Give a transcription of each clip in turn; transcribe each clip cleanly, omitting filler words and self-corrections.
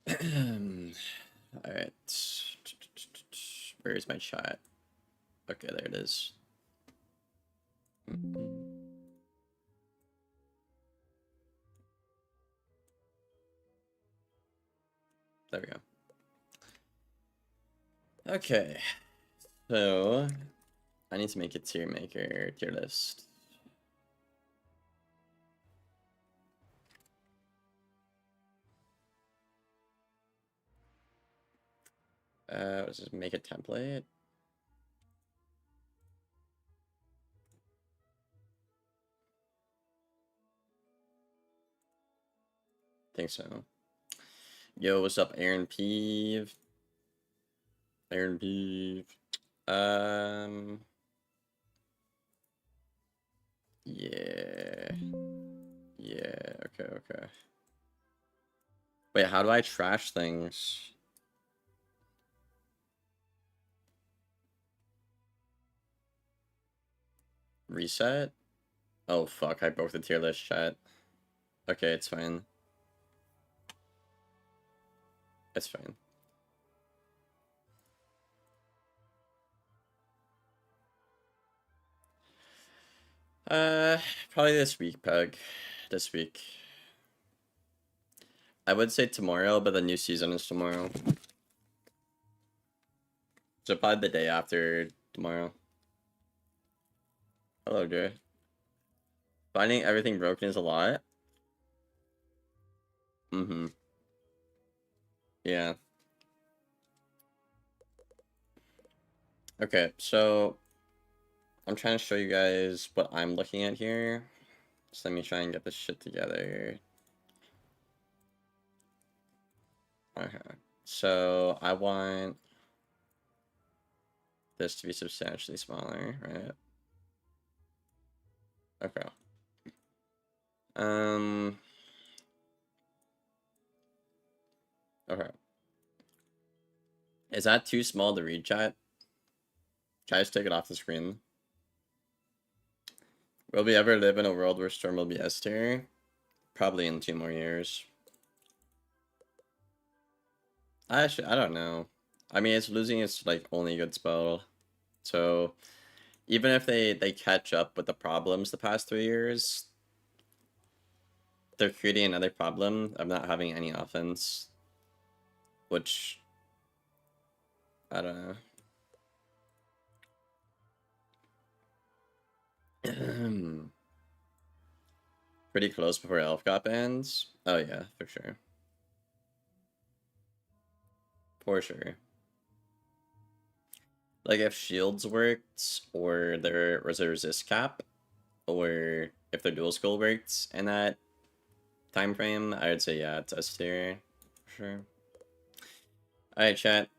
Alright. Where is my chat? Okay, there it is. There we go. Okay. So, I need to make a tier maker, tier list. Let's just make a template. Think so. Yo, what's up, Aaron Peeve? Aaron Peeve. Yeah. Yeah, okay. Wait, how do I trash things? Reset? Oh, fuck, I broke the tier list chat. Okay, it's fine. It's fine. Probably this week, Peg. This week. I would say tomorrow, but the new season is tomorrow. So probably the day after tomorrow. Hello, Dre. Finding everything broken is a lot. Mm-hmm. Yeah. Okay, so I'm trying to show you guys what I'm looking at here. So let me try and get this shit together. Okay. So I want this to be substantially smaller, right? Okay. Okay. Is that too small to read, chat? Can I just take it off the screen? Will we ever live in a world where Storm will be S tier? Probably in 2 more years. Actually, I don't know. I mean, it's losing its, like, only good spell. So, even if they catch up with the problems the past 3 years, they're creating another problem of not having any offense. Which, I don't know. Pretty close before Elf got banned. Oh yeah, for sure. For sure. Like if shields worked, or there was a resist cap, or if their dual skill worked in that time frame, I would say yeah, it's S tier. For sure. Alright, chat.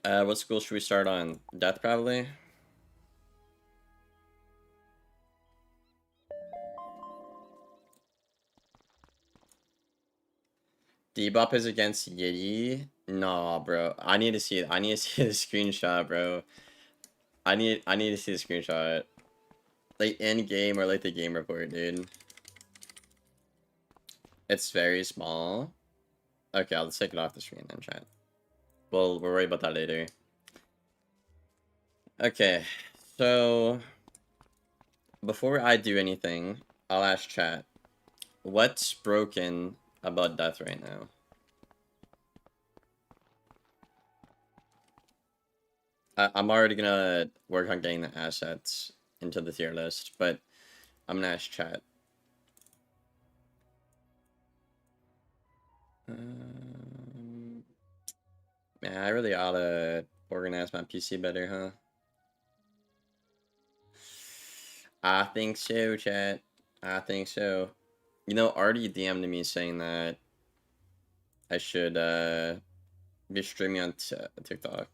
What school should we start on? Death, probably? Debuff is against Yeti? Nah, bro. I need to see it. I need to see the screenshot, bro. I need to see the screenshot. Like in game or like the game report, dude. It's very small. Okay, I'll just take it off the screen then, chat. We'll worry about that later. Okay, so before I do anything, I'll ask chat. What's broken about death right now? I'm already gonna work on getting the assets into the tier list, but I'm gonna ask chat. Man, I really ought to organize my PC better, huh? I think so, chat. I think so. You know, Artie DM'd me saying that I should be streaming on TikTok.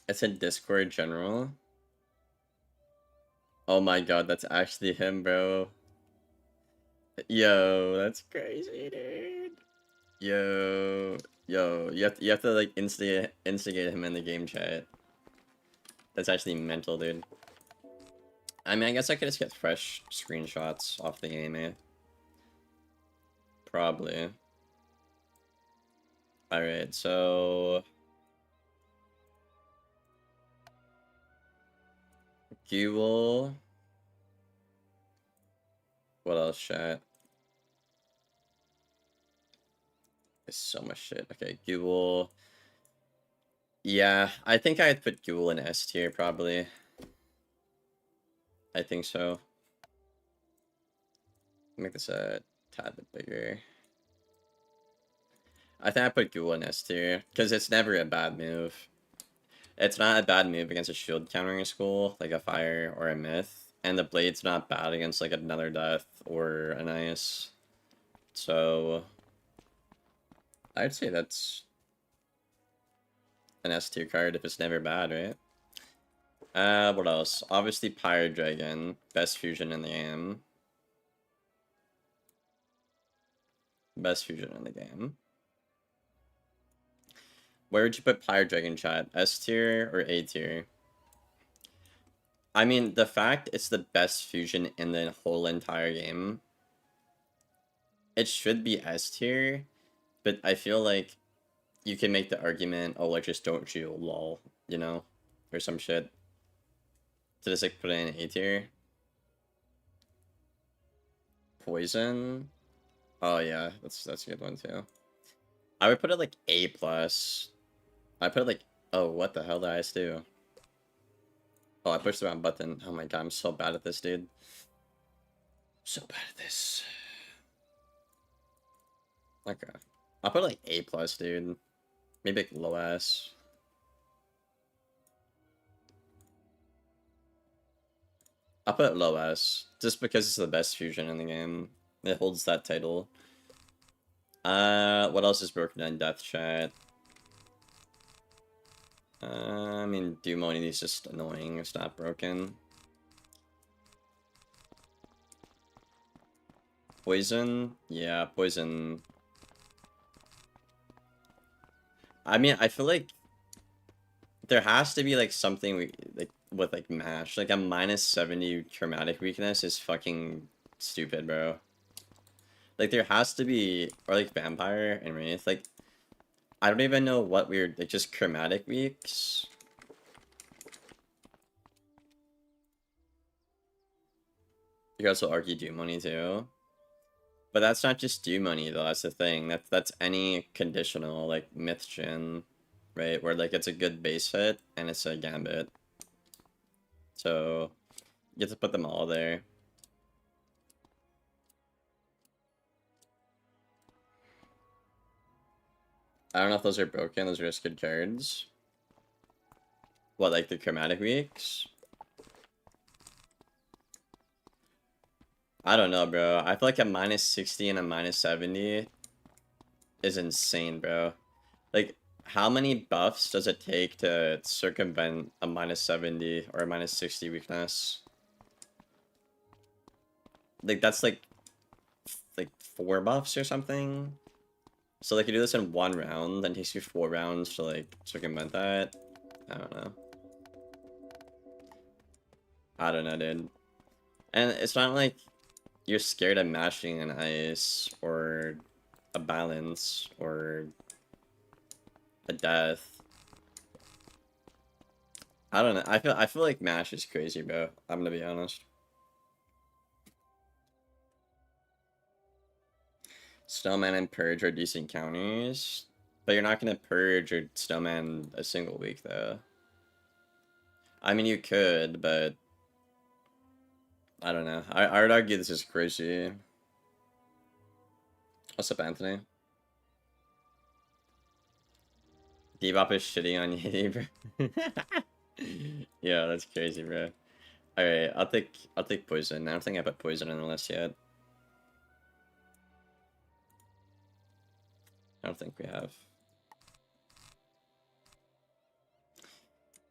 I said Discord general. Oh my god, that's actually him, bro. Yo, that's crazy, dude. Yo, you have to like instigate him in the game chat. That's actually mental, dude. I mean, I guess I could just get fresh screenshots off the game, eh? Probably. Alright, so... Google... What else, chat? There's so much shit. Okay, Google... Yeah, I think I'd put Google in S tier, probably. I think so. Make this a tad bit bigger. I think I put Google in S tier, because it's never a bad move. It's not a bad move against a shield countering school, like a fire or a myth. And the blade's not bad against like another death or an ice. So I'd say that's an S tier card if it's never bad, right? What else? Obviously Pyre Dragon, best fusion in the game. Best fusion in the game. Where would you put Pyre Dragon, chat? S tier or A tier? I mean, the fact it's the best fusion in the whole entire game, it should be S tier, but I feel like you can make the argument, oh, like, just don't shield, lol, you know? Or some shit. To just, like, put it in A tier. Poison? Oh, yeah, that's a good one, too. I would put it, like, A+. I put it, like, oh, what the hell did I just do? Oh, I pushed the wrong button. Oh my god, I'm so bad at this, dude. So bad at this. Okay. I'll put, like, A+, dude. Maybe, like, low S. I'll put low S, just because it's the best fusion in the game. It holds that title. What else is broken in Death Chat? I mean, Doom Only is just annoying, it's not broken. Poison? Yeah, Poison. I mean, I feel like there has to be, like, something like, with, like, MASH. Like, a -70 chromatic weakness is fucking stupid, bro. Like, there has to be, or, like, Vampire and Wraith, like, I don't even know what weird, like, just chromatic weaks. You can also argue do money too. But that's not just do money though, that's the thing. That's any conditional, like Myth Gen, right? Where like it's a good base hit and it's a gambit. So you get to put them all there. I don't know if those are broken, those are just good cards. What, like the chromatic weeks? I don't know, bro. I feel like a -60 and a -70 is insane, bro. Like, how many buffs does it take to circumvent a -70 or a -60 weakness? Like, that's like 4 buffs or something? So, like, you do this in 1 round, then it takes you 4 rounds to, like, circumvent that? I don't know. I don't know, dude. And it's not like you're scared of mashing an ice, or a balance, or a death. I don't know. I feel like mash is crazy, bro. I'm gonna be honest. Snowman and Purge are decent counters, but you're not gonna Purge or Snowman a single week, though. I mean, you could, but I don't know. I would argue this is crazy. What's up, Anthony? Bebop is shitting on you, bro. Yeah, that's crazy, bro. Alright, I'll take poison. I don't think I put poison on the list yet. I don't think we have.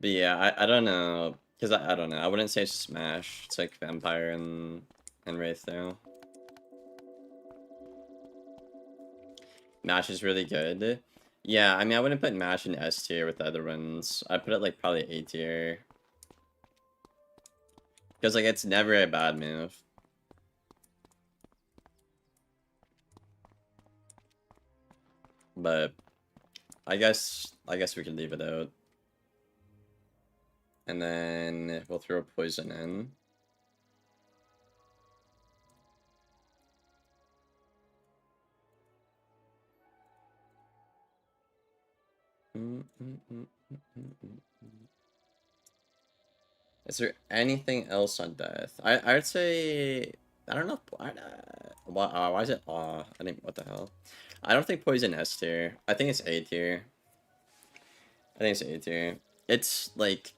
But yeah, I don't know. Because I don't know. I wouldn't say it's Smash. It's like Vampire and Wraith though. Mash is really good. Yeah, I mean, I wouldn't put Mash in S tier with the other ones. I'd put it like probably A tier. Because like it's never a bad move. But I guess we can leave it out. And then we'll throw poison in. Is there anything else on death? I'd say I don't know. Why is it I think what the hell? I don't think poison S tier. I think it's A tier. I think it's A tier. It's like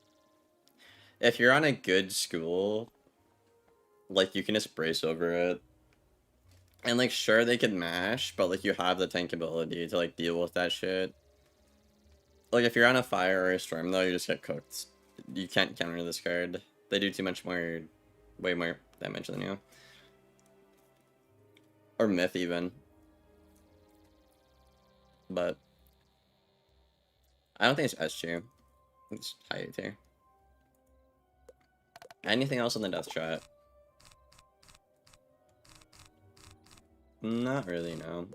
if you're on a good school, like you can just brace over it. And like sure they can mash, but like you have the tank ability to like deal with that shit. Like if you're on a fire or a storm though, you just get cooked. You can't counter this card. They do too much more, way more damage than you. Or myth even. But I don't think it's S tier. It's high tier. Anything else on the death chat? Not really, no.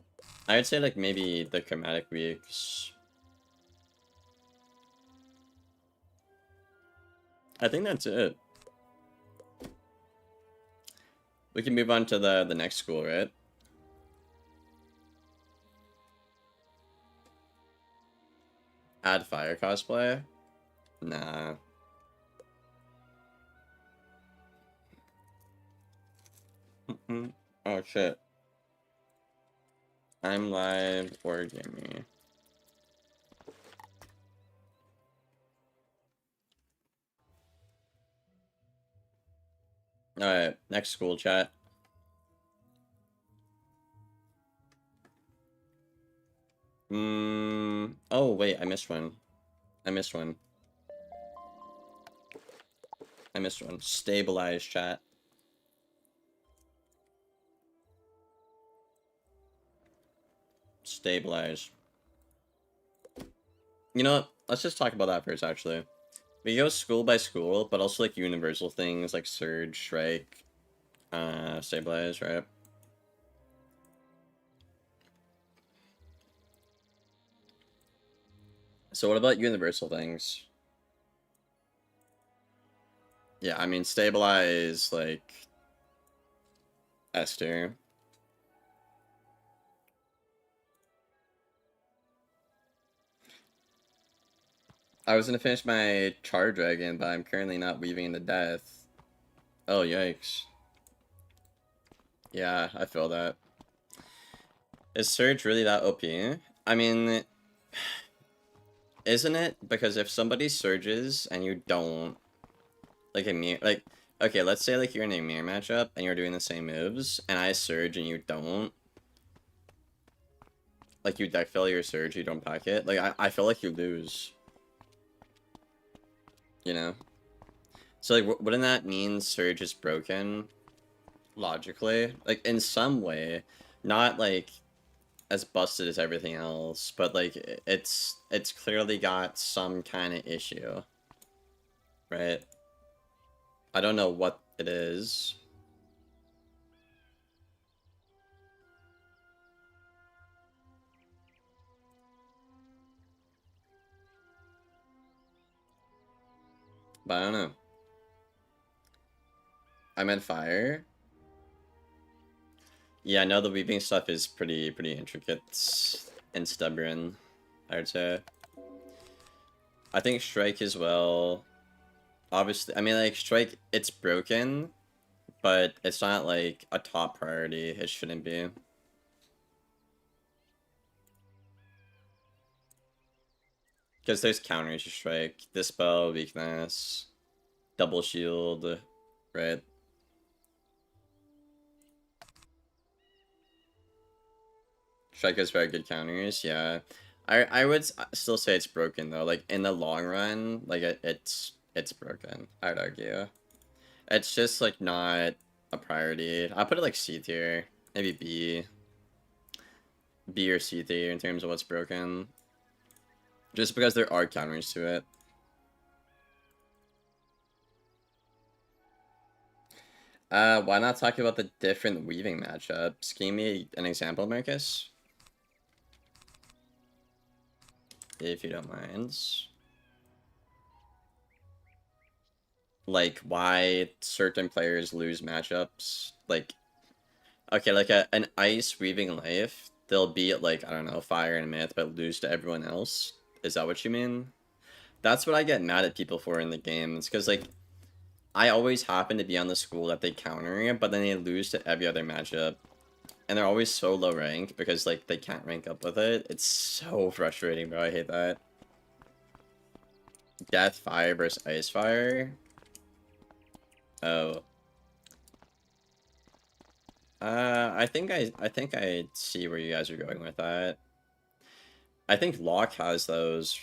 I would say like maybe the chromatic weeks. I think that's it. We can move on to the next school, right? Add fire cosplay? Nah. Oh shit. I'm live or gimme. Alright, next school chat. Oh wait, I missed one. I missed one. I missed one. Stabilize chat. Stabilize. You know what? Let's just talk about that first, actually. We go school by school, but also, like, universal things like Surge, Strike, Stabilize, right? So what about universal things? Yeah, I mean, Stabilize, like, S tier. I was gonna finish my Char Dragon, but I'm currently not weaving into death. Oh, yikes. Yeah, I feel that. Is Surge really that OP? I mean, isn't it? Because if somebody surges and you don't, like a mirror, like, okay, let's say like you're in a mirror matchup and you're doing the same moves, and I surge and you don't, like you deck fail your surge, you don't pack it, like I feel like you lose. You know? So like, wouldn't that mean surge is broken? Logically? Like, in some way. Not like as busted as everything else, but like it's clearly got some kind of issue, right? I don't know what it is. But I don't know. I meant fire. Yeah, no, the weaving stuff is pretty intricate and stubborn, I would say. I think strike as well. Obviously, I mean, like, strike, it's broken, but it's not, like, a top priority. It shouldn't be. Because there's counters to strike. Dispel, weakness, double shield, right? Strike has very good counters, yeah. I would still say it's broken, though. Like, in the long run, like, it's broken, I'd argue. It's just, like, not a priority. I'll put it, like, C tier. Maybe B. B or C tier in terms of what's broken. Just because there are counters to it. Why not talk about the different weaving matchups? Can you give me an example, Marcus? If you don't mind. Like, why certain players lose matchups. Like, okay, like an ice weaving life, they'll be at, like, I don't know, fire and myth, but lose to everyone else. Is that what you mean? That's what I get mad at people for in the game. It's because, like, I always happen to be on the school that they counter, but then they lose to every other matchup. And they're always so low ranked because, like, they can't rank up with it. It's so frustrating, bro. I hate that. Death Fire versus Ice Fire? Oh. I think I see where you guys are going with that. I think Locke has those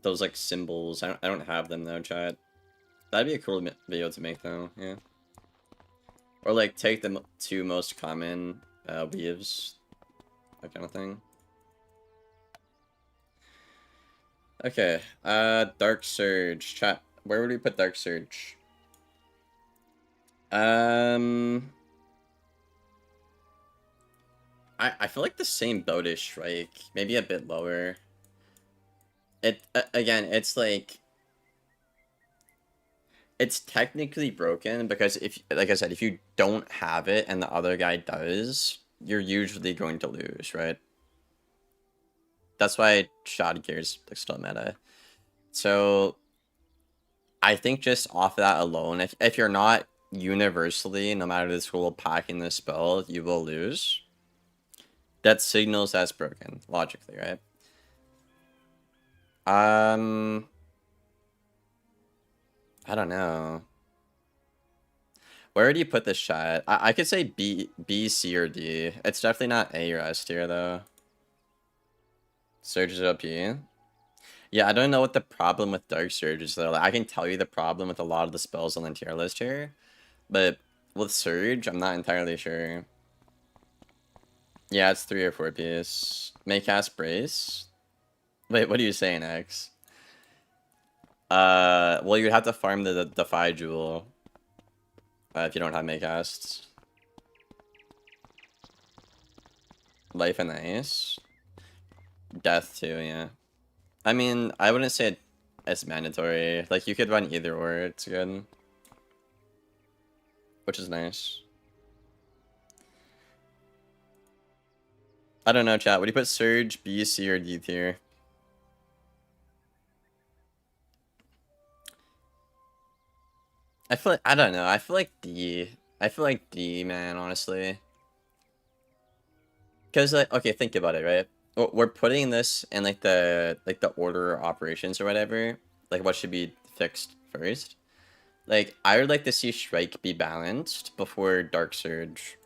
like symbols. I don't have them though, chat. That'd be a cool video to make though, yeah. Or like take the two most common weaves, that kind of thing. Okay, Dark Surge, chat. Where would we put Dark Surge? I feel like the same boat as Shrike, maybe a bit lower. Again, it's like it's technically broken because if, like I said, if you don't have it and the other guy does, you're usually going to lose, right? That's why shot gears like still meta. So I think just off of that alone, if you're not universally, no matter the school, packing the spell, you will lose. That signals that's broken, logically, right? I don't know. Where would you put this shot? I could say B, C, or D. It's definitely not A or S tier, though. Surge is OP. Yeah, I don't know what the problem with Dark Surge is, though. Like, I can tell you the problem with a lot of the spells on the tier list here. But with Surge, I'm not entirely sure. Yeah, it's 3 or 4 piece. May cast Brace? Wait, what are you saying, X? Well, you'd have to farm the Defy Jewel. If you don't have Maycasts. Life and Ice. Death too, yeah. I mean, I wouldn't say it's mandatory. Like, you could run either or, it's good. Which is nice. I don't know, chat. Would you put Surge, B, C, or D tier? I feel like, I don't know. I feel like D. I feel like D, man, honestly. Because, like, okay, think about it, right? We're putting this in, like, the order operations or whatever. Like, what should be fixed first. Like, I would like to see Shrike be balanced before Dark Surge.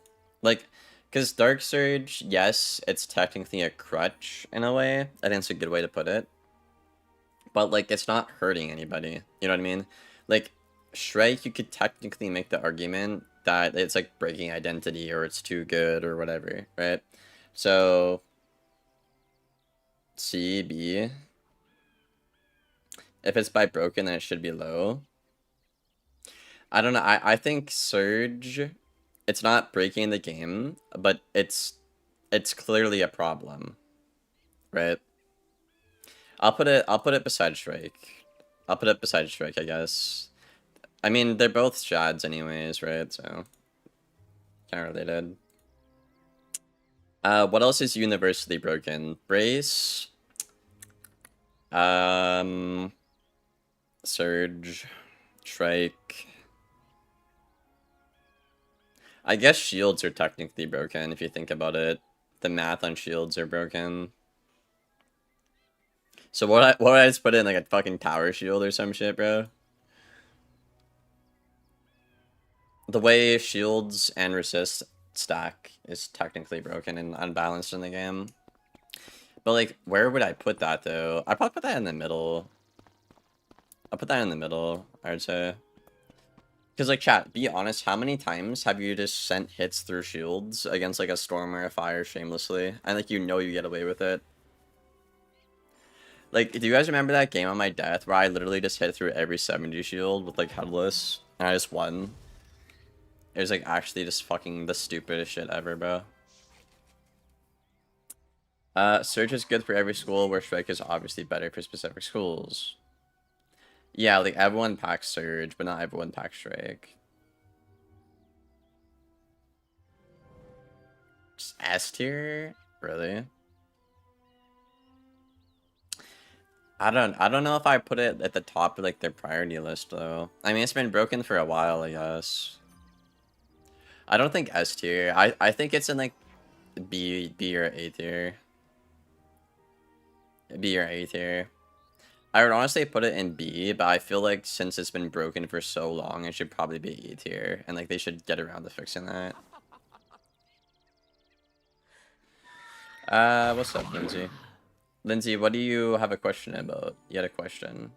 Like, because Dark Surge, yes, it's technically a crutch in a way. I think it's a good way to put it. But, like, it's not hurting anybody. You know what I mean? Like, Shrike, you could technically make the argument that it's, like, breaking identity or it's too good or whatever, right? So, C, B. If it's by broken, then it should be low. I don't know. I think Surge, it's not breaking the game, but it's clearly a problem, right? I'll put it beside Shrike. I'll put it beside Shrike, I guess. I mean, they're both Shads anyways, right? So, kind of related. What else is universally broken? Brace. Surge. Shrike. I guess shields are technically broken if you think about it. The math on shields are broken. So what would I just put in, like a fucking tower shield or some shit, bro? The way shields and resist stack is technically broken and unbalanced in the game. But like, where would I put that though? I'd probably put that in the middle. I'll put that in the middle, I would say. Because, like, chat, be honest, how many times have you just sent hits through shields against, like, a storm or a fire shamelessly? And, like, you know you get away with it. Like, do you guys remember that game on my death where I literally just hit through every 70 shield with, like, headless? And I just won? It was, like, actually just fucking the stupidest shit ever, bro. Surge is good for every school, where Strike is obviously better for specific schools. Yeah, like, everyone packs Surge, but not everyone packs Strike. Just S tier? Really? I don't know if I put it at the top of, like, their priority list, though. I mean, it's been broken for a while, I guess. I don't think S tier. I think it's in, like, B or A tier. B or A tier. I would honestly put it in B, but I feel like since it's been broken for so long, it should probably be A tier, and, like, they should get around to fixing that. What's up, Lindsay? Lindsay, what do you have a question about? You had a question.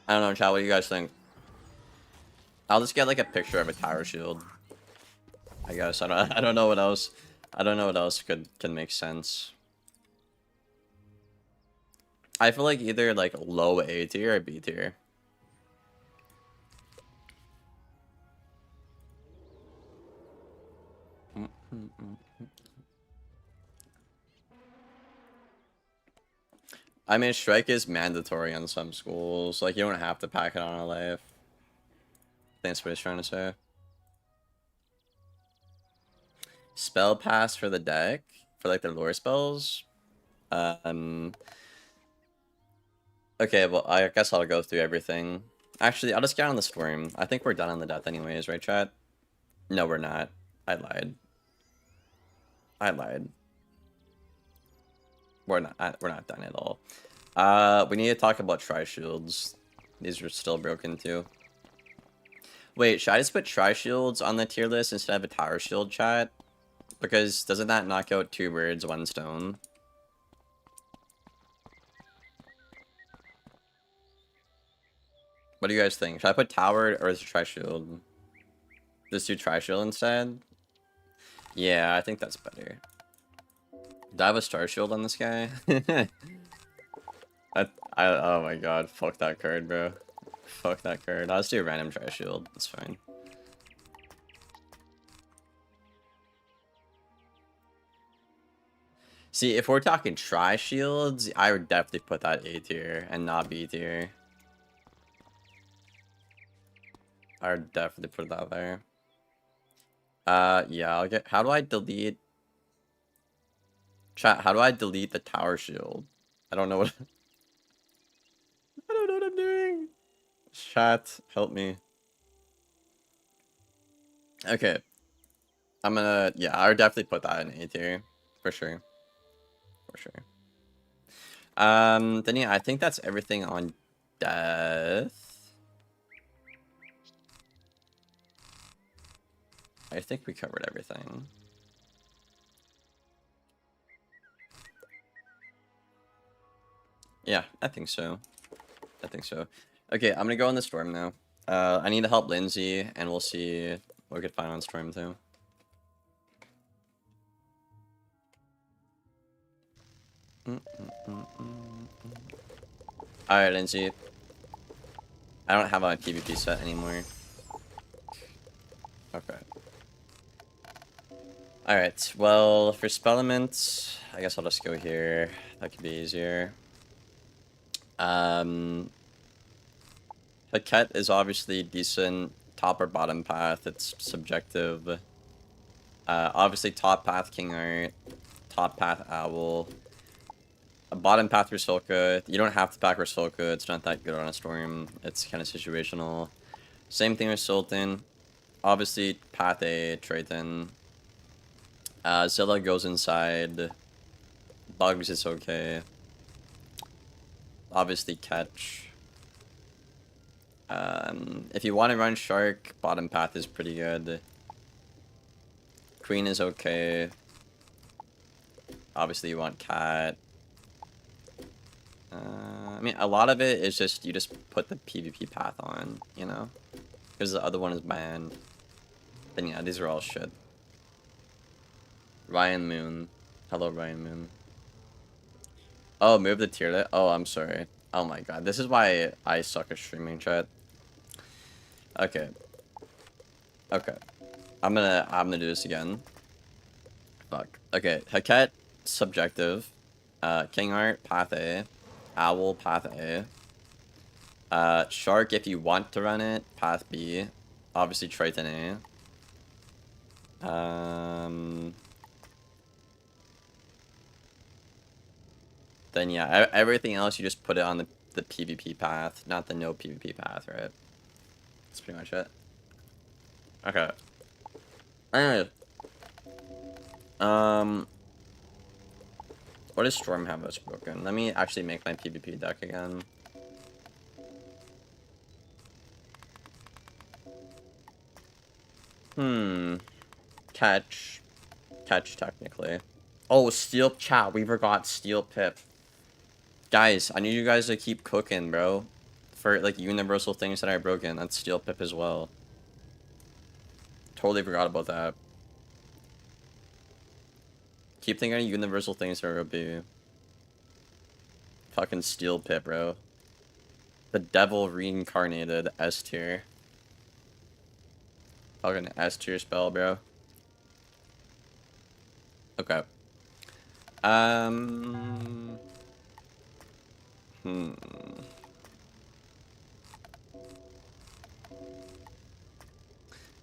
I don't know, chat, what do you guys think? I'll just get, like, a picture of a tower shield. I guess. I don't know what else. I don't know what else can make sense. I feel like either, like, low A tier or B tier. I mean, Strike is mandatory on some schools. Like, you don't have to pack it on a life. I think that's what he's trying to say. Spell pass for the deck? For, like, their lore spells? Okay, well, I guess I'll go through everything. Actually, I'll just get on the storm. I think we're done on the death anyways, right, chat? No, we're not. I lied. I lied. We're not done at all. We need to talk about tri-shields. These are still broken too. Wait, should I just put tri-shields on the tier list instead of a tower shield, chat? Because doesn't that knock out 2 birds, 1 stone? What do you guys think? Should I put tower or is it tri-shield? Just do tri-shield instead? Yeah, I think that's better. Do I have a star shield on this guy? Oh my god, fuck that card, bro. Fuck that card. I'll just do a random tri-shield. That's fine. See, if we're talking tri-shields, I would definitely put that A tier and not B tier. I would definitely put that there. Yeah, I'll get... How do I delete... Chat, how do I delete the tower shield? I don't know what... I don't know what I'm doing. Chat, help me. Okay. I'm gonna... Yeah, I would definitely put that in A tier. For sure. For sure. Then yeah, I think that's everything on death. I think we covered everything. Yeah, I think so. I think so. Okay, I'm gonna go on the storm now. I need to help Lindsay, and we'll see what we can find on storm too. Alright, Lindsay. I don't have a PvP set anymore. Okay. Alright, well, for spell elements, I guess I'll just go here. That could be easier. Paquette is obviously decent. Top or bottom path, it's subjective. Obviously top path King Art, top path Owl. A bottom path Rusilka. You don't have to pack Rusilka, it's not that good on a storm. It's kind of situational. Same thing with Sultan. Obviously path A, Triton. Zilla goes inside. Bugs is okay. Obviously catch. If you want to run Shark, bottom path is pretty good. Queen is okay. Obviously, you want cat. I mean, a lot of it is just, you just put the PvP path on, you know? Because the other one is banned. Then yeah, these are all shit. Ryan Moon. Hello, Ryan Moon. Oh, move the tier list? Oh, I'm sorry. Oh my god, this is why I suck at streaming, chat. Okay. Okay. I'm gonna do this again. Fuck. Okay, Haket, subjective. King Art, path A. Owl, path A. Shark, if you want to run it, path B. Obviously, Triton A. Then yeah, everything else you just put it on the PvP path, not the no PvP path, right? That's pretty much it. Okay. Anyways, what does Storm have that's broken? Let me actually make my PvP deck again. Catch, technically. Oh, Steel Chat. We forgot Steel Pip. Guys, I need you guys to keep cooking, bro. For, like, universal things that are broken. That's Steel Pip as well. Totally forgot about that. Keep thinking of universal things that are OP. Fucking Steel Pip, bro. The devil reincarnated S tier. Fucking S tier spell, bro. Okay.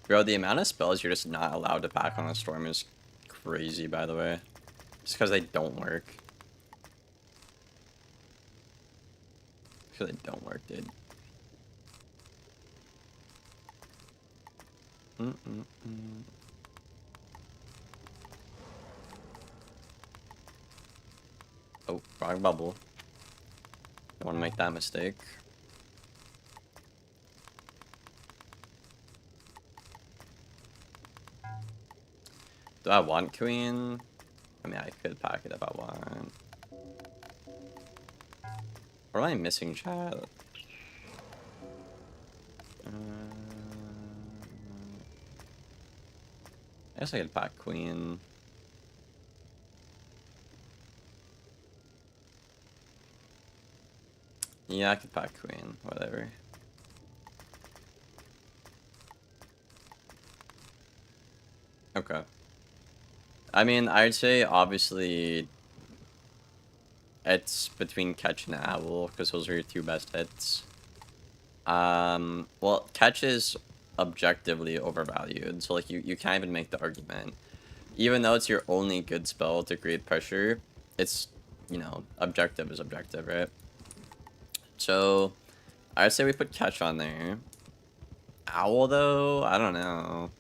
Bro, the amount of spells you're just not allowed to pack on a storm is crazy, by the way. Just because they don't work. Because they don't work, dude. Oh, wrong bubble. Don't want to make that mistake. Do I want queen? I mean, I could pack it if I want. What am I missing, chat? I guess I could pack queen. Yeah, I could pack queen. Whatever. Okay. I mean, I'd say, obviously, it's between Catch and Owl, because those are your two best hits. Well, Catch is objectively overvalued, so, like, you can't even make the argument. Even though it's your only good spell to create pressure, it's, you know, objective is objective, right? So, I'd say we put Catch on there. Owl, though? I don't know.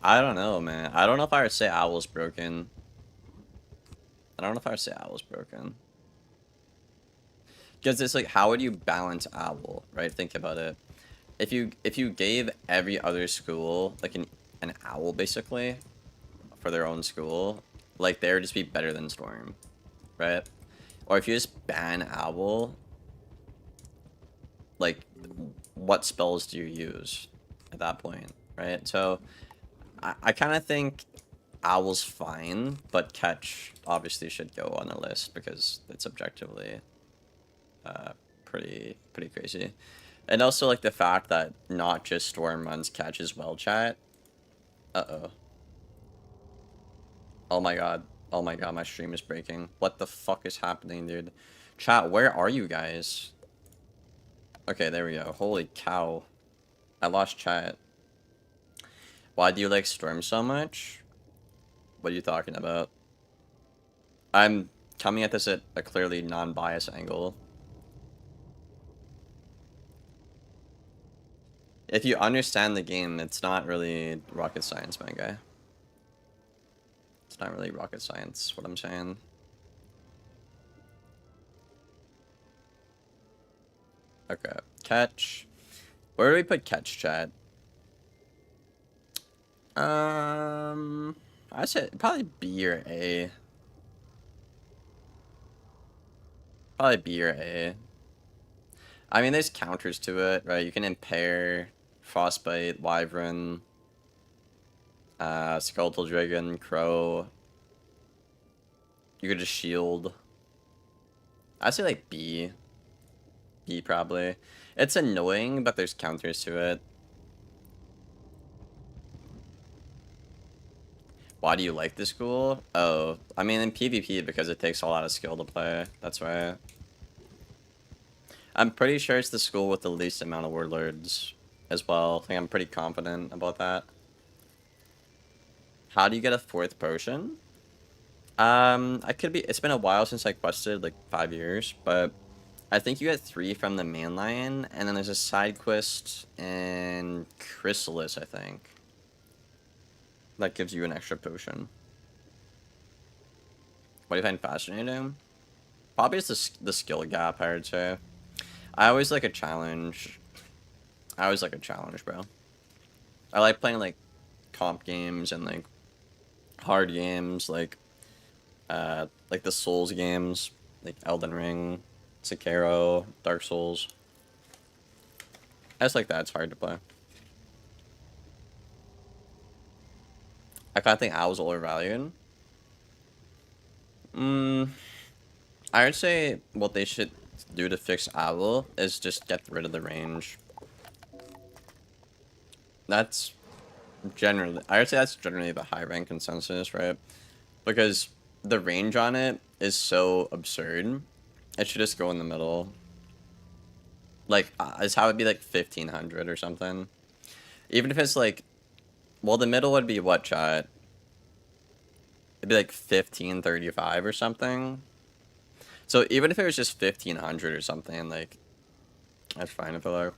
I don't know, man. I don't know if I would say Owl's broken. I don't know if I would say Owl's broken. Because it's like, how would you balance Owl, right? Think about it. If you gave every other school like an Owl basically for their own school, like they would just be better than Storm, right? Or if you just ban Owl, like what spells do you use at that point, right? So I kind of think Owl's fine, but Catch obviously should go on the list because it's objectively pretty crazy. And also, like, the fact that not just Storm runs Catch as well, chat. Uh-oh. Oh my god. Oh my god, my stream is breaking. What the fuck is happening, dude? Chat, where are you guys? Okay, there we go. Holy cow. I lost chat. Why do you like Storm so much? What are you talking about? I'm coming at this at a clearly non-biased angle. If you understand the game, it's not really rocket science, my guy. It's not really rocket science, what I'm saying. Okay, Catch. Where do we put Catch, chat? I said probably B or A. Probably B or A. I mean, there's counters to it, right? You can impair, Frostbite, Wyvern, Skeletal Dragon, Crow. You could just shield. I say like B. B probably. It's annoying, but there's counters to it. Why do you like the school? Oh, I mean in PvP because it takes a lot of skill to play. That's why. I'm pretty sure it's the school with the least amount of warlords as well. I think I'm pretty confident about that. How do you get a 4th potion? I could be. It's been a while since I quested, like 5 years, but I think you get 3 from the main line, and then there's a side quest in Chrysalis, I think. That gives you an extra potion. What do you find fascinating? Probably it's the skill gap, I would say. I always like a challenge. I always like a challenge, bro. I like playing, like, comp games and, like, hard games, like the Souls games, like Elden Ring, Sekiro, Dark Souls. I just like that. It's hard to play. I kind of think Owl's overvalued. I would say what they should do to fix Owl is just get rid of the range. That's generally, I would say that's generally the high rank consensus, right? Because the range on it is so absurd. It should just go in the middle. Like, is how it'd be like 1500 or something. Even if it's like, well, the middle would be what, chat? It'd be like 1535 or something. So even if it was just 1500 or something, like, that's fine if it like.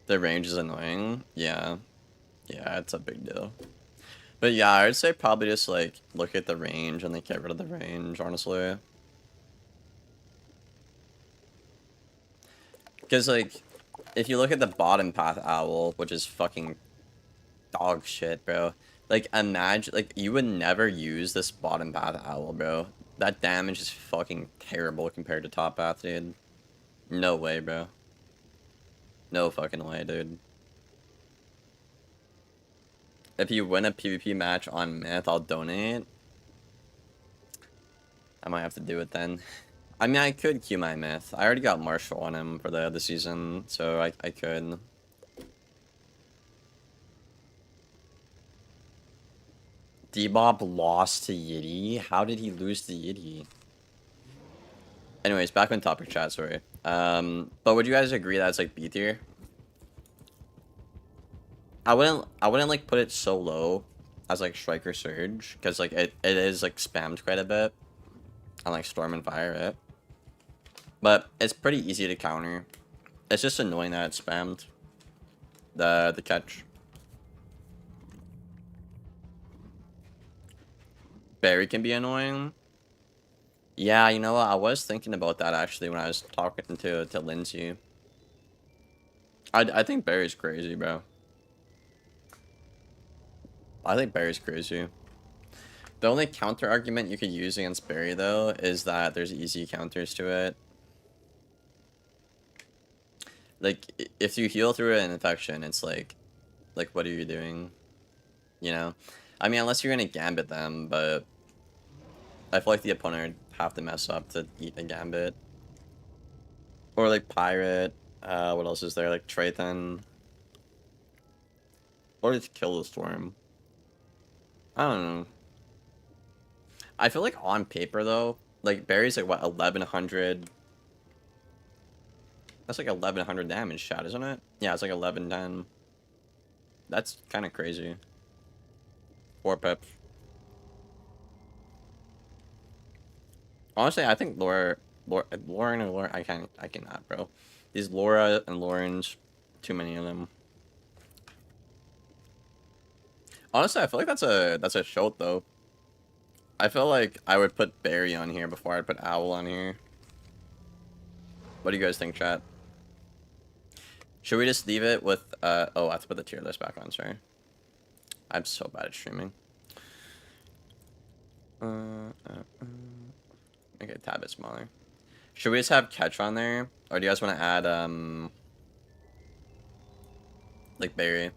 The range is annoying. Yeah. Yeah, it's a big deal. But yeah, I would say probably just like look at the range and like get rid of the range, honestly. Because like, if you look at the bottom path owl, which is fucking dog shit, bro. Like, imagine, like, you would never use this bottom path owl, bro. That damage is fucking terrible compared to top path, dude. No way, bro. No fucking way, dude. If you win a PvP match on Myth, I'll donate. I might have to do it then. I mean, I could queue my Myth. I already got Marshall on him for the season, so I could. Debob lost to Yiddy? How did he lose to Yiddy? Anyways, back on topic chat, sorry. But would you guys agree that it's like B tier? I wouldn't like put it so low as like Striker Surge, because like it is like spammed quite a bit on like Storm and Fire, right? But it's pretty easy to counter. It's just annoying that it's spammed. The catch. Barry can be annoying. Yeah, you know what? I was thinking about that actually when I was talking to Lindsay. I think Barry's crazy, bro. I think Barry's crazy. The only counter argument you could use against Barry, though, is that there's easy counters to it. Like, if you heal through an infection, it's like, what are you doing? You know? I mean, unless you're gonna Gambit them, but I feel like the opponent would have to mess up to eat a Gambit. Or, like, Pirate. What else is there? Like, Trayton. Or just kill the Storm. I don't know. I feel like on paper, though, like, Barry's like, what, 1100? That's like 1100 damage shot, isn't it? Yeah, it's like 1110. That's kind of crazy. 4 pips. Honestly, I think Lauren and Lauren, I cannot, bro. These Laura and Laurens, too many of them. Honestly, I feel like that's a shout though. I feel like I would put Barry on here before I'd put Owl on here. What do you guys think, chat? Should we just leave it with, oh, I have to put the tier list back on, sorry. I'm so bad at streaming. Okay, tab it smaller. Should we just have catch on there? Or do you guys want to add, like berry?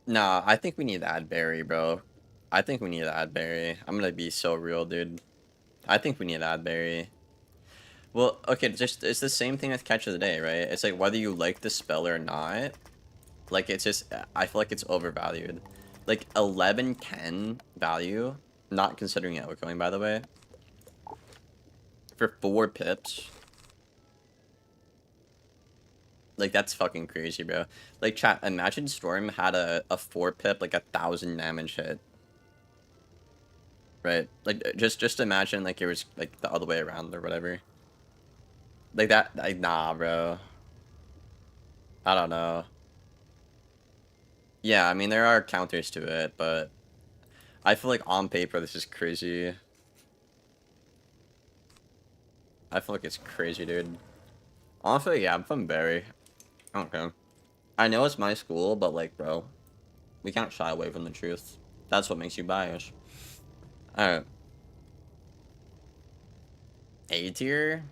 Nah, I think we need to add berry, bro. I think we need to add berry. I'm gonna be so real, dude. I think we need to add berry. Well, okay, just it's the same thing with catch of the day, right? It's like whether you like the spell or not. Like it's just I feel like it's overvalued. Like 1110 value, not considering outgoing by the way. For 4 pips. Like that's fucking crazy, bro. Like chat, imagine Storm had a 4 pip, like 1,000 damage hit. Right? Like just imagine like it was like the other way around or whatever. Like that, like nah, bro. I don't know. Yeah, I mean there are counters to it, but I feel like on paper this is crazy. I feel like it's crazy, dude. Honestly, yeah, I'm from Barry. I don't care. I know it's my school, but like, bro, we can't shy away from the truth. That's what makes you biased. Alright. A tier?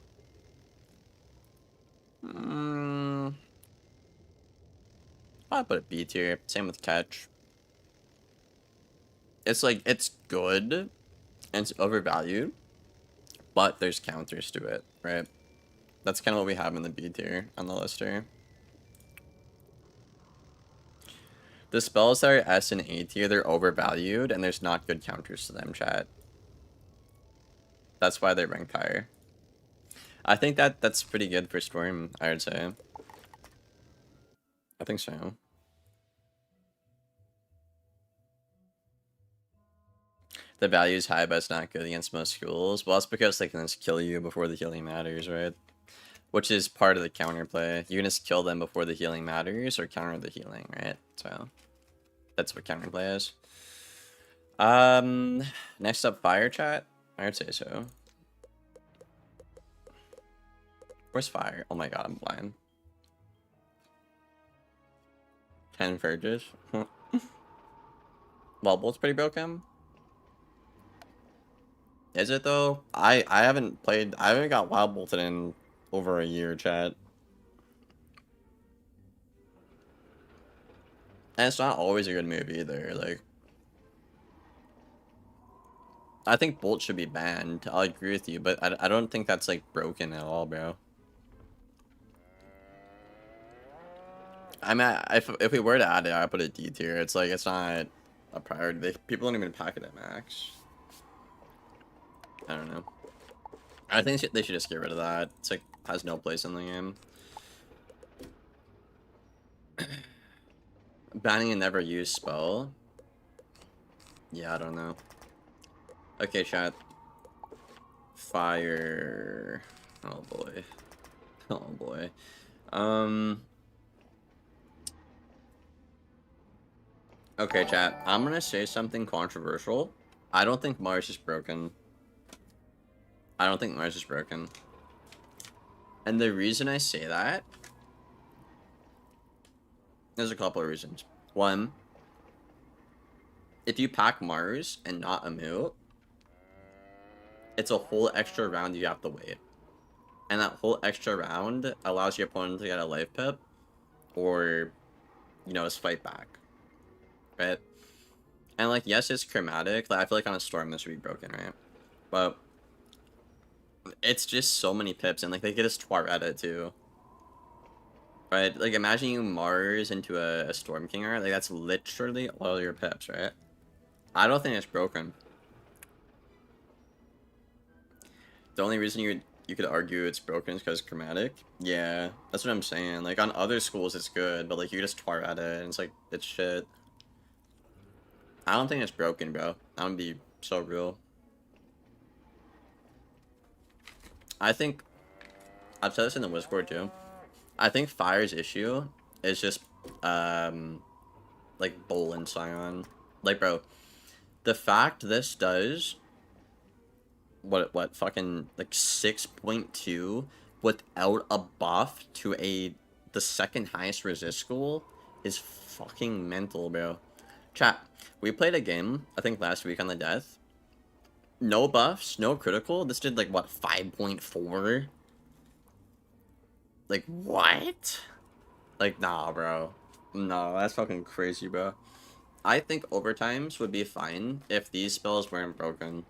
I'll put it B tier. Same with catch. It's like, it's good, and it's overvalued, but there's counters to it, right? That's kind of what we have in the B tier on the list here. The spells that are S and A tier, they're overvalued, and there's not good counters to them, chat. That's why they're ranked higher. I think that's pretty good for Storm, I would say. I think so. The value is high, but it's not good against most schools. Well, that's because they can just kill you before the healing matters, right? Which is part of the counterplay. You can just kill them before the healing matters, or counter the healing, right? So, that's what counterplay is. Next up, fire chat? I would say so. Where's fire? Oh my god, I'm blind. 10 Verges. Well, bolt's pretty broken. Is it though? I haven't played. I haven't got wild bolted in over a year, chat. And it's not always a good move either. Like, I think bolt should be banned. I'll agree with you, but I don't think that's like broken at all, bro. I mean, if we were to add it, I put a D tier. It's like it's not a priority. People don't even pack it at max. I don't know. I think they should just get rid of that. It's like has no place in the game. Banning a never used spell. Yeah, I don't know. Okay, chat. Fire. Oh boy. Oh boy. Okay, chat. I'm gonna say something controversial. I don't think Mars is broken. I don't think Mars is broken. And the reason I say that, there's a couple of reasons. One, if you pack Mars and not a Moot, it's a whole extra round you have to wait. And that whole extra round allows your opponent to get a life pip, or, you know, just fight back. Right? And, like, yes, it's chromatic. Like, I feel like on a Storm this would be broken, right? But it's just so many pips, and, like, they get us Twaretta, too. Right? Like, imagine you Mars into a Storm King, right? Like, that's literally all your pips, right? I don't think it's broken. The only reason you could argue it's broken is because it's chromatic. Yeah, that's what I'm saying. Like, on other schools, it's good, but, like, you just Twaretta it, and it's like, it's shit. I don't think it's broken, bro. I'm gonna be so real. I think, I've said this in the Discord too. I think Fire's issue is just, like, Bull and Scion. Like, bro, the fact this does what fucking like 6.2 without a buff to the second highest resist school is fucking mental, bro. Chat, we played a game, I think last week on the death. No buffs, no critical. This did like what, 5.4? Like what? Like nah, bro. No, that's fucking crazy, bro. I think overtimes would be fine if these spells weren't broken.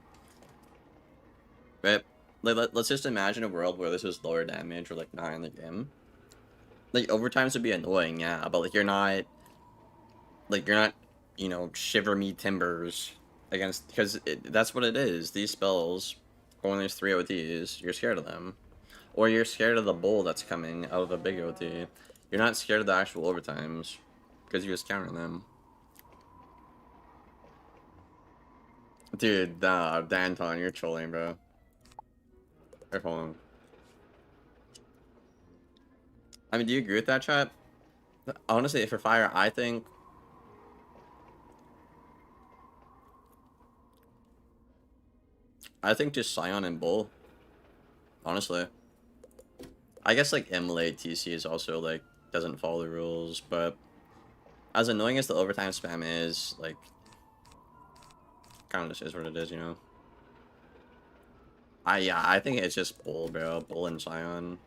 Right? Like, let's just imagine a world where this was lower damage or like not in the game. Like overtimes would be annoying, yeah, but like you're not, you know, shiver me timbers against, because that's what it is. These spells, when there's 3 OTs, you're scared of them, or you're scared of the bull that's coming out of a big OT. You're not scared of the actual overtimes because you just counter them. Dude, nah, Danton, you're trolling, bro. Hold on. I mean, do you agree with that, chat? Honestly, for fire, I think just Scion and Bull. Honestly, I guess like Immolate TC is also like doesn't follow the rules, but as annoying as the overtime spam is, like, kind of just is what it is, you know. Yeah, I think it's just Bull, bro. Bull and Scion.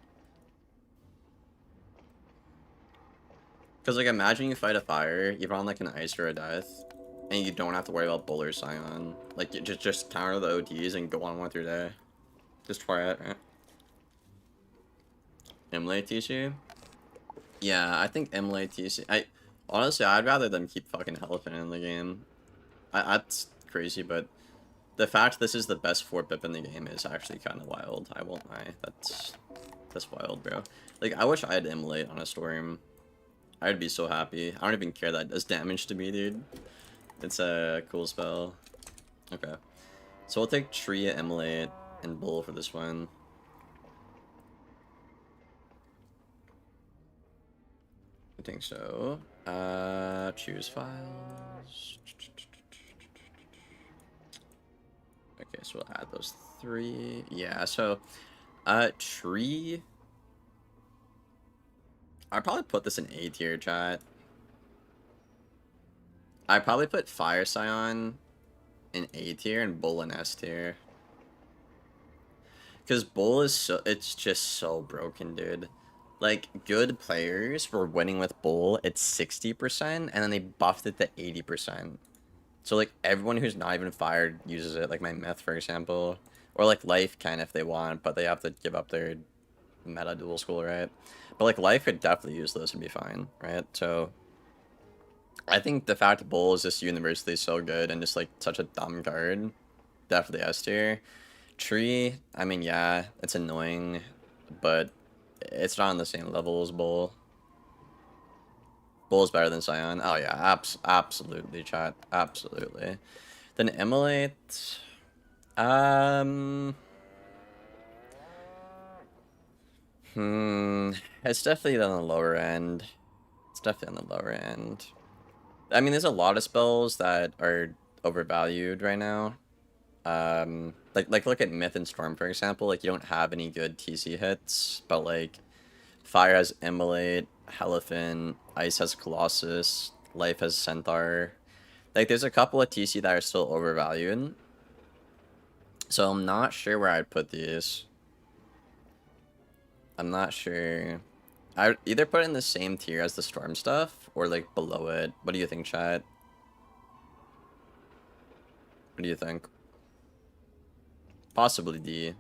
Because, like, imagine you fight a fire, you're on, like, an ice or a death, and you don't have to worry about Bull or Scion. Like, you just counter the OTs and go on with your day. Just try it, right? Immolate TC? Yeah, I think Immolate TC... Honestly, I'd rather them keep fucking Elephant in the game. That's crazy, but the fact this is the best 4 pip in the game is actually kind of wild. I won't lie. That's wild, bro. Like, I wish I had Immolate on a Storm. I'd be so happy. I don't even care that it does damage to me, dude. It's a cool spell. Okay. So we'll take Tree, Immolate, and Bull for this one. I think so. Choose files. Okay, so we'll add those 3. Yeah, so, Tree. I'd probably put this in A tier, chat. I'd probably put Fire Scion in A tier and Bull in S tier. Because Bull is it's just so broken, dude. Like, good players were winning with Bull at 60%, and then they buffed it to 80%. So, like, everyone who's not even fired uses it, like my Myth, for example. Or, like, Life can if they want, but they have to give up their meta dual school, right? But, like, Life could definitely use this and be fine, right? So, I think the fact Bull is just universally so good and just, like, such a dumb card, definitely S tier. Tree, I mean, yeah, it's annoying, but it's not on the same level as Bull. Bull is better than Scion. Oh yeah, absolutely, chat, absolutely. Then Immolate, it's definitely on the lower end. It's definitely on the lower end. I mean, there's a lot of spells that are overvalued right now. Like look at Myth and Storm, for example. Like, you don't have any good TC hits, but like Fire has Immolate, Elephant, Ice has Colossus, Life has Centaur. Like, there's a couple of TC that are still overvalued. So I'm not sure where I'd put these. I'm not sure. I'd either put it in the same tier as the Storm stuff, or like below it. What do you think, chat? What do you think? Possibly D.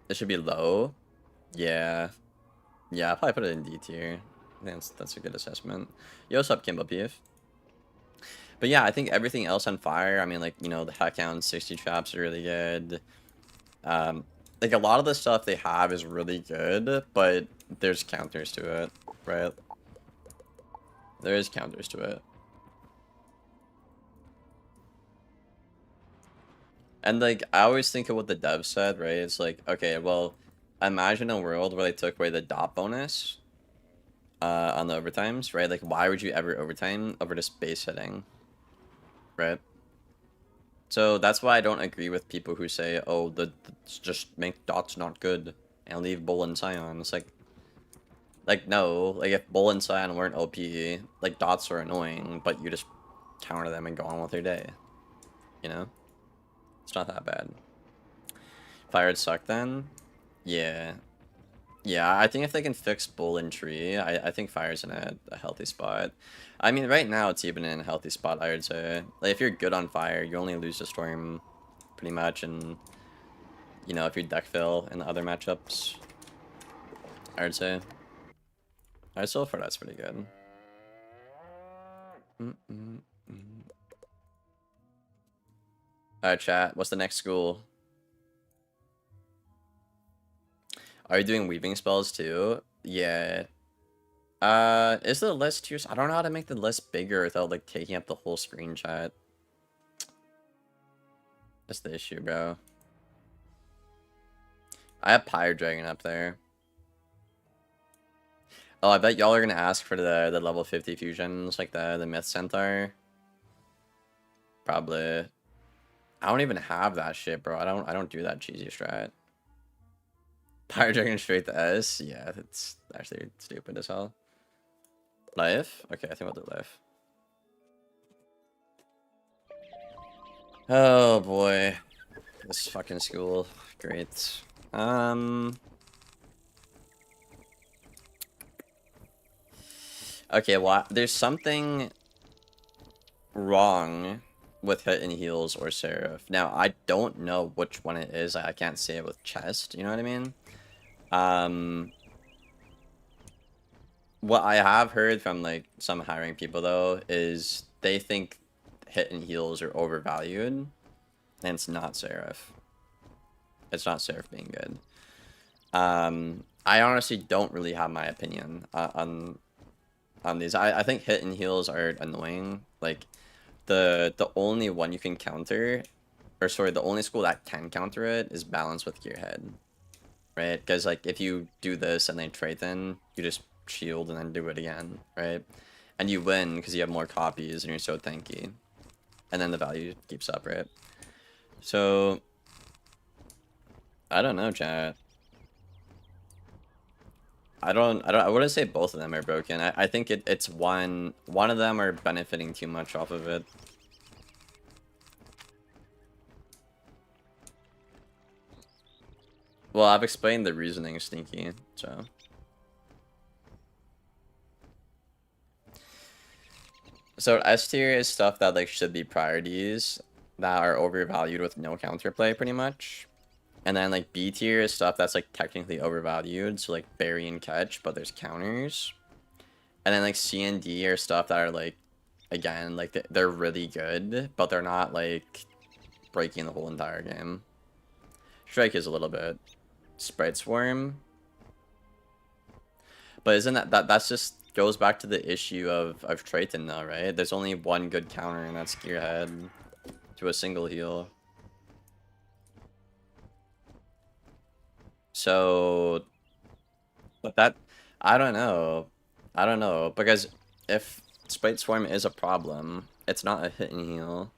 It should be low. Yeah. Yeah, I'll probably put it in D tier. I think that's a good assessment. Yo, what's up, Kimbo PF? But yeah, I think everything else on fire, I mean, like, you know, the Heckhound 60 traps are really good. Like, a lot of the stuff they have is really good, but there's counters to it, right? There is counters to it. And, like, I always think of what the dev said, right? It's like, okay, well, imagine a world where they took away the dot bonus on the overtimes, right? Like, why would you ever overtime over just base hitting? right? So that's why I don't agree with people who say, oh, just make dots not good and leave Bull and Scion. It's like no, like if Bull and Scion weren't OP, like dots are annoying, but you just counter them and go on with your day. You know? It's not that bad. Fired suck then? Yeah. Yeah, I think if they can fix Bull and Tree, I think Fire's in a healthy spot. I mean, right now it's even in a healthy spot, I would say. Like, if you're good on Fire, you only lose to Storm pretty much, and, you know, if you deck fill in the other matchups, I would say. Alright, so far that's pretty good. Alright, chat, what's the next school? Are you doing weaving spells too? Yeah. Is the list too... I don't know how to make the list bigger without, like, taking up the whole screen, chat. That's the issue, bro. I have Pyre Dragon up there. Oh, I bet y'all are gonna ask for the level 50 fusions, like the Myth Centaur. Probably. I don't even have that shit, bro. I don't do that cheesy strat. Pyre Dragon straight to S? Yeah, it's actually stupid as hell. Life? Okay, I think we'll do life. Oh boy. This fucking school. Great. Okay, well, there's something wrong with Hidden Heals or Seraph. Now, I don't know which one it is. I can't say it with chest, you know what I mean? What I have heard from, like, some hiring people, though, is they think Hidden Heals are overvalued, and it's not Seraph. It's not Seraph being good. I honestly don't really have my opinion on these. I think Hidden Heals are annoying. Like, the only one you can counter, or sorry, the only school that can counter it is Balance with Gearhead, right? Because, like, if you do this and then Triton, you just shield and then do it again, right? And you win because you have more copies and you're so tanky. And then the value keeps up, right? So, I don't know, chat. I wouldn't say both of them are broken. I think it's one of them are benefiting too much off of it. Well, I've explained the reasoning, Sneaky, so. So S tier is stuff that, like, should be priorities that are overvalued with no counterplay, pretty much. And then, like, B tier is stuff that's, like, technically overvalued, so, like, bury and catch, but there's counters. And then, like, C and D are stuff that are, like, again, like, they're really good, but they're not, like, breaking the whole entire game. Strike is a little bit. Sprite Swarm. But isn't that's just goes back to the issue of Triton, though, right? There's only one good counter, and that's Gearhead to a single heal. So, but that, I don't know. I don't know, because if Sprite Swarm is a problem, it's not a hit and heal.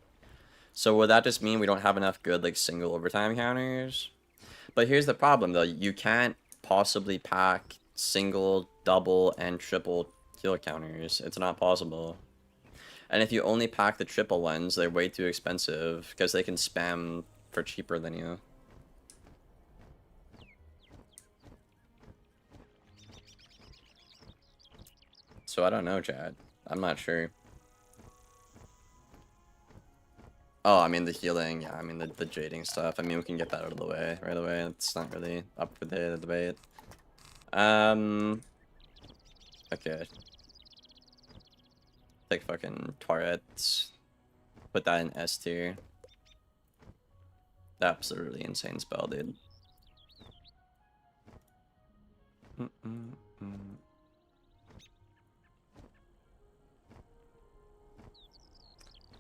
So would that just mean we don't have enough good, like, single overtime counters? But here's the problem, though. You can't possibly pack single, double, and triple heal counters. It's not possible. And if you only pack the triple ones, they're way too expensive, because they can spam for cheaper than you. So I don't know, Chad. I'm not sure. Oh, I mean the healing, yeah, I mean the jading stuff. I mean, we can get that out of the way right away. It's not really up for the debate. Okay. Take fucking turrets. Put that in S tier. Absolutely insane spell, dude.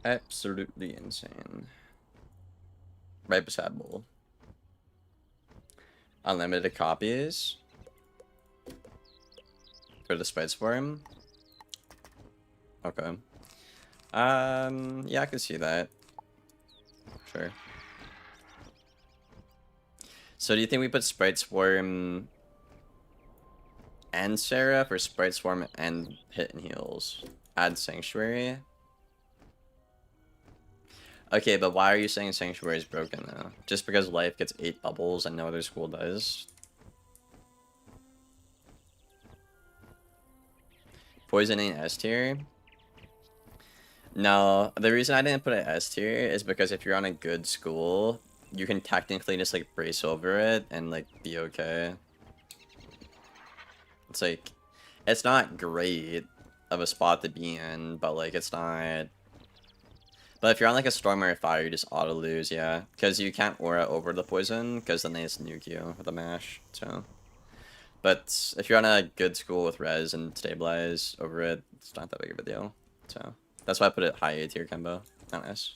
Absolutely insane. Right beside Bull. Unlimited copies. For the Spice for him. Okay. Yeah, I can see that. Sure. So do you think we put Sprite Swarm and Seraph, or Sprite Swarm and Hidden Heals? Add Sanctuary? Okay, but why are you saying Sanctuary is broken though? Just because life gets 8 bubbles and no other school does? Poisoning S tier? No, the reason I didn't put it S tier is because if you're on a good school, you can technically just like brace over it and like be okay. It's like, it's not great of a spot to be in, but like it's not. But if you're on like a storm or a fire, you just auto lose, yeah, because you can't aura over the poison, because then they just nuke you with a mash. So, but if you're on a good school with res and stabilize over it, it's not that big of a deal. So that's why I put it high A tier combo, not S.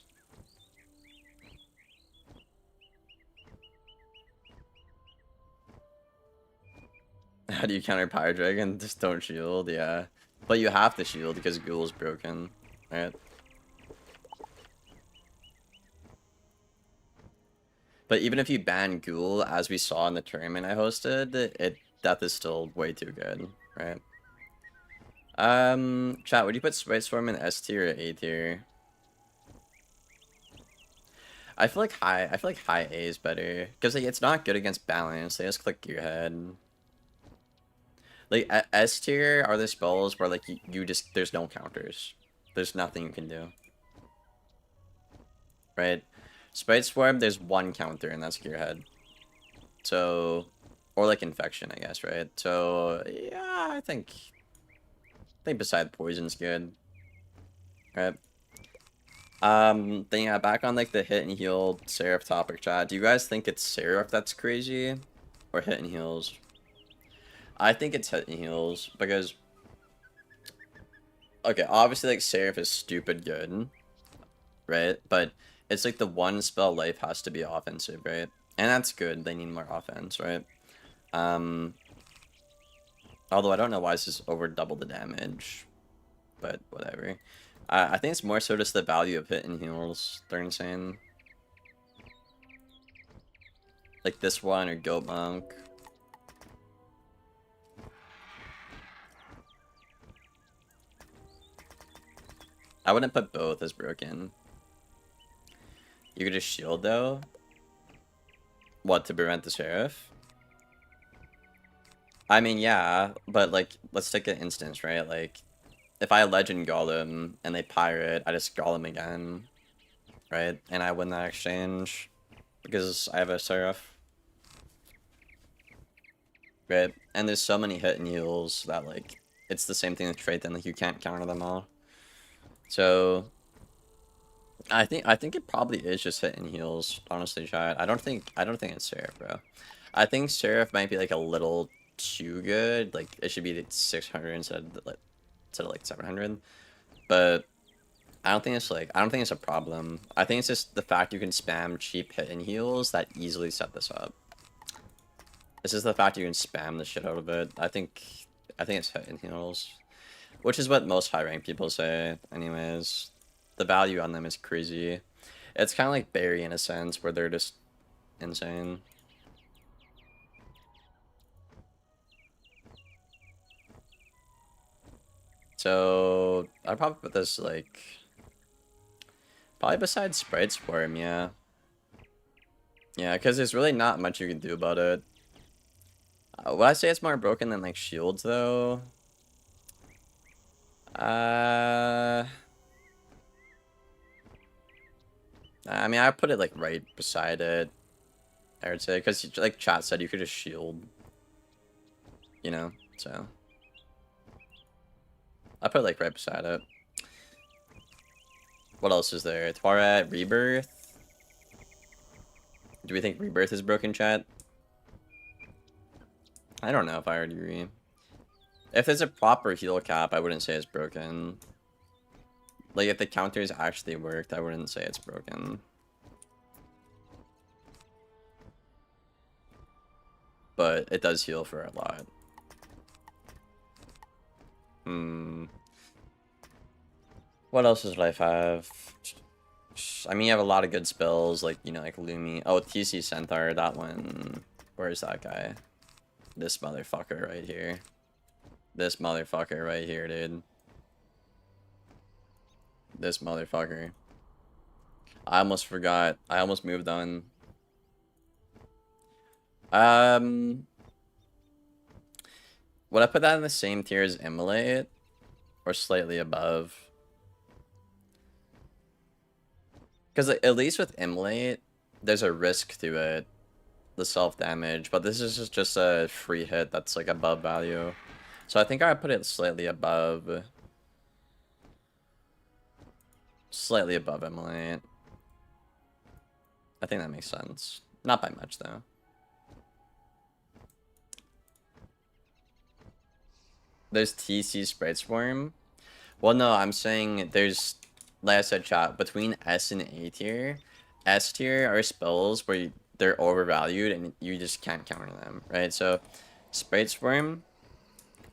How do you counter Pyre Dragon? Just don't shield, yeah. But you have to shield because Ghoul's broken, right? But even if you ban Ghoul, as we saw in the tournament I hosted, death is still way too good, right? Chat, would you put Sprite Swarm in S tier or A tier? I feel like high A is better because like it's not good against balance. They just click your head. Like S tier are the spells where like you just there's no counters. There's nothing you can do. Right? Sprite Swarm, there's one counter and that's Gearhead. So, or like Infection, I guess, right? So, yeah, I think beside Poison's good. Right? Then yeah, back on like the hit and heal Seraph topic, chat. Do you guys think it's Seraph that's crazy? Or hit and heals? I think it's hit and heals because, okay, obviously like Seraph is stupid good, right? But it's like the one spell life has to be offensive, right? And that's good. They need more offense, right? Um, although I don't know why this is over double the damage, but whatever. I think it's more so just the value of hit and heals. They're insane. Like this one or Goat Monk. I wouldn't put both as broken. You could just shield though. What, to prevent the sheriff? I mean, yeah, but like, let's take an instance, right? Like, if I legend Golem and they pirate, I just Golem again, right? And I win that exchange because I have a Seraph, right? And there's so many hit and heals that like, it's the same thing with trait, then like you can't counter them all. So I think it probably is just hit and heals, honestly, chat. I don't think it's Seraph, bro. I think Seraph might be like a little too good. Like it should be 600 instead of like 700. But I don't think it's a problem. I think it's just the fact you can spam cheap hit and heals that easily set this up. This is the fact you can spam the shit out of it. I think it's hit and heals, which is what most high rank people say. Anyways, the value on them is crazy. It's kind of like Barry in a sense, where they're just insane. So I'd probably put this like probably besides Sprite Swarm, yeah. Yeah, because there's really not much you can do about it. Would I say it's more broken than like shields though? Uh, I mean, I put it like right beside it. I would say because like chat said, you could just shield. You know, so I put it like right beside it. What else is there? Tauret, Rebirth. Do we think Rebirth is broken, chat? I don't know if I already agree. If there's a proper heal cap, I wouldn't say it's broken. Like, if the counters actually worked, I wouldn't say it's broken. But it does heal for a lot. Hmm. What else does life have? I mean, you have a lot of good spells, like, you know, like Lumi. Oh, TC Centaur, that one. Where's that guy? This motherfucker right here. This motherfucker right here, dude. This motherfucker. I almost forgot. I almost moved on. Would I put that in the same tier as Immolate? Or slightly above? Because at least with Immolate, there's a risk to it. The self-damage. But this is just a free hit that's like above value. So I think I would put it slightly above. Slightly above Immolate. I think that makes sense. Not by much, though. There's TC Sprite Swarm. Well, no, I'm saying there's, like I said, chat, between S and A tier. S tier are spells where they're overvalued and you just can't counter them, right? So, Sprite Swarm,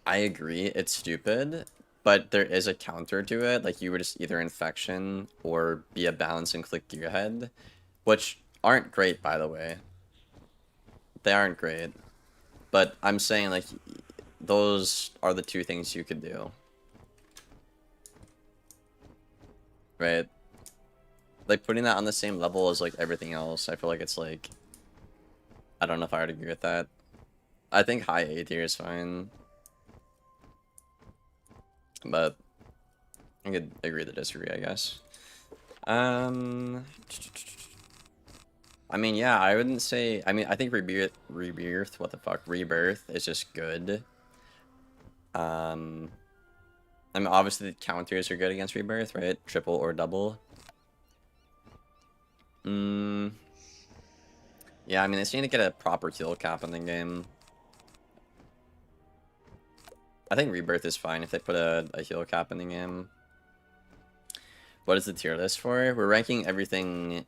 I agree, it's stupid, but there is a counter to it. Like, you were just either Infection or be a balance and click Gearhead, which aren't great, by the way. They aren't great. But I'm saying, like, those are the two things you could do. Right? Like, putting that on the same level as, like, everything else, I feel like it's, like... I don't know if I would agree with that. I think high A tier is fine. But... I could agree to disagree, I guess. I mean, yeah, I wouldn't say... I mean, I think Rebirth, what the fuck? Rebirth is just good. I mean, obviously the counters are good against Rebirth, right? Triple or double. Yeah, I mean, they just need to get a proper heal cap in the game. I think Rebirth is fine if they put a heal cap in the game. What is the tier list for? We're ranking everything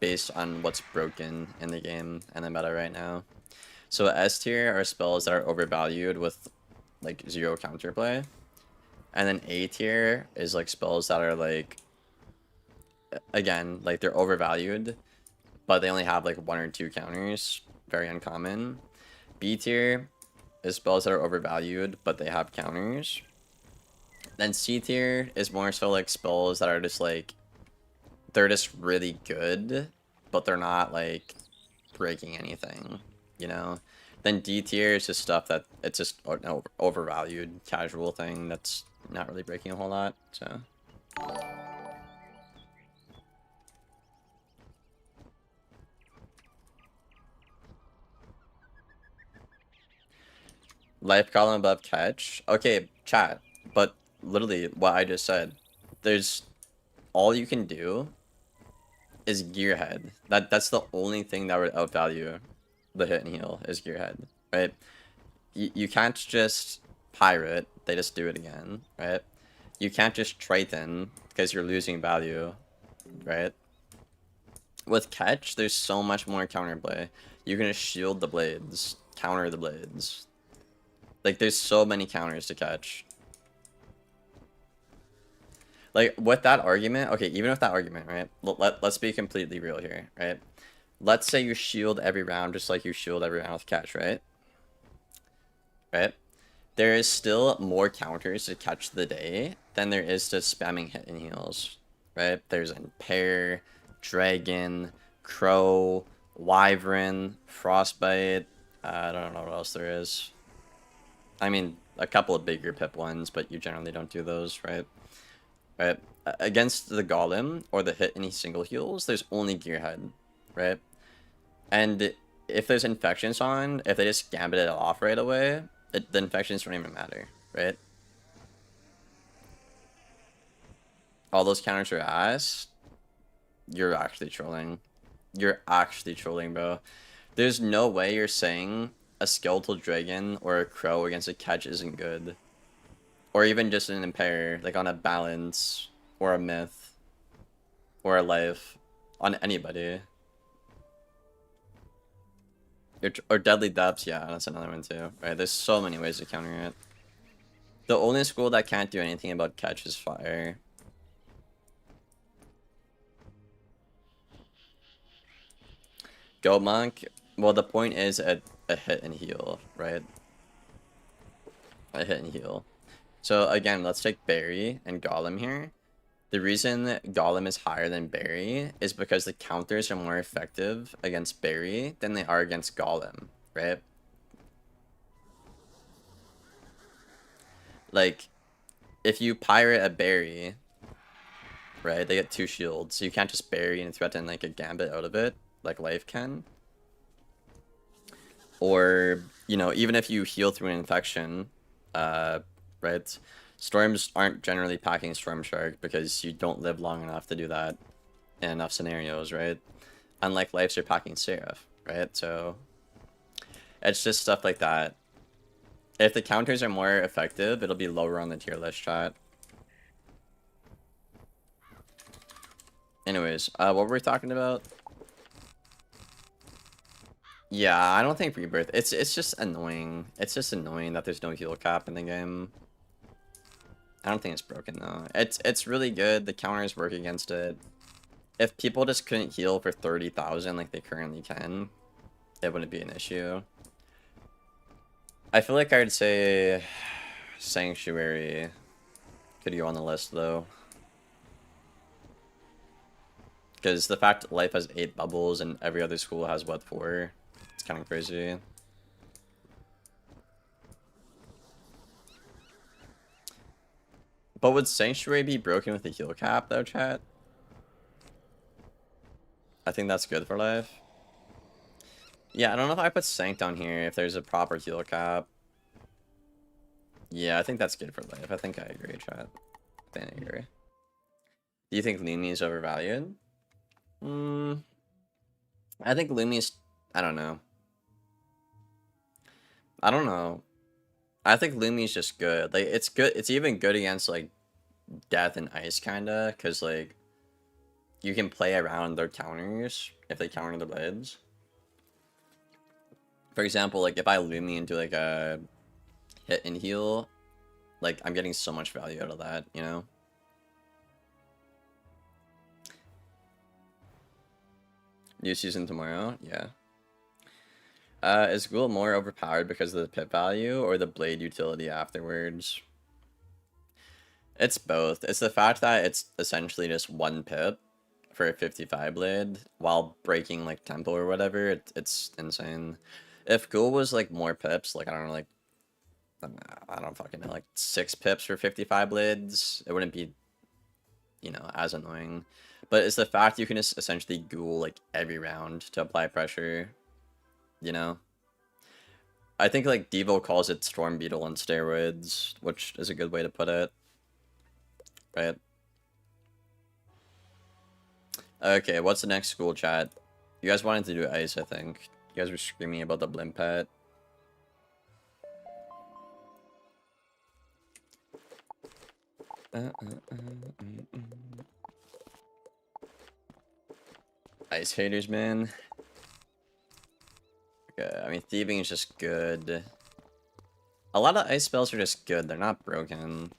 based on what's broken in the game and the meta right now. So S tier are spells that are overvalued with like 0 counterplay. And then A tier is like spells that are like, again, like they're overvalued, but they only have like 1 or 2 counters. Very uncommon. B tier is spells that are overvalued, but they have counters. Then C tier is more so like spells that are just like, they're just really good, but they're not like breaking anything, you know? Then D tier is just stuff that it's just an overvalued casual thing that's not really breaking a whole lot, so. Life column above catch. Okay, chat, but literally what I just said, there's all you can do is Gearhead. That's the only thing that would outvalue the hit and heal is Gearhead, right? You can't just Pirate, they just do it again, right? You can't just Triton because you're losing value, right? With catch, there's so much more counterplay. You can just shield the blades, counter the blades. Like, there's so many counters to catch. Like, with that argument, okay, even with that argument, right? Let's be completely real here, right? Let's say you shield every round just like you shield every round with catch, right? Right? There is still more counters to catch the day than there is to spamming hit and heals, right? There's Impair, Dragon, Crow, Wyvern, Frostbite. I don't know what else there is. I mean, a couple of bigger pip ones, but you generally don't do those, right? Right? Against the Golem or the hit any single heals, there's only Gearhead, right? And if there's infections on, if they just gambit it off right away, the infections don't even matter, right? All those counters are ass. You're actually trolling. You're actually trolling, bro. There's no way you're saying a Skeletal Dragon or a Crow against a catch isn't good. Or even just an Impair, like on a Balance, or a Myth, or a Life, on anybody. Or Deadly Depths, yeah, that's another one too, right? There's so many ways to counter it. The only school that can't do anything about catch is Fire. Go Monk. Well, the point is a hit and heal, right? A hit and heal. So again, let's take Barry and Golem here. The reason that Golem is higher than Barry is because the counters are more effective against Barry than they are against Golem, right? Like, if you pirate a Barry, right, they get 2 shields, so you can't just Barry and threaten like a Gambit out of it, like Life can. Or, you know, even if you heal through an infection, right, Storms aren't generally packing Storm Shark because you don't live long enough to do that in enough scenarios, right? Unlike Lives, you're packing Seraph, right? So it's just stuff like that. If the counters are more effective, it'll be lower on the tier list, chat. Anyways, what were we talking about? Yeah, I don't think Rebirth. It's just annoying. It's just annoying that there's no heal cap in the game. I don't think it's broken though. It's really good. The counters work against it. If people just couldn't heal for 30,000 like they currently can, it wouldn't be an issue. I feel like I would say Sanctuary could go on the list though. Because the fact that Life has 8 bubbles and every other school has what, 4? It's kind of crazy. But would Sanctuary be broken with the heal cap though, chat? I think that's good for Life. Yeah, I don't know if I put Sanct down here if there's a proper heal cap. Yeah, I think that's good for Life. I think I agree, chat. I think I agree. Do you think Lumi is overvalued? I think Lumi's... I don't know. I don't know. I think Lumi's just good. Like, it's good. It's even good against, like, Death and Ice, kinda. Because, like, you can play around their counters if they counter the blades. For example, like, if I Lumi into, like, a hit and heal, like, I'm getting so much value out of that, you know? New season tomorrow? Yeah. Is Ghoul more overpowered because of the pip value or the blade utility afterwards? It's both. It's the fact that it's essentially just 1 pip for a 55 blade while breaking like tempo or whatever. It's insane. If Ghoul was like more pips, like I don't know, like I don't fucking know, like 6 pips for 55 blades, it wouldn't be, you know, as annoying. But it's the fact you can just essentially Ghoul like every round to apply pressure. You know, I think like Devo calls it Storm Beetle on steroids, which is a good way to put it, right? Okay, what's the next school, chat? You guys wanted to do Ice, I think. You guys were screaming about the Blimp pet. Ice haters, man. Okay, I mean, thieving is just good. A lot of ice spells are just good. They're not broken.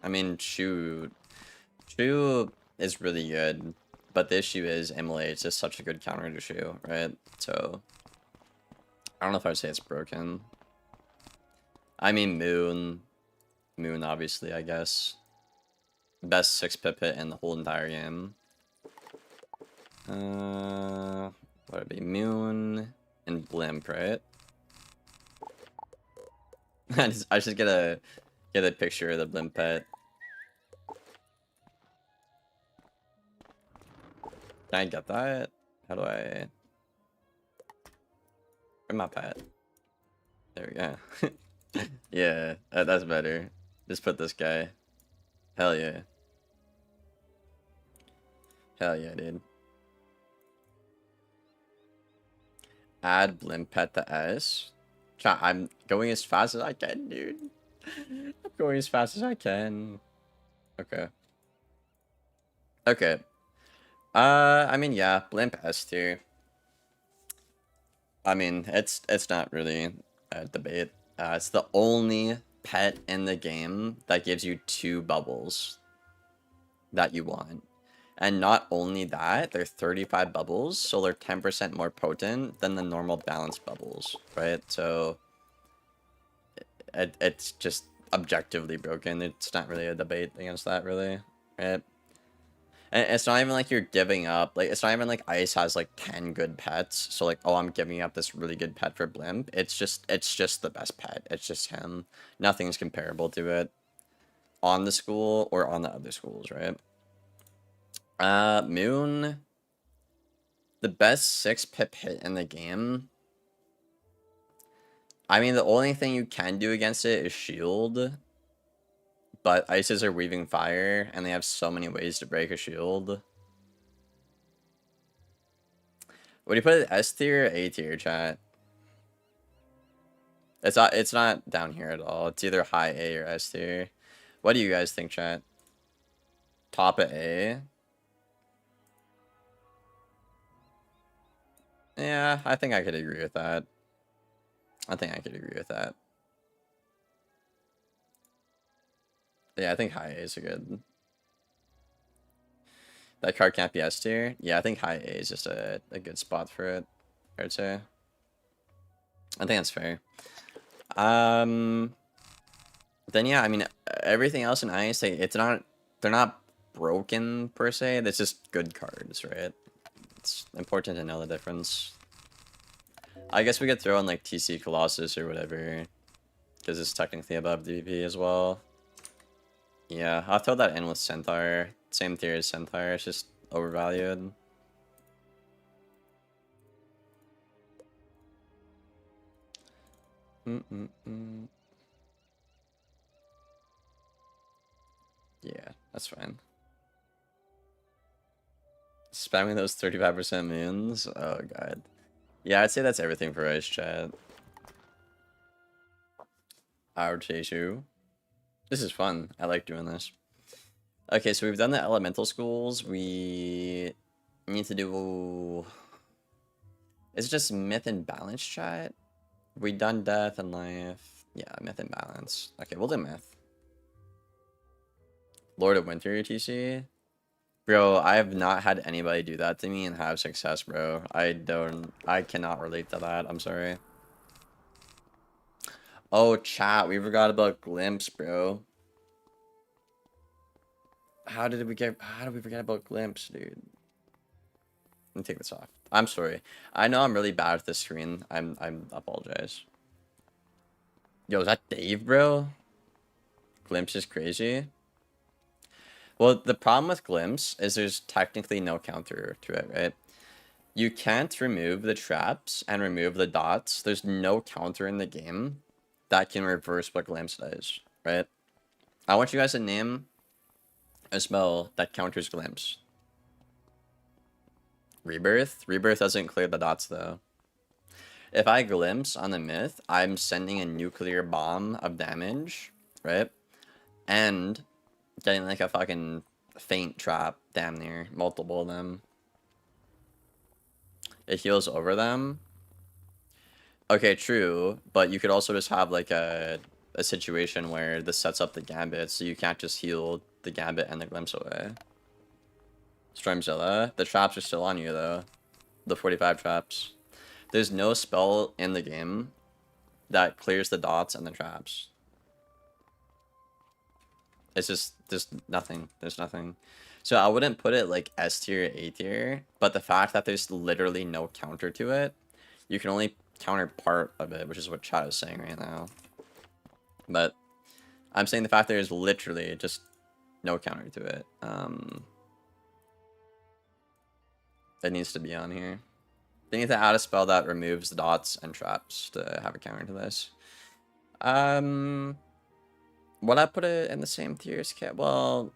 I mean, shoot. Shu is really good. But the issue is Immolate is just such a good counter to Shu, right? So, I don't know if I would say it's broken. I mean, Moon. Moon, obviously, I guess. Best 6-pip hit in the whole entire game. What would it be? Moon and Blimp, right? I should get a picture of the Blimp pet. Can I get that? How do I... Where's my pet? There we go. Yeah, that's better. Just put this guy. Hell yeah. Hell yeah, dude. Add Blimp pet to S. I'm going as fast as I can, dude. I'm going as fast as I can. Okay. Okay. I mean, yeah, Blimp S tier. I mean, it's not really a debate. It's the only pet in the game that gives you 2 bubbles that you want. And not only that, they're 35 bubbles, so they're 10% more potent than the normal balanced bubbles, right? So it's just objectively broken. It's not really a debate against that, really, right? And it's not even like you're giving up. Like, it's not even like Ice has like 10 good pets. So like, oh, I'm giving up this really good pet for Blimp. It's just the best pet. It's just him. Nothing's comparable to it on the school or on the other schools, right? Moon, the best 6-pip hit in the game. I mean, the only thing you can do against it is shield. But Ices are weaving fire, and they have so many ways to break a shield. Would you put it S tier or A tier, chat? It's not down here at all. It's either high A or S tier. What do you guys think, chat? Top of A? Yeah, I think I could agree with that. I think I could agree with that. Yeah, I think high A's are good. That card can't be S tier? Yeah, I think high A is just a good spot for it, I'd say. I think that's fair. Then yeah, I mean, everything else in Ice, they're not broken per se. It's just good cards, right? It's important to know the difference. I guess we could throw in like TC Colossus or whatever, because it's technically above DP as well. Yeah, I'll throw that in with Centaur. Same tier as Centaur, it's just overvalued. Yeah, that's fine. Spamming those 35% moons? Oh god. Yeah, I'd say that's everything for Ice Chat. Our Cheishu. This is fun. I like doing this. Okay, so we've done the elemental schools. We need to do... Is it just myth and balance, chat? We done death and life. Yeah, myth and balance. Okay, we'll do myth. Lord of Winter TC. Bro, I have not had anybody do that to me and have success, bro. I cannot relate to that. I'm sorry. Oh, chat, we forgot about Glimpse, bro. How did we forget about Glimpse, dude? Let me take this off. I'm sorry. I know I'm really bad at this screen. I apologize. Yo, is that Dave, bro? Glimpse is crazy. Well, the problem with Glimpse is there's technically no counter to it, right? You can't remove the traps and remove the dots. There's no counter in the game that can reverse what Glimpse does, right? I want you guys to name a spell that counters Glimpse. Rebirth? Rebirth doesn't clear the dots, though. If I glimpse on the myth, I'm sending a nuclear bomb of damage, right? And getting like a fucking faint trap, damn near, multiple of them. It heals over them. Okay, true, but you could also just have like a situation where this sets up the gambit, so you can't just heal the gambit and the glimpse away. Stormzilla, the traps are still on you though. The 45 traps. There's no spell in the game that clears the dots and the traps. It's just, there's nothing. There's nothing. So I wouldn't put it like S tier, A tier, but the fact that there's literally no counter to it, you can only counter part of it, which is what chat is saying right now. But I'm saying the fact there's literally just no counter to it. It needs to be on here. They need to add a spell that removes the dots and traps to have a counter to this. Would I put it in the same tier as Cat? Well,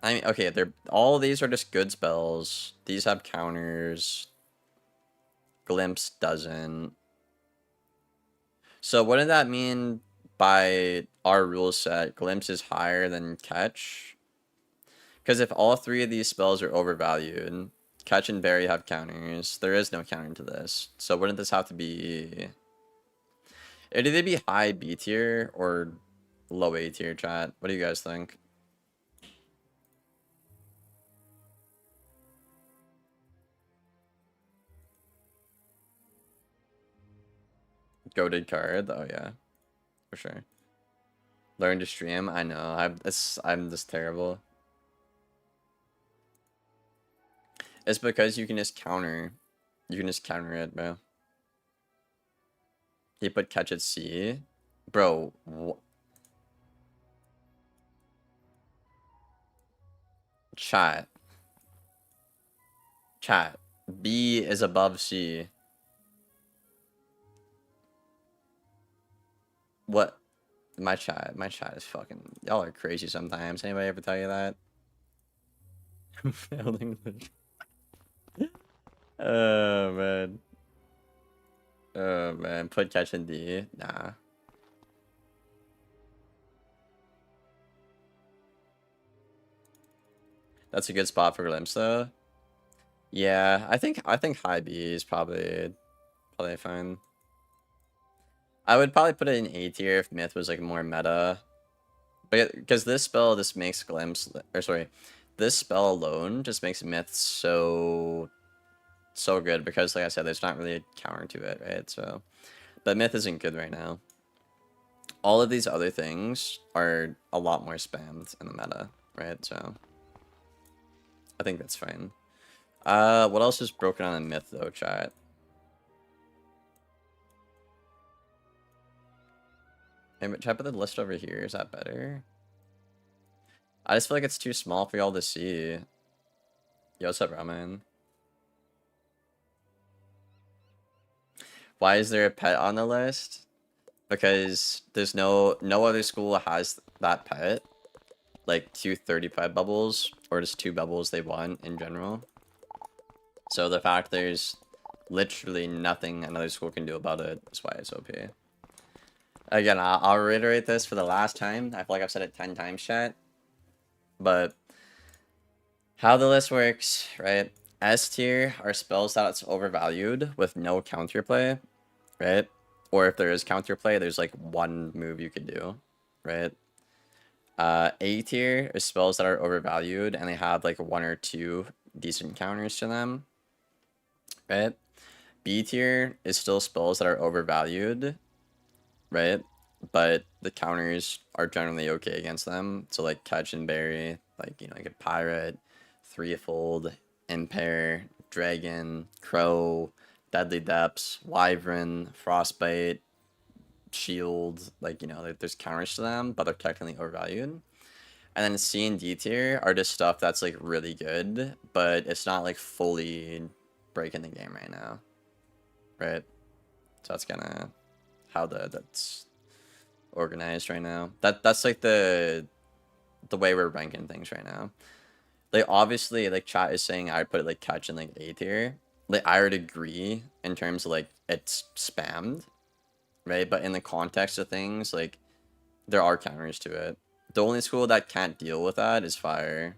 I mean, okay, all of these are just good spells. These have counters. Glimpse doesn't. So wouldn't that mean by our rule set, Glimpse is higher than Catch? Because if all three of these spells are overvalued, Catch and Berry have counters. There is no counter to this. So wouldn't this have to be... It'd either be high B tier or low A tier, chat. What do you guys think? Goated card. Oh yeah, for sure. Learn to stream. I know. I'm just terrible. It's because you can just counter. You can just counter it, bro. He put catch at C. Bro, chat. Chat. B is above C. What? My chat is fucking. Y'all are crazy sometimes. Anybody ever tell you that? Failed English. Oh man. Oh man. Put catch in D. Nah. That's a good spot for glimpse though. Yeah, I think high B is probably fine. I would probably put it in A tier if Myth was like more meta. But because this spell just makes glimpse, or sorry, this spell alone just makes Myth so good because like I said, there's not really a counter to it, right? So, but Myth isn't good right now. All of these other things are a lot more spammed in the meta, right? So, I think that's fine. What else is broken on a Myth though, chat? Maybe try put the list over here. Is that better? I just feel like it's too small for y'all to see. Yo, what's up, Ramen? Why is there a pet on the list? Because there's no other school has that pet. Like 235 bubbles, or just 2 bubbles they want in general. So the fact there's literally nothing another school can do about it is why it's OP. Again, I'll reiterate this for the last time. I feel like I've said it 10 times, chat. But how the list works, right? S tier are spells that's overvalued with no counterplay, right? Or if there is counterplay, there's like one move you could do, right? A tier is spells that are overvalued and they have like 1 or 2 decent counters to them, right? B tier is still spells that are overvalued, right? But the counters are generally okay against them. So like catch and bury, like like a pirate, threefold, impair, dragon, crow, deadly depths, wyvern, frostbite, shield. Like there's counters to them, but they're technically overvalued. And then C and D tier are just stuff that's like really good, but it's not like fully breaking the game right now, right? So that's kind of how that's organized right now. That's like the way we're ranking things right now. Like obviously, like chat is saying I would put it like catch in like A tier. Like I would agree in terms of like it's spammed, right? But in the context of things, like there are counters to it. The only school that can't deal with that is fire.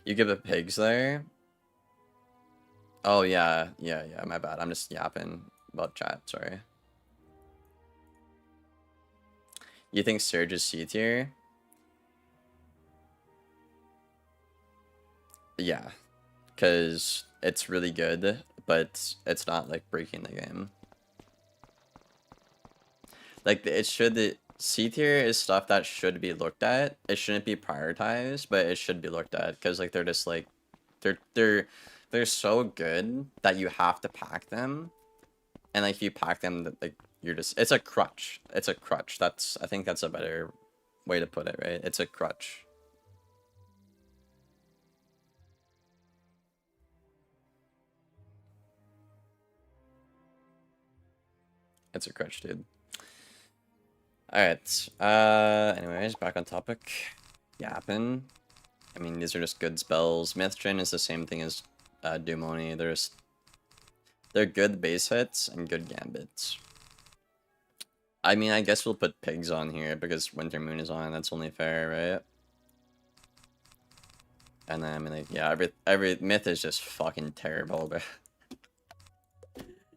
You give the pigs there. Oh yeah, my bad. I'm just yapping about chat, sorry. You think Surge is C tier? Yeah. Because it's really good, but it's not like breaking the game. Like it should C tier is stuff that should be looked at. It shouldn't be prioritized, but it should be looked at because like they're just like they're so good that you have to pack them, and like if you pack them, like you're just it's a crutch. It's a crutch. I think that's a better way to put it, right? It's a crutch. It's a crutch, dude. Alright. Anyways, back on topic. Yappin. I mean, these are just good spells. Mythgen is the same thing as Dumoni. They're good base hits and good gambits. I mean, I guess we'll put pigs on here because Winter Moon is on. That's only fair, right? And then I mean, like, yeah, every myth is just fucking terrible, bro.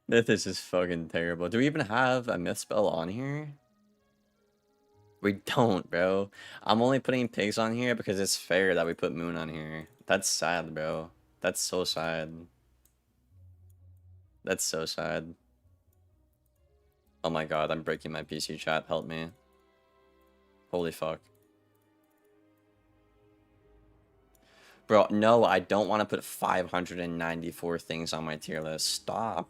Myth is just fucking terrible. Do we even have a myth spell on here? We don't, bro. I'm only putting pigs on here because it's fair that we put moon on here. That's sad, bro. That's so sad. That's so sad. Oh my god, I'm breaking my PC chat. Help me. Holy fuck. Bro, no, I don't want to put 594 things on my tier list. Stop.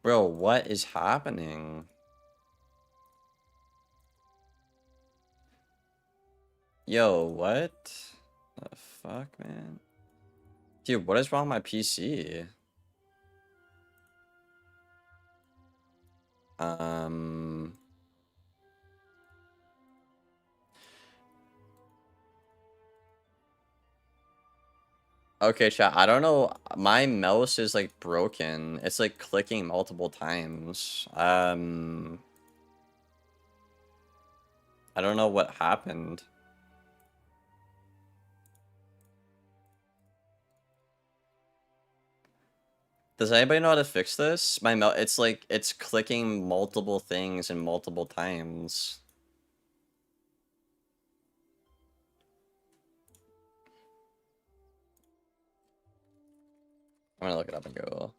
Bro, what is happening? Yo, what? The fuck, man? Dude, what is wrong with my PC? Okay, chat, I don't know. My mouse is like broken. It's like clicking multiple times. I don't know what happened. Does anybody know how to fix this? My mouse, it's like, it's clicking multiple things and multiple times. I'm gonna look it up and go.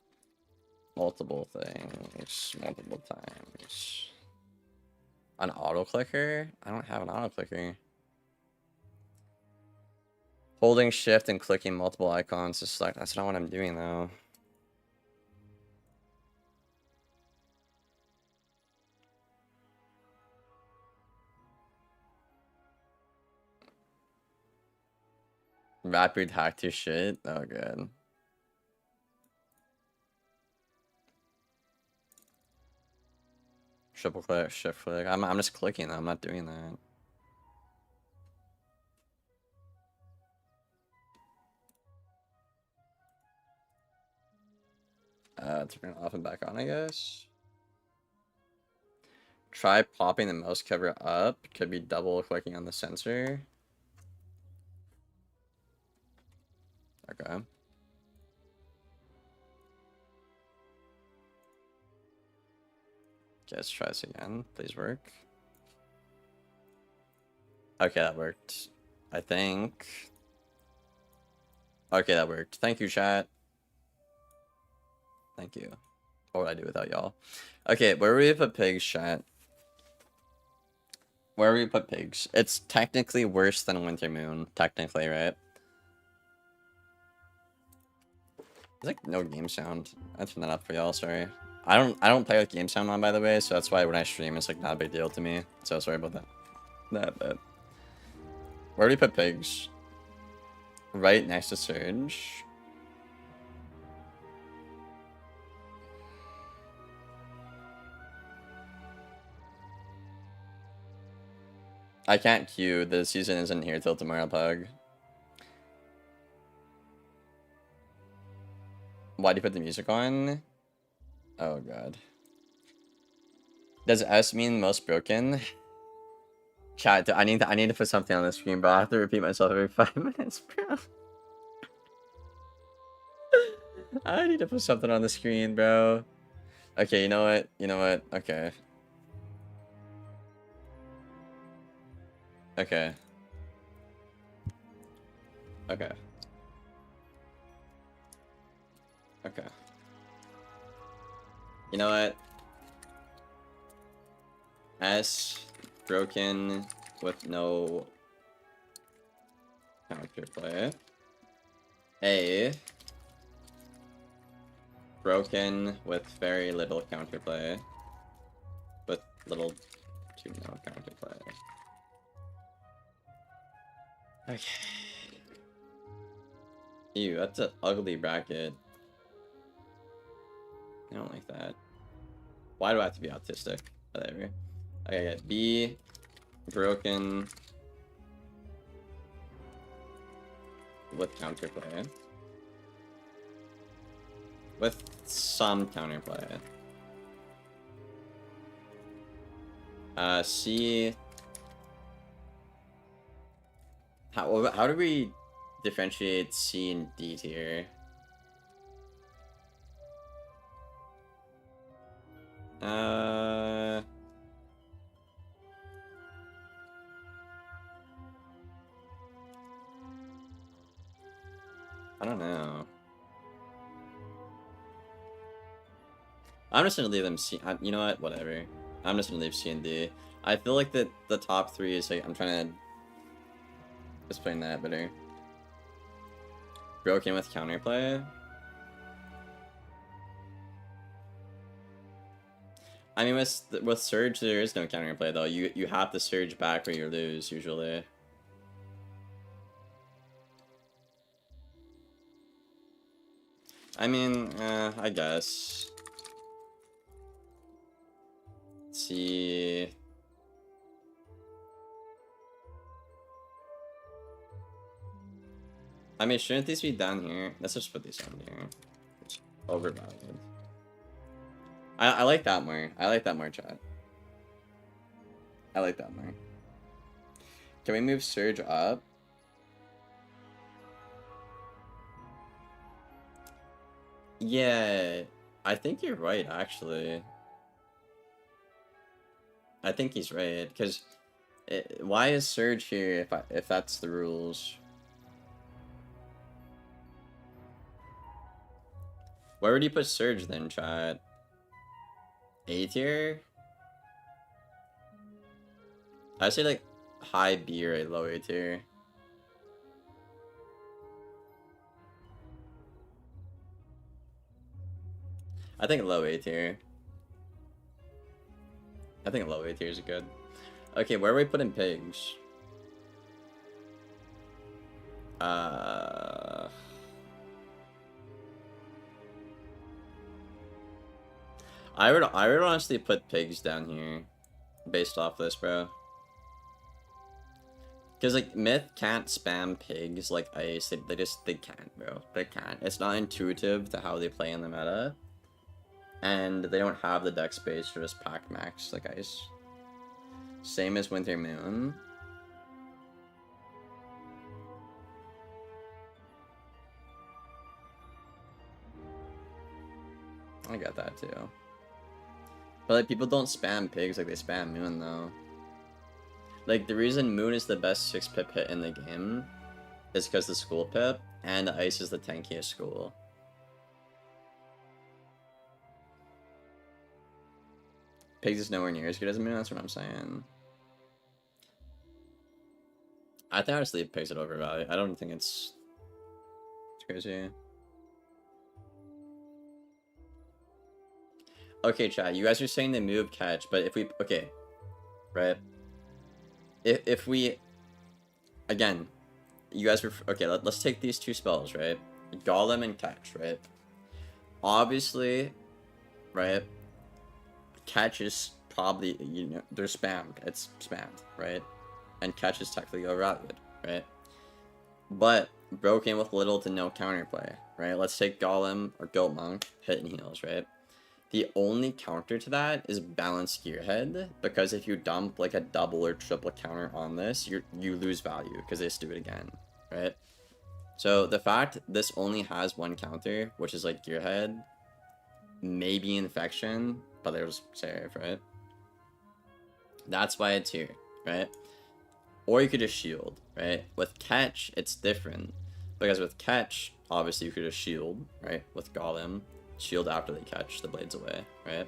Multiple things, multiple times. An auto clicker? I don't have an auto clicker. Holding shift and clicking multiple icons to select. That's not what I'm doing though. Rapid hacked your shit? Oh, good. Triple click, shift click. I'm just clicking. I'm not doing that. Turn it off and back on, I guess. Try popping the mouse cover up. Could be double clicking on the sensor. Okay. Okay, let's try this again. Please work. Okay, that worked. I think. Okay, that worked. Thank you, chat. Thank you. What would I do without y'all? Okay, where would we put pigs, chat? Where would we put pigs? It's technically worse than Winter Moon. Technically, right? There's like no game sound. I turned that up for y'all, sorry. I don't play with game sound on, by the way, so that's why when I stream it's like not a big deal to me. So sorry about that. That. Where do you put pigs? Right next to Surge. I can't queue. The season isn't here till tomorrow, Pug. Why do you put the music on? Oh god. Does S mean most broken? Chat, I need to put something on the screen, bro. I have to repeat myself every 5 minutes, bro. I need to put something on the screen, bro. Okay, you know what? You know what? Okay. Okay. Okay. Okay. You know what? S broken with no counterplay. A broken with very little counterplay. With little to no counterplay. Okay. Ew, that's an ugly bracket. I don't like that. Why do I have to be autistic? Whatever. Okay, I get B broken with counterplay. With some counterplay. C. How do we differentiate C and D tier? I don't know. I'm just gonna leave them C. You know what? Whatever. I'm just gonna leave C and D. I feel like the top three is like I'm trying to explain that better. Broken with counterplay. I mean, with Surge, there is no counterplay though. You have to Surge back or you lose usually. I mean, I guess. Let's see. I mean, shouldn't these be down here? Let's just put these down here. It's overvalued. I like that more. I like that more, chat. I like that more. Can we move Surge up? Yeah, I think you're right, actually. I think he's right, because why is Surge here if that's the rules? Where would you put Surge then, chat? A tier? I'd say like high B or a low A tier. I think low A tier. I think low A tier is good. Okay, where are we putting pigs? I would honestly put pigs down here, based off this, bro. Because like Myth can't spam pigs like Ice. They can't, bro. They can't. It's not intuitive to how they play in the meta, and they don't have the deck space to just pack max like Ice. Same as Winter Moon. I got that too. But like people don't spam pigs like they spam Moon though. Like the reason Moon is the best 6-pip hit in the game is because the school pip and Ice is the tankiest school. Pigs is nowhere near as good as Moon, that's what I'm saying. I think I just leave pigs at overvalue. I don't think it's crazy. Okay, chat, you guys are saying they move catch, but if we okay, right? If we again, you guys were okay. Let's take these two spells, right? Golem and catch, right? Obviously, right? Catch is probably they're spammed. It's spammed, right? And catch is technically overvalued, right? But broken with little to no counterplay, right? Let's take Golem or Goat Monk, hit and heals, right? The only counter to that is balanced Gearhead, because if you dump like a double or triple counter on this, you lose value because they just do it again, right? So the fact this only has one counter, which is like Gearhead, maybe Infection, but there's Seraph, right? That's why it's here, right? Or you could just shield, right? With catch, it's different, because with catch, obviously you could just shield, right? With Golem. Shield after they catch the blades away, right?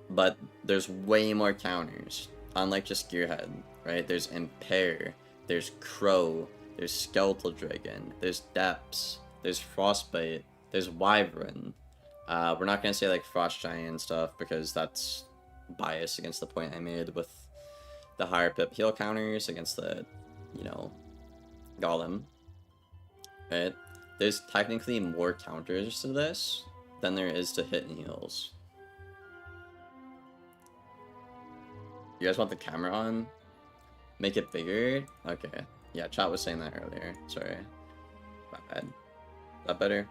But there's way more counters, unlike just Gearhead, right? There's Impair, there's Crow, there's Skeletal Dragon, there's Depths, there's Frostbite, there's Wyvern. We're not gonna say like Frost Giant and stuff because that's biased against the point I made with the higher pip heal counters against the, Golem, right? There's technically more counters to this than there is to hit and heals. You guys want the camera on? Make it bigger? Okay. Yeah, chat was saying that earlier. Sorry. My bad. Is that better?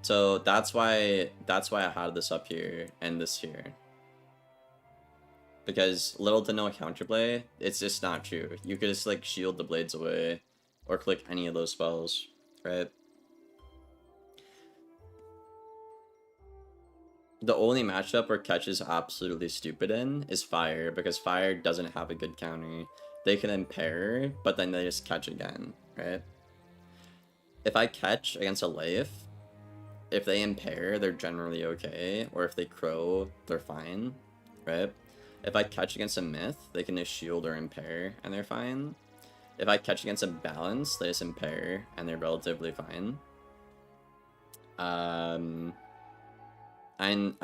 So that's why I had this up here and this here. Because little to no counterplay, it's just not true. You could just like shield the blades away or click any of those spells, right? The only matchup where catch is absolutely stupid in is fire, because fire doesn't have a good counter. They can impair, but then they just catch again, right? If I catch against a Leif, if they impair, they're generally okay, or if they crow, they're fine, right? If I catch against a myth, they can just shield or impair, and they're fine. If I catch against a balance, they just impair, and they're relatively fine. I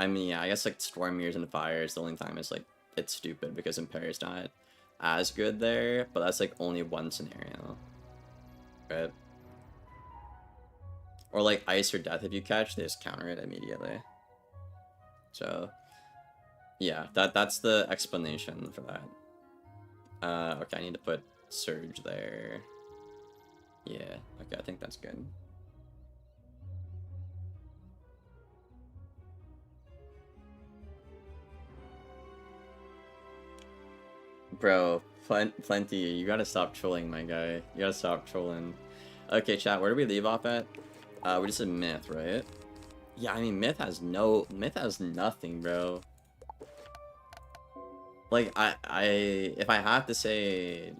mean, yeah, I guess like Storm Mirrors and Fire is the only time it's like it's stupid because Impair is not as good there, but that's like only one scenario, right? Or like Ice or Death, if you catch, they just counter it immediately. So yeah, that's the explanation for that. Okay, I need to put Surge there. Yeah, okay, I think that's good. Bro, Plenty, you gotta stop trolling, my guy. You gotta stop trolling. Okay, chat, where do we leave off at? We just said Myth, right? Yeah, I mean, Myth has nothing, bro. Like, if I have to say,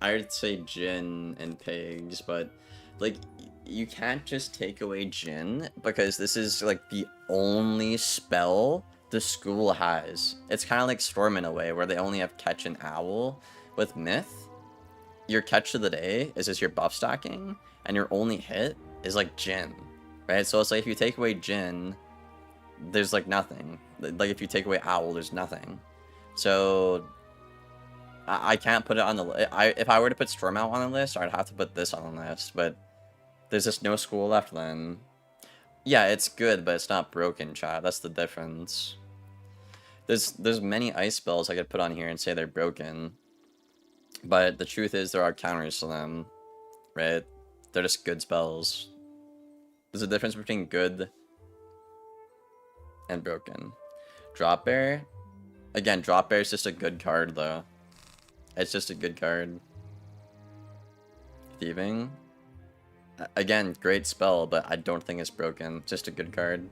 I would say Jin and Pigs, but, like, you can't just take away Jin, because this is, like, the only spell the school has. It's kind of like Storm in a way, where they only have Catch and Owl. With Myth, your catch of the day is just your buff stacking, and your only hit is, like, Jin, right? So it's like, if you take away Jin, there's, like, nothing. Like, if you take away Owl, there's nothing. So I can't put it on the list. If I were to put Storm out on the list, I'd have to put this on the list, but there's just no school left then. Yeah, it's good, but it's not broken, chat. That's the difference. There's many ice spells I could put on here and say they're broken, but the truth is there are counters to them, right? They're just good spells. There's a difference between good and broken. Drop Bear? Again, Drop Bear is just a good card, though. It's just a good card. Thieving? Again, great spell, but I don't think it's broken. Just a good card.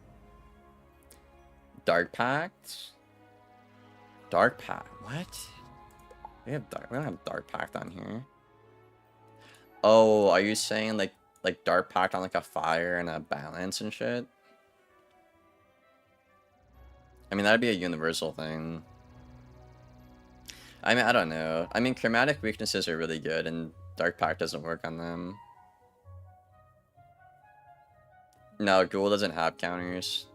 Dark Pact? Dark Pact? What? We don't have Dark Pact on here. Oh, are you saying like Dark Pact on like a fire and a balance and shit? I mean, that'd be a universal thing. I mean, I don't know. I mean, chromatic weaknesses are really good, and Dark Pact doesn't work on them. No, Ghoul doesn't have counters.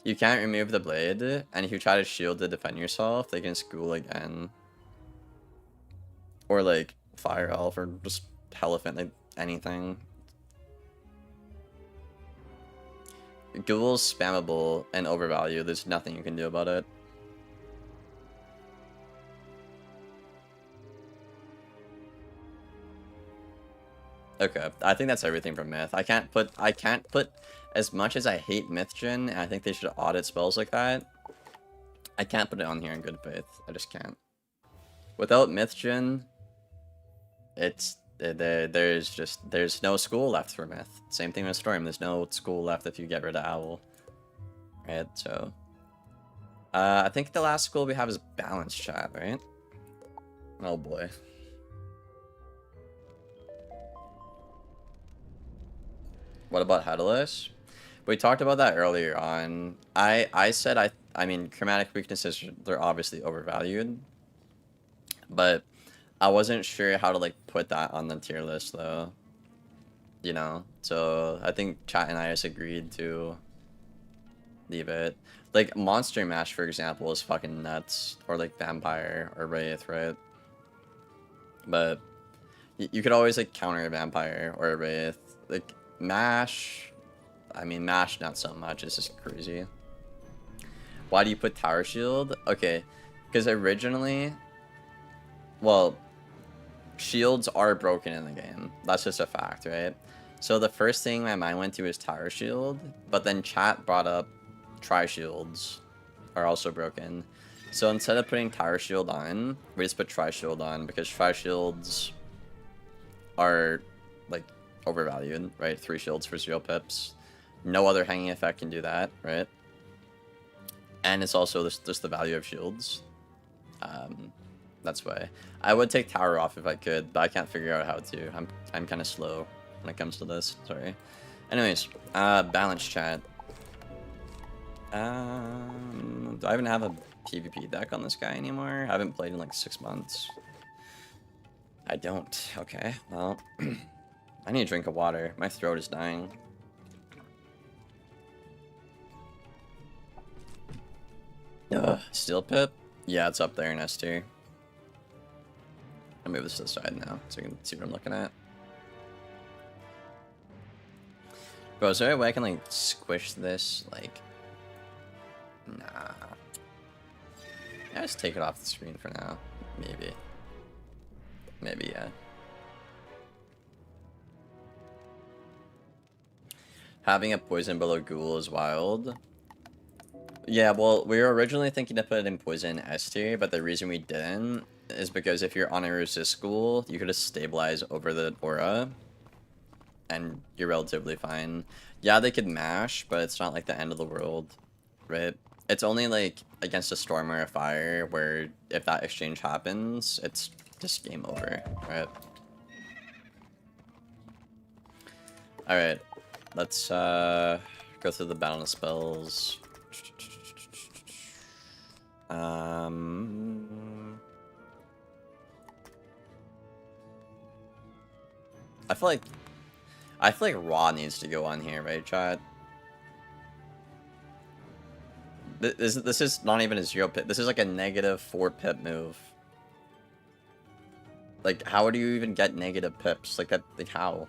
You can't remove the blade, and if you try to shield to defend yourself, they can Ghoul again. Or like Fire Elf, or just Elephant, like anything. Ghoul's spammable and overvalued. There's nothing you can do about it. Okay, I think that's everything from Myth. I can't put as much as I hate Myth Gen, and I think they should audit spells like that. I can't put it on here in good faith. I just can't. Without Myth Gen, there's no school left for Myth. Same thing with Storm. There's no school left if you get rid of Owl. Right, so I think the last school we have is Balance, chat, right? Oh boy. What about Headless? We talked about that earlier on. I said I mean, chromatic weaknesses, they're obviously overvalued, but I wasn't sure how to like put that on the tier list though. You know, so I think chat and I just agreed to leave it. Like Monster Mash, for example, is fucking nuts, or like Vampire or Wraith, right? But you could always like counter a Vampire or a Wraith. Like Mash, I mean Mash not so much, it's just crazy. Why do you put Tower Shield? Okay, because originally, well, shields are broken in the game. That's just a fact, right? So the first thing my mind went to is Tower Shield, but then chat brought up Tri-Shields are also broken. So instead of putting Tower Shield on, we just put Tri-Shield on, because Tri-Shields are like overvalued, right? 3 shields for 0 pips. No other hanging effect can do that, right? and it's also just the value of shields. That's why I would take tower off if I could, but I can't figure out how to. I'm kind of slow when it comes to this. Sorry. Anyways, balance chat. Do I even have a PvP deck on this guy anymore? I haven't played in like 6 months. I don't. Okay, well, I need a drink of water. My throat is dying. Ugh, Steel Pip? Yeah, it's up there in S tier. I'll move this to the side now so you can see what I'm looking at. Bro, is there a way I can like squish this? Like, nah. Yeah, just take it off the screen for now. Maybe. Maybe, yeah. Having a poison below ghoul is wild. Yeah, well, we were originally thinking to put it in poison S tier, but the reason we didn't is because if you're on a resist ghoul, you could just stabilize over the aura, and you're relatively fine. Yeah, they could mash, but it's not like the end of the world, right? It's only like against a storm or a fire, where if that exchange happens, it's just game over, right? Alright, let's go through the balance spells. I feel like Raw needs to go on here, right, chat? This is not even a 0 pip. This is like a -4 pip move. Like, how do you even get negative pips? Like that, like how?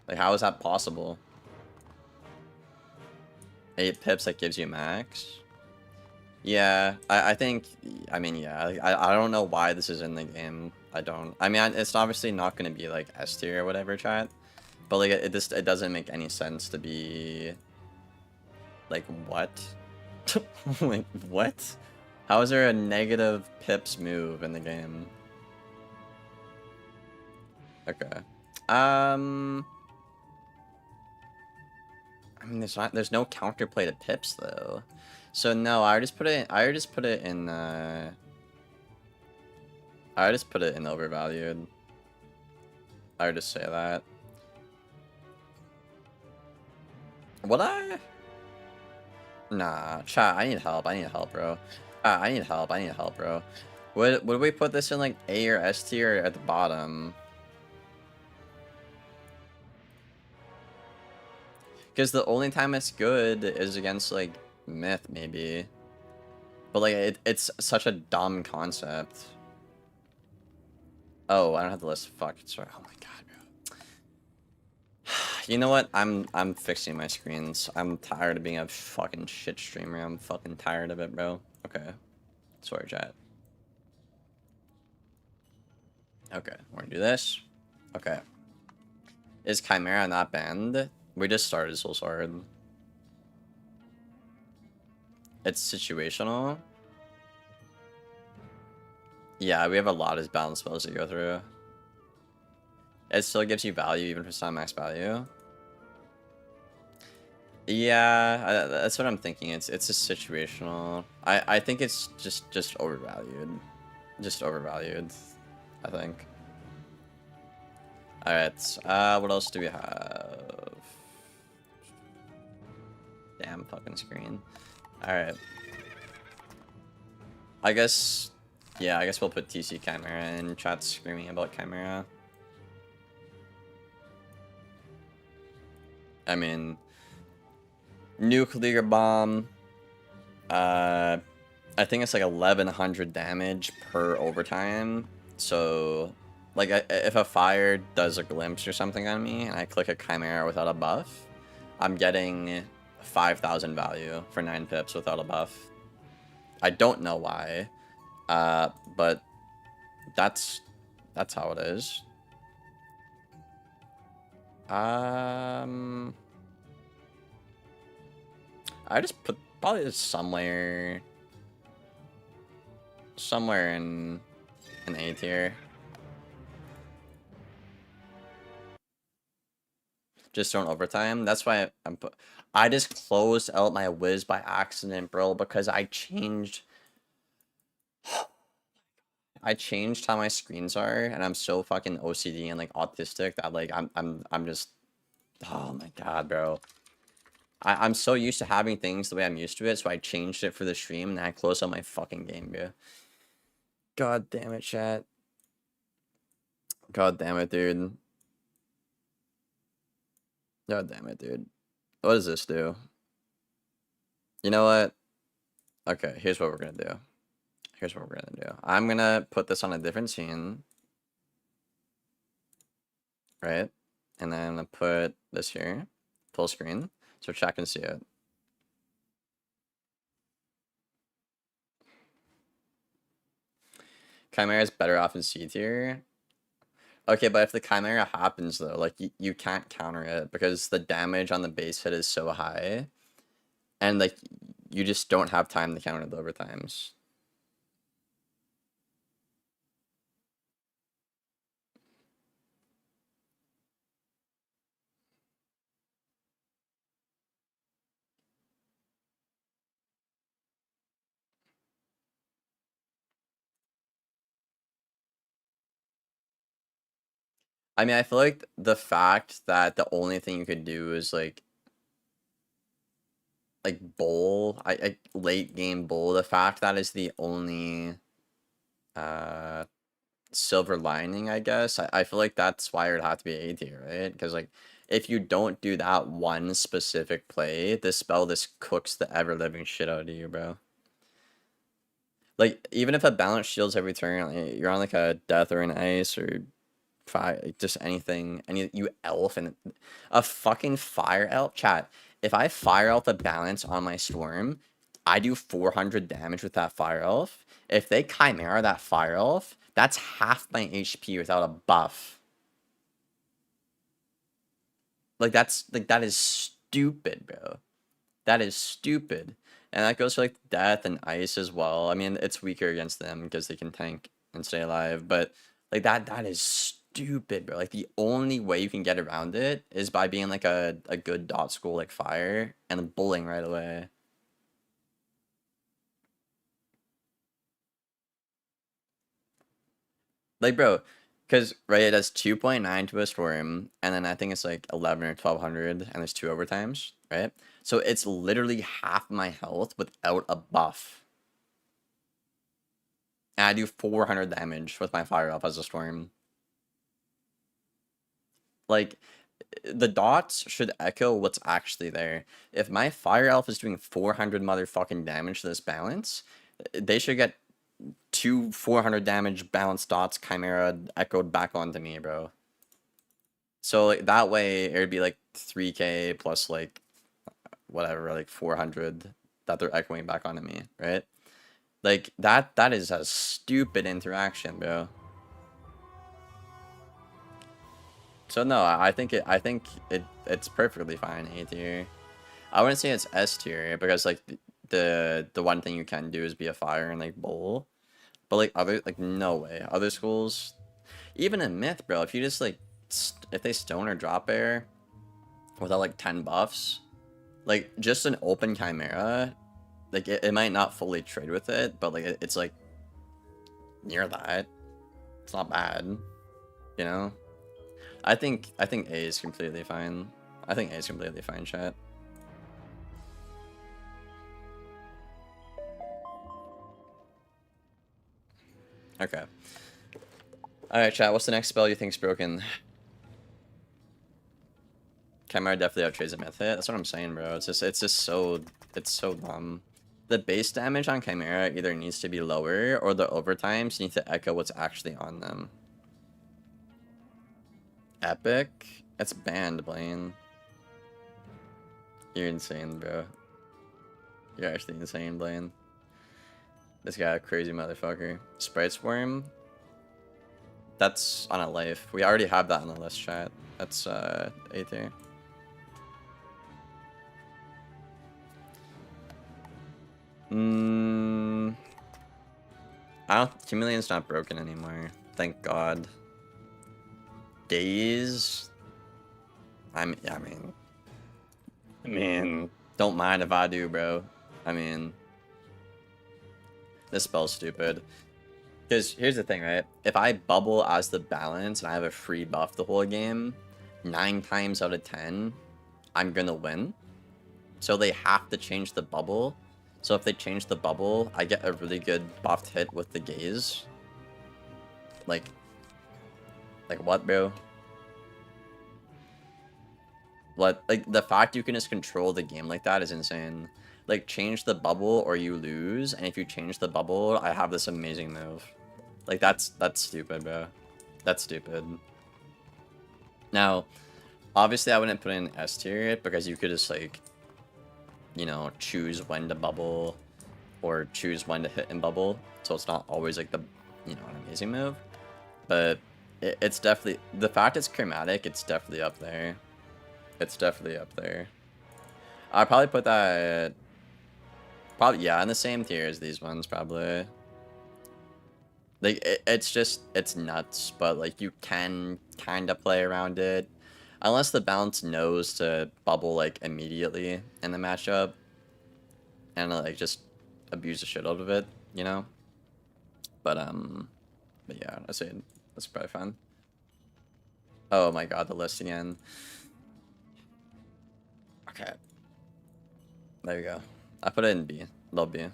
Like, how is that possible? 8 pips that gives you max? Yeah, I think, I mean, yeah, I don't know why this is in the game. I mean, it's obviously not going to be like S tier or whatever, chat. But like, it doesn't make any sense to be, like, what? Like, what? How is there a negative pips move in the game? Okay. I mean, there's no counterplay to pips though. So no, I just put it in overvalued. I would just say that. Would I? Nah, chat, I need help, bro. I need help, bro. Would we put this in like A or S tier at the bottom? Because the only time it's good is against like Myth, maybe. But like it's such a dumb concept. Oh, I don't have the list. Fuck. Sorry. Oh my god, bro. You know what? I'm fixing my screens. I'm tired of being a fucking shit streamer. I'm fucking tired of it, bro. Okay. Sorry, chat. Okay, we're gonna do this. Okay. Is Chimera not banned? We just started Soul Sword. It's situational. Yeah, we have a lot of balance spells to go through. It still gives you value even if it's not max value. Yeah, that's what I'm thinking. It's just situational. I think it's just overvalued. Just overvalued, I think. Alright, what else do we have? Damn fucking screen. Alright. I guess, yeah, I guess we'll put TC Chimera and chat screaming about Chimera. I mean, nuclear bomb. I think it's like 1100 damage per overtime. So, like, if a fire does a glimpse or something on me, and I click a Chimera without a buff, I'm getting 5,000 value for 9 pips without a buff. I don't know why, but that's how it is. I just put probably somewhere in an A tier. just don't overtime. That's why I just closed out my Wiz by accident, bro, because I changed how my screens are, and I'm so fucking OCD and like autistic that like I'm just, oh my god, bro. I'm so used to having things the way I'm used to it, so I changed it for the stream and I closed out my fucking game, bro. God damn it, chat. God damn it, dude. God damn it, dude. What does this do? You know what? Okay, here's what we're gonna do. Here's what we're gonna do. I'm gonna put this on a different scene, right? And then I'm gonna put this here, full screen, so chat can see it. Chimera is better off in C tier. Okay, but if the Chimera happens though, like you can't counter it because the damage on the base hit is so high, and like you just don't have time to counter the overtimes. I mean, I feel like the fact that the only thing you could do is like bowl, I late game bowl. The fact that is the only uh silver lining, I guess. I feel like that's why it would have to be A tier, right? Because like if you don't do that one specific play, this spell just cooks the ever living shit out of you, bro. Like even if a balance shields every turn, like, you're on like a death or an ice or fire, like, just anything, any you elf and a fucking fire elf chat. If I fire elf a balance on my storm, I do 400 damage with that fire elf. If they chimera that fire elf, that's half my HP without a buff. Like that is stupid, bro. That is stupid. And that goes for like death and ice as well. I mean, it's weaker against them because they can tank and stay alive, but like that is stupid, bro. Like the only way you can get around it is by being like a good dot school like fire and then bullying right away. Like bro, because right it does 2.9 to a storm, and then I think it's like 11 or 1200, and there's 2 overtimes, right? So it's literally half my health without a buff. And I do 400 damage with my fire elf as a storm. Like, the dots should echo what's actually there. If my fire elf is doing 400 motherfucking damage to this balance, they should get 2 400 damage balance dots chimera echoed back onto me, bro. So like that way it would be like 3k plus like whatever, like 400 that they're echoing back onto me, right? Like that is a stupid interaction, bro. So no, I think it's perfectly fine A tier. I wouldn't say it's S tier because like the one thing you can do is be a fire and like bowl. But like other like no way. Other schools, even in Myth, bro, if you just like if they stone or drop air without like 10 buffs, like just an open chimera, like it might not fully trade with it, but like it's like near that. It's not bad, you know? I think A is completely fine. I think A is completely fine, chat. Okay. Alright, chat, what's the next spell you think's broken? Chimera definitely outtrades a myth hit. That's what I'm saying, bro. It's so dumb. The base damage on Chimera either needs to be lower or the overtimes need to echo what's actually on them. Epic? It's banned, Blaine. You're insane, bro. You're actually insane, Blaine. This guy a crazy motherfucker. Sprite Swarm? That's on a life. We already have that on the list, chat. That's A tier. I don't. Chameleon's not broken anymore. Thank God. Daze. I mean, don't mind if I do, bro. I mean, this spell's stupid. Because here's the thing, right? If I bubble as the balance and I have a free buff the whole game, 9 times out of 10, I'm gonna win. So they have to change the bubble. So if they change the bubble, I get a really good buffed hit with the gaze. Like what, bro? What? Like, the fact you can just control the game like that is insane. Like, change the bubble or you lose, and if you change the bubble, I have this amazing move. Like, that's stupid, bro. That's stupid. Now, obviously I wouldn't put in S tier because you could just, like, you know, choose when to bubble or choose when to hit and bubble. So it's not always, like, the, you know, an amazing move. But it's definitely, the fact it's chromatic, it's definitely up there. It's definitely up there. I'd probably put that, probably, yeah, in the same tier as these ones, probably. Like, it's nuts, but, like, you can kind of play around it. Unless the balance knows to bubble, like, immediately in the matchup. And, like, just abuse the shit out of it, you know? But yeah, I'd say that's probably fun. Oh my god, the list again. Okay. There you go. I put it in B. Low B.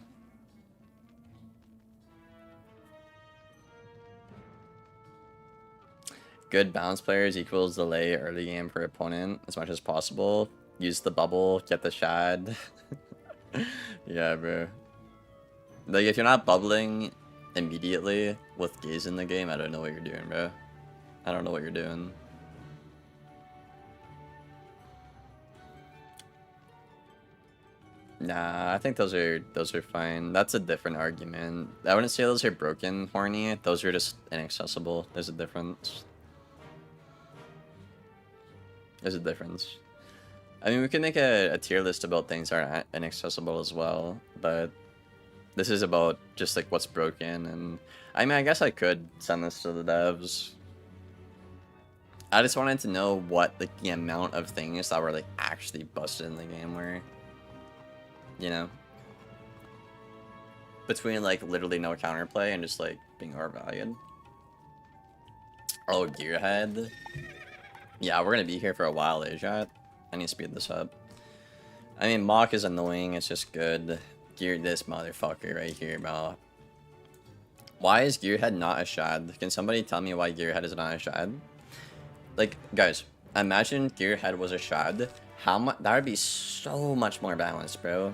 Good balance players equals delay early game for opponent as much as possible. Use the bubble, get the shad. Yeah, bro. Like, if you're not bubbling immediately with gaze in the game, I don't know what you're doing, bro. I don't know what you're doing. Nah, I think those are fine. That's a different argument. I wouldn't say those are broken, horny. Those are just inaccessible. There's a difference. There's a difference. I mean, we could make a tier list about things that are inaccessible as well, but this is about just, like, what's broken, and I mean, I guess I could send this to the devs. I just wanted to know what, like, the amount of things that were, like, actually busted in the game were. You know? Between, like, literally no counterplay and just, like, being overvalued. Oh, Gearhead. Yeah, we're gonna be here for a while, Ajat. I need to speed this up. I mean, Mach is annoying, it's just good. Gear this motherfucker right here, bro. Why is Gearhead not a shad? Can somebody tell me why Gearhead is not a shad? Like, guys, imagine Gearhead was a shad. How much? That would be so much more balanced, bro.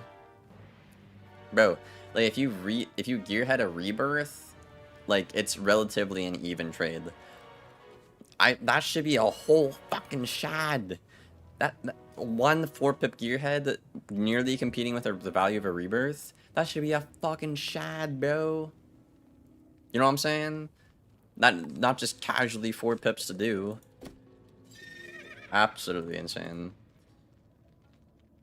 Bro, like, if you Gearhead a rebirth, like, it's relatively an even trade. That should be a whole fucking shad. That 1 4-pip Gearhead nearly competing with the value of a rebirth. That should be a fucking shad, bro. You know what I'm saying? Not just casually 4 pips to do. Absolutely insane.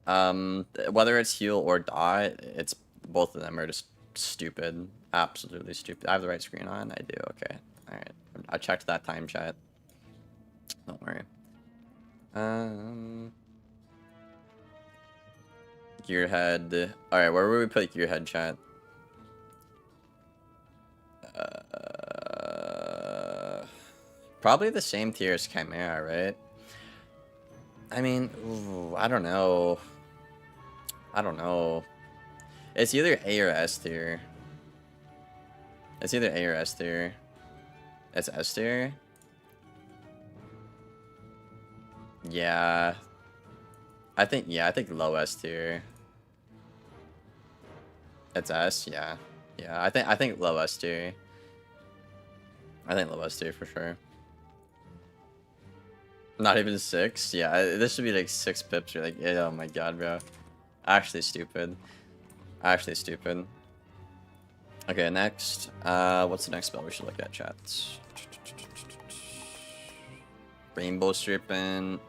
Whether it's heal or dot, it's both of them are just stupid. Absolutely stupid. I have the right screen on. I do. Okay. All right. I checked that time chat. Don't worry. Gearhead. All right. Where would we put Gearhead, chat? Probably the same tier as Chimera, right? I mean, ooh, I don't know. I don't know. It's either A or S tier. It's either A or S tier. It's S tier? Yeah. I think low S tier. It's S, yeah. Yeah, I think low S tier. I think low S tier for sure. Not even 6? Yeah, this should be like 6 pips. You're like, oh my god, bro. Actually stupid. Actually stupid. Okay, next. What's the next spell we should look at, chat? Rainbow Stripping.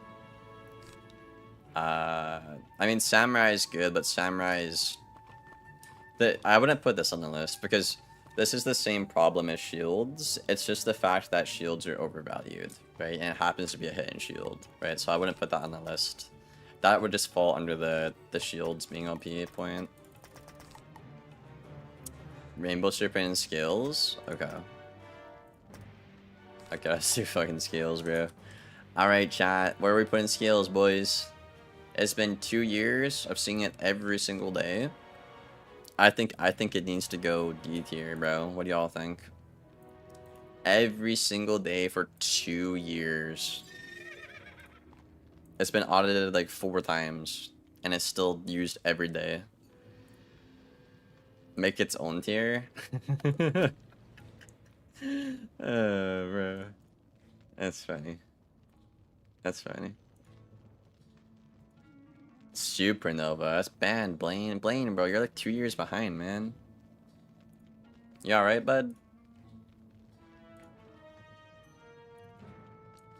I mean, Samurai is good, but Samurai is... I wouldn't put this on the list, because This is the same problem as shields. It's just the fact that shields are overvalued, right? And it happens to be a hidden shield, right? So I wouldn't put that on the list. That would just fall under the shields being OP point. Rainbow Serpent and Scales? Okay. Okay, let's do fucking Scales, bro. Alright, chat. Where are we putting Scales, boys? It's been 2 years of seeing it every single day. I think it needs to go D tier, bro. What do y'all think? Every single day for 2 years. It's been audited like 4 times, and it's still used every day. Make its own tier? Bro. That's funny. That's funny. Supernova. That's banned, Blaine. Blaine, bro, you're like 2 years behind, man. You alright, bud?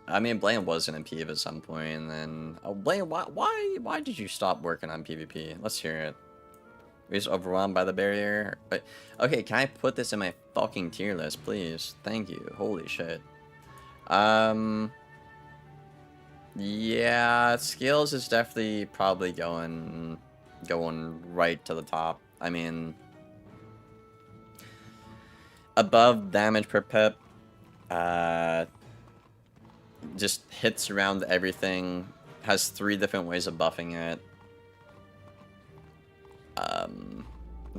I mean, Blaine was in a PvP at some point, and then... Oh, Blaine, why did you stop working on PvP? Let's hear it. We're just overwhelmed by the barrier? But, okay, can I put this in my fucking tier list, please? Thank you. Holy shit. Yeah, Scales is definitely probably going right to the top. I mean... Above damage per pip. Just hits around everything. Has 3 different ways of buffing it.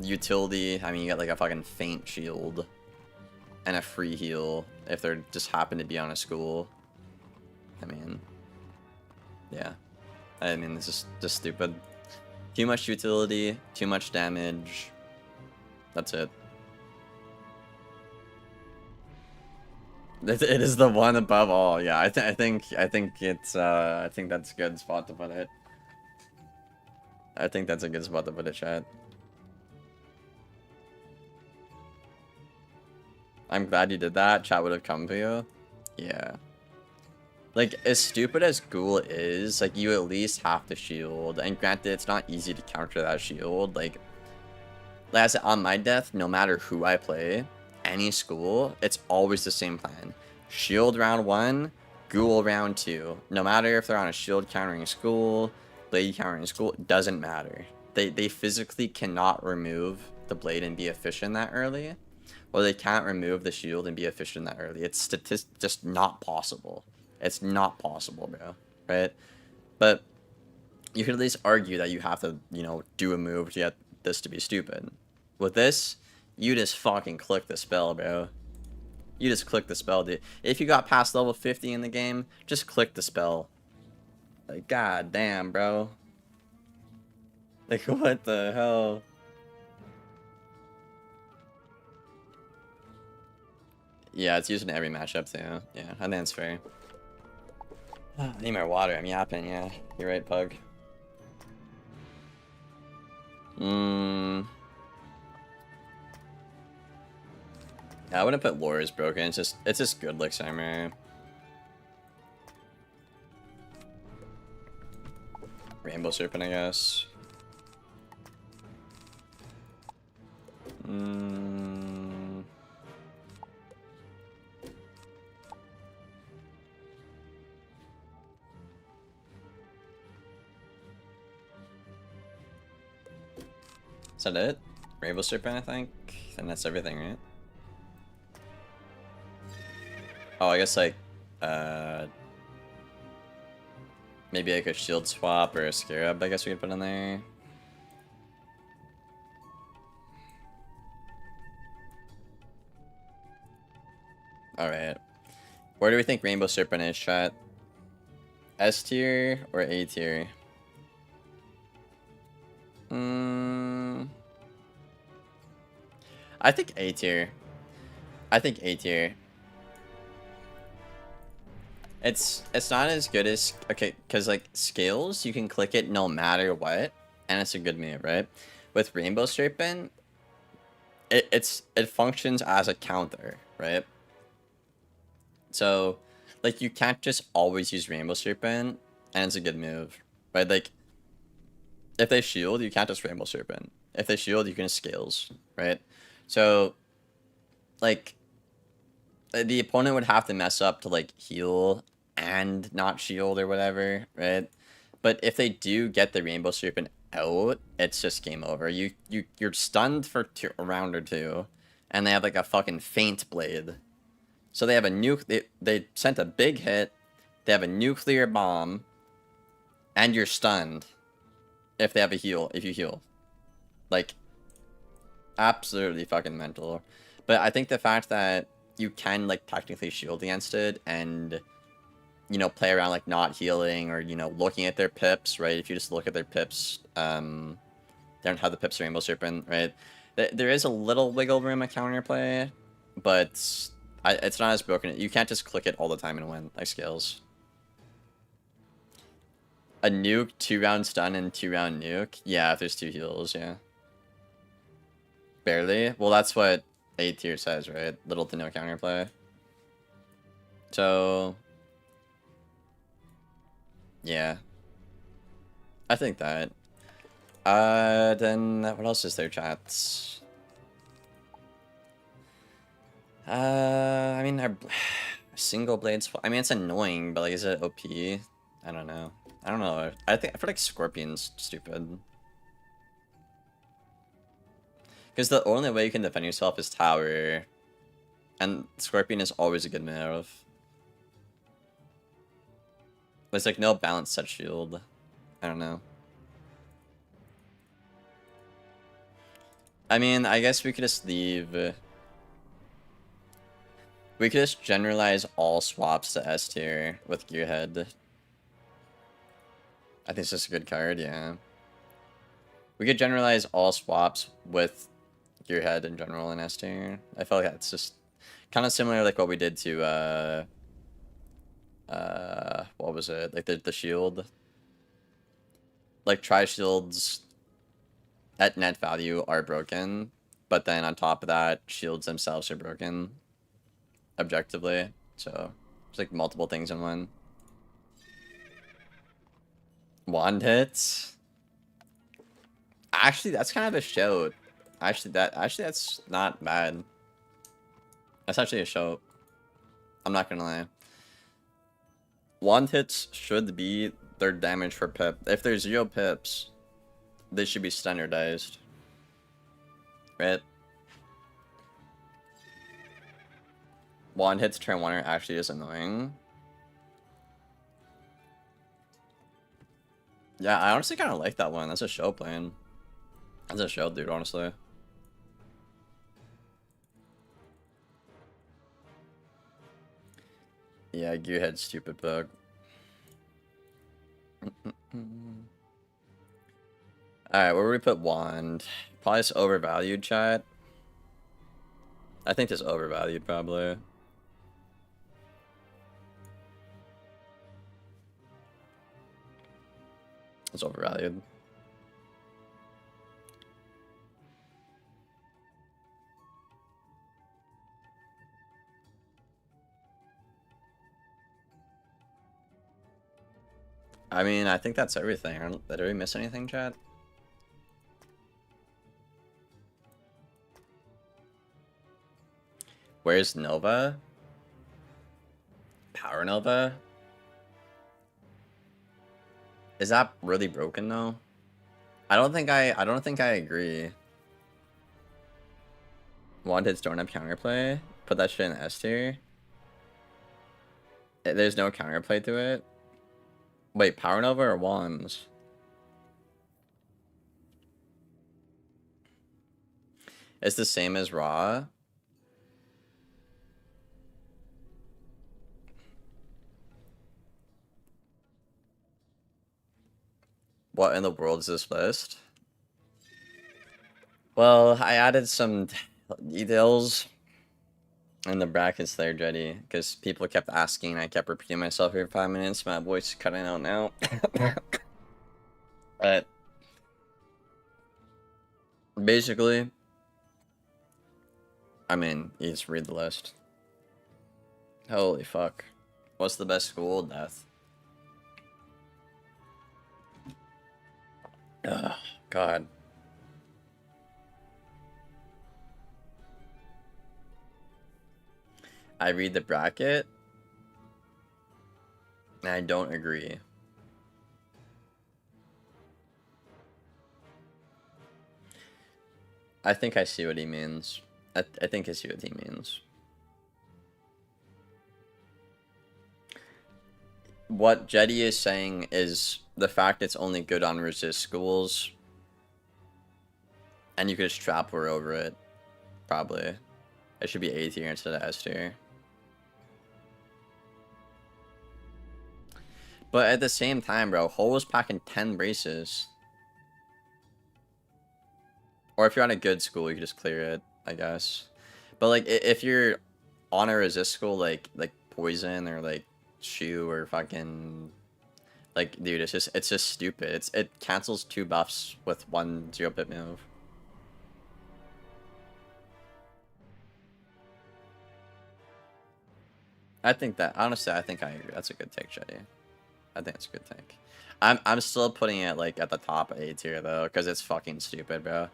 Utility, I mean, you got like a fucking faint shield. And a free heal if they're just happen to be on a school. I mean... Yeah. I mean, this is just stupid. Too much utility, too much damage. That's it. It is the one above all. Yeah, I think it's I think that's a good spot to put it. I think that's a good spot to put it, chat. I'm glad you did that. Chat would have come for you. Yeah. Like, as stupid as Ghoul is, like, you at least have to shield. And granted, it's not easy to counter that shield. Like I said, on my death, no matter who I play, any school, it's always the same plan. Shield round 1, Ghoul round 2. No matter if they're on a shield countering school, blade countering school, it doesn't matter. They physically cannot remove the blade and be efficient that early. Or they can't remove the shield and be efficient that early. It's just not possible. It's not possible, bro. Right? But you can at least argue that you have to, you know, do a move to get this to be stupid. With this, you just fucking click the spell, bro. You just click the spell, dude. If you got past level 50 in the game, just click the spell. Like, god damn, bro. Like, what the hell? Yeah, it's used in every matchup, too. Yeah, I think that's fair. I need more water. I'm yapping, yeah. You're right, Pug. Yeah, I wouldn't put lore is broken. It's just good like Summer. Rainbow Serpent, I guess. Is that it? Rainbow Serpent, I think? And that's everything, right? Oh, I guess, like, maybe like a shield swap or a scarab, I guess we could put in there. Alright. Where do we think Rainbow Serpent is, chat? S tier or A tier? I think A tier. I think A tier. It's not as good as, okay, because like Scales, you can click it no matter what, and it's a good move, right? With Rainbow Serpent, it functions as a counter, right? So, like, you can't just always use Rainbow Serpent, and it's a good move, right? Like, if they shield, you can't just Rainbow Serpent. If they shield, you can Scales, right? So, like the opponent would have to mess up to like heal and not shield or whatever, right? But if they do get the Rainbow Serpent out, it's just game over. You're stunned for a round or two, and they have like a fucking feint blade. So they have a they sent a big hit. They have a nuclear bomb, and you're stunned if they have a heal. If you heal, like absolutely fucking mental. But I think the fact that you can like technically shield against it and you know play around like not healing or you know looking at their pips, right? If you just look at their pips, they don't have the pips Rainbow Serpent, right? There is a little wiggle room at counterplay, but it's not as broken. You can't just click it all the time and win like skills. A nuke, 2-round stun, and 2-round nuke. Yeah, if there's 2 heals, yeah. Barely. Well, that's what A tier says, right? Little to no counterplay. So yeah, I think that. Then what else is there, chats? I mean, our single blades. I mean, it's annoying, but like, is it OP? I don't know. I don't know. I feel like Scorpion's stupid. Because the only way you can defend yourself is tower, and Scorpion is always a good move. There's like no balanced set shield. I don't know. I mean, I guess we could just leave. We could just generalize all swaps to S tier with Gearhead. I think it's just a good card, yeah. We could generalize all swaps with Gearhead in general in S tier. I feel like that's just kind of similar like what we did to what was it? Like the shield. Like tri-shields at net value are broken, but then on top of that, shields themselves are broken objectively. So it's like multiple things in one. Wand hits. Actually, that's kind of a shout. Actually, that's not bad. That's actually a shout. I'm not gonna lie. Wand hits should be their damage per pip. If there's 0 pips, they should be standardized. Right? Wand hits turn 1 are actually is annoying. Yeah, I honestly kind of like that one. That's a show plan. That's a show, dude, honestly. Yeah, Gearhead, stupid bug. Alright, where do we put Wand? Probably just overvalued, chat. I think just overvalued, probably. It's overvalued. I mean, I think that's everything. Did we miss anything, chat? Where's Nova? Power Nova? Is that really broken though? I don't think I agree. Wand hits don't have counterplay. Put that shit in S tier. There's no counterplay to it. Wait, Power Nova or Wands? It's the same as Raw. What in the world is this list? Well, I added some details in the brackets there, Jetty, because people kept asking. I kept repeating myself every 5 minutes. My voice is cutting out now. But basically, I mean, you just read the list. Holy fuck. What's the best school? Death. Ugh, God. I read the bracket, and I don't agree. I think I see what he means. I think I see what he means. What Jetty is saying is the fact it's only good on resist schools, and you could just trap war over it, probably. It should be A tier instead of S tier. But at the same time, bro, Hull was packing 10 braces. Or if you're on a good school, you can just clear it, I guess. But like, if you're on a resist school, like poison or like shoe or fucking, like, dude, it's just stupid. It cancels 2 buffs with 1 0-pip move. I think that, honestly, I think I agree. That's a good take, Jetty. I think it's a good take. I'm still putting it like at the top A tier though, because it's fucking stupid, bro.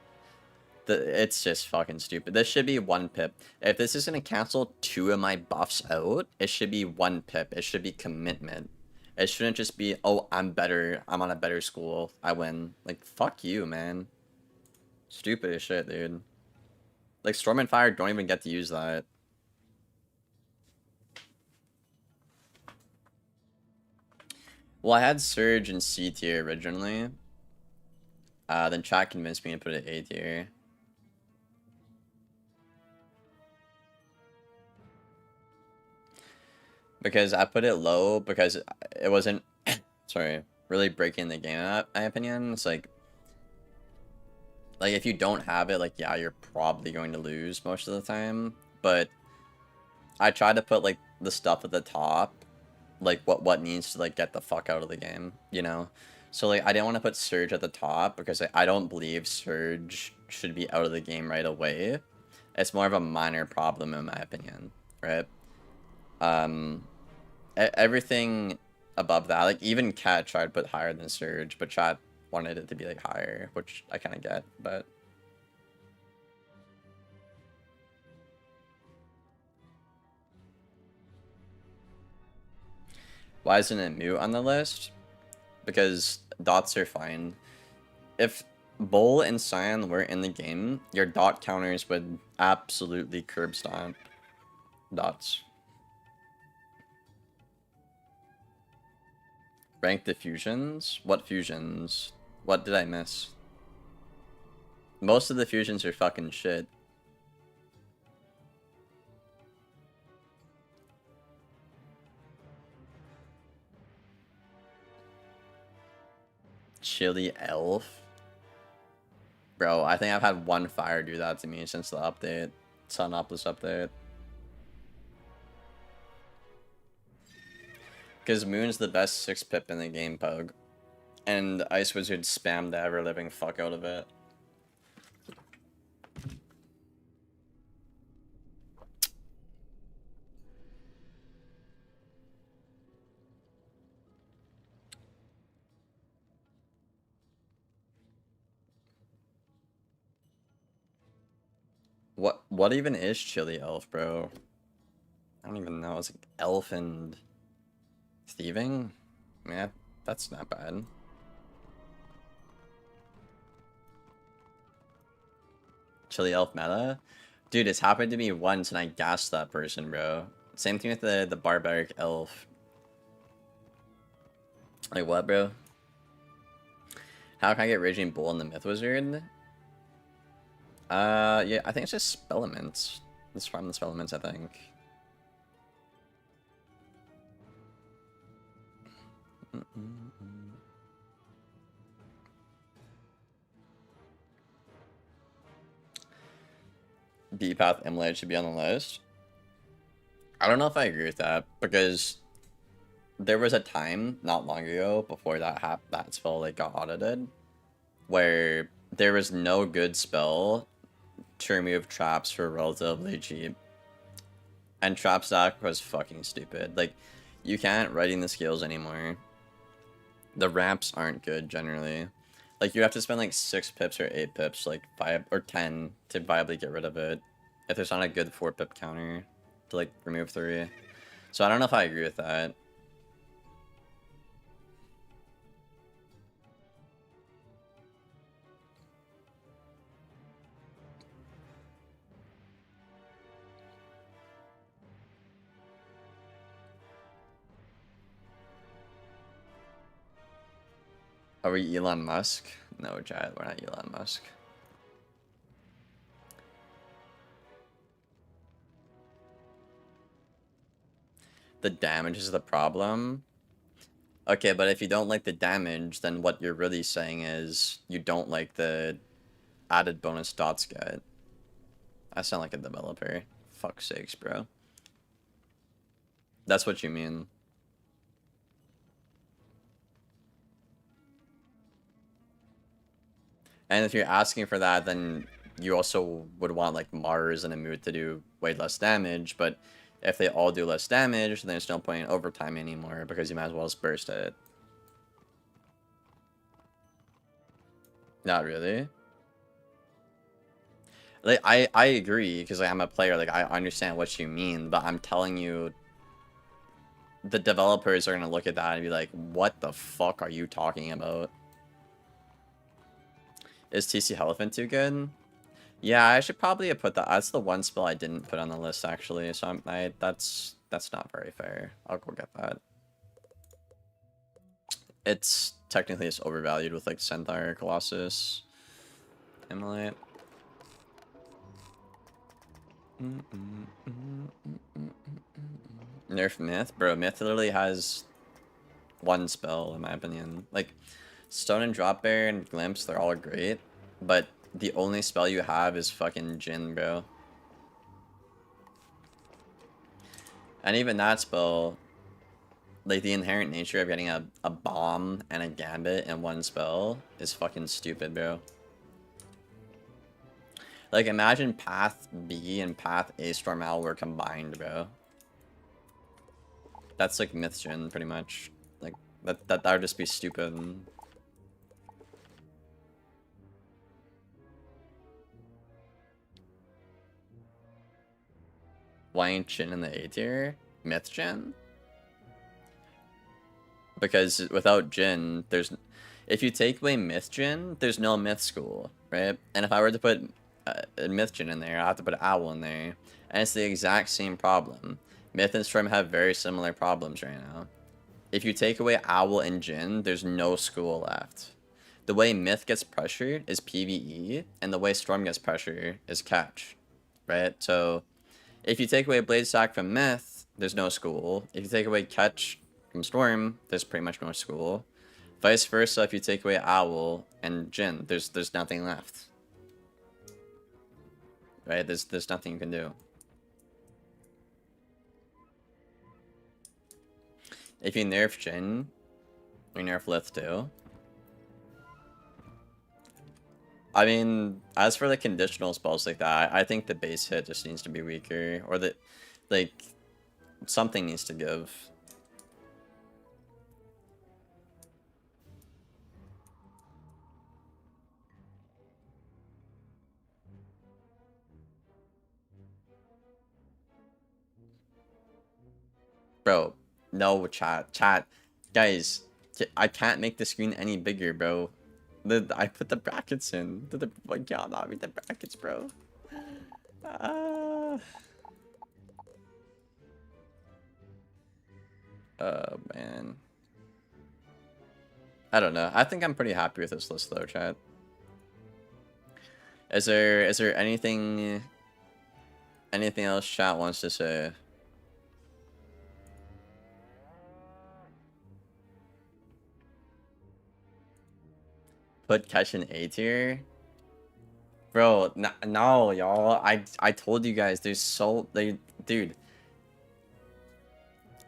It's just fucking stupid. This should be 1 pip. If this is gonna cancel 2 of my buffs out, it should be 1 pip. It should be commitment. It shouldn't just be, oh, I'm better. I'm on a better school. I win. Like, fuck you, man. Stupid as shit, dude. Like, Storm and Fire don't even get to use that. Well, I had Surge in C tier originally. Then chat convinced me to put it A tier. Because I put it low because it wasn't, sorry, really breaking the game up, in my opinion. It's like if you don't have it, like, yeah, you're probably going to lose most of the time. But I tried to put, like, the stuff at the top, like, what needs to, like, get the fuck out of the game, you know? So, like, I didn't want to put Surge at the top because I don't believe Surge should be out of the game right away. It's more of a minor problem, in my opinion, right? Everything above that, like, even Cat tried to put higher than Surge, but chat wanted it to be, like, higher, which I kind of get, but... Why isn't it mute on the list? Because dots are fine. If Bull and Cyan were in the game, your dot counters would absolutely curb stomp dots. Rank the fusions? What fusions? What did I miss? Most of the fusions are fucking shit. Chili Elf? Bro, I think I've had 1 fire do that to me since the update. Sunopolis update. Because Moon's the best 6-pip in the game, Pug. And Ice Wizard spammed the ever-living fuck out of it. What even is Chili Elf, bro? I don't even know. It's like elf and thieving? Yeah, that's not bad. Chili Elf meta? Dude, it's happened to me once and I gassed that person, bro. Same thing with the Barbaric Elf. Like, what, bro? How can I get Raging Bull in the Myth Wizard? Yeah, I think it's just Spell Elements. Let's farm the Spell Elements, I think. B-Path Emulate should be on the list. I don't know if I agree with that, because there was a time not long ago before that spell like got audited, where there was no good spell to remove traps for relatively cheap, and trap stack was fucking stupid. Like, you can't writing the skills anymore. The ramps aren't good generally. Like, you have to spend like 6 pips or 8 pips, like 5 or 10 to viably get rid of it if there's not a good 4-pip counter. to like remove 3. So I don't know if I agree with that. Are we Elon Musk? No, Chad, we're not Elon Musk. The damage is the problem. Okay, but if you don't like the damage, then what you're really saying is you don't like the added bonus dots get. I sound like a developer. Fuck's sakes, bro. That's what you mean. And if you're asking for that, then you also would want like Mars and Amut to do way less damage, but if they all do less damage, then there's no point in overtime anymore because you might as well just burst it. Not really. Like I agree because like, I'm a player, like I understand what you mean, but I'm telling you the developers are gonna look at that and be like, what the fuck are you talking about? Is TC Elephant too good? Yeah, I should probably have put that. That's the one spell I didn't put on the list actually. So that's not very fair. I'll go get that. It's technically just overvalued with like Centaur, Colossus, Immolate. Nerf Myth, bro. Myth literally has one spell in my opinion. Like Stone and Drop Bear and Glimpse, they're all great, but the only spell you have is fucking Jin, bro. And even that spell, like the inherent nature of getting a bomb and a gambit in one spell is fucking stupid, bro. Like imagine Path B and Path A Storm Owl were combined, bro. That's like Mythgen, pretty much. Like that would just be stupid. Why ain't Jin in the A tier? Mythgen? Because without Jin, there's... If you take away Mythgen, there's no Myth School, right? And if I were to put Mythgen in there, I have to put Owl in there. And it's the exact same problem. Myth and Storm have very similar problems right now. If you take away Owl and Jin, there's no school left. The way Myth gets pressured is PvE, and the way Storm gets pressure is catch, right? So, if you take away Blade Sack from Myth, there's no school. If you take away Catch from Storm, there's pretty much no school. Vice versa, if you take away Owl and Jin, there's nothing left. Right? There's nothing you can do. If you nerf Jin, you nerf Lith too. I mean, as for the conditional spells like that, I think the base hit just needs to be weaker, or that, like, something needs to give. Bro, no, chat, guys, I can't make the screen any bigger, bro. I put the brackets in. Like, yeah, not read the brackets, bro. Oh man. I don't know. I think I'm pretty happy with this list though, chat. Is there anything else chat wants to say? Put Catch in A tier? Bro, no, y'all. I told you guys dude.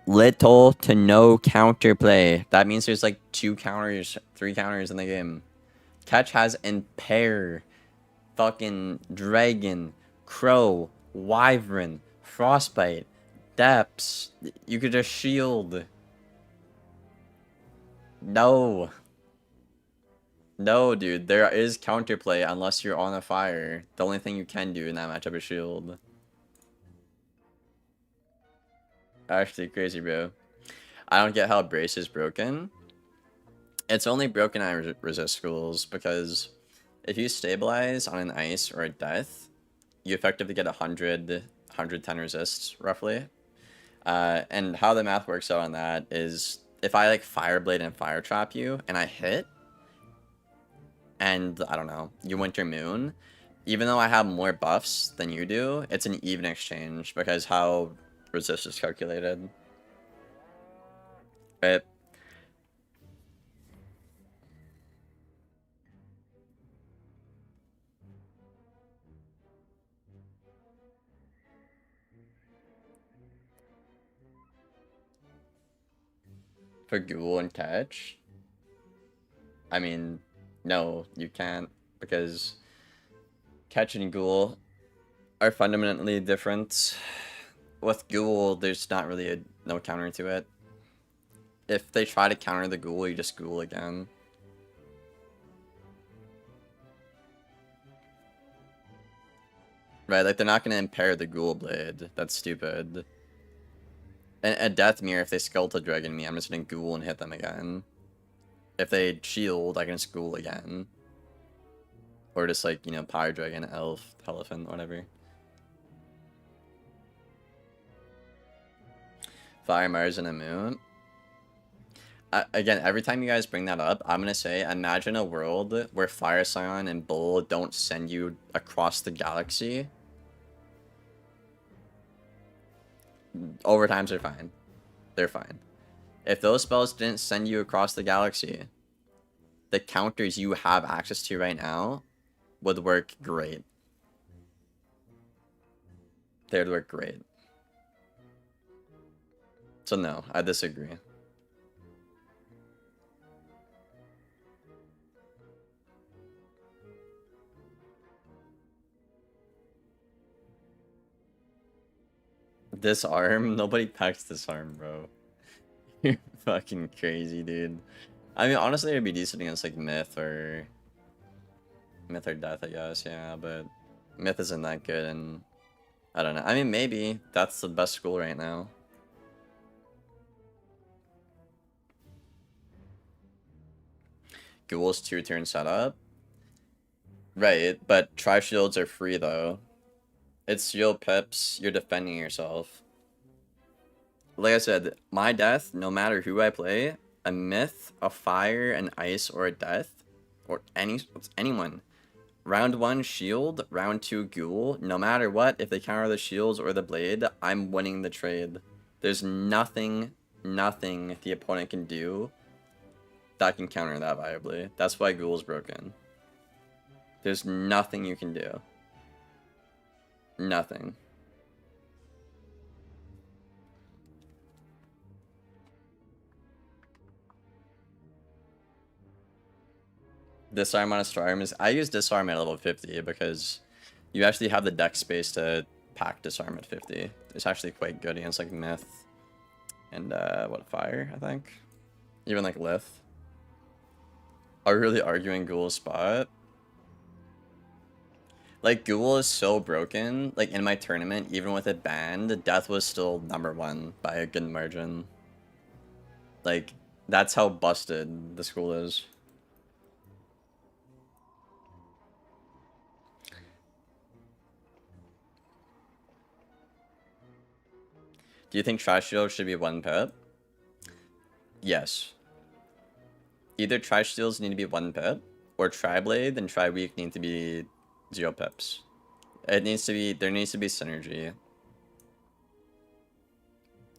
Little to no counterplay. That means there's like 2 counters, 3 counters in the game. Catch has Impair, fucking Dragon, Crow, Wyvern, Frostbite, Depths. You could just shield. No. No, dude. There is counterplay unless you're on a fire. The only thing you can do in that matchup is shield. Actually, crazy, bro. I don't get how Brace is broken. It's only broken on resist schools because if you stabilize on an ice or a death, you effectively get 110 resists roughly. And how the math works out on that is if I like Fireblade and Fire Trap you and I hit, and I don't know, you Winter Moon, even though I have more buffs than you do, it's an even exchange because how resist is calculated. Right? For Ghoul and Catch, I mean, no, you can't because Catch and Ghoul are fundamentally different. With Ghoul, there's not really no counter to it. If they try to counter the Ghoul, you just Ghoul again. Right, like they're not gonna impair the Ghoul Blade. That's stupid. And a Death Mirror, if they Skeletal Dragon me, I'm just gonna Ghoul and hit them again. If they shield, I can just Ghoul again. Or just like, you know, Power Dragon, Elf, Elephant, whatever. Fire, Mars, and a Moon. Again, every time you guys bring that up, I'm gonna say, imagine a world where Fire Scion and Bull don't send you across the galaxy. Overtimes are fine. They're fine. If those spells didn't send you across the galaxy, the counters you have access to right now would work great. They would work great. So no, I disagree. Disarm? Nobody packs Disarm, bro. You're fucking crazy, dude. I mean, honestly, it'd be decent against like Myth or Death, I guess. Yeah, but Myth isn't that good, and I don't know. I mean, maybe that's the best school right now. Ghoul's 2-turn setup. Right, but Tri-Shields are free though. It's shield pips, you're defending yourself. Like I said, my death, no matter who I play, a Myth, a Fire, an Ice, or a Death, or anyone. Round 1, Shield. Round 2, Ghoul. No matter what, if they counter the Shields or the Blade, I'm winning the trade. There's nothing the opponent can do that can counter that viably. That's why Ghoul's broken. There's nothing you can do. Nothing. Disarm on a Storm is... I use Disarm at level 50 because you actually have the deck space to pack Disarm at 50. It's actually quite good against like Myth and what, Fire, I think? Even like Lith. Are we really arguing Ghoul's spot? Like, Ghoul is so broken. Like, in my tournament, even with it banned, Death was still #1 by a good margin. Like, that's how busted the school is. Do you think Tri-Shield should be 1 pip? Yes. Either Tri-Shields need to be 1 pip, or Tri-Blade and Tri-Weak need to be 0 pips. It needs to be, there needs to be synergy.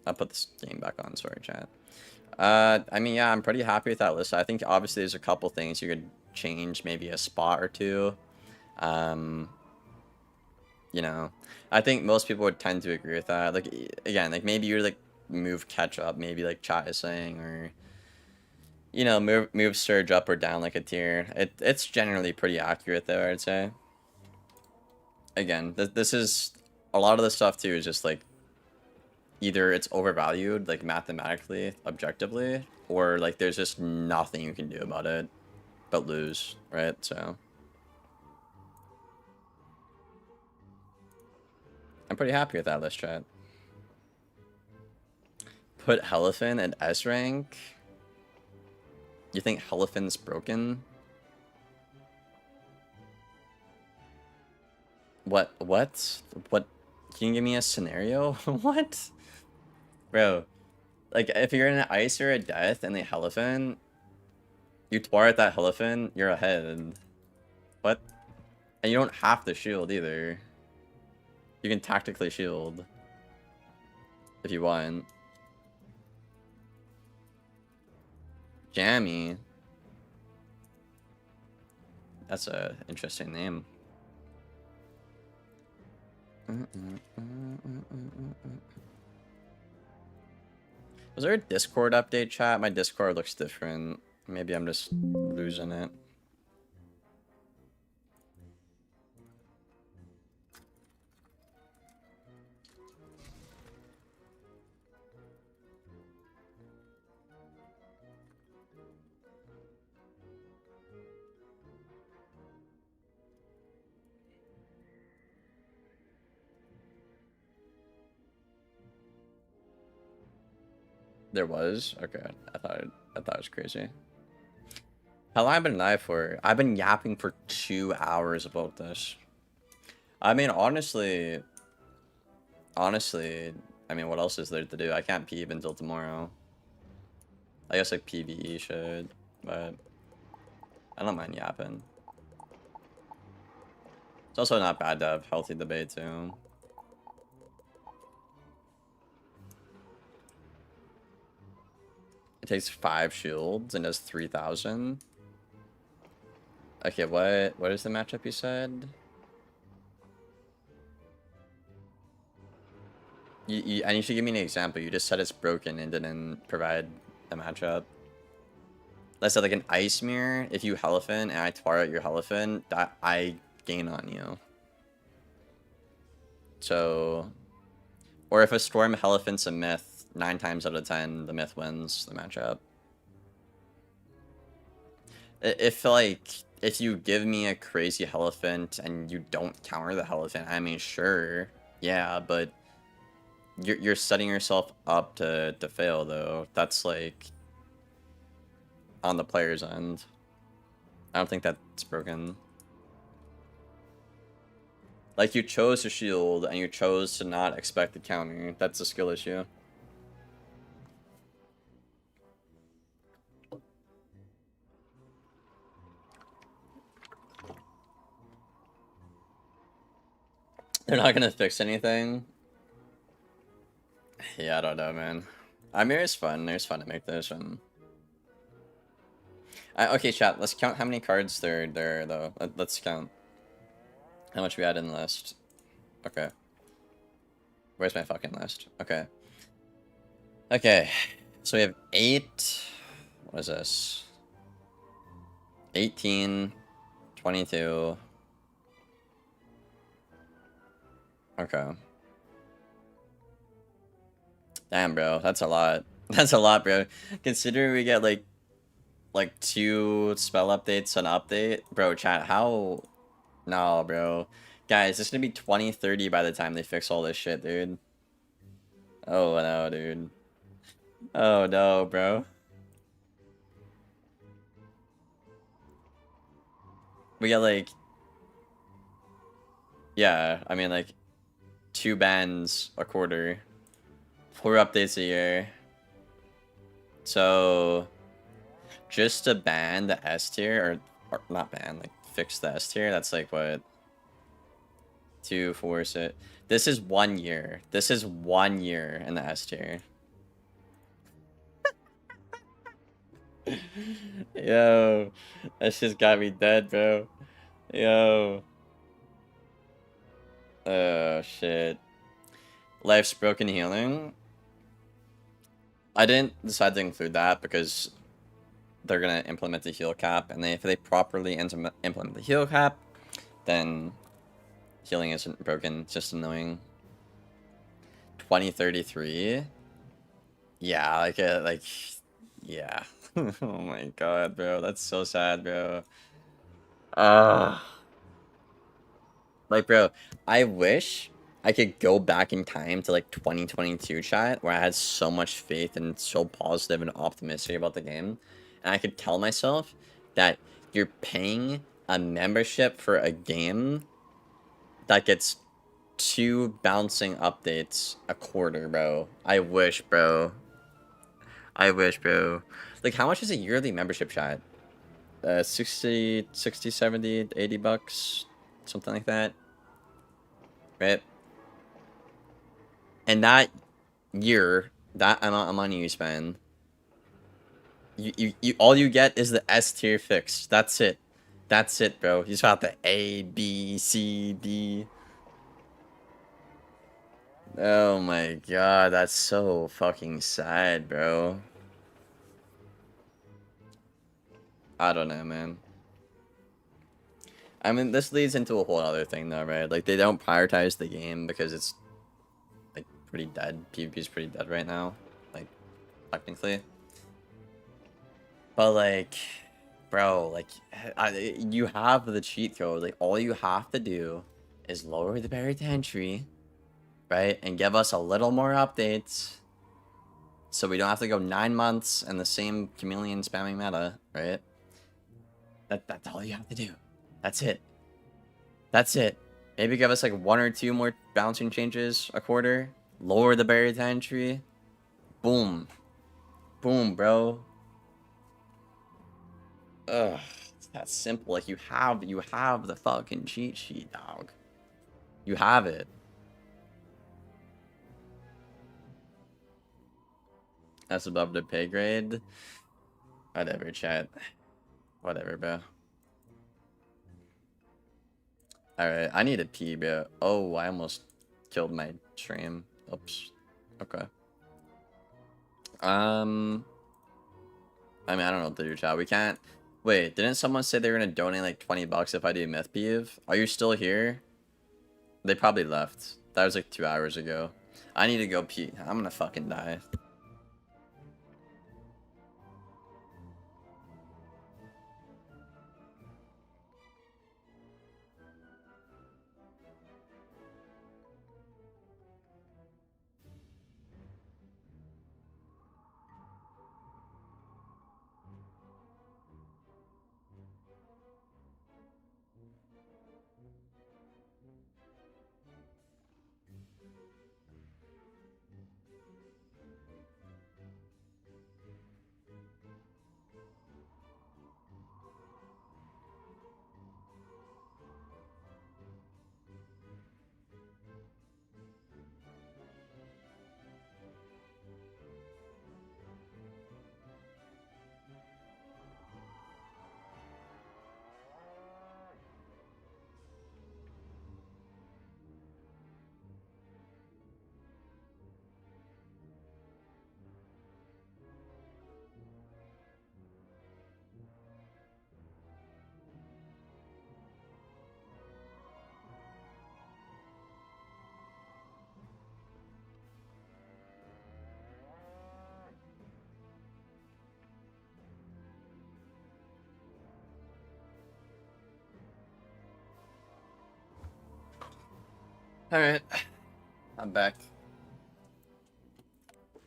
I'll put this game back on, sorry, chat. I mean, yeah, I'm pretty happy with that list. I think obviously there's a couple things you could change, maybe a spot or two. You know, I think most people would tend to agree with that. Like, again, like maybe you're like move catch up, maybe like chat is saying, or you know, move surge up or down like a tier. It's generally pretty accurate though, I'd say. Again, this is a lot of the stuff too is just like either it's overvalued like mathematically, objectively, or like there's just nothing you can do about it but lose, right? So I'm pretty happy with that list, chat. Put Helifin at S rank? You think Helifin's broken? What? What? What? Can you give me a scenario? What? Bro, like, if you're in an ice or a death and they Helifin, you twar that Helifin, you're ahead. What? And you don't have to shield either. You can tactically shield. If you want. Jammy. That's a interesting name. Was there a Discord update, chat? My Discord looks different. Maybe I'm just losing it. There was? Okay. I thought it was crazy. How long have I been live for? I've been yapping for 2 hours about this. I mean, honestly, I mean, what else is there to do? I can't peeve until tomorrow. I guess like PvE should, but I don't mind yapping. It's also not bad to have healthy debate too. It takes 5 shields and does 3,000. Okay, what is the matchup you said? And you should give me an example. You just said it's broken and didn't provide a matchup. Let's say like an ice mirror. If you Helifin and I twar out your Helifin, I gain on you. So, or if a storm Helifin's a myth, 9 times out of 10 the myth wins the matchup. If like if you give me a crazy Helifant and you don't counter the Helifant, I mean sure, yeah, but you're setting yourself up to fail though. That's like on the player's end. I don't think that's broken. Like, you chose to shield and you chose to not expect the counter. That's a skill issue. They're not gonna fix anything. Yeah, I don't know, man. I mean, it's fun. It's fun to make this one. Okay, chat. Let's count how many cards there though. Let's count how much we had in the list. Okay. Where's my fucking list? Okay. Okay. So we have 8. What is this? 18. 22. Okay. Damn, bro. That's a lot. That's a lot, bro. Considering we get like 2 spell updates an update. Bro, chat, how... No, bro. Guys, this is gonna be 2030 by the time they fix all this shit, dude. Oh, no, dude. Oh, no, bro. We got, like... Yeah, I mean, like... 2 bans a quarter. 4 updates a year. So... Just to ban the S tier, or not ban, like, fix the S tier, that's like, what? 2, 4, 6... This is 1 year. This is 1 year in the S tier. Yo, that just got me dead, bro. Yo. Oh, shit. Life's broken healing. I didn't decide to include that because they're gonna implement the heal cap, and if they properly implement the heal cap, then healing isn't broken. It's just annoying. 2033. Yeah, like yeah. Oh my god, bro, that's so sad, bro. Like, bro, I wish I could go back in time to like 2022 chat where I had so much faith and so positive and optimistic about the game, and I could tell myself that you're paying a membership for a game that gets 2 bouncing updates a quarter, bro. I wish, bro. I wish, bro. Like, how much is a yearly membership, chat? 60, 60, 70, 80 bucks? Something like that. Right? And that year, that amount of money you spend, you all you get is the S tier fix. That's it. That's it, bro. You just got the A, B, C, D. Oh my god, that's so fucking sad, bro. I don't know, man. I mean, this leads into a whole other thing, though, right? Like, they don't prioritize the game because it's, like, pretty dead. PvP is pretty dead right now. Like, technically. But, like, bro, like, you have the cheat code. Like, all you have to do is lower the barrier to entry, right? And give us a little more updates. So we don't have to go 9 months in the same chameleon spamming meta, right? That's all you have to do. That's it. That's it. Maybe give us like 1 or 2 more bouncing changes a quarter. Lower the barrier to entry. Boom. Boom, bro. Ugh. It's that simple. Like you have the fucking cheat sheet, dog. You have it. That's above the pay grade. Whatever, chat. Whatever, bro. Alright, I need a pee, bro. Oh, I almost killed my stream. Oops. Okay. I mean, I don't know what to do, chat. We can't... Wait, didn't someone say they were gonna donate like 20 bucks if I do myth peeve? Are you still here? They probably left. That was like 2 hours ago. I need to go pee. I'm gonna fucking die. Alright. I'm back.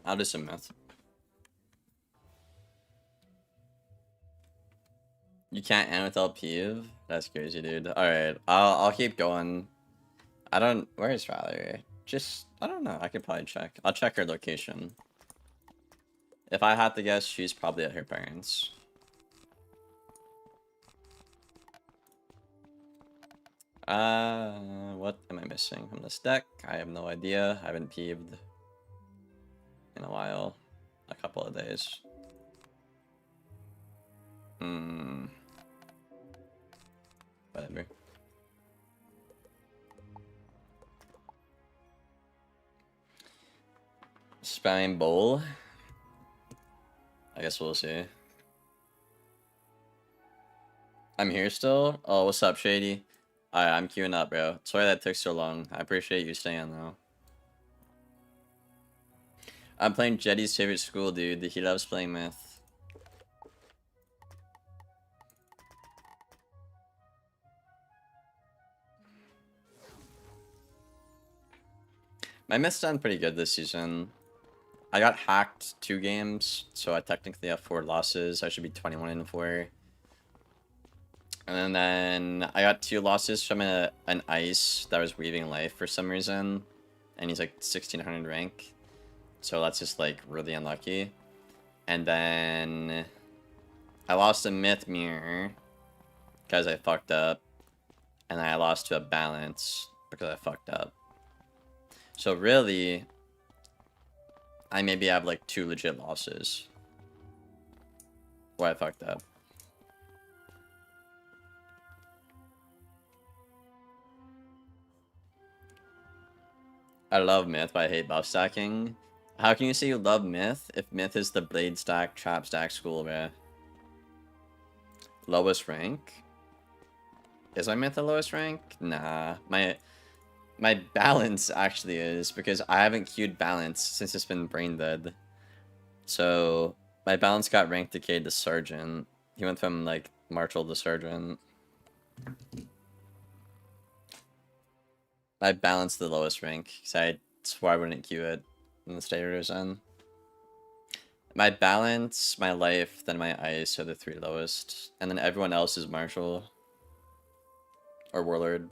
I'll do some math. You can't end without peeve? That's crazy, dude. Alright, I'll keep going. I don't... Where's Valerie? Just... I don't know. I could probably check. I'll check her location. If I had to guess, she's probably at her parents'. What am I missing from this deck? I have no idea. I haven't peeved in a while. A couple of days. Whatever. Spamming bowl. I guess we'll see. I'm here still? Oh, what's up, Shady? Alright, I'm queuing up, bro. Sorry that took so long. I appreciate you staying, though. I'm playing Jetty's favorite school, dude. He loves playing math. My myth's done pretty good this season. I got hacked 2 games, so I technically have 4 losses. I should be 21-4. And then I got 2 losses from an ice that was weaving life for some reason. And he's like 1600 rank. So that's just like really unlucky. And then I lost a myth mirror because I fucked up. And then I lost to a balance because I fucked up. So really, I maybe have like 2 legit losses where I fucked up. I love myth, but I hate buff stacking. How can you say you love myth if myth is the blade stack, trap stack school, bruh? Lowest rank? Is my myth the lowest rank? Nah. My balance actually is, because I haven't queued balance since it's been brain dead. So my balance got rank decayed to sergeant. He went from like marshal to sergeant. I balanced the lowest rank, because I swore I wouldn't queue it in the state it was in. My balance, my life, then my ice are the 3 lowest. And then everyone else is marshal. Or warlord.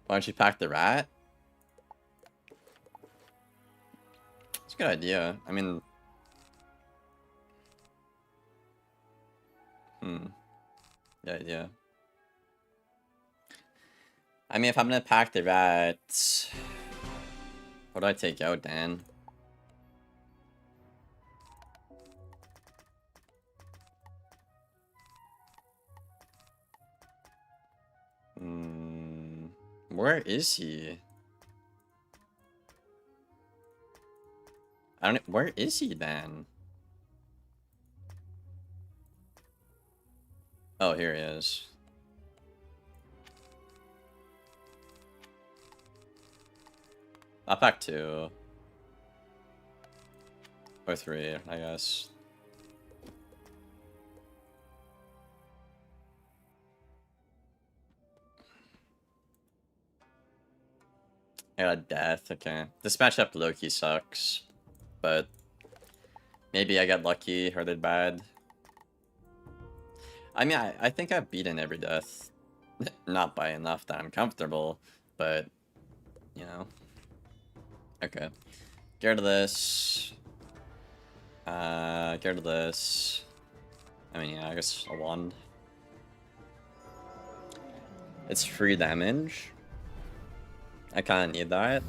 Why don't you pack the rat? It's a good idea. I mean... Good idea. I mean, if I'm gonna pack the rat... What do I take out, Dan? Where is he? I don't... Where is he, then? Oh, here he is. I'll pack 2. Or 3, I guess. I got a death, okay. This matchup low-key sucks. But maybe I got lucky or did bad. I mean, I think I've beaten every death. Not by enough that I'm comfortable, but, you know. Okay. Get rid of this. Get rid of this. I mean, yeah, I guess a wand. It's free damage. I kinda need that.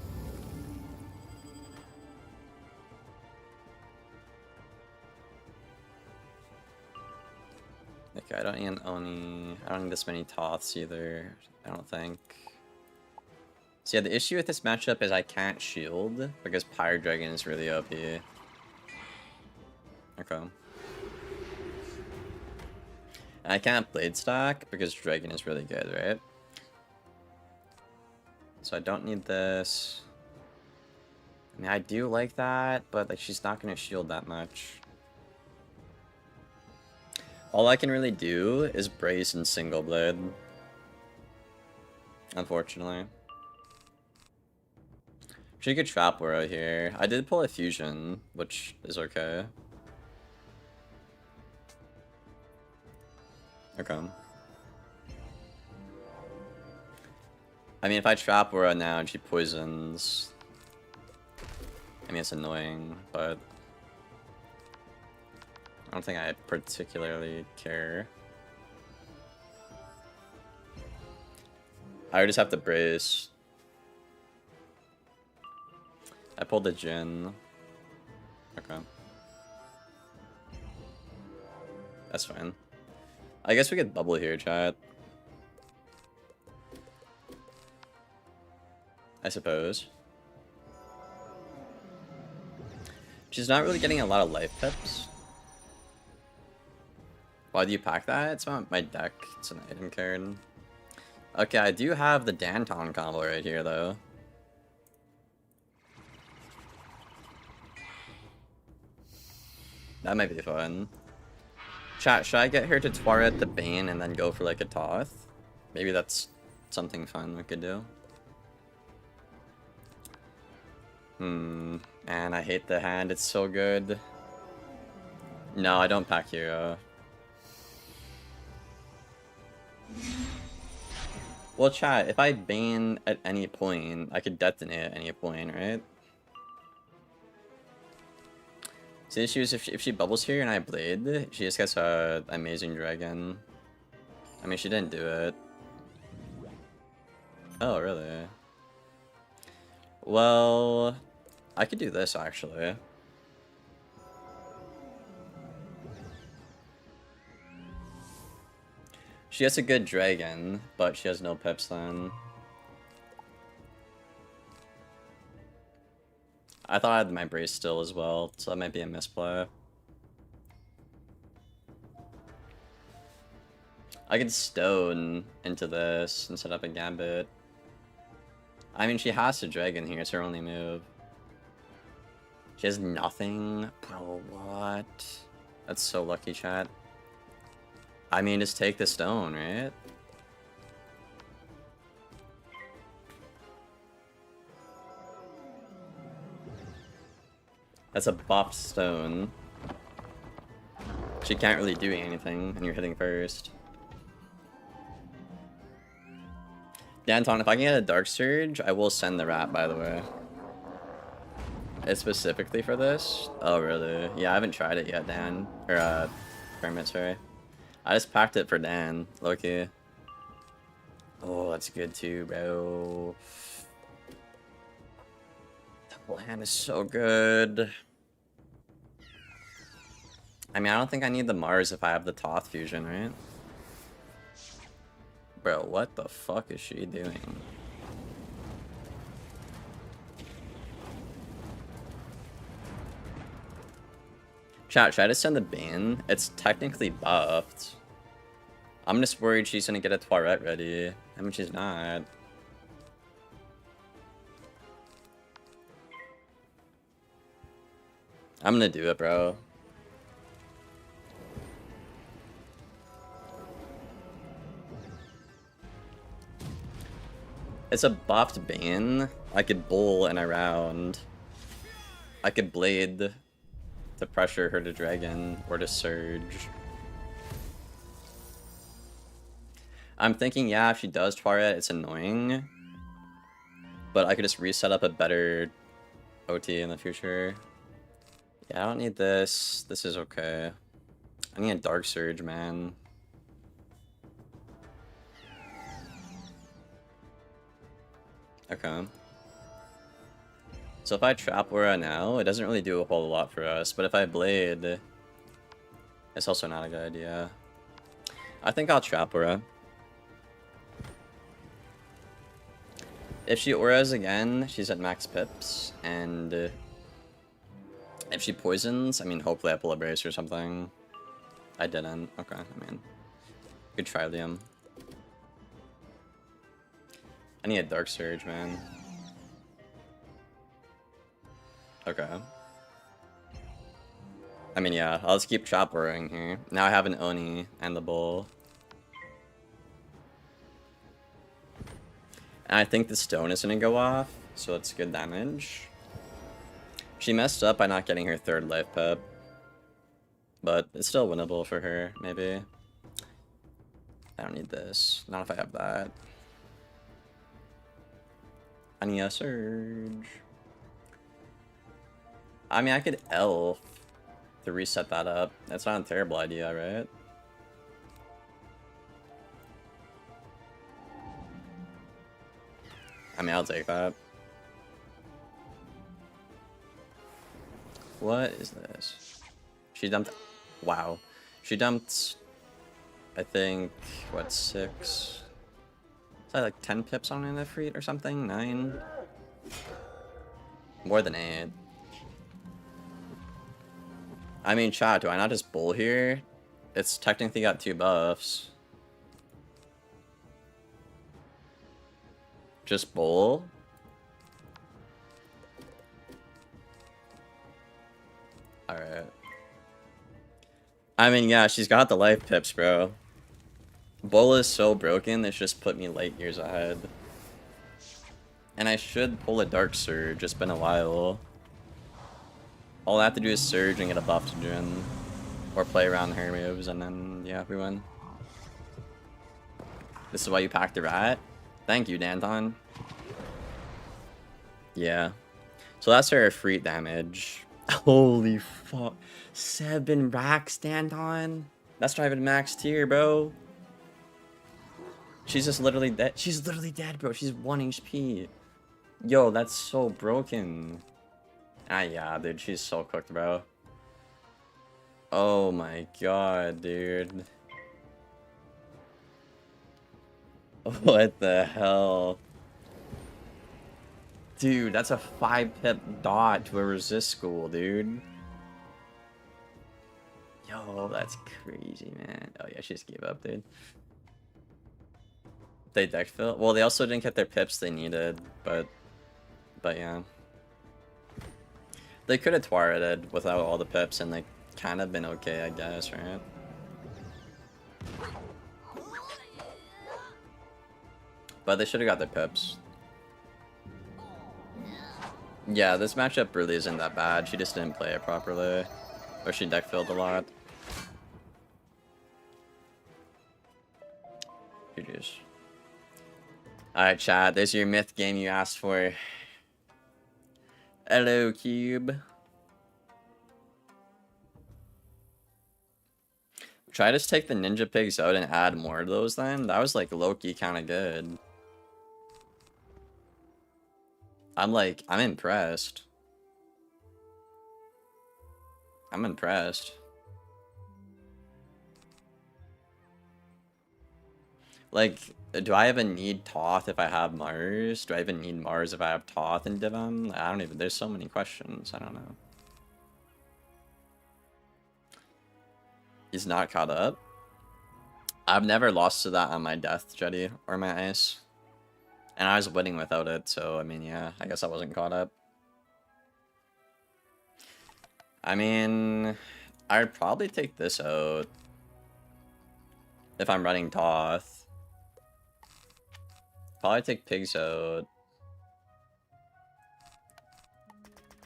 Okay, I don't need an Oni. I don't need this many Toths either, I don't think. So yeah, the issue with this matchup is I can't shield, because Pyre Dragon is really OP. Okay. And I can't Blade Stack, because Dragon is really good, right? So I don't need this. I mean, I do like that, but like she's not gonna shield that much. All I can really do is brace and single blade. Unfortunately. She could trap Aura here. I did pull a fusion, which is okay. Okay. I mean, if I trap Aura now and she poisons... I mean, it's annoying, but... I don't think I particularly care. I would just have to brace. I pulled the Jin. Okay. That's fine. I guess we could bubble here, chat. I suppose. She's not really getting a lot of life pips. Why do you pack that? It's not my deck. It's an item card. Okay, I do have the Danton combo right here, though. That might be fun. Chat, should I get her to Twaret the Bane and then go for like a Toth? Maybe that's something fun we could do. And I hate the hand, it's so good. No, I don't pack hero. Well, chat, if I Bane at any point, I could detonate at any point, right? See, the issue is if she bubbles here and I Blade, she just gets a amazing dragon. I mean, she didn't do it. Oh, really? Well, I could do this, actually. She has a good dragon, but she has no pips then. I thought I had my brace still as well, so that might be a misplay. I could stone into this and set up a gambit. I mean, she has a dragon here, it's her only move. She has nothing? Bro, what? That's so lucky, chat. I mean, just take the stone, right? That's a buffed stone. She can't really do anything, and you're hitting first. Danton, if I can get a Dark Surge, I will send the rat, by the way. It's specifically for this? Oh, really? Yeah, I haven't tried it yet, Dan. Or, Kermit, sorry. I just packed it for Dan, Loki. Oh, that's good too, bro. Double hand is so good. I mean, I don't think I need the Mars if I have the Toth fusion, right? Bro, what the fuck is she doing? Chat, should I just send the Bane? It's technically buffed. I'm just worried she's gonna get a Twaret ready. I mean, she's not. I'm gonna do it, bro. It's a buffed Bane. I could bowl in a round. I could Blade to pressure her to Dragon or to Surge. I'm thinking, yeah, if she does Twaret, it's annoying. But I could just reset up a better OT in the future. Yeah, I don't need this. This is okay. I need a Dark Surge, man. Okay. So if I trap Aura now, it doesn't really do a whole lot for us. But if I Blade, it's also not a good idea. I think I'll trap Aura. If she Auras again, she's at max pips. And if she poisons, I mean, hopefully I pull a brace or something. I didn't. Okay, I mean, good try, Liam. I need a Dark Surge, man. Okay. I mean, yeah, I'll just keep trap Auring here. Now I have an Oni and the Bull. And I think the stone is gonna go off, so it's good damage. She messed up by not getting her third life pip. But it's still winnable for her, maybe. I don't need this. Not if I have that. I need a Surge. I mean, I could Elf to reset that up. That's not a terrible idea, right? I mean, I'll take that. What is this? She dumped... Wow. She dumped... I think... What, 6? Is that like 10 pips on an Ifrit or something? 9? More than 8. I mean, chat, do I not just Bull here? It's technically got 2 buffs. Just Bull? Alright. I mean, yeah, she's got the life pips, bro. Bull is so broken, it's just put me light years ahead. And I should pull a Dark Surge, it's been a while. All I have to do is Surge and get a buff to Jhin. Or play around her moves, and then, yeah, we win. This is why you packed the rat? Thank you, Danton. Yeah. So that's her free damage. Holy fuck. 7 racks, Danton? That's not even max tier, bro. She's just literally dead. She's literally dead, bro. She's 1 HP. Yo, that's so broken. Ah, yeah, dude. She's so cooked, bro. Oh my god, dude. What the hell? Dude, that's a 5-pip dot to a resist school, dude. Yo, that's crazy, man. Oh yeah, she just gave up, dude. They deck fill? Well, they also didn't get their pips they needed, but yeah. They could have Twareted without all the pips and they kind of been okay, I guess, right? But they should have got their pips. Yeah, this matchup really isn't that bad. She just didn't play it properly. Or she deck filled a lot. GG's. Alright, chat. There's your myth game you asked for. Hello, Cube. Try to take the ninja pigs out and add more of those then? That was like low-key kind of good. I'm impressed. I'm impressed. Like, do I even need Toth if I have Mars? Do I even need Mars if I have Toth and Divam? I don't even, there's so many questions, I don't know. He's not caught up? I've never lost to that on my Death Jetty or my Ice. And I was winning without it, so I mean, yeah, I guess I wasn't caught up. I mean, I'd probably take this out if I'm running Toth. Probably take pigs out.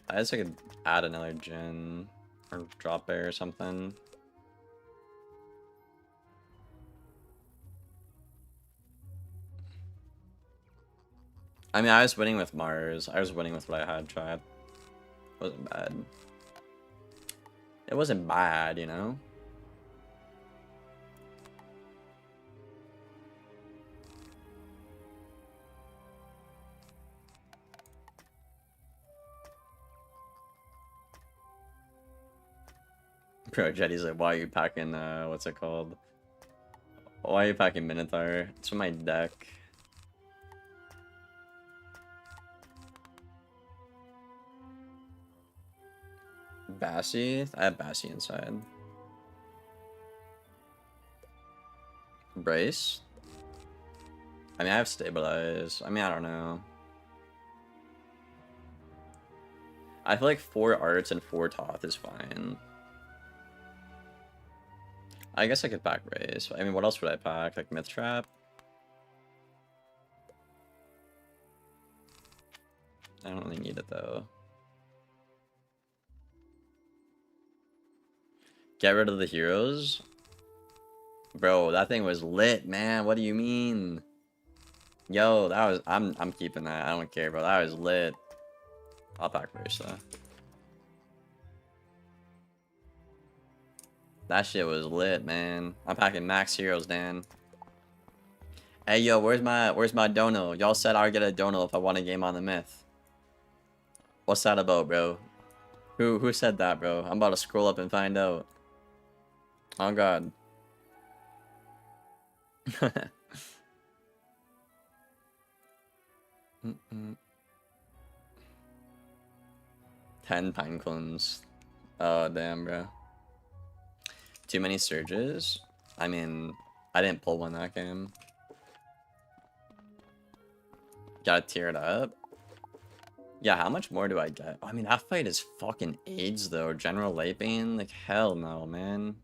I guess I could add another Jhin or drop bear or something. I mean, I was winning with Mars. I was winning with what I had tried. It wasn't bad. It wasn't bad, you know? Bro, Jetty's like, why are you packing, what's it called? Why are you packing Minotaur? It's for my deck. Bassie? I have Bassie inside. Brace? I mean, I have Stabilize. I mean, I don't know. I feel like 4 Arts and 4 Toth is fine. I guess I could pack Race. I mean, what else would I pack? Like Myth Trap? I don't really need it though. Get rid of the heroes? Bro, that thing was lit, man. What do you mean? Yo, that was I'm keeping that. I don't care, bro. That was lit. I'll pack Race though. That shit was lit, man. I'm packing max heroes, Dan. Hey, yo, where's my dono? Y'all said I'd get a dono if I won a game on the myth. What's that about, bro? Who said that, bro? I'm about to scroll up and find out. Oh, God. Mm-mm. 10 pine cones. Oh, damn, bro. Too many surges? I mean, I didn't pull one that game. Gotta tear it up. Yeah, how much more do I get? I mean, that fight is fucking AIDS, though. General Late Bane? Like, hell no, man.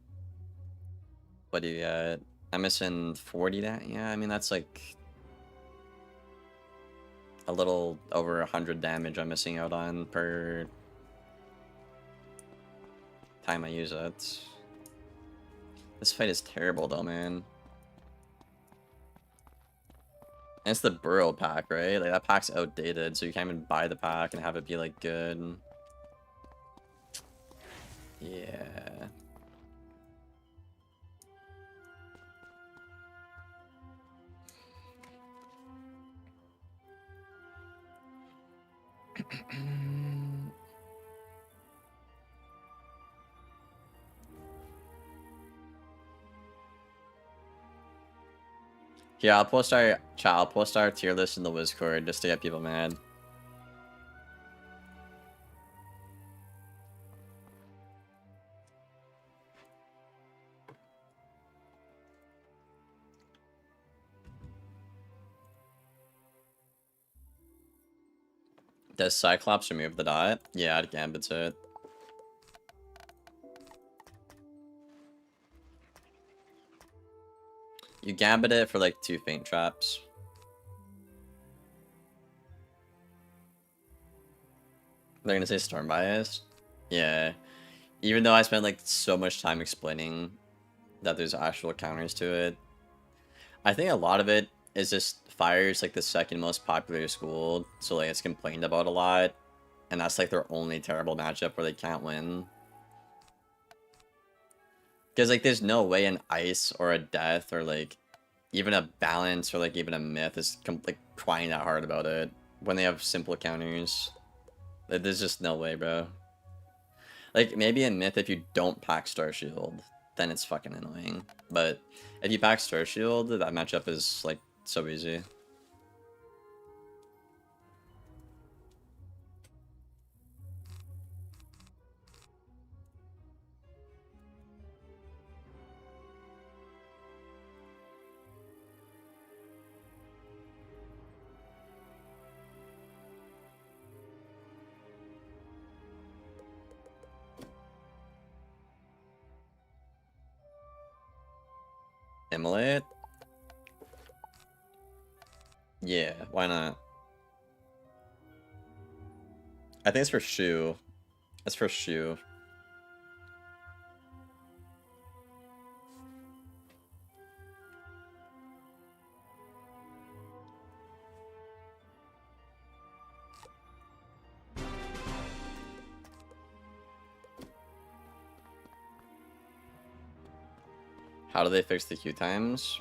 What do you get? I'm missing 40 that. Yeah, I mean, that's like a little over 100 damage I'm missing out on per time I use it. This fight is terrible though, man. And it's the Burrow pack, right? Like, that pack's outdated, so you can't even buy the pack and have it be, like, good. Yeah. Yeah, I'll post our tier list in the Discord just to get people mad. Does Cyclops remove the dot? Yeah, it gambits it. You gambit it for like 2 faint traps. They're gonna say storm bias? Yeah. Even though I spent like so much time explaining that there's actual counters to it. I think a lot of it is just fire is like the second most popular school, so like it's complained about a lot, and that's like their only terrible matchup where they can't win. Because like there's no way an ice or a death or like even a balance or like even a myth is like crying that hard about it when they have simple counters. Like, there's just no way, bro. Like maybe in myth if you don't pack Star Shield, then it's fucking annoying. But if you pack Star Shield, that matchup is like so easy. Immolate? Yeah, why not? I think it's for Shu. It's for Shu. How do they fix the queue times?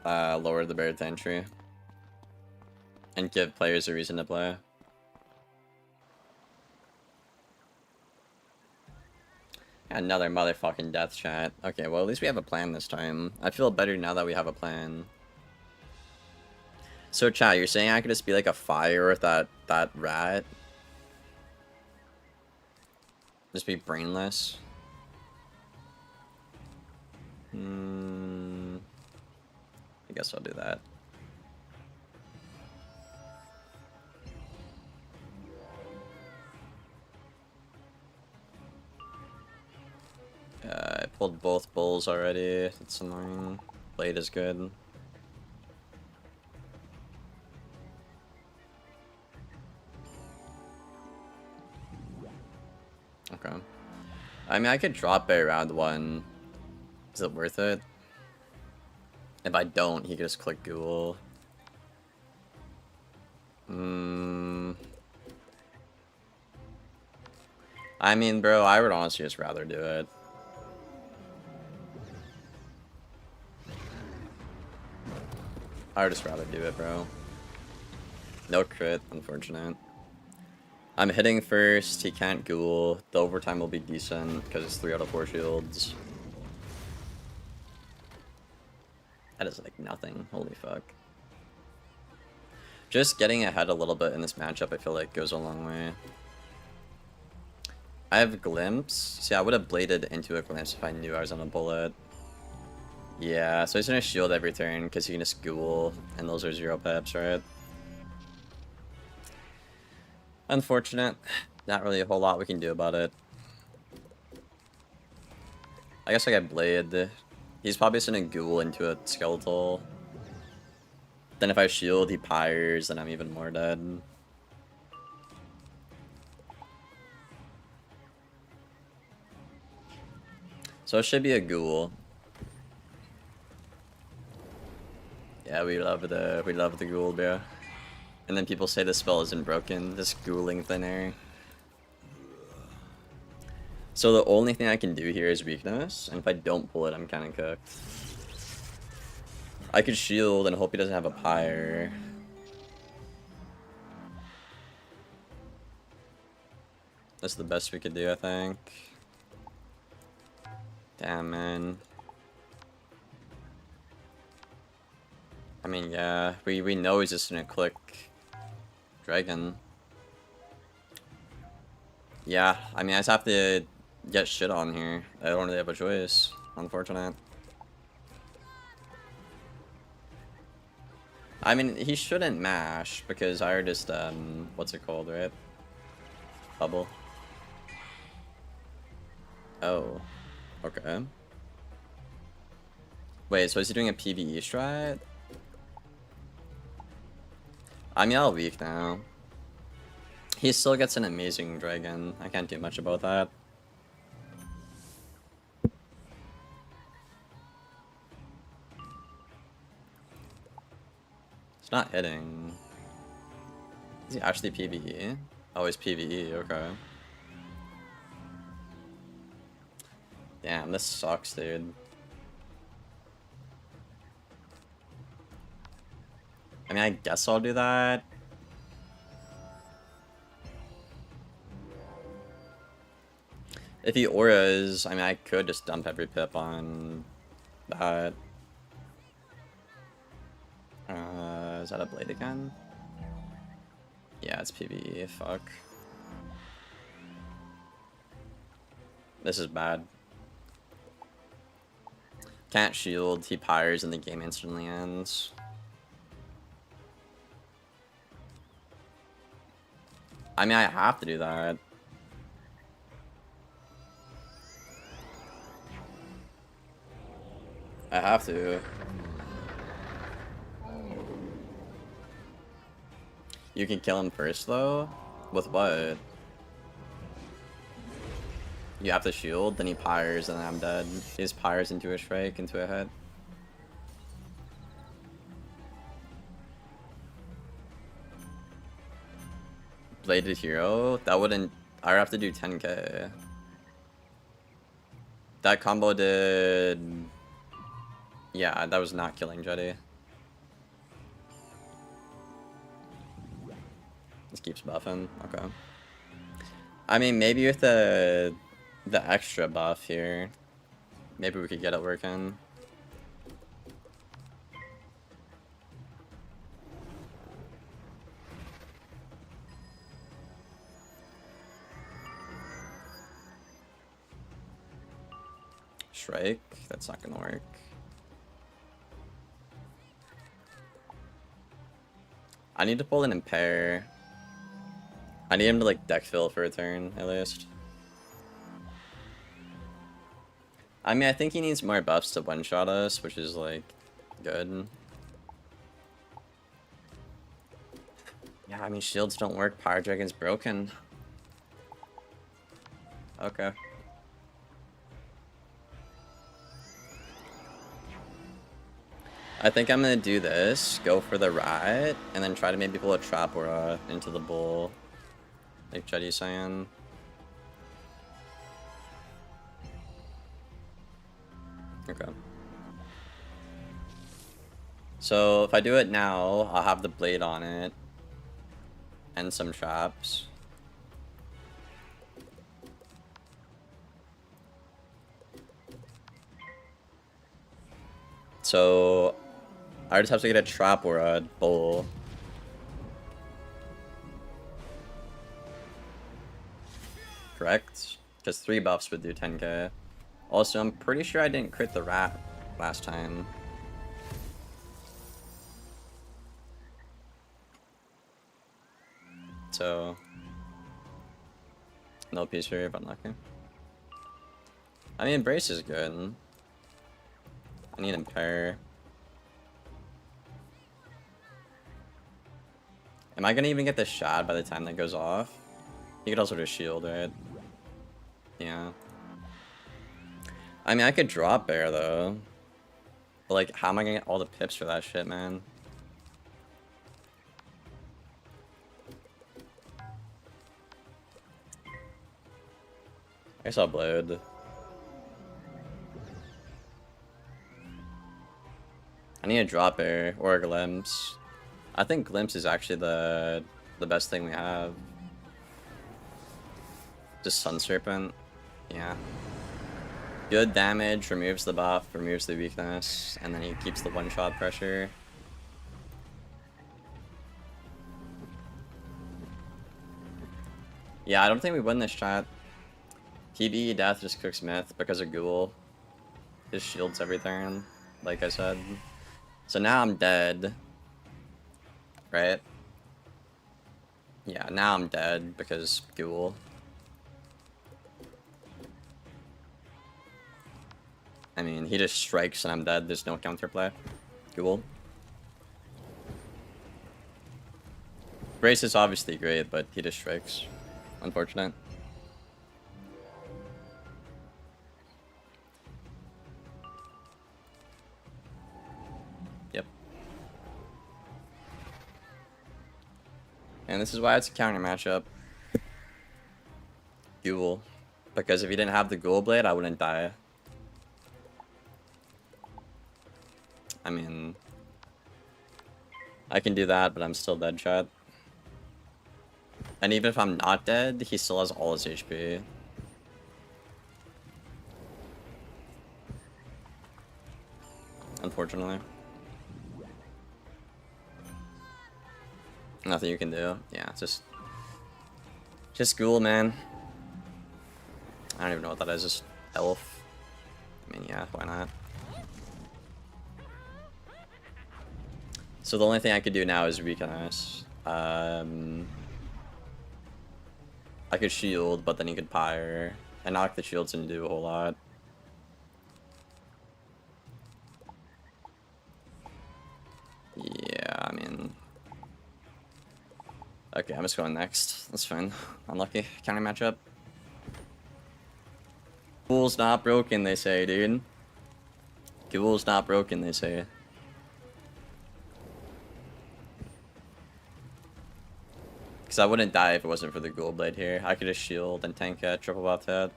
Lower the barrier to entry. And give players a reason to play. Another motherfucking death chat. Okay, well at least we have a plan this time. I feel better now that we have a plan. So chat, you're saying I could just be like a fire with that rat? Just be brainless? I guess I'll do that. I pulled both bulls already. It's annoying. Blade is good. Okay. I mean, I could drop it around 1. Is it worth it? If I don't, he can just click Ghoul. I mean, bro, I would honestly just rather do it. I would just rather do it, bro. No crit, unfortunate. I'm hitting first, he can't Ghoul. The overtime will be decent, because it's 3 out of 4 shields. That is like nothing, holy fuck. Just getting ahead a little bit in this matchup, I feel like goes a long way. I have Glimpse. See, I would have bladed into a Glimpse if I knew I was on a bullet. Yeah, so he's gonna shield every turn because he can just Ghoul, and those are 0 peps, right? Unfortunate. Not really a whole lot we can do about it. I guess I got Blade. He's probably sending Ghoul into a Skeletal. Then if I shield, he pyres, then I'm even more dead. So it should be a Ghoul. Yeah, we love the Ghoul, bro. And then people say the spell isn't broken, this Ghouling thin air. So the only thing I can do here is weakness, and if I don't pull it, I'm kinda cooked. I could shield and hope he doesn't have a pyre. That's the best we could do, I think. Damn, man. I mean, yeah, we know he's just gonna click Dragon. Yeah, I mean, I just have to get shit on here. I don't really have a choice. Unfortunate. I mean, he shouldn't mash, because I just, what's it called, right? Bubble. Oh. Okay. Wait, so is he doing a PvE strat? I mean, I'll weak now. He still gets an amazing dragon. I can't do much about that. It's not hitting. Is he actually PvE? Oh, he's PvE, okay. Damn, this sucks, dude. I mean, I guess I'll do that. If he auras, I mean, I could just dump every pip on that. Is that a blade again? Yeah, it's PvE, fuck. This is bad. Can't shield, he pyres and the game instantly ends. I mean, I have to do that. I have to. You can kill him first, though? With what? You have to shield, then he pyres, and then I'm dead. He just pyres into a strike, into a hit. Bladed hero? That wouldn't... I would have to do 10k. That combo did... Yeah, that was not killing Jetty. This keeps buffing. Okay. I mean, maybe with the extra buff here, maybe we could get it working. Strike? That's not gonna work. I need to pull an impair. I need him to like deck fill for a turn, at least. I mean, I think he needs more buffs to one-shot us, which is like good. Yeah, I mean, shields don't work. Pyre Dragon's broken. Okay. I think I'm gonna do this, go for the rat, and then try to maybe pull a trap aura into the bull. Like Jetty's saying. Okay. So if I do it now, I'll have the blade on it. And some traps. So I just have to get a trap or a bull. Correct? Because 3 buffs would do 10k. Also, I'm pretty sure I didn't crit the rat last time. So no piece here if unlucky. I mean, Brace is good. I need Impair. Am I gonna even get the shot by the time that goes off? He could also just shield, right? Yeah. I mean, I could drop Bear, though. But, like, how am I gonna get all the pips for that shit, man? I guess I'll Blade. I need a drop Bear or a Glimpse. I think Glimpse is actually the best thing we have. Just Sun Serpent. Yeah. Good damage, removes the buff, removes the weakness, and then he keeps the one-shot pressure. Yeah, I don't think we win this shot. PvE death just cooks Myth because of Ghoul. His shields every turn, like I said. So now I'm dead. Right? Yeah, now I'm dead because Ghoul. I mean, he just strikes and I'm dead. There's no counterplay. Ghoul. Brace is obviously great, but he just strikes. Unfortunate. Yep. And this is why it's a counter matchup. Ghoul. Because if he didn't have the Ghoul Blade, I wouldn't die. I mean, I can do that, but I'm still dead shot. And even if I'm not dead, he still has all his HP. Unfortunately. Nothing you can do. Yeah, just Ghoul, man. I don't even know what that is, just Elf. I mean, yeah, why not? So the only thing I could do now is weakness. I could shield, but then he could pyre. And knock the shields didn't do a whole lot. Yeah, I mean... Okay, I'm just going next. That's fine. Unlucky. Counter matchup. Ghoul's not broken, they say, dude. Ghoul's not broken, they say. Because I wouldn't die if it wasn't for the Ghoul Blade here. I could just shield and tank a triple buff head.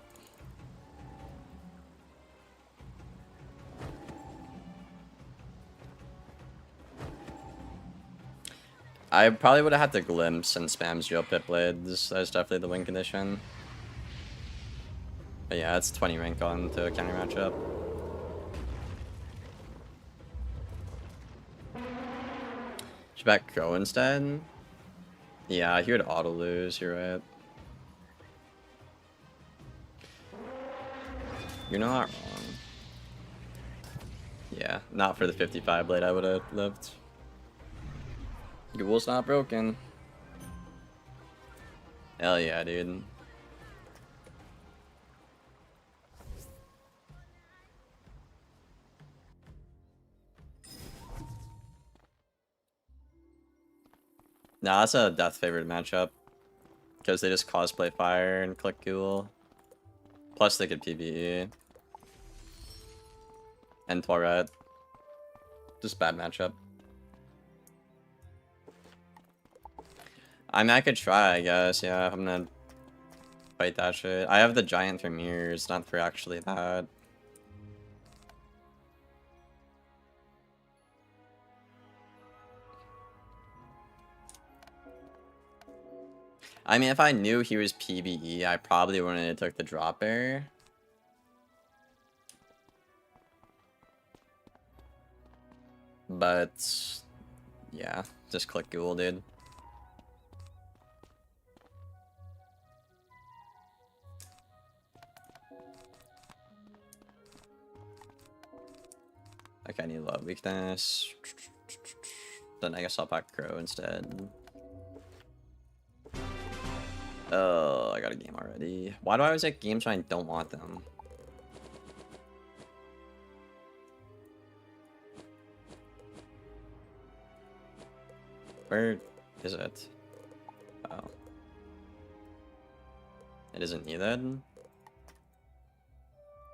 I probably would have had to Glimpse and spam Geo Pit Blades. That's definitely the win condition. But yeah, it's 20 rank on to a counter matchup. Should back Crow instead? Yeah, he would auto lose, you're right. You're not wrong. Yeah, not for the 55 blade I would have lived. Ghoul's not broken. Hell yeah, dude. Nah, that's a death favored matchup. Because they just cosplay fire and click Ghoul. Plus they could PvE. And Tourette. Just bad matchup. I mean, I could try, I guess. Yeah, I'm gonna fight that shit. I have the giant for mirrors, not for actually that. I mean, if I knew he was PvE, I probably wouldn't have took the drop air. But, yeah, just click Ghoul, dude. Okay, I need a lot of weakness. Then I guess I'll pack Crow instead. Oh, I got a game already. Why do I always get games when I don't want them? Where is it? Oh. It isn't needed?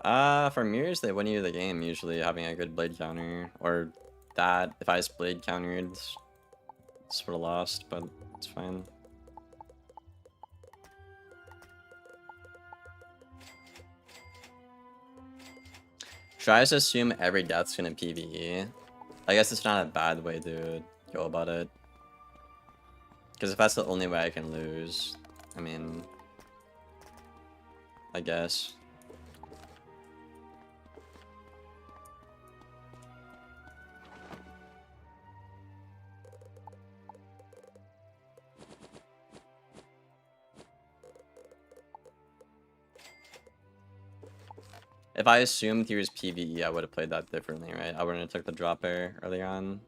For mirrors, they win you the game, usually, having a good blade counter. Or that, if I just blade countered, just would've lost, but it's fine. Should I just assume every death's gonna PvE? I guess it's not a bad way to go about it. Because if that's the only way I can lose, I mean, I guess. If I assumed he was PvE, I would have played that differently, right? I wouldn't have took the drop air early on.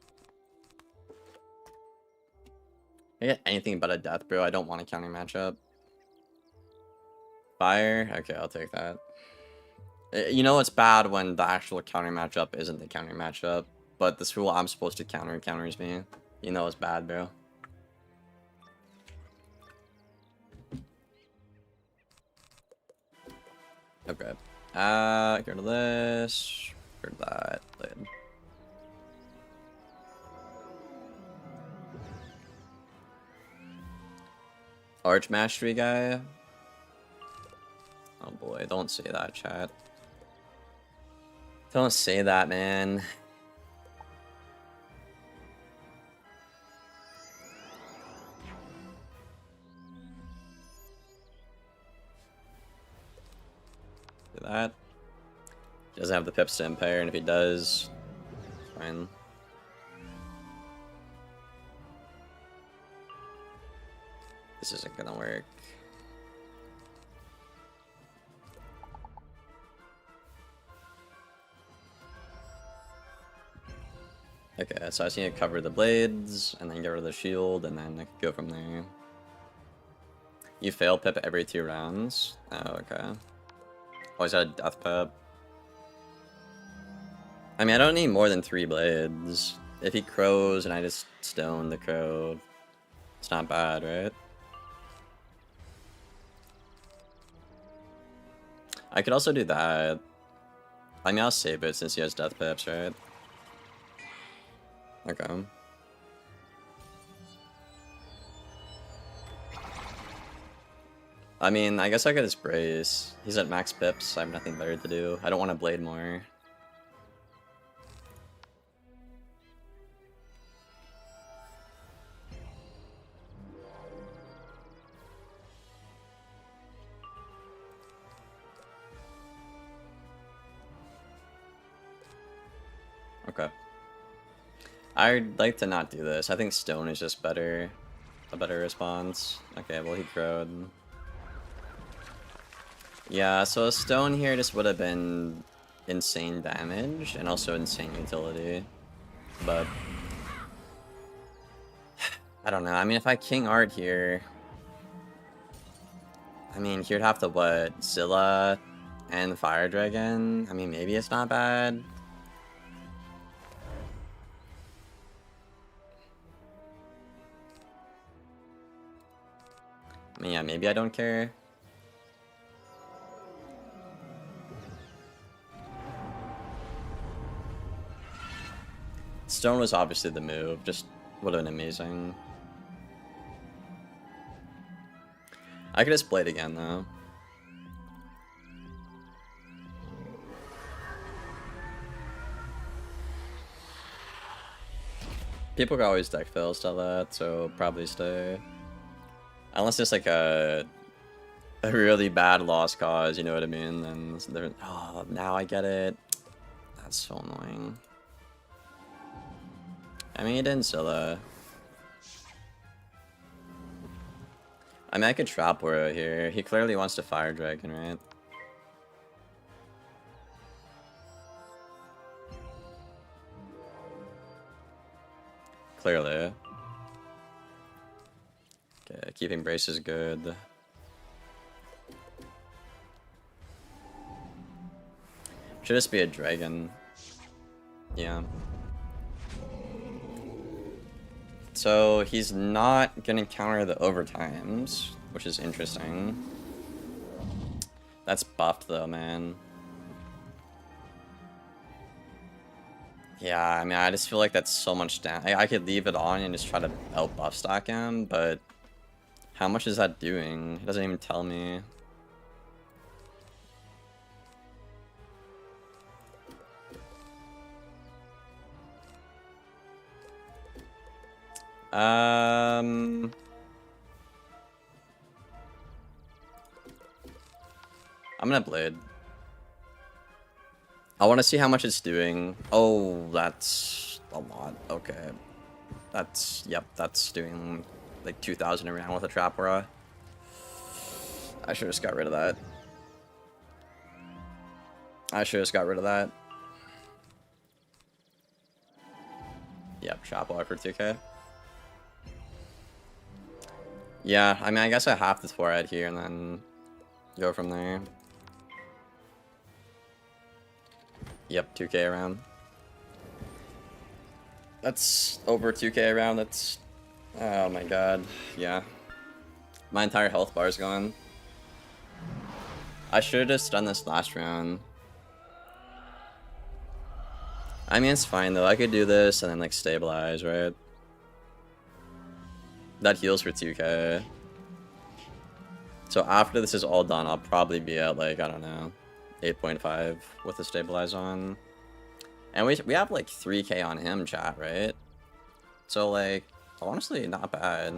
I get anything but a death, bro. I don't want a counter matchup. Fire? Okay, I'll take that. You know it's bad when the actual counter matchup isn't the counter matchup, but the school I'm supposed to counter counters me. You know it's bad, bro. Okay. Get rid of this. Get rid of that. Lid. Arch Mastery guy. Oh boy, don't say that, chat. Don't say that, man. Do that. He doesn't have the pips to Empire, and if he does, fine. This isn't gonna work. Okay, so I just need to cover the blades, and then get rid of the shield, and then I can go from there. You fail Pip every 2 rounds? Oh, okay. Always got a death Pip. I mean, I don't need more than 3 blades. If he crows and I just stone the crow, it's not bad, right? I could also do that. I mean, I'll save it since he has death pips, right? Okay. I mean, I guess I could just brace. He's at max pips, I have nothing better to do. I don't want to blade more. Okay. I'd like to not do this. I think stone is just better. A better response. Okay, well he crowed. Yeah, so a stone here just would have been insane damage and also insane utility. But I don't know. I mean, if I King Art here, I mean, he'd have to what? Zilla and Fire Dragon? I mean, maybe it's not bad. I mean, yeah, maybe I don't care. Stone was obviously the move, just would have been amazing. I could just blade again, though. People can always deck fail stuff like that, so probably stay. Unless it's like a really bad lost cause, you know what I mean? Then oh, now I get it. That's so annoying. I mean, he didn't Scylla. I mean, I could trap Woro here. He clearly wants to Fire Dragon, right? Clearly. Okay, keeping brace is good. Should just be a dragon. Yeah. So he's not gonna counter the overtimes, which is interesting. That's buffed though, man. Yeah, I mean, I just feel like that's so much down. I could leave it on and just try to out buff stack him, but how much is that doing? It doesn't even tell me. I'm gonna Blade. I want to see how much it's doing. Oh, that's a lot. Okay. That's, yep, that's doing like 2,000 a round with a Trap Aura. I should have just got rid of that. Yep, Trap Aura for 2k. Yeah, I mean, I guess I have to forehead here and then go from there. Yep, 2k around. That's over 2k around. That's... Oh my god. Yeah. My entire health bar is gone. I should have just done this last round. I mean, it's fine though. I could do this and then like stabilize, right? That heals for 2k. So after this is all done, I'll probably be at like, I don't know, 8.5 with the stabilize on. And we have like 3k on him, chat, right? So like, honestly, not bad.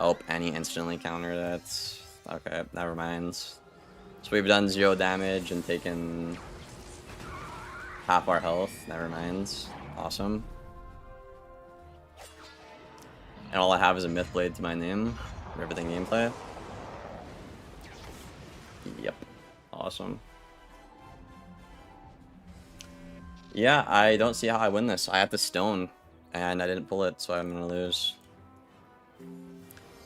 Oh, and he instantly countered it. Okay, never mind. So we've done 0 damage and taken half our health. Never mind. Awesome. And all I have is a Myth Blade to my name for everything gameplay. Yep. Awesome. Yeah, I don't see how I win this. I have to stone, and I didn't pull it, so I'm gonna lose.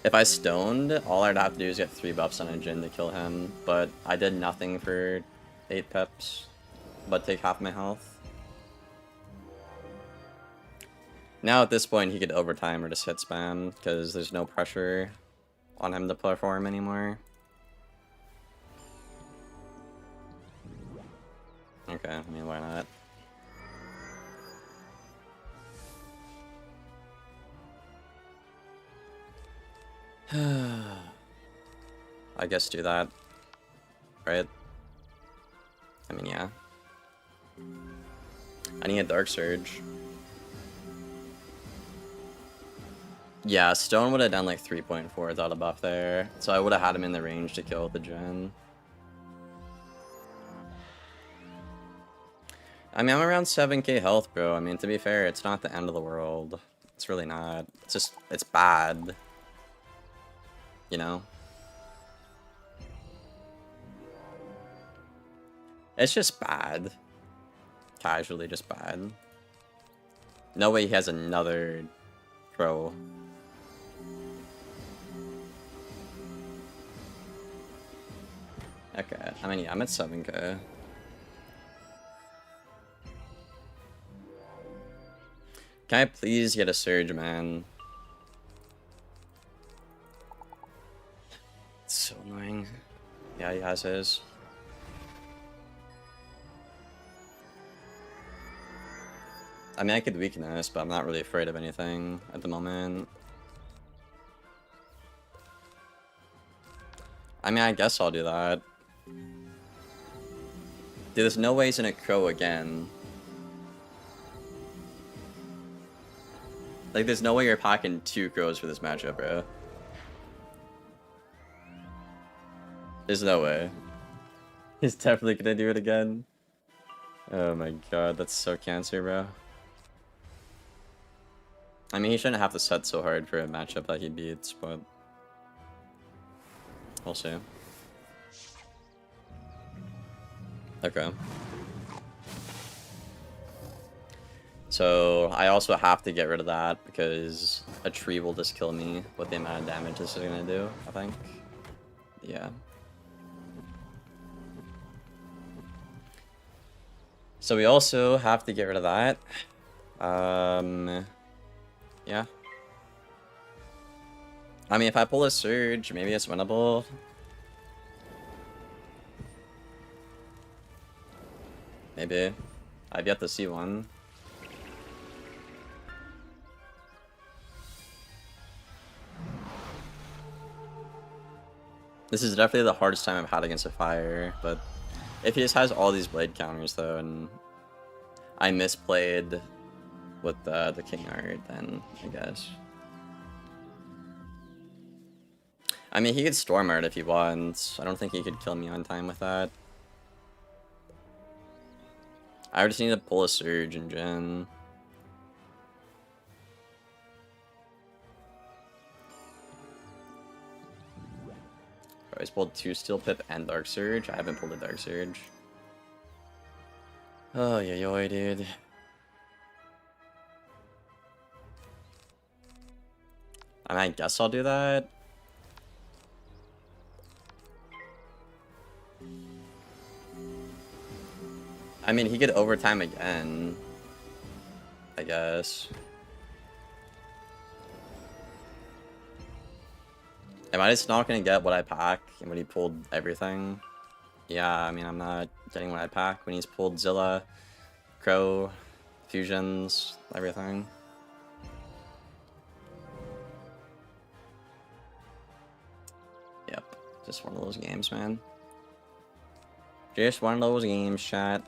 If I stoned, all I'd have to do is get 3 buffs on a Jhin to kill him, but I did nothing for 8 pips, but take half my health. Now at this point, he could overtime or just hit spam, because there's no pressure on him to perform anymore. Okay, I mean, why not? I guess do that, right? I mean, yeah. I need a Dark Surge. Yeah, Stone would have done like 3.4 without a buff there, so I would have had him in the range to kill the Jhin. I mean, I'm around 7k health, bro. I mean, to be fair, it's not the end of the world. It's really not. It's just, it's bad. You know? It's just bad. Casually just bad. No way he has another pro. Okay, I mean, yeah, I'm at 7k. Can I please get a Surge, man? It's so annoying. Yeah, he has his. I mean, I could weakness, but I'm not really afraid of anything at the moment. I mean, I guess I'll do that. Dude, there's no way he's gonna Crow again. Like, there's no way you're packing 2 Crows for this matchup, bro. There's no way. He's definitely gonna do it again. Oh my god, that's so cancer, bro. I mean, he shouldn't have to set so hard for a matchup that he beats, but we'll see. Okay. So I also have to get rid of that because a tree will just kill me with the amount of damage this is gonna do, I think. Yeah. So we also have to get rid of that. Yeah. I mean, if I pull a Surge, maybe it's winnable. Maybe. I've yet to see one. This is definitely the hardest time I've had against a fire, but if he just has all these blade counters though, and I misplayed with the King Art, then I guess. I mean, he could Storm Art if he wants. I don't think he could kill me on time with that. I just need to pull a Surge and Jhin. I always pulled 2 Steel Pip and Dark Surge. I haven't pulled a Dark Surge. Oh, yeah, yo, dude. I mean, I guess I'll do that. I mean, he could overtime again, I guess. Am I just not gonna get what I pack when he pulled everything? Yeah, I mean, I'm not getting what I pack when he's pulled Zilla, Crow, Fusions, everything. Yep, just one of those games, man. Just one of those games, chat.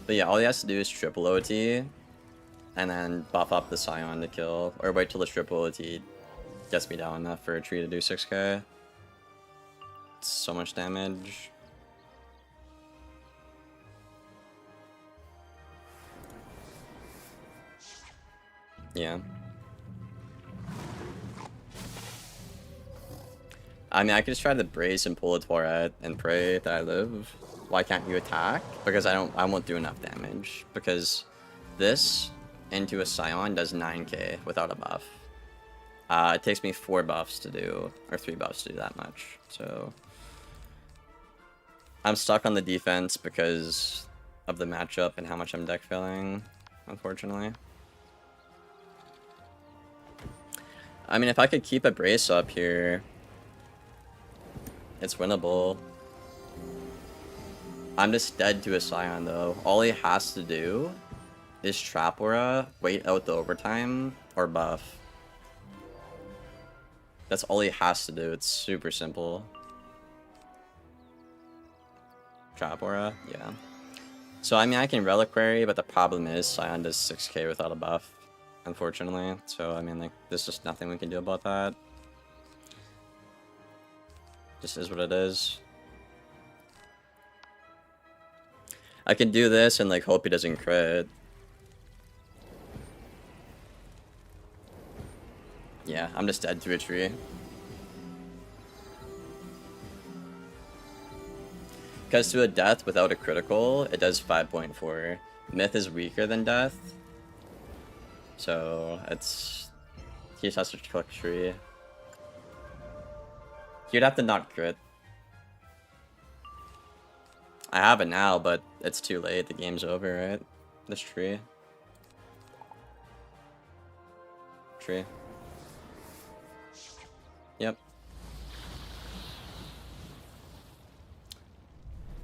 But yeah, all he has to do is triple OT, and then buff up the Scion to kill, or wait till the triple OT gets me down enough for a tree to do 6k. It's so much damage. Yeah. I mean, I could just try to brace and pull a Tourette and pray that I live. Why can't you attack? Because I won't do enough damage. Because this into a Scion does 9k without a buff. It takes me 4 buffs to do, or 3 buffs to do that much. So I'm stuck on the defense because of the matchup and how much I'm deck filling, unfortunately. I mean, if I could keep a brace up here, it's winnable. I'm just dead to a Scion though. All he has to do is Trap Aura, wait out the overtime, or buff. That's all he has to do. It's super simple. Trap Aura, yeah. So I mean, I can Reliquary, but the problem is Scion does 6k without a buff, unfortunately. So I mean, like, there's just nothing we can do about that. Just is what it is. I can do this and like hope he doesn't crit. Yeah, I'm just dead to a tree. Because to a death without a critical, it does 5.4. Myth is weaker than death. So it's... he just has to click tree. He'd have to not crit. I have it now, but it's too late. The game's over, right? This tree. Tree. Yep.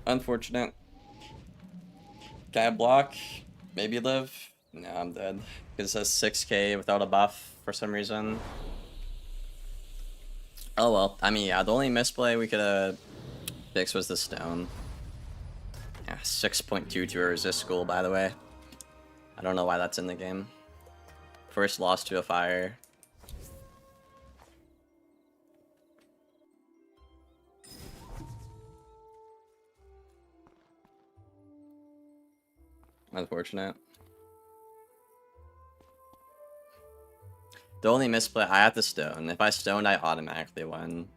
Unfortunate. Can I block? Maybe live? No, I'm dead. It says 6k without a buff for some reason. Oh well. I mean, yeah, the only misplay we could have fixed was the stone. Yeah, 6.2 to a resist school, by the way. I don't know why that's in the game. First loss to a fire. Unfortunate. The only misplay, I have to stone. If I stoned, I automatically win.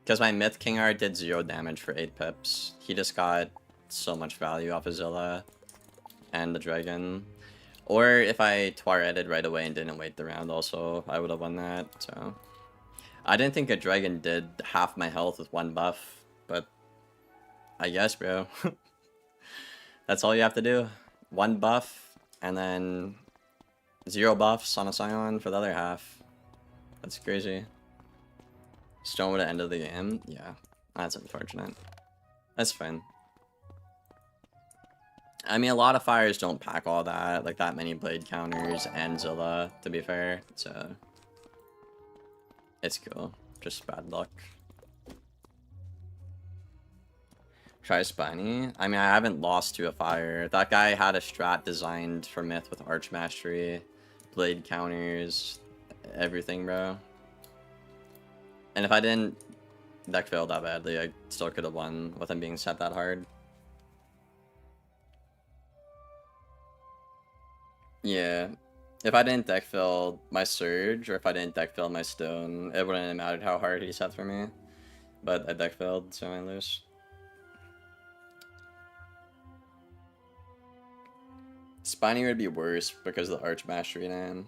Because my Myth King Art did 0 damage for 8 pips. He just got so much value off of Zilla and the dragon. Or if I Tuareted right away and didn't wait the round also, I would have won that, so. I didn't think a dragon did half my health with 1 buff, but I guess, bro. That's all you have to do. One buff, and then 0 buffs on a Scion for the other half. That's crazy. Stone at the end of the game? Yeah, that's unfortunate. That's fine. I mean, a lot of fires don't pack all that, like that many blade counters and Zilla, to be fair, so it's cool. Just bad luck. Try Spiny. I mean, I haven't lost to a fire. That guy had a strat designed for Myth with Arch Mastery, blade counters, everything, bro. And if I didn't deck fail that badly, I still could have won with him being set that hard. Yeah. If I didn't deck fill my Surge, or if I didn't deck fill my Stone, it wouldn't have mattered how hard he set for me. But I deck filled, so I lose. Spiny would be worse because of the Arch Mastery name.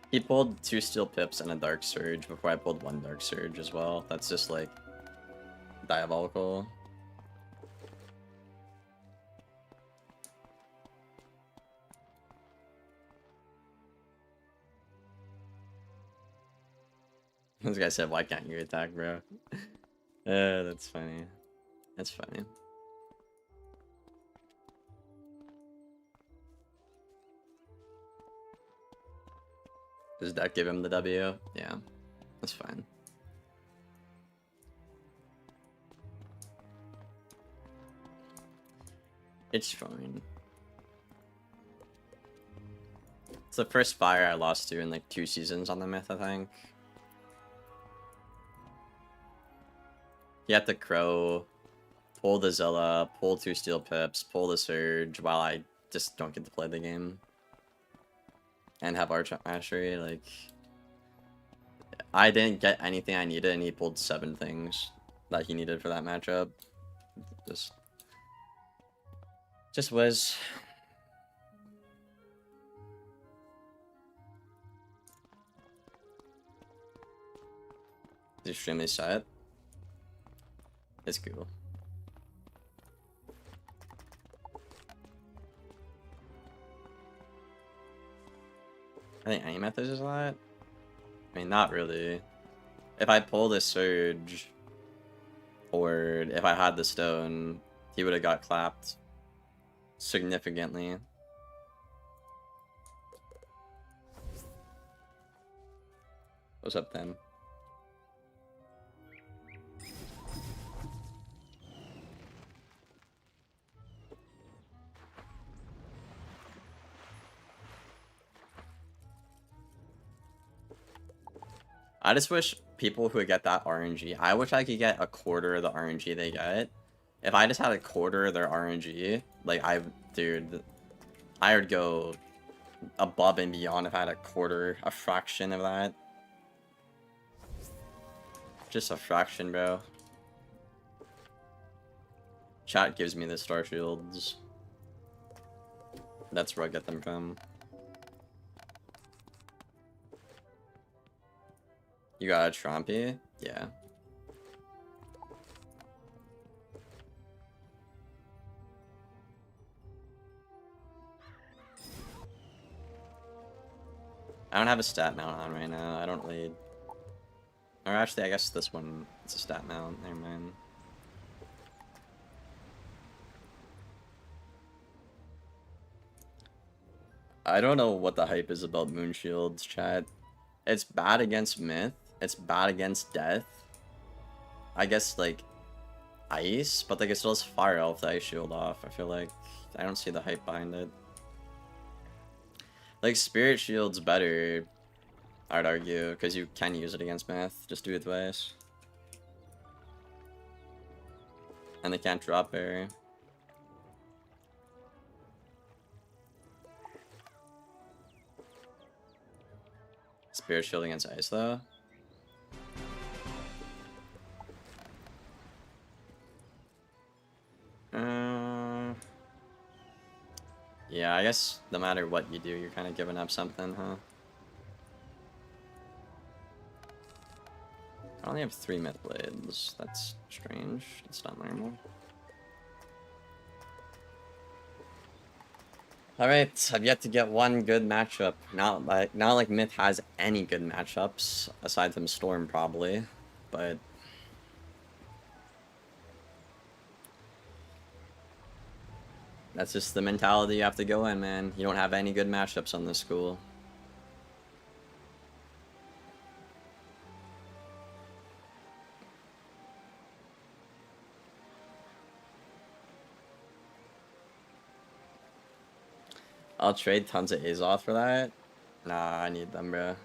He pulled 2 Steel Pips and a Dark Surge before I pulled 1 Dark Surge as well. That's just like diabolical. This guy said, why can't you attack, bro? That's funny. That's funny. Does that give him the W? Yeah, that's fine. It's fine. It's the first fire I lost to in like 2 seasons on the Myth, I think. You have to Crow, pull the Zilla, pull 2 Steel Pips, pull the Surge, while I just don't get to play the game. And have Arch Mastery, like... I didn't get anything I needed, and he pulled 7 things that he needed for that matchup. Just was... He's extremely set. It's cool. I think any method is that. I mean, not really. If I pull the Surge, or if I had the Stone, he would have got clapped significantly. What's up, then? I just wish people who get that RNG, I wish I could get a quarter of the RNG they get. If I just had a quarter of their RNG, like, dude, I would go above and beyond if I had a quarter, a fraction of that. Just a fraction, bro. Chat gives me the Star Shields. That's where I get them from. You got a Trumpy? Yeah. I don't have a stat mount on right now. I don't lead. Or actually, I guess this one, it's a stat mount. Never mind. I don't know what the hype is about Moon Shields, chat. It's bad against Myth. It's bad against Death. I guess, like, Ice, but like it still has Fire Elf the Ice Shield off. I feel like I don't see the hype behind it. Like, Spirit Shield's better, I'd argue, because you can use it against Myth. Just do it twice. And they can't drop Barrier. Spirit Shield against Ice, though? Yeah, I guess no matter what you do, you're kind of giving up something, huh? I only have 3 myth blades. That's strange. It's not normal. Alright, I've yet to get one good matchup. Not like Myth has any good matchups, aside from Storm probably, but that's just the mentality you have to go in, man. You don't have any good matchups on this school. I'll trade tons of Azoth for that. Nah, I need them, bro.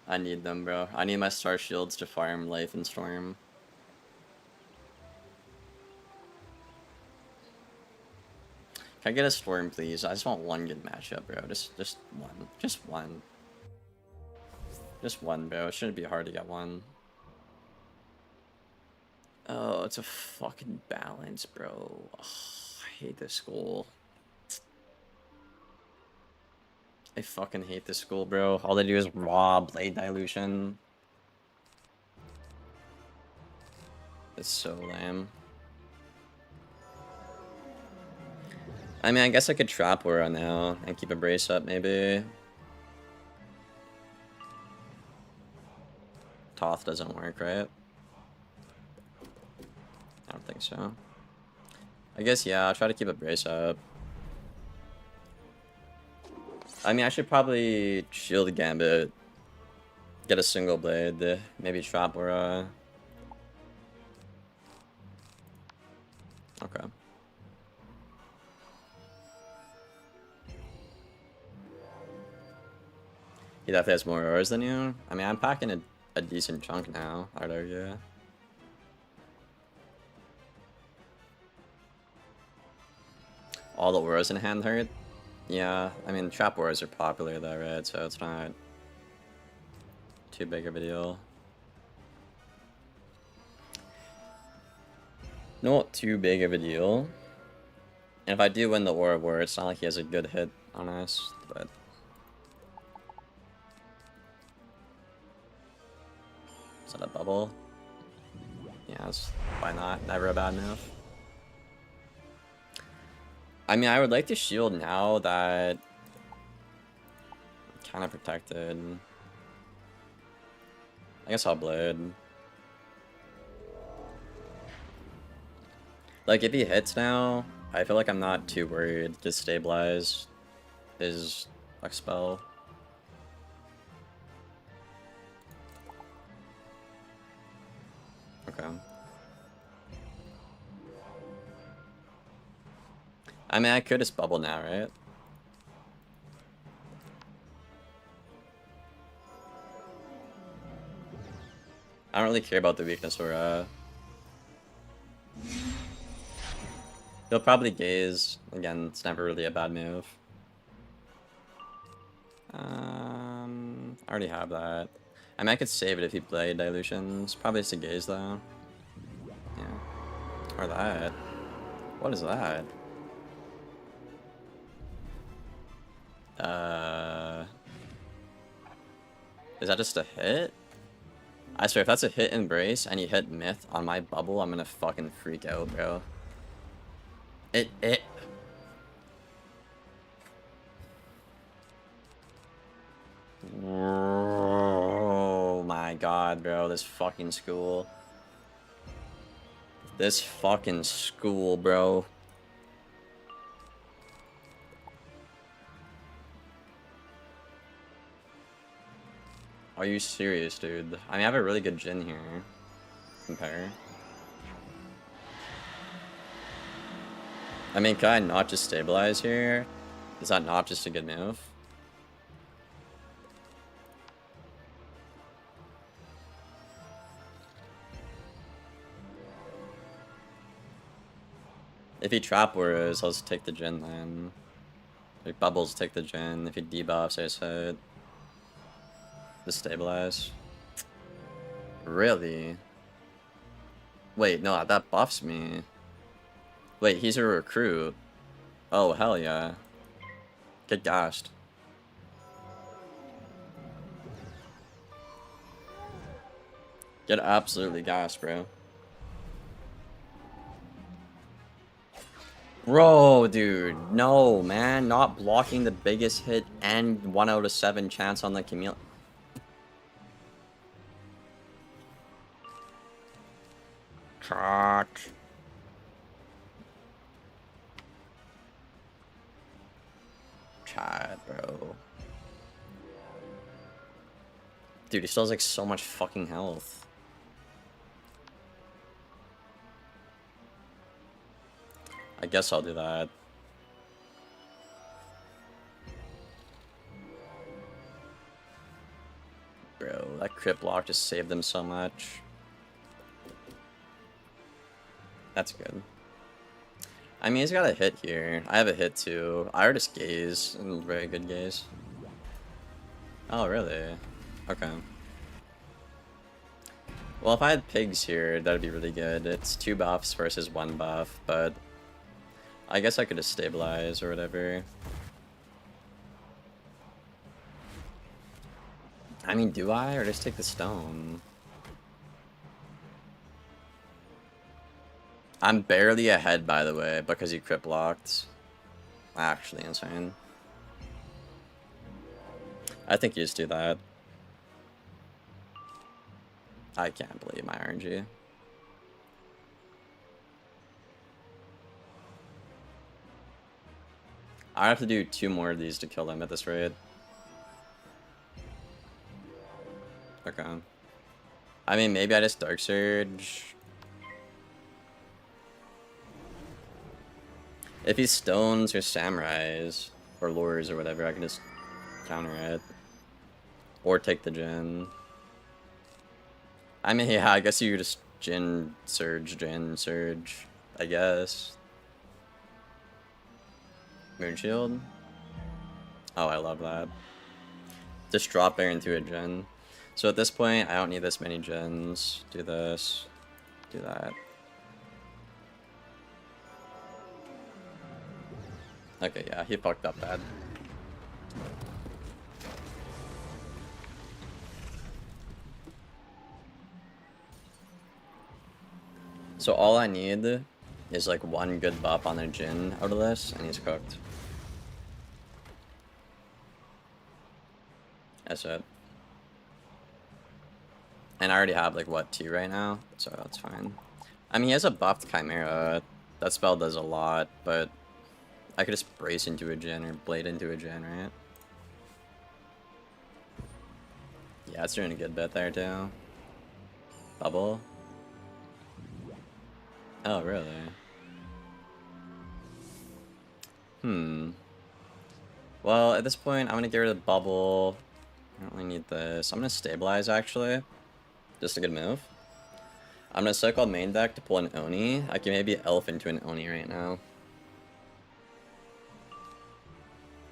I need them, bro. I need my Star Shields to farm Life and Storm. Can I get a Storm, please? I just want one good matchup, bro. Just one. Just one. Just one, bro. It shouldn't be hard to get one. Oh, it's a fucking balance, bro. Oh, I hate this school. I fucking hate this school, bro. All they do is raw blade dilution. It's so lame. I mean, I guess I could trap Aura now and keep a brace up, maybe. Toth doesn't work, right? I don't think so. I guess, yeah, I'll try to keep a brace up. I mean, I should probably shield Gambit. Get a single blade. Maybe trap Aura. Okay. He definitely has more auras than you. I mean, I'm packing a decent chunk now, I'd argue. All the auras in hand hurt? Yeah, I mean, trap auras are popular though, right? So it's not too big of a deal. Not too big of a deal. And if I do win the Aura War, it's not like he has a good hit on us, but... Is that a bubble? Yeah, why not? Never a bad move. I mean, I would like to shield now that I'm kind of protected. I guess I'll blade. Like, if he hits now, I feel like I'm not too worried because Stabilize is a spell. Okay. I mean, I could just bubble now, right? I don't really care about the weakness or he'll probably gaze. Again, it's never really a bad move. I already have that. I mean, I could save it if he played Dilutions. Probably just a gaze, though. Yeah. Or that. What is that? Is that just a hit? I swear, if that's a hit Embrace and you hit Myth on my bubble, I'm gonna fucking freak out, bro. Oh my god, bro. This fucking school. This fucking school, bro. Are you serious, dude? I mean, I have a really good Jhin here. Compare. I mean, can I not just stabilize here? Is that not just a good move? If he trap auras, I'll just take the Jhin then. If bubbles, take the Jhin. If he debuffs, I said. Just stabilize. Really? Wait, no, that buffs me. Wait, he's a recruit. Oh, hell yeah. Get gashed. Get absolutely gassed, bro. Bro, dude, no, man. Not blocking the biggest hit and 1 out of 7 chance on the chameleon. Cock. Chad, bro. Dude, he still has like so much fucking health. I guess I'll do that. Bro, that crit block just saved them so much. That's good. I mean, he's got a hit here. I have a hit too. I just gaze. Very good gaze. Oh, really? Okay. Well, if I had pigs here, that'd be really good. It's 2 buffs versus 1 buff, but I guess I could just stabilize or whatever. I mean, do I? Or just take the stone? I'm barely ahead, by the way, because he crit blocked. Actually insane. I think you just do that. I can't believe my RNG. I have to do 2 more of these to kill them at this rate. Okay. I mean, maybe I just Dark Surge. If he stones or samurais, or lures or whatever, I can just counter it. Or take the Jin. I mean, yeah, I guess you just Jin, Surge, I guess. Moonshield? Oh, I love that. Just drop Baron into a Jin. So at this point, I don't need this many Jins. Do this. Do that. Okay, yeah, he fucked up bad. So all I need is like 1 good buff on their Jin out of this, and he's cooked. That's it. And I already have like what, 2 right now, so that's fine. I mean, he has a buffed Chimera. That spell does a lot, but I could just brace into a Jin or blade into a Jin, right? Yeah, it's doing a good bit there too. Bubble. Oh, really? Well, at this point, I'm gonna get rid of the bubble. I don't really need this. I'm gonna stabilize, actually. Just a good move. I'm gonna cycle main deck to pull an Oni. I can maybe elf into an Oni right now.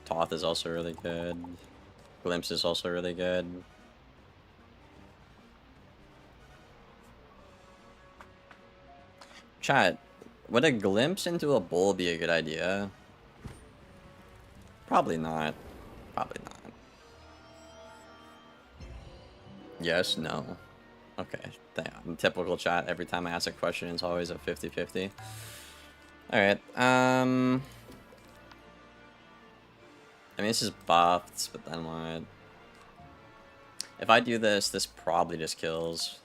Toth is also really good. Glimpse is also really good. Chat, would a glimpse into a bull be a good idea? Probably not. Probably not. Yes, no. Okay, damn. Typical chat. Every time I ask a question, it's always a 50-50. Alright, I mean, this is buffed, but then what? If I do this, this probably just kills.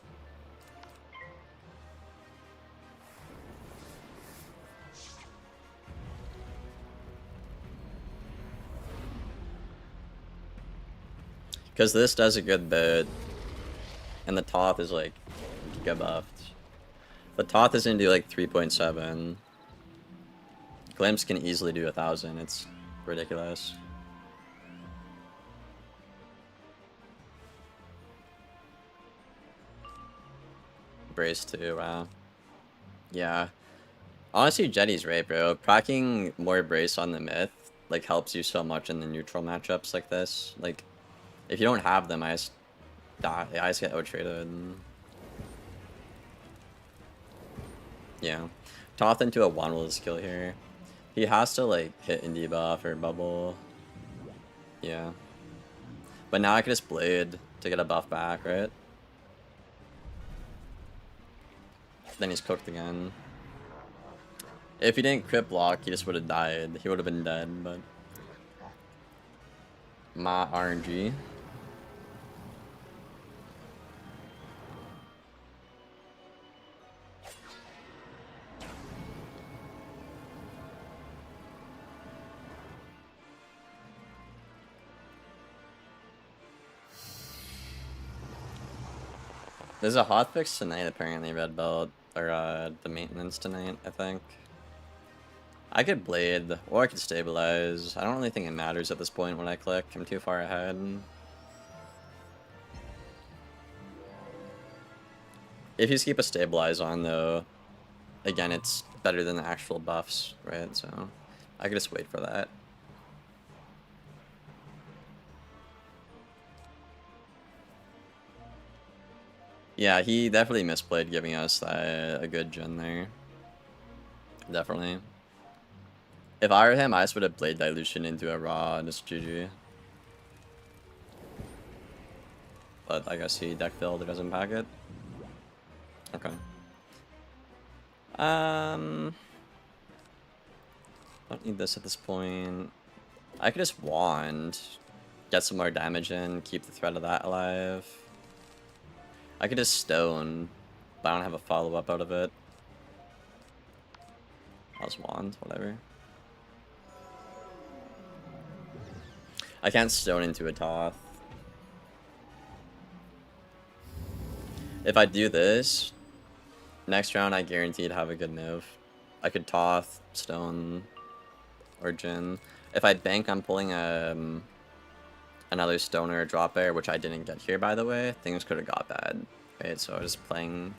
Because this does a good bit. And the Toth is like giga buffed. The Toth is gonna do like 3.7. Glimpse can easily do 1,000. It's ridiculous. Brace too, wow. Yeah. Honestly, Jetty's right, bro. Procking more brace on the myth like helps you so much in the neutral matchups like this. Like, if you don't have them, I just die. I just get out-traded. Yeah. Toth into a 1 will just kill here. He has to like hit and debuff or bubble. Yeah. But now I can just blade to get a buff back, right? Then he's cooked again. If he didn't crit block, he just would have died. He would have been dead, but... My RNG. There's a hotfix tonight, apparently, red belt, or the maintenance tonight, I think. I could blade, or I could stabilize. I don't really think it matters at this point when I click. I'm too far ahead. If you keep a stabilize on, though, again, it's better than the actual buffs, right? So I could just wait for that. Yeah, he definitely misplayed giving us a good gen there. Definitely. If I were him, I just would have Blade Dilution into a Raw and just GG. But I guess he deck filled, it doesn't pack it. Okay. Don't need this at this point. I could just Wand, get some more damage in, keep the threat of that alive. I could just Stone, but I don't have a follow-up out of it. I'll just Wand, whatever. I can't Stone into a Toth. If I do this, next round I guarantee to have a good move. I could Toth, Stone, or Jin. If I bank on pulling another Stone or a Drop Bear, which I didn't get here by the way, things could have got bad. Right, so I was playing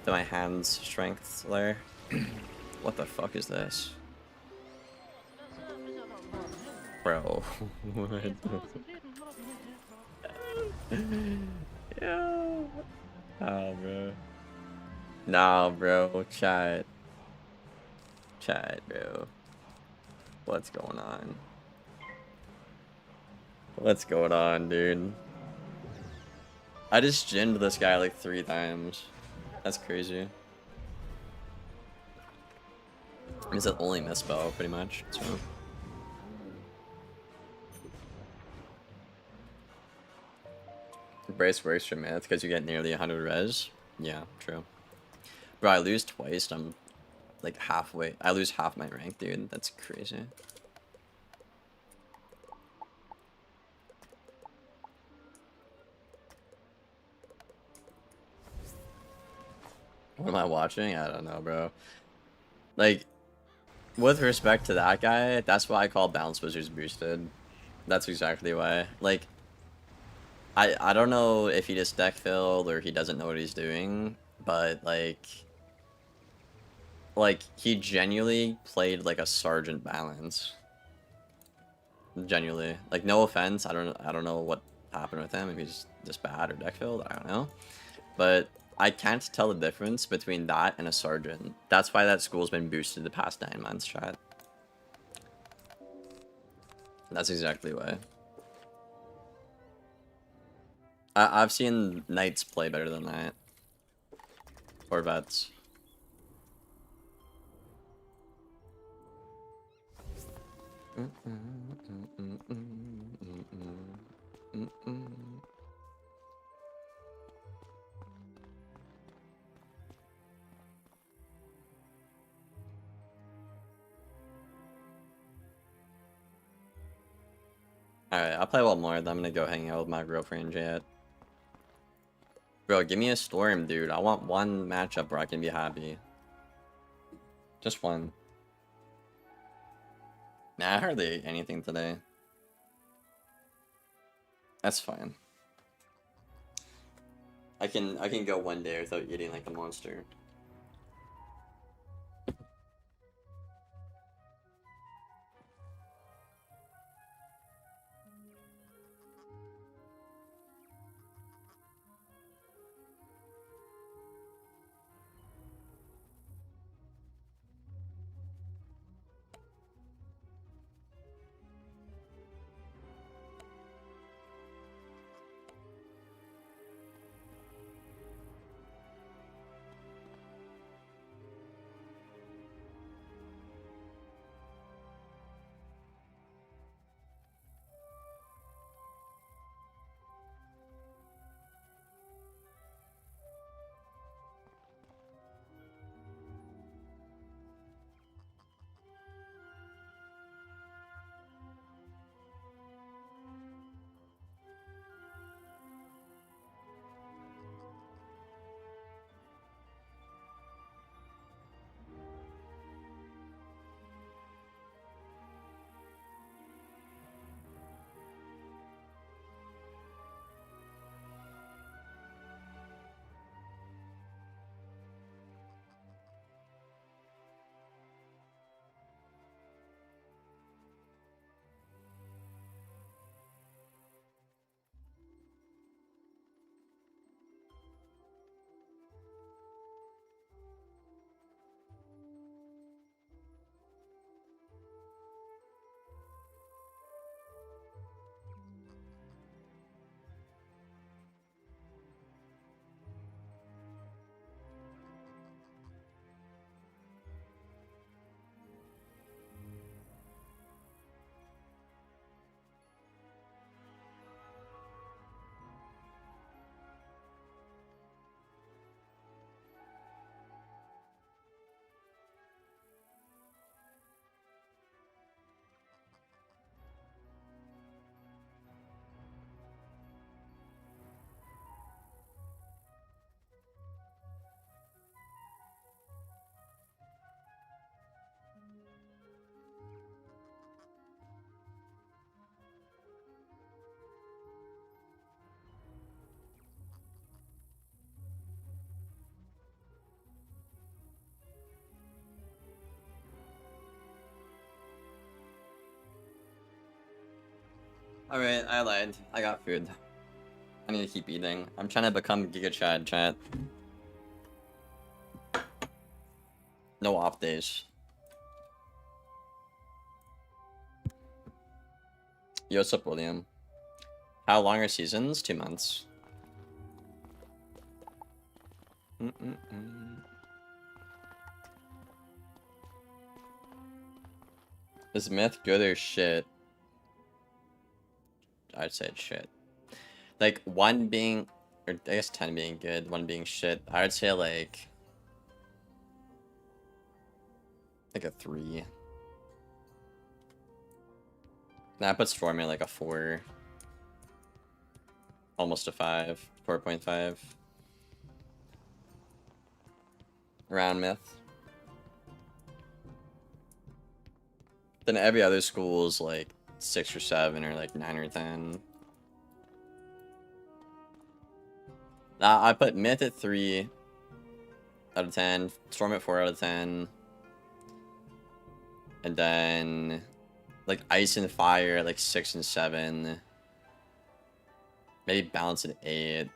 to my hand's strength there. What the fuck is this? Bro. Yeah. Oh, bro. Nah, bro. Chat. Chat, bro. What's going on? What's going on, dude? I just ginned this guy like 3 times. That's crazy. It's the only misspell, pretty much. So. Brace works for myth because you get nearly 100 res. Yeah, true. Bro, I lose twice. I'm like halfway. I lose half my rank, dude. That's crazy. What am I watching? I don't know, bro. Like, with respect to that guy, that's why I call Bounce Wizards boosted. That's exactly why. Like, I don't know if he just deck filled or he doesn't know what he's doing, but like he genuinely played like a Sergeant balance. Genuinely. Like, no offense, I don't know what happened with him, if he's just bad or deck filled, I don't know. But I can't tell the difference between that and a Sergeant. That's why that school's been boosted the past 9 months, chat. That's exactly why. I've seen Knights play better than that. Or Vets. Alright, I'll play one more, then I'm gonna go hang out with my girlfriend, Jet. Bro, give me a Storm, dude. I want one matchup where I can be happy. Just one. Nah, I hardly ate anything today. That's fine. I can go one day without eating like a monster. Alright, I lied. I got food. I need to keep eating. I'm trying to become Giga Chad, chat. No off days. Yo, what's up, William? How long are seasons? 2 months. Is myth good or shit? I'd say it's shit. Like, 1 being, or I guess 10 being good, 1 being shit. I would say like a 3. Nah, I put Storm in like a 4. Almost a 5. 4.5. Around myth. Then every other school is like 6 or 7 or like 9 or 10. I put myth at 3 out of 10. Storm at 4 out of 10. And then like ice and fire at like 6 and 7. Maybe balance at 8.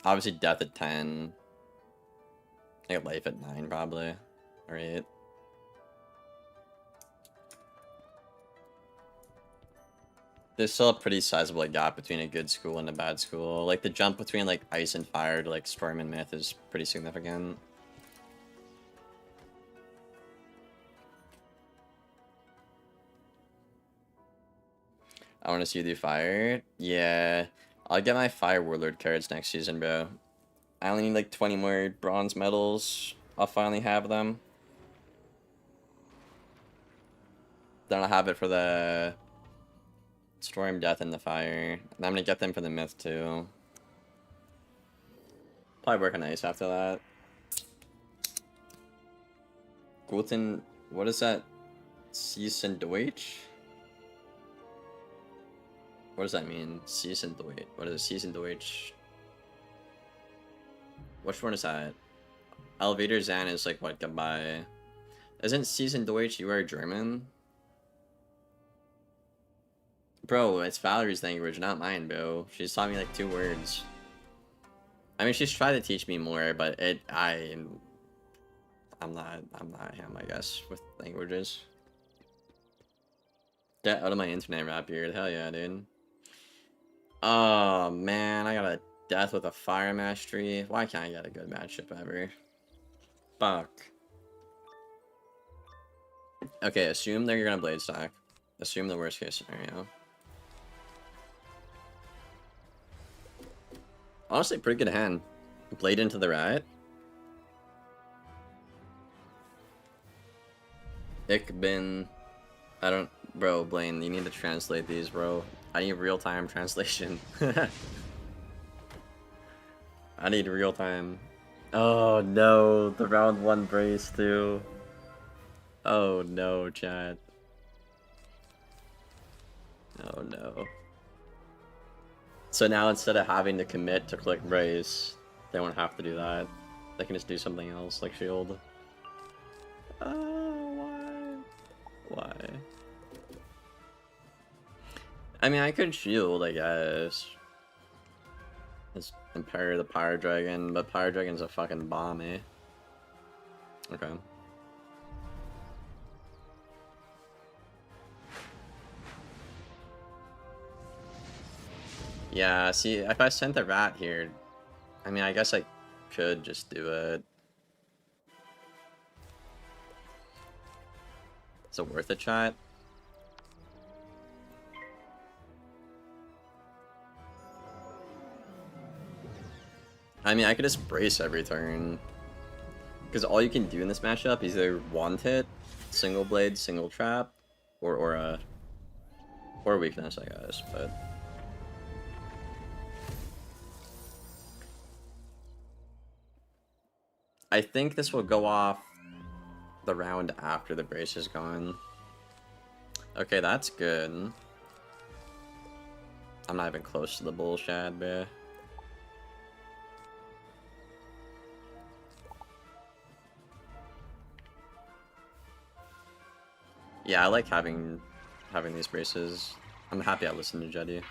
Obviously death at 10. I think life at 9 probably. Or 8. There's still a pretty sizable gap between a good school and a bad school. Like the jump between like ice and fire to like storm and myth is pretty significant. I want to see you do fire. Yeah, I'll get my fire warlord cards next season, bro. I only need like 20 more bronze medals. I'll finally have them. Then I'll have it for the storm, death, and the fire. And I'm gonna get them for the myth too. Probably work on ice after that. Guten, what is that? Season Deutsch? What does that mean? Season Deutsch. What is it? Season Deutsch? Which one is that? Elevator Zan is like what? Goodbye. Isn't Season Deutsch you are German? Bro, it's Valerie's language, not mine, bro. She's taught me like 2 words. I mean, she's tried to teach me more, but I'm not him, I guess, with languages. Get out of my internet rap beard, hell yeah, dude. Oh man, I got a death with a fire mastery. Why can't I get a good matchup ever? Fuck. Okay, assume they're gonna blade stack. Assume the worst case scenario. Honestly, pretty good hand. Blade into the rat. Ich bin... I don't... Bro, Blaine, you need to translate these, bro. I need real-time translation. I need real-time. Oh, no. The round 1 brace, too. Oh, no, chat. Oh, no. So now instead of having to commit to click brace, they won't have to do that. They can just do something else, like shield. Oh, why? Why? I mean, I could shield, I guess. Just impair the Pyre Dragon, but Pyre Dragon's a fucking bomb, eh? Okay. Yeah, see, if I sent the rat here, I mean, I guess I could just do it. Is it worth a chat? I mean, I could just brace every turn. Because all you can do in this matchup is either one hit, single blade, single trap, or weakness, I guess, but... I think this will go off the round after the brace is gone. Okay, that's good. I'm not even close to the bullshit, bruh. Yeah, I like having having these braces. I'm happy I listened to Jetty.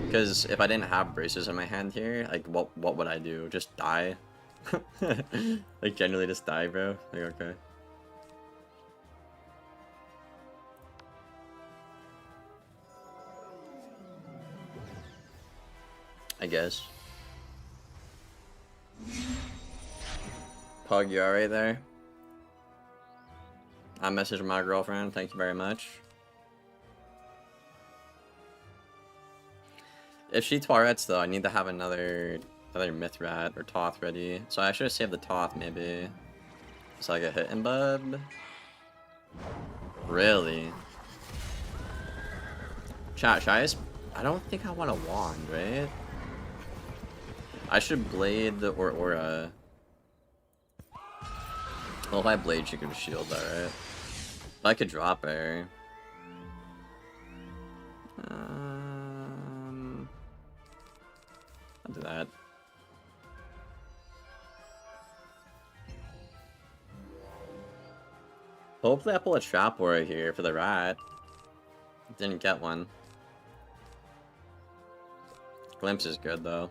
Because if I didn't have braces in my hand here, like, what would I do? Just die? Like, genuinely just die, bro? Like, okay. I guess. Pug, you alright there? I messaged my girlfriend, thank you very much. If she Tourette's though, I need to have another Myth Rat or Toth ready. So I should have saved the Toth maybe. So I get hit and bub. Really? Chat, should I just... I don't think I want a wand, right? I should blade or aura. Well, if I blade, she could shield that, right? I could drop her. I'll do that. Hopefully I pull a trap aura here for the rat. Didn't get one. Glimpse is good though.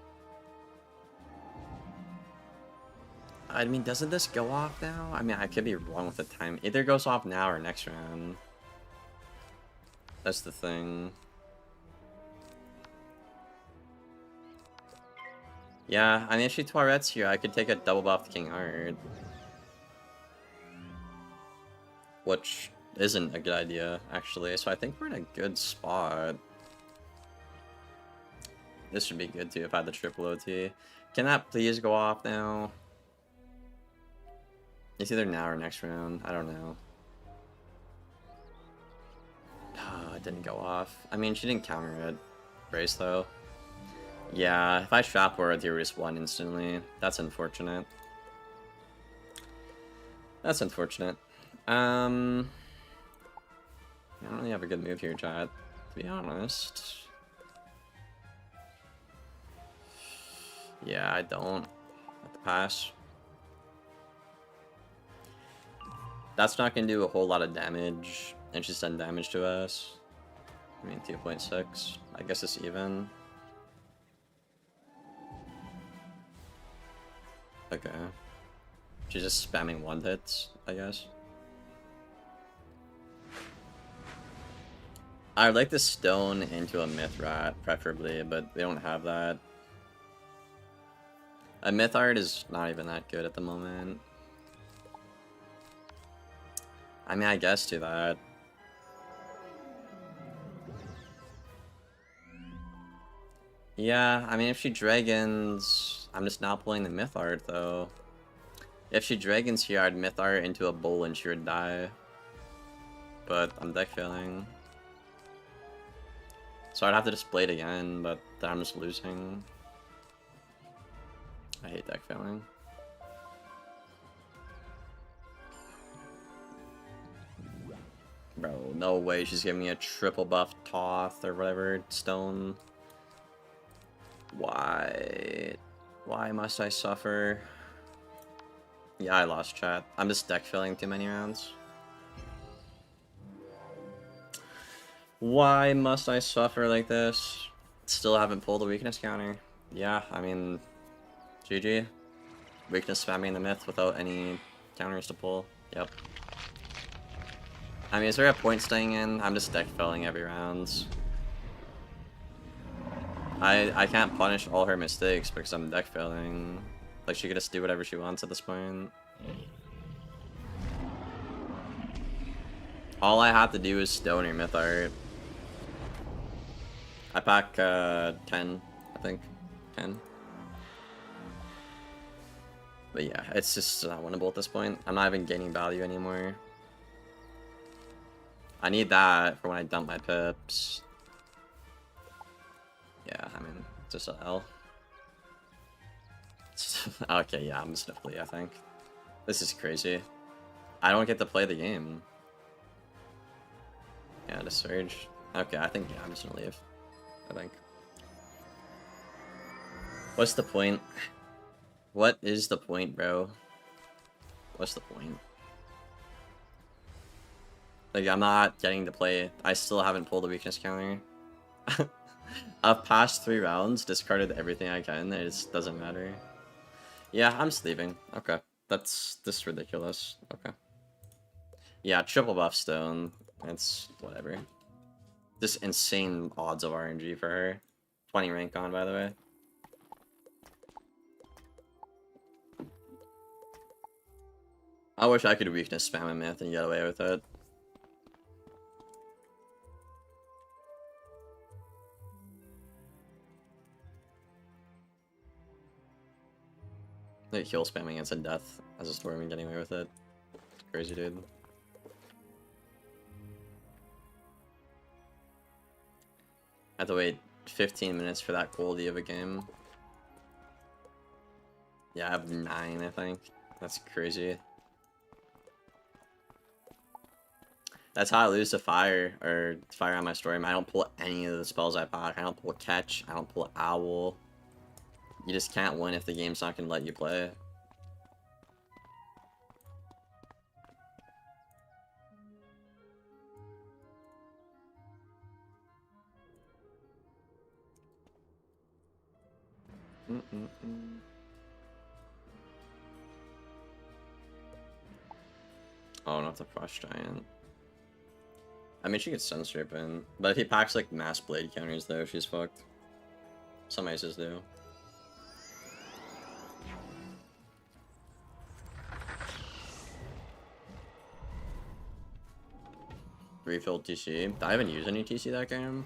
I mean, doesn't this go off now? I mean, I could be wrong with the time. Either goes off now or next round. That's the thing. Yeah, I mean, if she Tourette's here, I could take a double buff to King Heart. Which isn't a good idea, actually. So I think we're in a good spot. This should be good, too, if I had the triple OT. Can that please go off now? It's either now or next round. I don't know. Oh, it didn't go off. I mean, she didn't counter it. Brace, though. Yeah, if I trap her, you just won instantly. That's unfortunate. That's unfortunate. I don't really have a good move here, chat. To be honest. Yeah, I don't. Have to pass. That's not gonna do a whole lot of damage, and she's done damage to us. I mean, 2.6. I guess it's even. Okay. She's just spamming one hits, I guess. I'd like to stone into a Myth Rat, preferably, but they don't have that. A Myth Art is not even that good at the moment. I mean, I guess do that. Yeah, I mean, if she Dragons... I'm just not pulling the Myth Art, though. If she Dragons here, I'd Myth Art into a Bull and she would die. But I'm deck failing. So I'd have to just play it again, but then I'm just losing. I hate deck failing. Bro, no way she's giving me a triple buff Toth or whatever stone. Why? Why must I suffer? Yeah, I lost chat. I'm just deck filling too many rounds. Why must I suffer like this? Still haven't pulled a weakness counter. Yeah, I mean, GG. Weakness spamming the Myth without any counters to pull. Yep. I mean, is there a point staying in? I'm just deck filling every round. I can't punish all her mistakes because I'm deck filling. Like, she could just do whatever she wants at this point. All I have to do is stone her Myth Art. I pack 10, I think. 10. But yeah, it's just not winnable at this point. I'm not even gaining value anymore. I need that for when I dump my pips. Yeah, I mean, just a L. Okay, yeah, I'm just gonna flee, I think. This is crazy. I don't get to play the game. Yeah, the Surge. Okay, I think, yeah, I'm just gonna leave. I think. What's the point? What is the point, bro? What's the point? Like, I'm not getting to play. I still haven't pulled a weakness counter. I've passed 3 rounds, discarded everything I can, it just doesn't matter. Yeah, I'm sleeping. Okay. That's just ridiculous. Okay. Yeah, triple buff stone. It's whatever. Just insane odds of RNG for her. 20 rank on, by the way. I wish I could weakness spam a myth and get away with it. Like heal spamming instant death as a storm and getting away with it. Crazy, dude. I have to wait 15 minutes for that quality of a game. Yeah, I have 9, I think. That's crazy. That's how I lose to fire, or fire on my storm. I don't pull any of the spells I pack. I don't pull catch. I don't pull owl. You just can't win if the game's not gonna let you play. Oh, not the Frost Giant. I mean, she could Sunstrip in. But if he packs, like, Mass Blade counters, though, she's fucked. Some aces do. Refill TC. I haven't used any TC that game.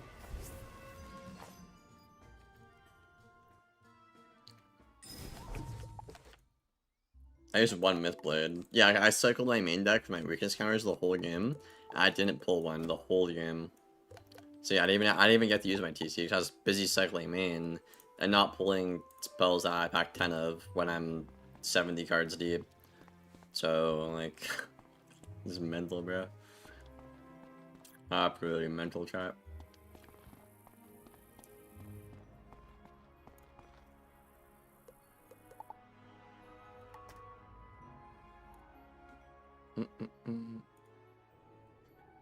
I used 1 Myth Blade. Yeah, I cycled my main deck for my weakness counters the whole game. I didn't pull one the whole game. So yeah, I didn't even get to use my TC because I was busy cycling main and not pulling spells that I pack 10 of when I'm 70 cards deep. So, like, this is mental, bro. Pretty mental trap.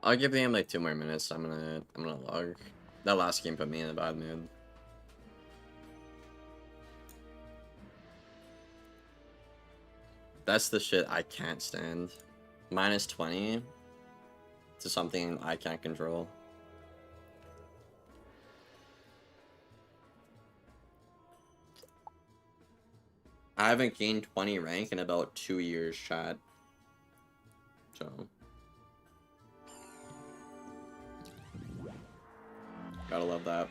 I'll give the game like 2 more minutes. I'm gonna log. That last game put me in a bad mood. That's the shit I can't stand. Minus 20 to something I can't control. I haven't gained 20 rank in about 2 years, chat. So. Gotta love that.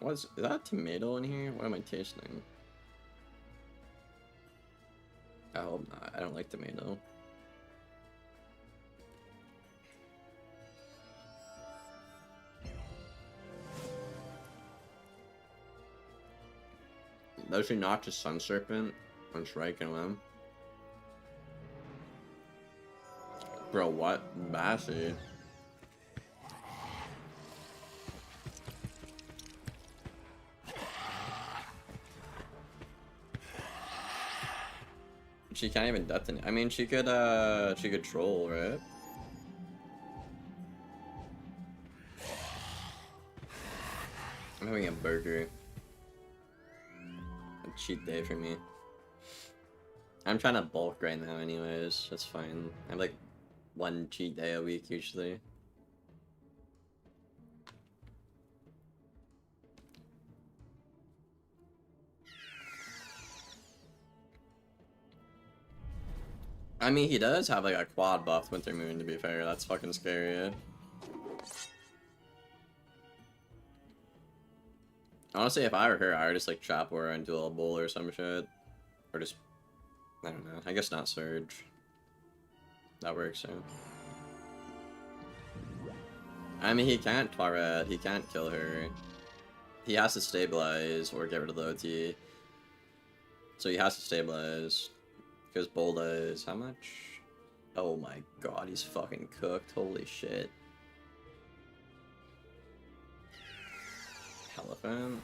Is that a tomato in here? What am I tasting? I hope not. I don't like tomato. Those should not just Sun Serpent on Strike and Limb. Bro, what? Bassy. She can't even detonate. I mean, she could troll, right? I'm having a burger. A cheat day for me. I'm trying to bulk right now anyways. That's fine. I have like 1 cheat day a week usually. I mean, he does have like a quad buff Winter Moon, to be fair. That's fucking scary. Honestly, if I were her, I would just like trap her into a bowl or some shit. Or just, I don't know. I guess not Surge. That works, yeah. I mean, he can't Tauret. He can't kill her. He has to stabilize or get rid of the OT. So he has to stabilize. Because Bolda is how much? Oh my god, he's fucking cooked. Holy shit. Elephant.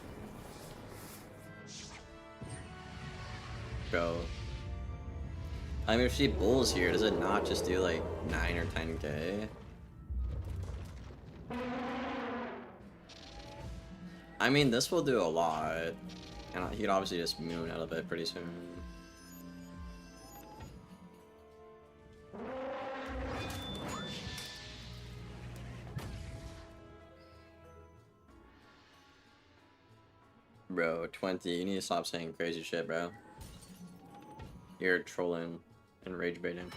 Go. I mean, if she bulls here, does it not just do like 9 or 10k? I mean, this will do a lot. And he could obviously just moon out of it pretty soon. Bro, 20, you need to stop saying crazy shit, bro. You're trolling and rage baiting.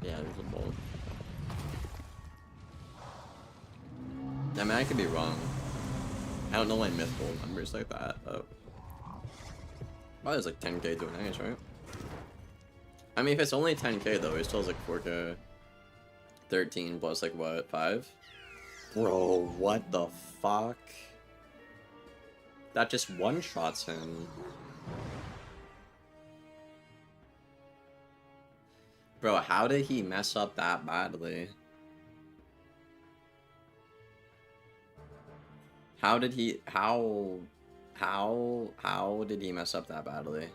Yeah, there's a bull. I mean, I could be wrong. I don't know my mythical numbers like that, but... Well, it's like 10k to an ace, right? I mean, if it's only 10k though, it still has like 4k. 13 plus like what, 5? Bro, what the fuck? That just one-shots him. Bro, how did he mess up that badly? How did he, how did he mess up that badly?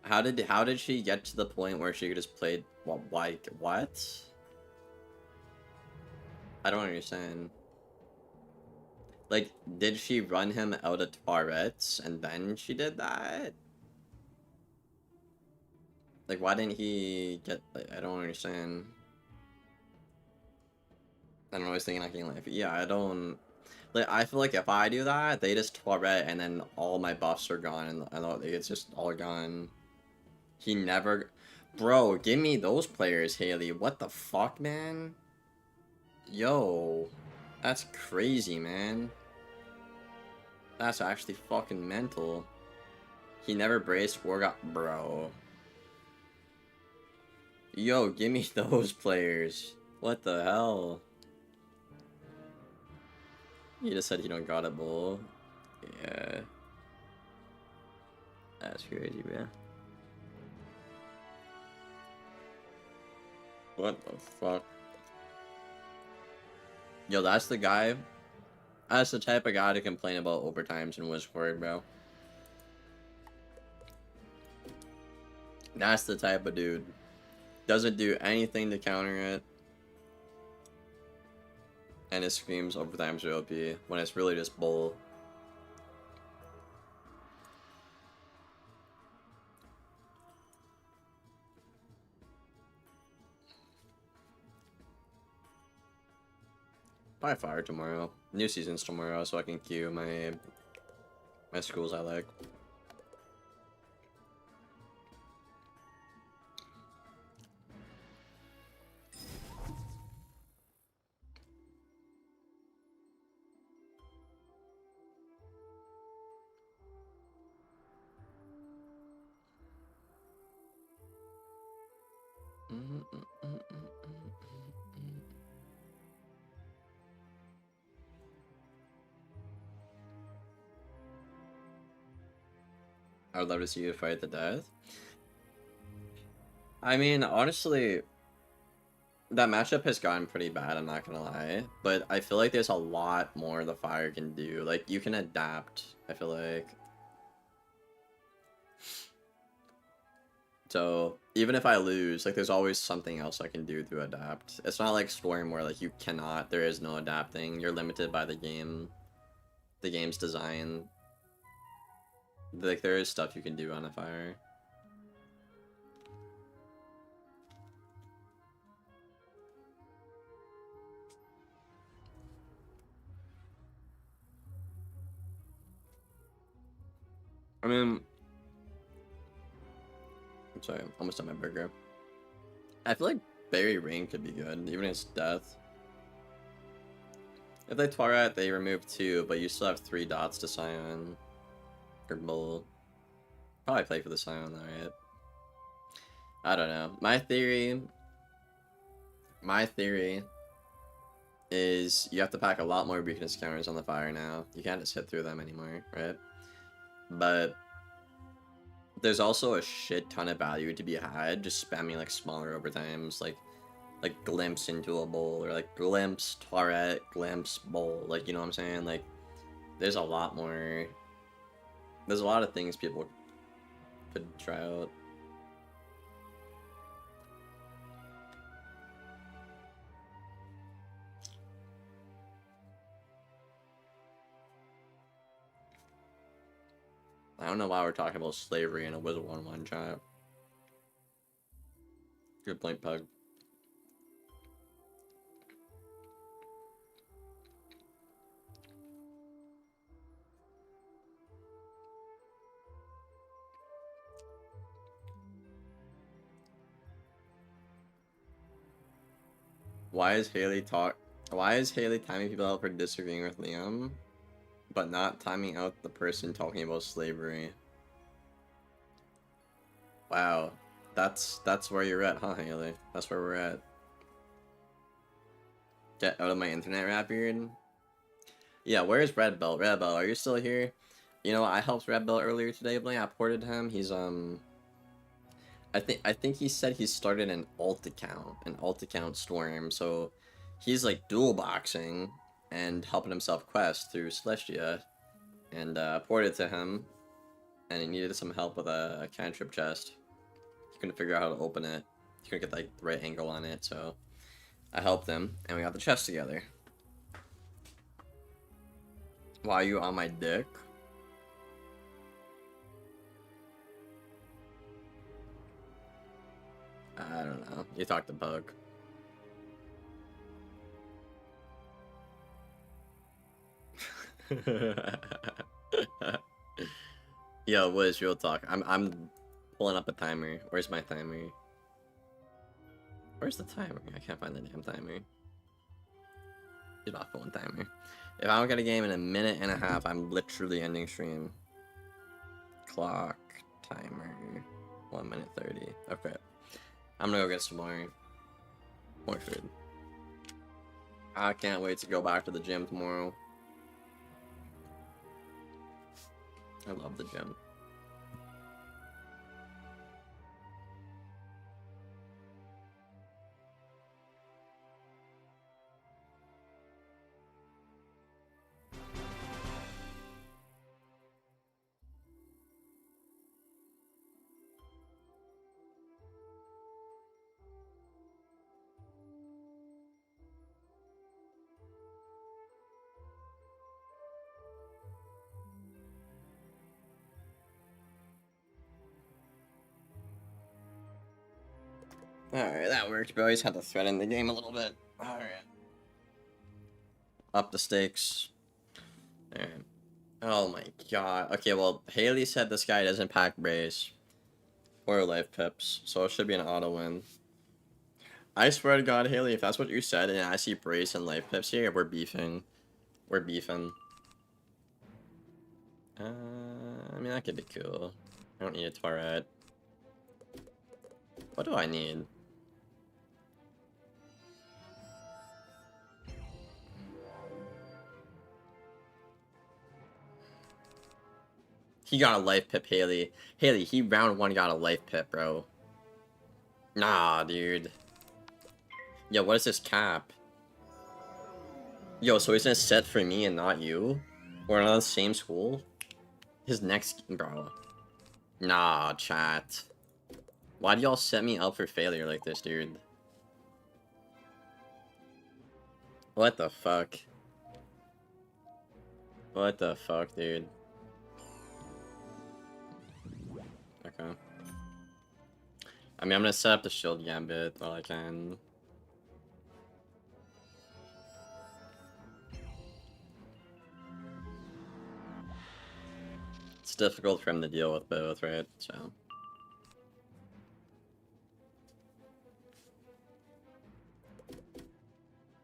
How did she get to the point where she could just play, like, what? I don't understand. Like, did she run him out of turrets and then she did that? Like, why didn't he get, like, I don't understand. I don't know, I was thinking I can live. Yeah, I don't, like, I feel like if I do that, they just turret and then all my buffs are gone and it's just all gone. He never, bro, give me those players, Haley. What the fuck, man? Yo, that's crazy, man. That's actually fucking mental. He never braced or got, bro. Yo, give me those players. What the hell? You just said you don't got it, bull. Yeah. That's crazy, man. What the fuck? Yo, that's the guy. That's the type of guy to complain about overtimes in Discord, bro. That's the type of dude. Doesn't do anything to counter it. And it screams overtimes are OP when it's really just bull. Probably fire tomorrow. New season's tomorrow, so I can queue my schools I like. I would love to see you fight the death. I mean, honestly, that matchup has gotten pretty bad, I'm not gonna lie. But I feel like there's a lot more the fire can do. Like, you can adapt, I feel like. So, even if I lose, like, there's always something else I can do to adapt. It's not like Storm where, like, you cannot, there is no adapting. You're limited by the game's design. Like, there is stuff you can do on a fire. I mean, I'm sorry, I'm almost done my burger. I feel like Berry Rain could be good, even if it's death. If they Twilight, they remove 2, but you still have 3 dots to Scion. Or Bull. Probably play for the Scion though, right? I don't know. My theory is you have to pack a lot more weakness counters on the fire now. You can't just hit through them anymore, right? But There's also a shit ton of value to be had just spamming like smaller overtimes, like glimpse into a bowl, or like glimpse turret, glimpse bowl, like, you know what I'm saying? Like there's a lot more, there's a lot of things people could try out. I don't know why we're talking about slavery in a Wizard 1-1 chat. Good point, Pug. Why is Haley timing people out for disagreeing with Liam, but not timing out the person talking about slavery? Wow, that's where you're at, huh, Haley? That's where we're at. Get out of my internet rap beard. Yeah, where's Red Belt? Red Belt, are you still here? You know, I helped Red Belt earlier today, but I ported him. He's I think he said he started an alt account Storm, so he's like dual boxing and helping himself quest through Celestia, and ported to him, and he needed some help with a cantrip chest. He couldn't figure out how to open it. He couldn't get like the right angle on it, so I helped him, and we got the chest together. Why are you on my dick? I don't know. You talked to Bug. Yo, what is real talk? I'm pulling up a timer. Where's my timer? Where's the timer? I can't find the damn timer. He's my phone timer. If I don't get a game in a minute and a half, I'm literally ending stream. Clock timer. 1 minute 30. Okay. I'm gonna go get some more food. I can't wait to go back to the gym tomorrow. I love the gym. Alright, that worked, bro. He's had to threaten the game a little bit. Alright. Up the stakes. Alright. Oh my god. Okay, well, Haley said this guy doesn't pack brace or life pips, so it should be an auto win. I swear to god, Haley, if that's what you said and I see brace and life pips here, we're beefing. We're beefing. I mean, that could be cool. I don't need a turret. What do I need? He got a life pip, Haley. Haley, he round 1 got a life pip, bro. Nah, dude. Yo, what is this cap? Yo, so he's gonna set for me and not you? We're not in the same school? His next, bro. Nah, chat. Why do y'all set me up for failure like this, dude? What the fuck? What the fuck, dude? Okay. I mean, I'm gonna set up the shield gambit while I can. It's difficult for him to deal with both, right? So.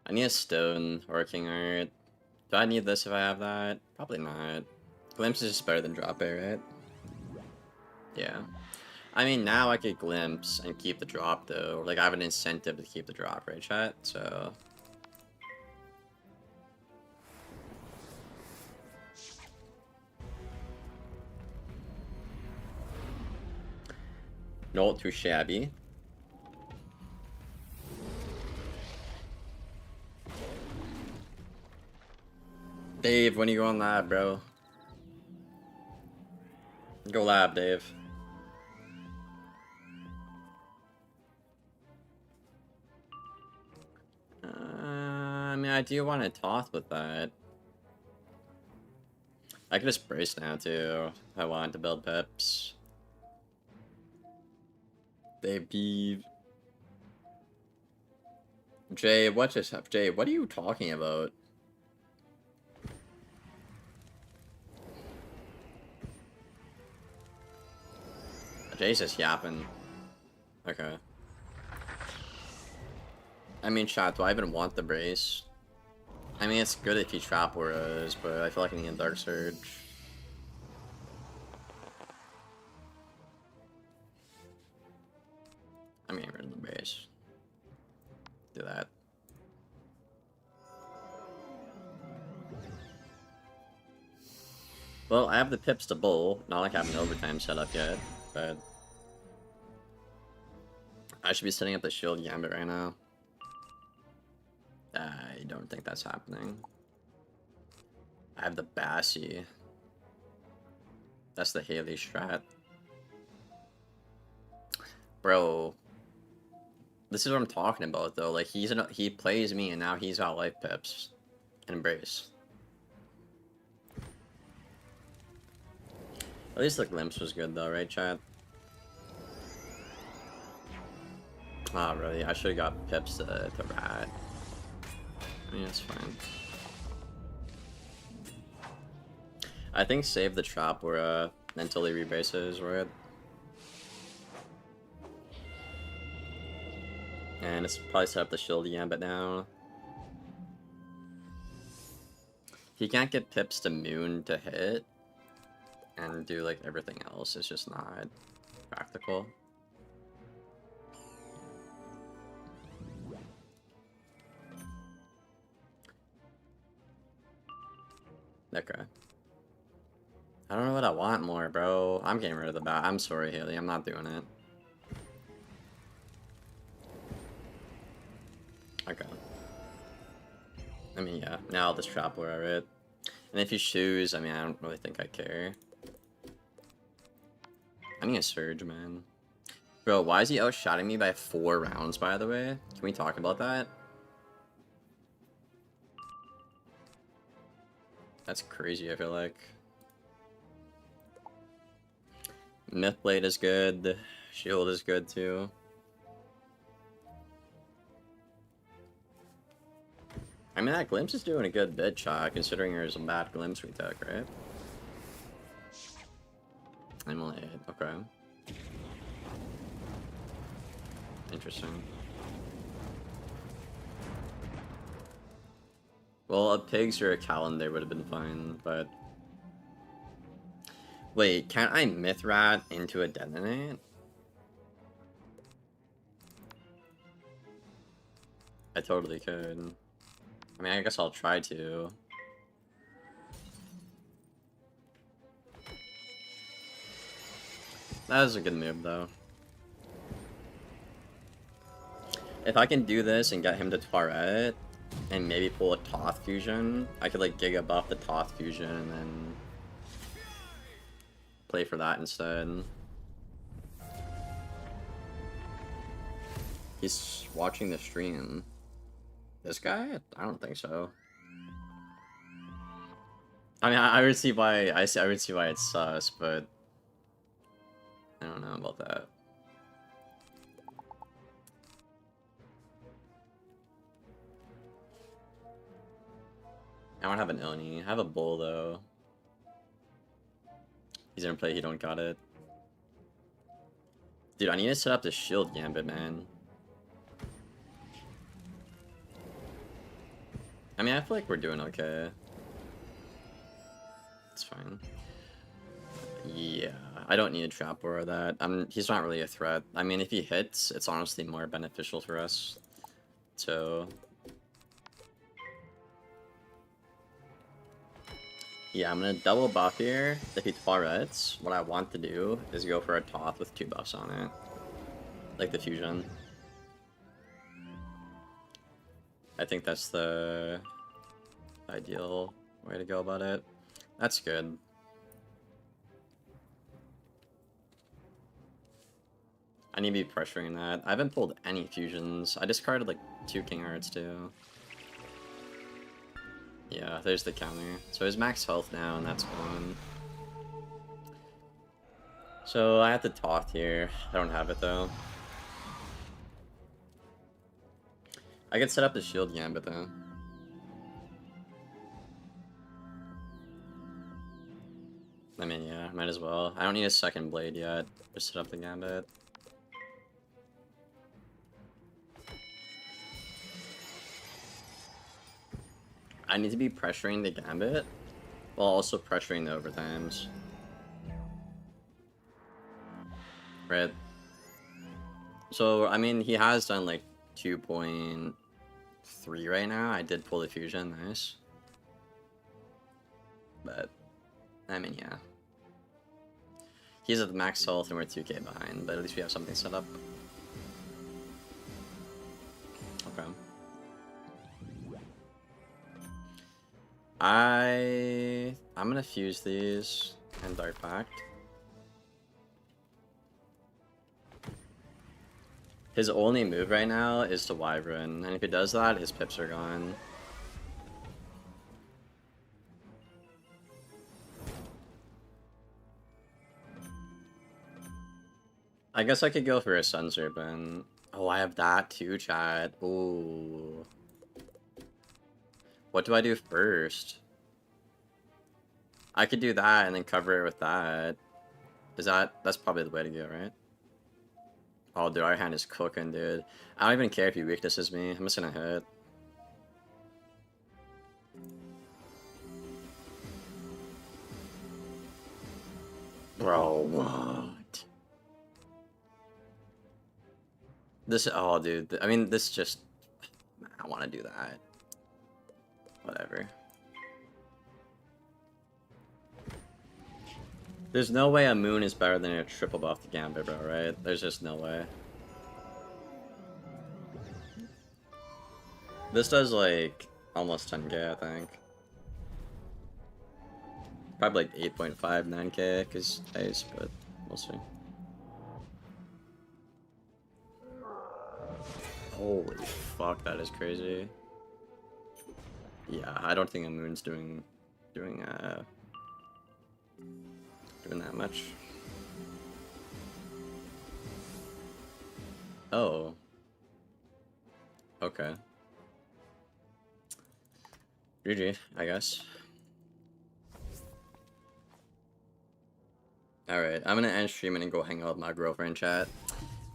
I need a stone working art. Do I need this if I have that? Probably not. Glimpse is just better than drop it, right? Yeah. I mean, now I could glimpse and keep the drop, though. Like, I have an incentive to keep the drop, right, chat? So... Not too shabby. Dave, when are you going lab, bro? Go lab, Dave. I mean, I do want to toss with that. I could just brace now, too, if I wanted to build pips. Dave Beeve. Jay, what just happened? Jay, what are you talking about? Jay's just yapping. Okay. I mean, chat, do I even want the brace? I mean, it's good if you trap auras, but I feel like I need a Dark Surge. I mean, rid of the brace. Do that. Well, I have the pips to bowl. Not like I have an overtime set up yet, but I should be setting up the shield gambit right now. I don't think that's happening. I have the Bassie. That's the Haley strat. Bro. This is what I'm talking about, though. Like, he plays me, and now he's got life pips. And brace. At least the glimpse was good, though, right, chat? Oh, really? I should have got pips to rat. I mean, it's fine. I think save the trap where, until he rebases, right? And it's probably set up the shield gambit now. He can't get pips to Moon to hit and do like everything else. It's just not practical. Okay. I don't know what I want more, bro. I'm getting rid of the bat. I'm sorry, Haley. I'm not doing it. Okay. I mean, yeah. Now I'll just trap where I read. And if you choose, I mean, I don't really think I care. I need a surge, man. Bro, why is he outshotting me by 4 rounds, by the way? Can we talk about that? That's crazy, I feel like. Mythblade is good. Shield is good, too. I mean, that glimpse is doing a good bit, Chalk, considering there's a bad glimpse we took, right? I'm only 8, okay. Interesting. Well, a pigs or a calendar would have been fine, but... Wait, can't I Mythrat into a Detonate? I totally could. I mean, I guess I'll try to. That was a good move, though. If I can do this and get him to Tourette, and maybe pull a Toth Fusion, I could, like, Giga buff the Toth Fusion and then play for that instead. He's watching the stream. This guy? I don't think so. I mean, I would see why I would see why it's sus, but I don't know about that. I don't have an Oni. I have a bull though. He's gonna play. He don't got it. Dude, I need to set up the shield gambit, man. I mean, I feel like we're doing okay. It's fine. Yeah, I don't need a trap or that. He's not really a threat. I mean, if he hits, it's honestly more beneficial for us. So... yeah, I'm gonna double buff here. If he Tourette's, what I want to do is go for a Toth with 2 buffs on it. like the fusion. I think that's the ideal way to go about it. That's good. I need to be pressuring that. I haven't pulled any fusions. I discarded like 2 King Hearts too. Yeah, there's the counter. So his max health now, and that's gone. So I have to talk here. I don't have it though. I could set up the shield gambit though. I mean, yeah, might as well. I don't need a second blade yet. Just set up the gambit. I need to be pressuring the gambit while also pressuring the overtimes. Right. So, I mean, he has done like 2.3 right now. I did pull the fusion, nice. But, I mean, yeah. He's at the max health and we're 2k behind, but at least we have something set up. Okay. I'm gonna fuse these and Dark Pact. His only move right now is to Wyvern, and if he does that, his pips are gone. I guess I could go for a Sun Serpent. Oh, I have that too, chat. Ooh. What do I do first? I could do that and then cover it with that. That's probably the way to go, right? Oh, dude, our hand is cooking, dude. I don't even care if he weaknesses me. I'm just gonna hit. Bro, what? This, oh, dude. I mean, this just... I want to do that. Whatever. There's no way a moon is better than a triple buff to Gambit, bro, right? There's just no way. This does, like, almost 10k, I think. Probably like 8.5, 9k, because Ace, but we'll see. Holy fuck, that is crazy. Yeah, I don't think a moon's doing that much. Oh. Okay. GG, I guess. Alright, I'm gonna end streaming and go hang out with my girlfriend, chat.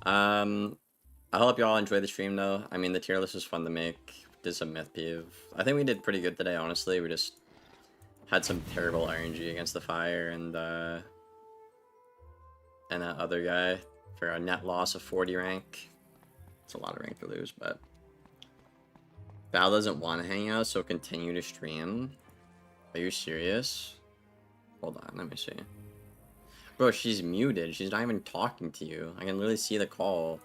I hope y'all enjoyed the stream, though. I mean, the tier list was fun to make. Did some myth peeve. I think we did pretty good today, honestly. We just had some terrible RNG against the fire and that other guy for a net loss of 40 rank. It's a lot of rank to lose, but Val doesn't want to hang out, so continue to stream. Are you serious? Hold on, let me see. Bro, she's muted. She's not even talking to you. I can literally see the call.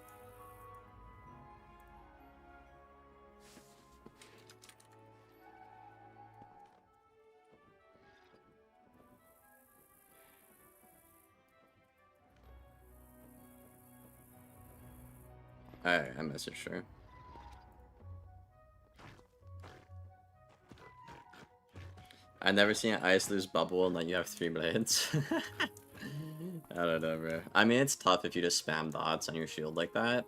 Alright, I messaged her. I've never seen an ice lose bubble and like you have 3 blades. I don't know, bro. I mean, it's tough if you just spam dots on your shield like that.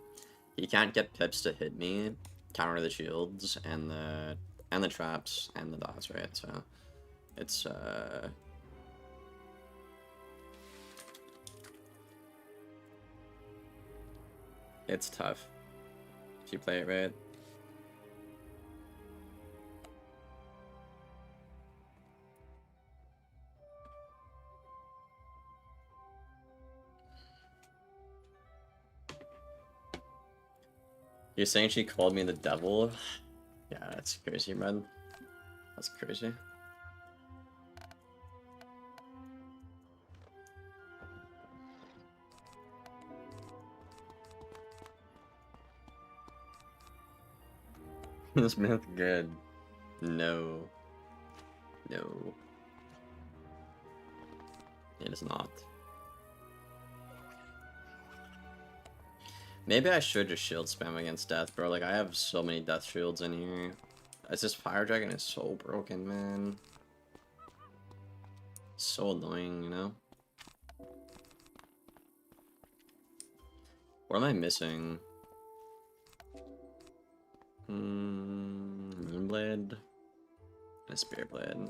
He can't get pips to hit me, counter the shields and the traps and the dots, right? So it's tough if you play it right. You're saying she called me the devil? Yeah, that's crazy, man. That's crazy. This myth good. No. No. It is not. Maybe I should just shield spam against death, bro. Like, I have so many death shields in here. It's just Fire Dragon is so broken, man. So annoying, you know? What am I missing? Moonblade. And a Spirit Blade.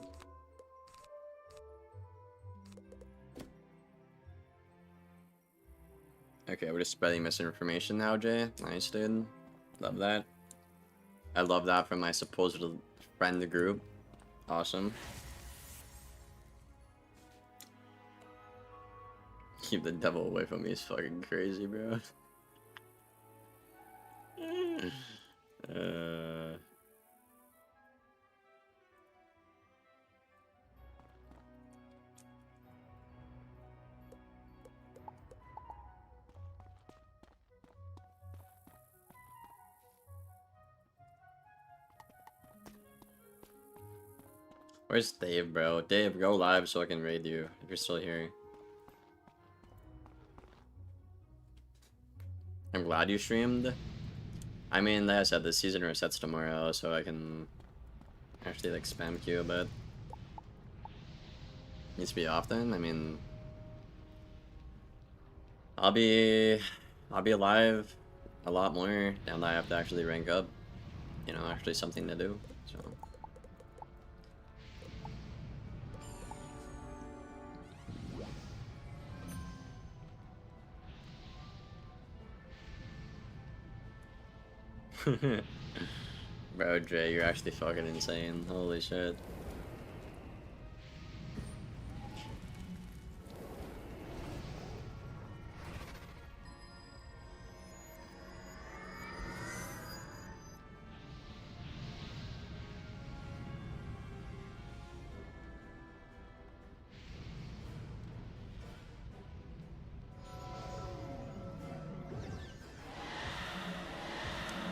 Okay, we're just spreading misinformation now, Jay. Nice, dude. Love that. I love that from my supposed friend group. Awesome. Keep the devil away from me is fucking crazy, bro. Where's Dave, bro? Dave, go live so I can raid you if you're still here. I'm glad you streamed. I mean, like I said, the season resets tomorrow, so I can actually like spam queue a bit. Needs to be often. I mean, I'll be alive a lot more, and I have to actually rank up. You know, actually something to do. So. Bro, Jay, you're actually fucking insane. Holy shit.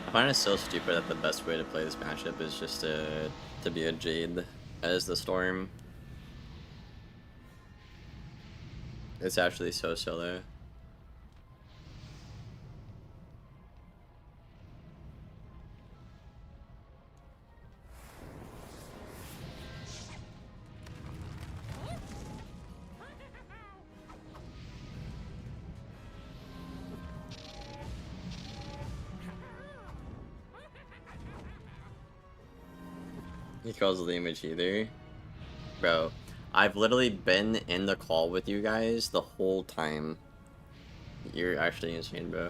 I find it so stupid that the best way to play this matchup is just to be a Jade as the Storm. It's actually so silly. He calls the image either. Bro, I've literally been in the call with you guys the whole time. You're actually insane, bro.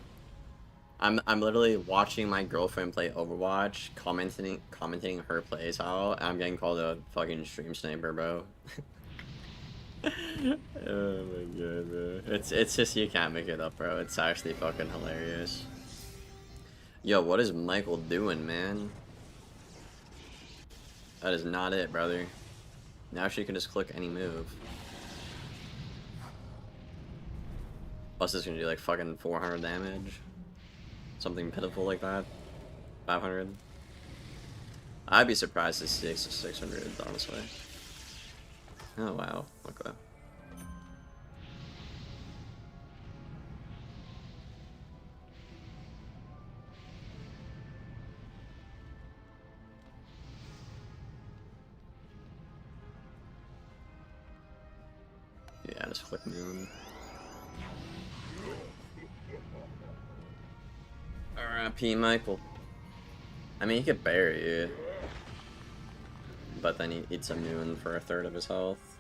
I'm literally watching my girlfriend play Overwatch, commenting her plays out, and I'm getting called a fucking stream sniper, bro. Oh my god, bro. It's just you can't make it up, bro. It's actually fucking hilarious. Yo, what is Michael doing, man? That is not it, brother. Now she can just click any move. Plus this gonna do like fucking 400 damage. Something pitiful like that. 500. I'd be surprised to see 600, honestly. Oh wow, okay. Yeah, just click moon. R.I.P. Michael. I mean, he could bury you. But then he eats a moon for a third of his health.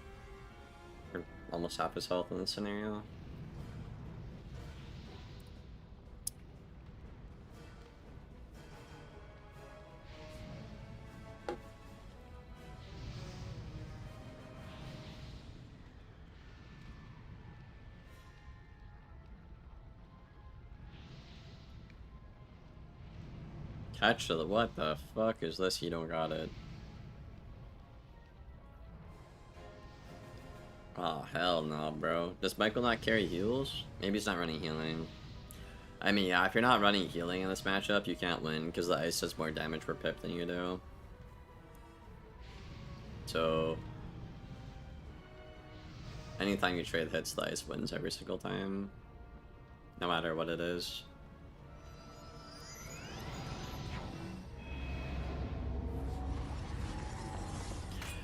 Or almost half his health in this scenario. Catch the what the fuck is this? You don't got it. Oh hell no, bro. Does Michael not carry heals? Maybe he's not running healing. I mean, yeah, if you're not running healing in this matchup, you can't win because the ice does more damage per pip than you do. So, anytime you trade hits, the ice wins every single time, no matter what it is.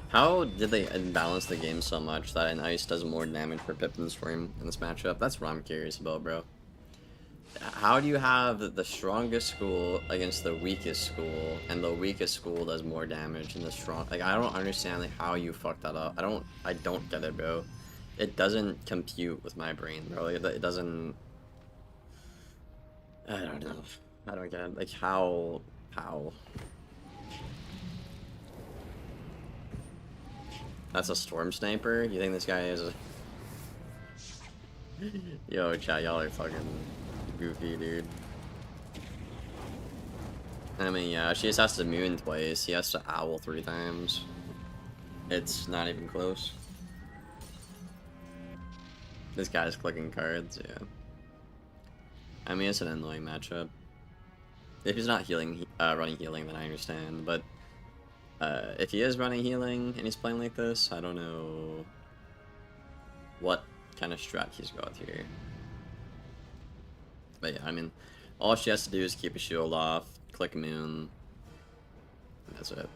How did they imbalance the game so much that an ice does more damage per pip than Storm in this matchup? That's what I'm curious about, bro. How do you have the strongest school against the weakest school, and the weakest school does more damage than the strong? Like, I don't understand like how you fucked that up. I don't get it, bro. It doesn't compute with my brain, bro. Like, it doesn't. I don't know. I don't get it. Like, how? That's a storm sniper? You think this guy is a... Yo, chat, y'all are fucking goofy, dude. I mean, yeah, she just has to moon twice. He has to owl 3 times. It's not even close. This guy's clicking cards, yeah. I mean, it's an annoying matchup. If he's not healing, running healing, then I understand, but if he is running healing and he's playing like this, I don't know what kind of strat he's got here. But yeah, I mean, all she has to do is keep a shield off, click moon, and that's it.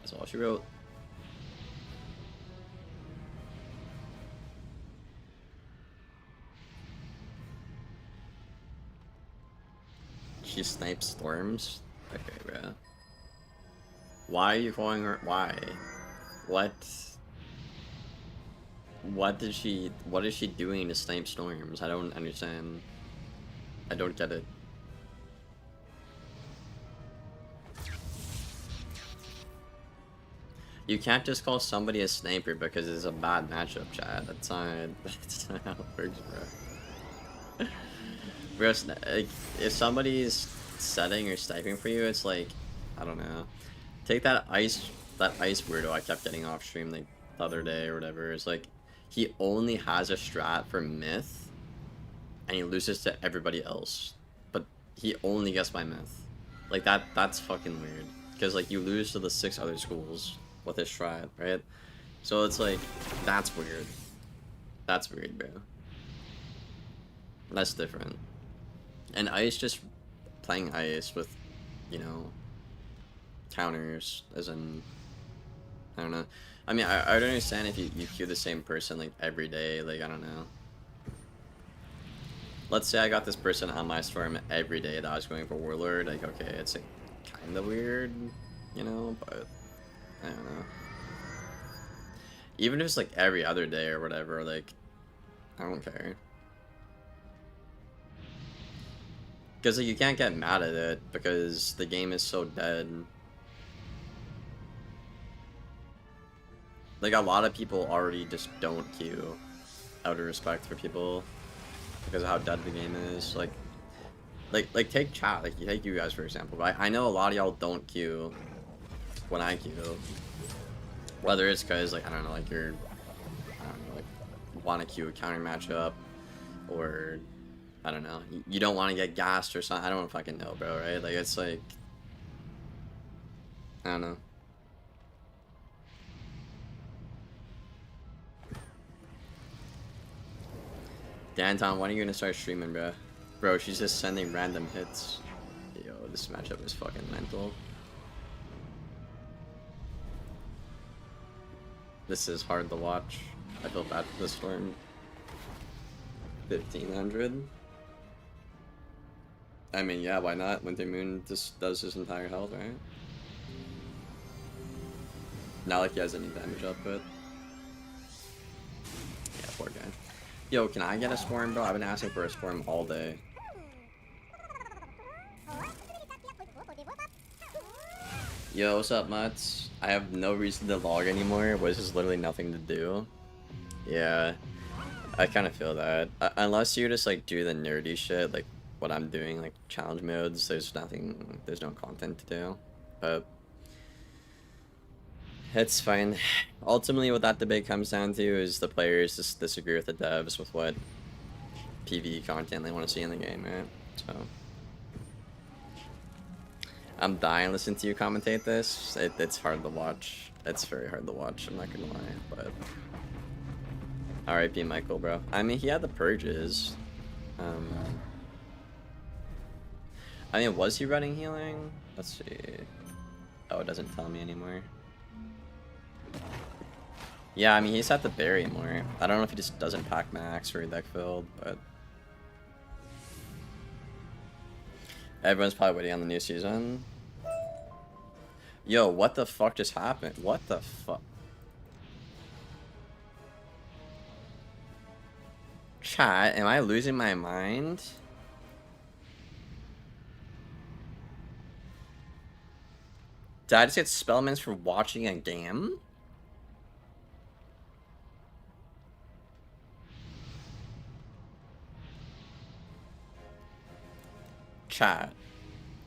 That's all she wrote. She snipes storms? Okay, bro. Why are you calling her? Why? What is she doing to snipe storms? I don't understand. I don't get it. You can't just call somebody a sniper because it's a bad matchup, chat. That's not how it works, bro. Bro, like, if somebody's setting or sniping for you, it's like, I don't know. Take that ice weirdo I kept getting off stream like the other day or whatever. It's like, he only has a strat for myth, and he loses to everybody else. But he only gets by myth. Like, that's fucking weird. Because, like, you lose to the 6 other schools with his strat, right? So it's like, that's weird. That's weird, bro. That's different. And Ice just playing Ice with, you know, counters, as in, I don't know. I mean, I don't understand if you queue the same person, like, every day, like, I don't know. Let's say I got this person on my storm every day that I was going for Warlord, like, okay, it's, like, kinda weird, you know, but, I don't know. Even if it's, like, every other day or whatever, like, I don't care. Because, like, you can't get mad at it, because the game is so dead. Like, a lot of people already just don't queue out of respect for people because of how dead the game is. Like take chat, like, take you guys for example. But I know a lot of y'all don't queue when I queue. Whether it's because, like, I don't know, like, you're, I don't know, like, want to queue a counter matchup, or, I don't know, you don't want to get gassed or something. I don't fucking know, bro, right? Like, it's like, I don't know. Danton, when are you gonna start streaming, bro? Bro, she's just sending random hits. Yo, this matchup is fucking mental. This is hard to watch. I feel bad for this storm. 1500. I mean, yeah, why not? Winter Moon just does his entire health, right? Not like he has any damage output. Yeah, poor guy. Yo, can I get a storm, bro? I've been asking for a storm all day. Yo, what's up, Mutts? I have no reason to log anymore, but there's literally nothing to do. Yeah, I kind of feel that. Unless you just, like, do the nerdy shit, like what I'm doing, like challenge modes, there's no content to do. But it's fine. Ultimately, what that debate comes down to is the players just disagree with the devs with what PvE content they want to see in the game, right? So I'm dying listening to you commentate this. It's hard to watch. It's very hard to watch, I'm not gonna lie, but R.I.P. Michael, bro. I mean, he had the purges. I mean, was he running healing? Let's see. Oh, it doesn't tell me anymore. Yeah, I mean, he's had to bury more. I don't know if he just doesn't pack max or deck filled, but everyone's probably waiting on the new season. Yo, what the fuck just happened? What the fuck? Chat, am I losing my mind? Did I just get spellmans for watching a game? Chat.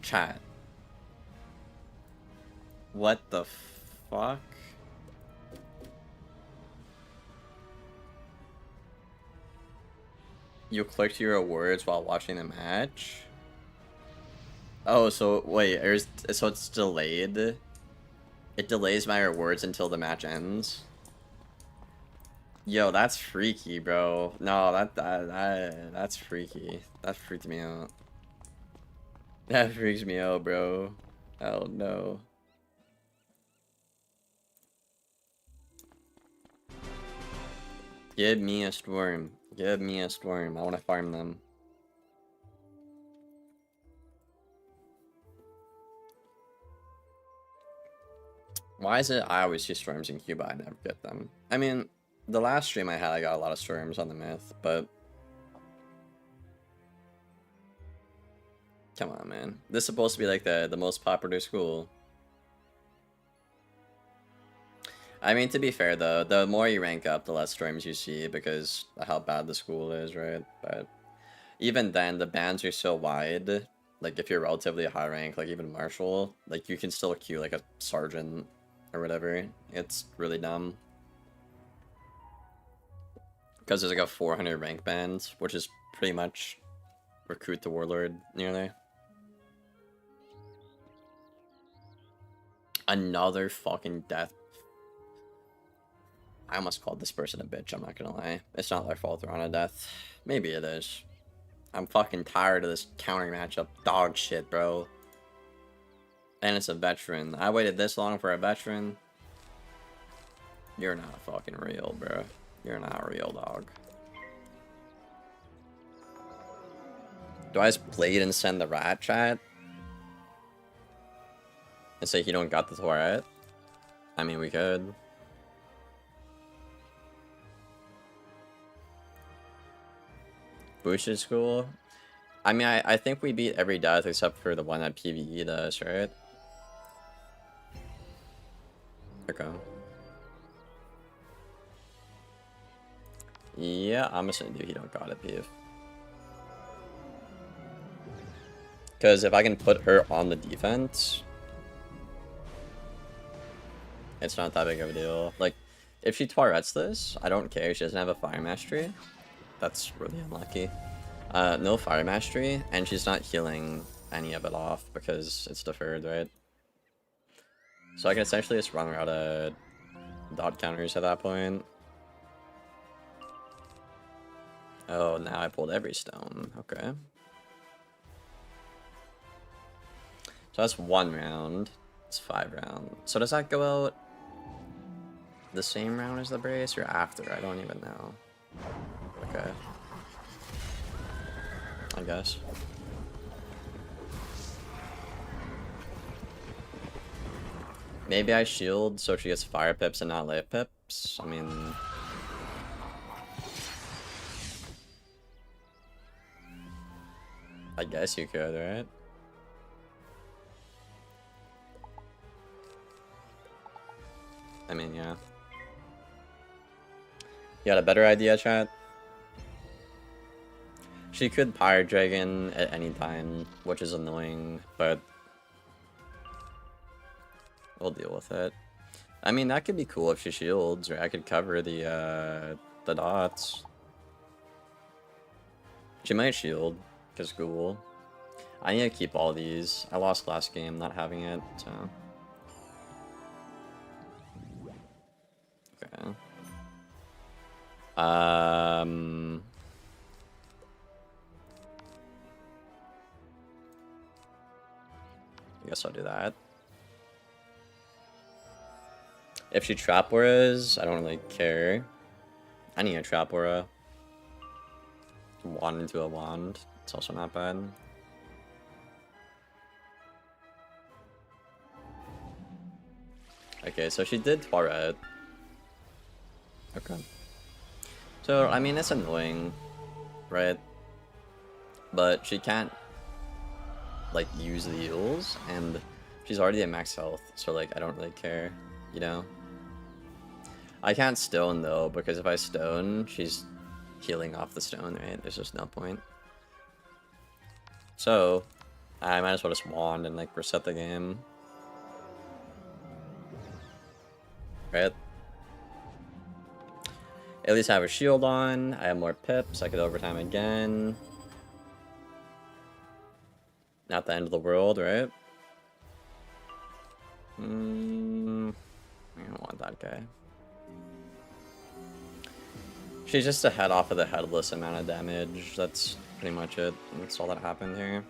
Chat. What the fuck? You clicked your words while watching the match? Oh, so wait, so it's delayed? It delays my rewards until the match ends? Yo, that's freaky, bro. No, that's freaky. That freaked me out. That freaks me out, bro. Hell no. Give me a storm. Give me a storm. I want to farm them. Why is it I always see storms in Cuba? I never get them. I mean, the last stream I had, I got a lot of storms on the myth, but come on, man. This is supposed to be like the most popular school. I mean, to be fair though, the more you rank up, the less storms you see because of how bad the school is, right? But even then, the bans are so wide. Like if you're relatively high rank, like even Marshal, like you can still queue like a sergeant or whatever. It's really dumb. Because there's like a 400 rank band, which is pretty much recruit the warlord nearly. Another fucking death. I almost called this person a bitch, I'm not gonna lie. It's not their fault they're on a death. Maybe it is. I'm fucking tired of this counter matchup dog shit, bro. And it's a veteran. I waited this long for a veteran. You're not fucking real, bro. You're not real, dog. Do I just blade and send the rat, chat? And say he don't got the turret? I mean, we could. Boosted school? I mean, I think we beat every death except for the one that PvE does, right? Okay. Yeah, I'm just gonna do he don't got it, Peeve. Because if I can put her on the defense, it's not that big of a deal. Like, if she Tourette's this, I don't care. She doesn't have a fire mastery. That's really unlucky. No fire mastery, and she's not healing any of it off because it's deferred, right? So I can essentially just run out of dot counters at that point. Oh, now I pulled every stone. Okay. So that's 1 round. It's 5 rounds. So does that go out the same round as the brace or after? I don't even know. Okay. I guess. Maybe I shield so she gets fire pips and not life pips. I mean, I guess you could, right? I mean, yeah. You got a better idea, chat? She could Pyre Dragon at any time, which is annoying, but we'll deal with it. I mean, that could be cool if she shields, or I could cover the dots. She might shield, because Google. I need to keep all these. I lost last game not having it, so. Okay. I guess I'll do that. If she trap auras, I don't really care. I need a trap aura. Wand into a wand. It's also not bad. Okay, so she did Toilet. Okay. So, I mean, it's annoying, right? But she can't, like, use the heals, and she's already at max health, so, like, I don't really care, you know? I can't stone, though, because if I stone, she's healing off the stone, right? There's just no point. So, I might as well just wand and, like, reset the game. Right? At least I have a shield on. I have more pips. I could overtime again. Not the end of the world, right? I don't want that guy. She's just a head off of the headless amount of damage. That's pretty much it. That's all that happened here.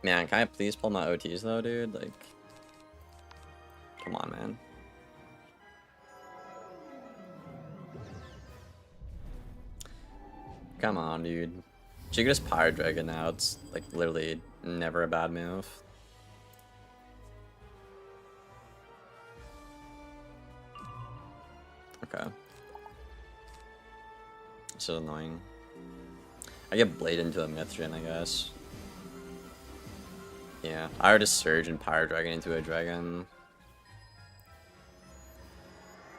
Man, can I please pull my OTs though, dude? Like, come on, man. Come on, dude. She could just Pyre Dragon now. It's, like, literally never a bad move. Okay. This is annoying. I get Blade into a Mithrin, I guess. Yeah, I would just Surge and Pyre Dragon into a Dragon.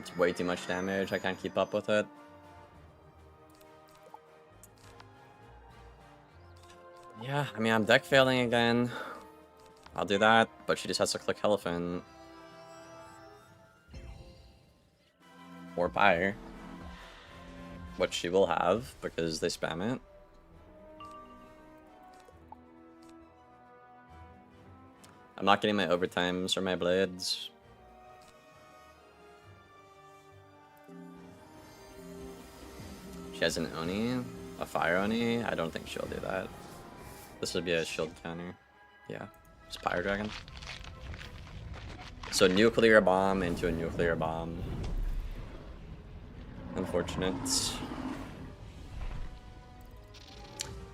It's way too much damage. I can't keep up with it. Yeah, I mean, I'm deck failing again. I'll do that, but she just has to click Elephant. Or Pyre. Which she will have, because they spam it. I'm not getting my overtimes or my blades. She has an Oni, a Fire Oni. I don't think she'll do that. This would be a shield counter. Yeah, just Pyre Dragon. So nuclear bomb into a nuclear bomb. Unfortunate.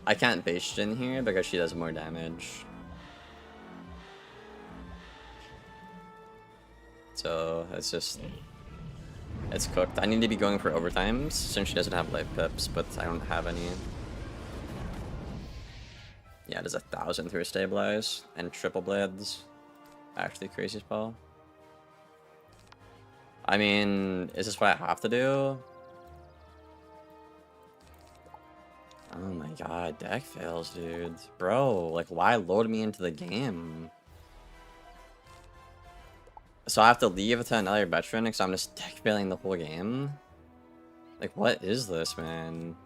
I can't base in here because she does more damage. So it's just, it's cooked. I need to be going for overtimes since she doesn't have life pips, but I don't have any. Yeah, there's 1,000 through stabilize and triple blades. Actually crazy spell. I mean, is this what I have to do? Oh my god, deck fails, dude. Bro, like, why load me into the game? So I have to leave to another veteran because I'm just deck failing the whole game? Like, what is this, man?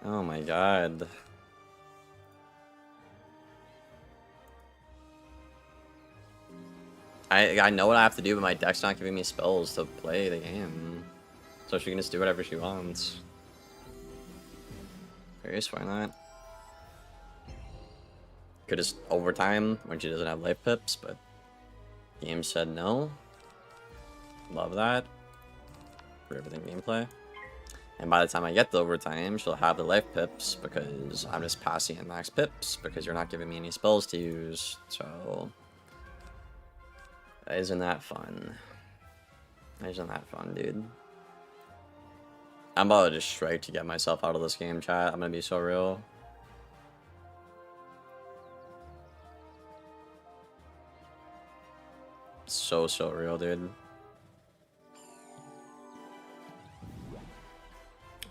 Oh my god. I know what I have to do, but my deck's not giving me spells to play the game. So she can just do whatever she wants. Curious, why not? Could just overtime when she doesn't have life pips, but game said no. Love that. For everything gameplay. And by the time I get the overtime, she'll have the life pips because I'm just passing in max pips because you're not giving me any spells to use. So isn't that fun? Isn't that fun, dude? I'm about to just strike to get myself out of this game, chat. I'm gonna be so real. So real, dude.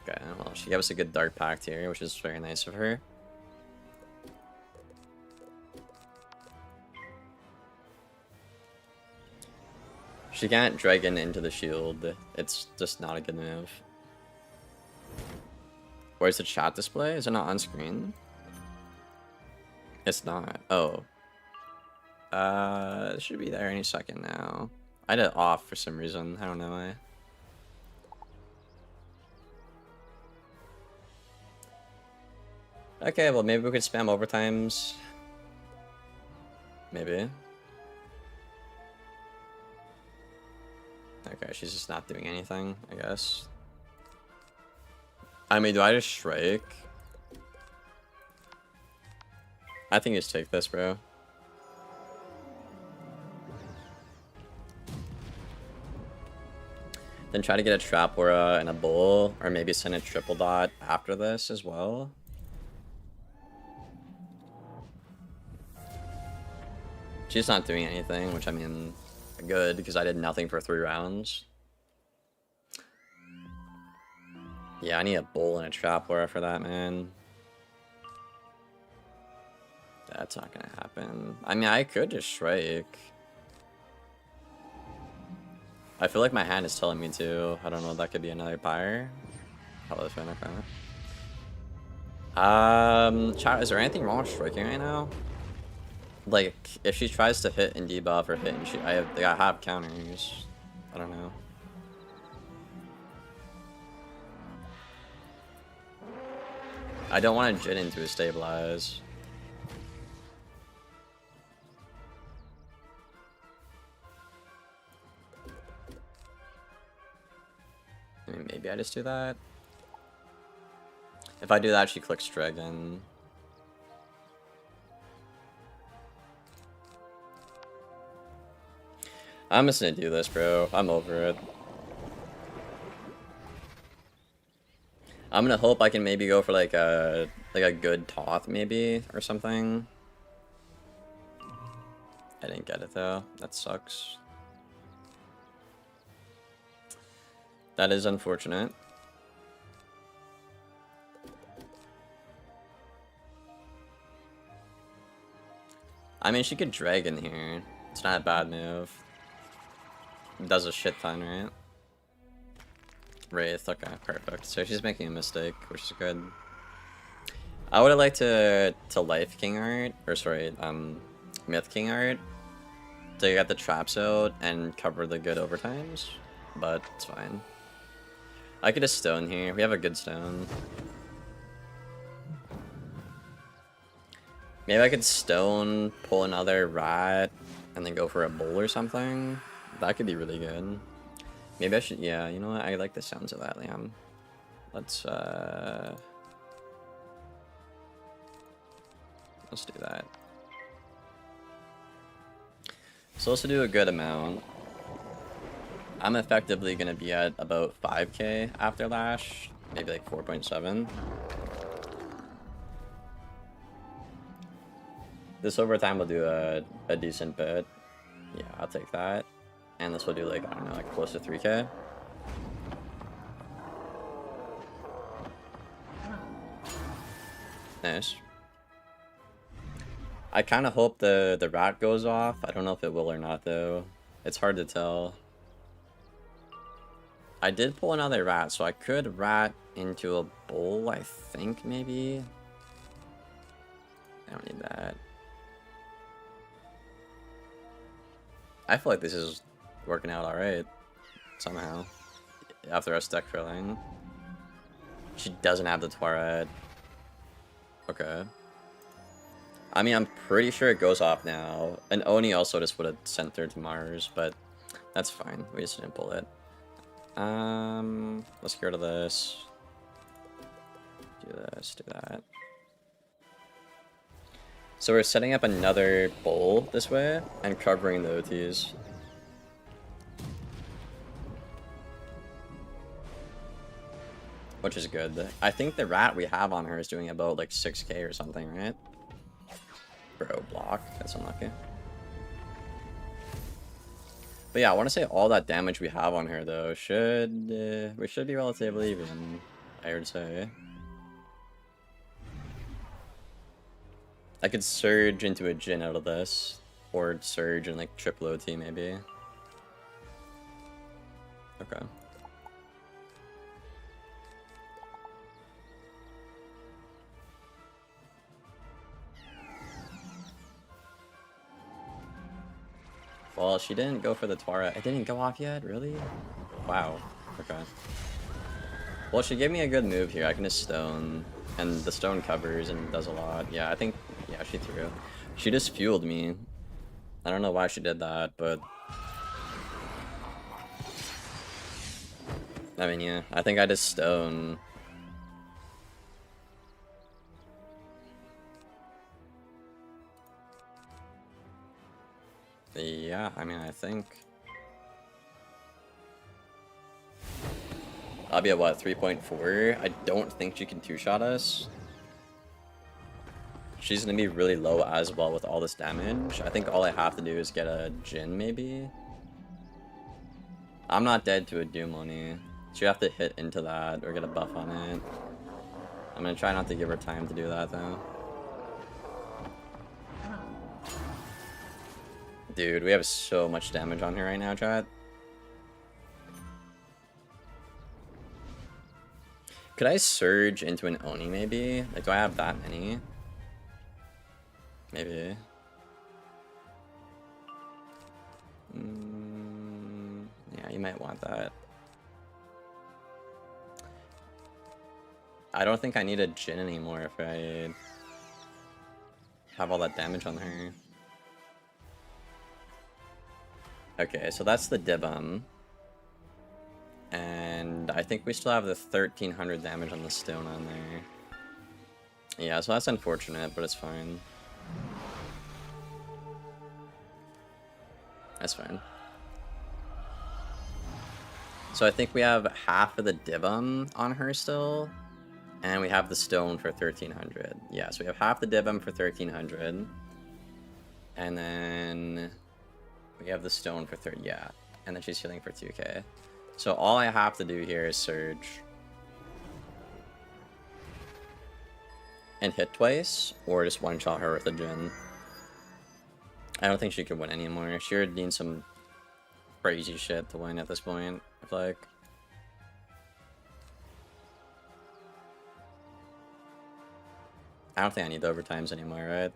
Okay, well, she gave us a good Dark Pact here, which is very nice of her. She can't dragon into the shield. It's just not a good move. Where's the chat display? Is it not on screen? It's not. Oh. It should be there any second now. I had it off for some reason. I don't know why. Okay, well maybe we could spam overtimes. Maybe. Okay, she's just not doing anything, I guess. I mean, do I just strike? I think you just take this, bro. Then try to get a Trap Aura and a Bull, or maybe send a triple dot after this as well. She's not doing anything, which I mean, good, because I did nothing for 3 rounds. Yeah, I need a Bull and a Trap Aura for that, man. That's not gonna happen. I mean, I could just strike. I feel like my hand is telling me to. I don't know if that could be another pyre. Probably fine, okay. Chat, is there anything wrong with striking right now? Like, if she tries to hit and debuff or hit and shoot, I have counters. I don't know. I don't want to Jin into a stabilize. I mean, maybe I just do that. If I do that, she clicks dragon. I'm just gonna do this, bro. I'm over it. I'm gonna hope I can maybe go for like a good Toth maybe or something. I didn't get it though. That sucks. That is unfortunate. I mean, she could dragon here. It's not a bad move. Does a shit ton, right? Wraith, okay, perfect. So she's making a mistake, which is good. I would have liked to Life King art, or sorry, Myth King art, to get the traps out and cover the good overtimes, but it's fine. I could just stone here. We have a good stone. Maybe I could stone, pull another rat, and then go for a bull or something. That could be really good. Maybe I should, yeah, you know what? I like the sounds of that, Liam. Let's do that. So let's do a good amount. I'm effectively going to be at about 5k after Lash, maybe like 4.7. This overtime will do a decent bit. Yeah, I'll take that. And this will do like, I don't know, like close to 3k. Nice. I kind of hope the rat goes off. I don't know if it will or not though. It's hard to tell. I did pull another rat, so I could rat into a bull, I think, maybe. I don't need that. I feel like this is working out alright. Somehow. After us deck filling. She doesn't have the Twaret. Okay. I mean, I'm pretty sure it goes off now. And Oni also just would have sent her to Mars, but that's fine. We just didn't pull it. Let's get rid of this. Do this, do that. So we're setting up another bowl this way and covering the OTs. Which is good. I think the rat we have on her is doing about like 6k or something, right? Bro, block. That's unlucky. But yeah, I want to say all that damage we have on her though should we should be relatively even, I would say. I could surge into a Jhin out of this, or surge and like triple OT maybe. Okay. Well, she didn't go for the Twara. It didn't go off yet? Really? Wow. Okay. Well, she gave me a good move here. I can just stone. And the stone covers and does a lot. Yeah, I think... Yeah, she threw. She just fueled me. I don't know why she did that, but... I mean, yeah. I think I just stone. Yeah, I mean, I think... I'll be at what, 3.4? I don't think she can two-shot us. She's gonna be really low as well with all this damage. I think all I have to do is get a Jin, maybe? I'm not dead to a Doom Oni. So you have to hit into that or get a buff on it. I'm gonna try not to give her time to do that, though. Dude, we have so much damage on her right now, chat. Could I surge into an Oni, maybe? Like, do I have that many? Maybe. Yeah, you might want that. I don't think I need a Jin anymore if I have all that damage on her. Okay, so that's the Dibum. And I think we still have the 1300 damage on the stone on there. Yeah, so that's unfortunate, but it's fine. That's fine. So I think we have half of the Dibum on her still. And we have the stone for 1300. Yeah, so we have half the Dibum for 1300. And then we have the stone for 30. Yeah. And then she's healing for 2k. So all I have to do here is surge. And hit twice, or just one-shot her with a Jin. I don't think she could win anymore. She would need some crazy shit to win at this point, I feel like. I don't think I need the overtimes anymore, right?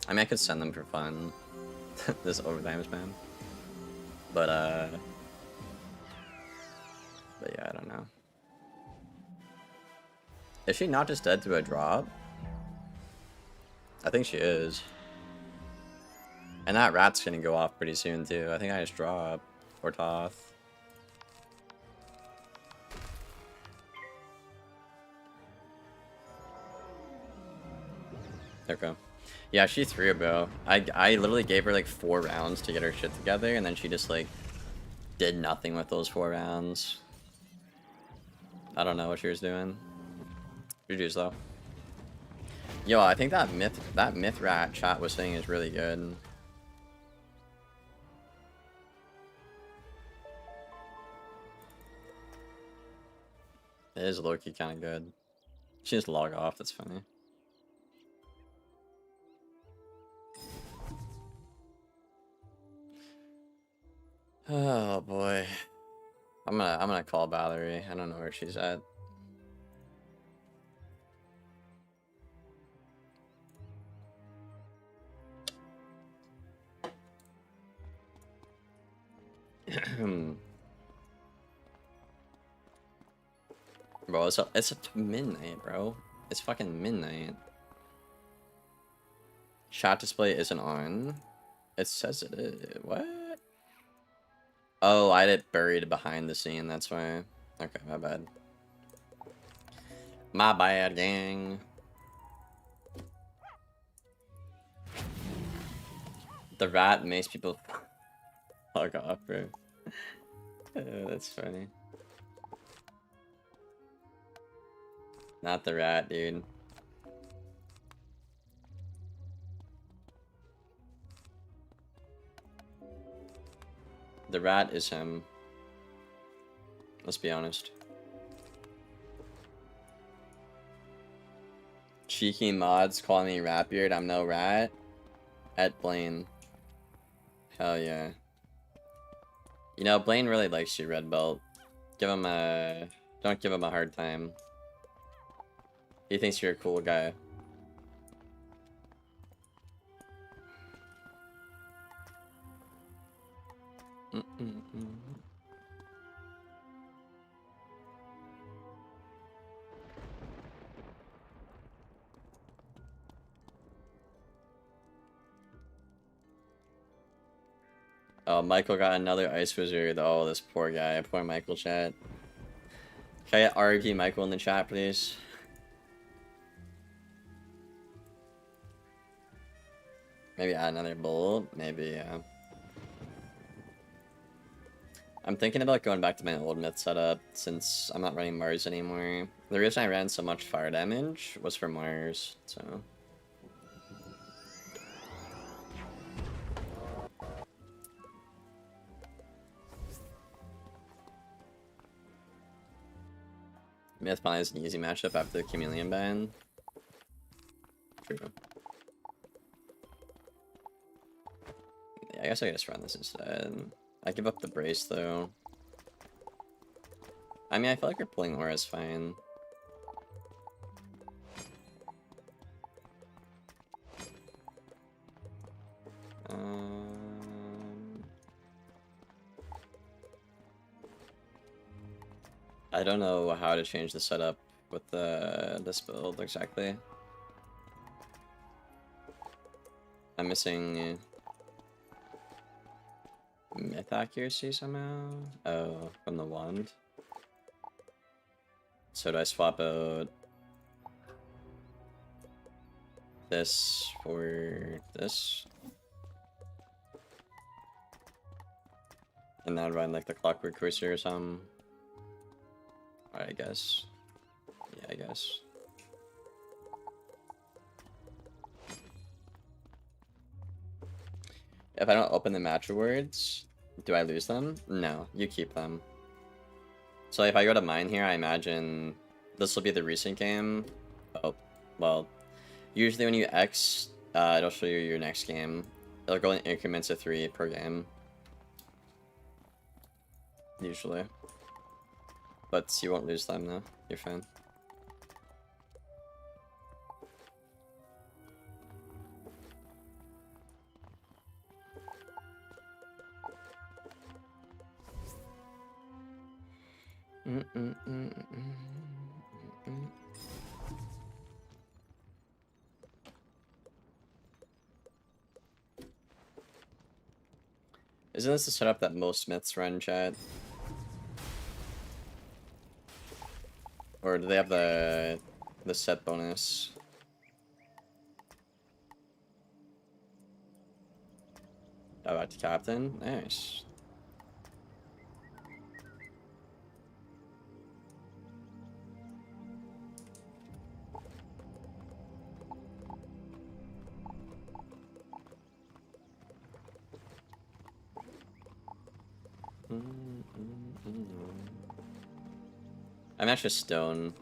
I mean, I could send them for fun. This overtime spam. But yeah, I don't know. Is she not just dead to a drop? I think she is. And that rat's gonna go off pretty soon, too. I think I just drop. Or Toth. Okay. Yeah, she threw, bro. I literally gave her like 4 rounds to get her shit together, and then she just like did nothing with those 4 rounds. I don't know what she was doing. GG's though. Yo, I think that myth rat chat was saying is really good. It is low-key kind of good. She just log off, that's funny. Oh boy. I'm gonna call Valerie. I don't know where she's at. Bro, it's midnight, bro. It's fucking midnight. Chat display isn't on. It says it is. What? Oh, I had it buried behind the scene, that's why. Okay, my bad. My bad, gang. The rat makes people fuck off, bro. That's funny. Not the rat, dude. The rat is him. Let's be honest. Cheeky mods call me Ratbeard. I'm no rat. At Blaine. Hell yeah. You know, Blaine really likes you, Red Belt. Give him a... Don't give him a hard time. He thinks you're a cool guy. Oh, Michael got another Ice Wizard. Oh, this poor guy. Poor Michael, chat. Can I get RP Michael in the chat, please? Maybe add another bolt? Maybe, yeah. I'm thinking about going back to my old myth setup, since I'm not running Mars anymore. The reason I ran so much fire damage was for Mars, so... Myth finally is an easy matchup after the Chameleon ban. True. Yeah, I guess I just run this instead. I give up the brace though. I mean, I feel like we're pulling Aura's fine. I don't know how to change the setup with this build exactly. I'm missing myth accuracy somehow. Oh, from the wand. So do I swap out this for this? And then run like the clockwork cursor or something? Alright, I guess. Yeah, I guess. If I don't open the match rewards, do I lose them? No, you keep them. So if I go to mine here, I imagine this will be the recent game. Oh, well, usually when you X, it'll show you your next game. It'll go in increments of 3 per game. Usually. But you won't lose them though, you're fine. Isn't this the setup that most Smiths run, chat? Or do they have the set bonus? Oh, back to captain? Nice. I'm actually stone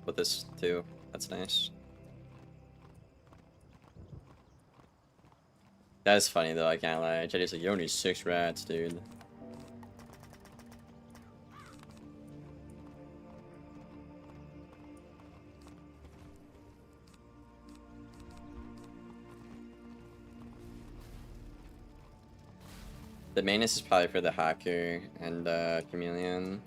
with this too. That's nice. That is funny though, I can't lie. Jetty's like, you only 6 rats, dude. The mainness is probably for the hacker and chameleon.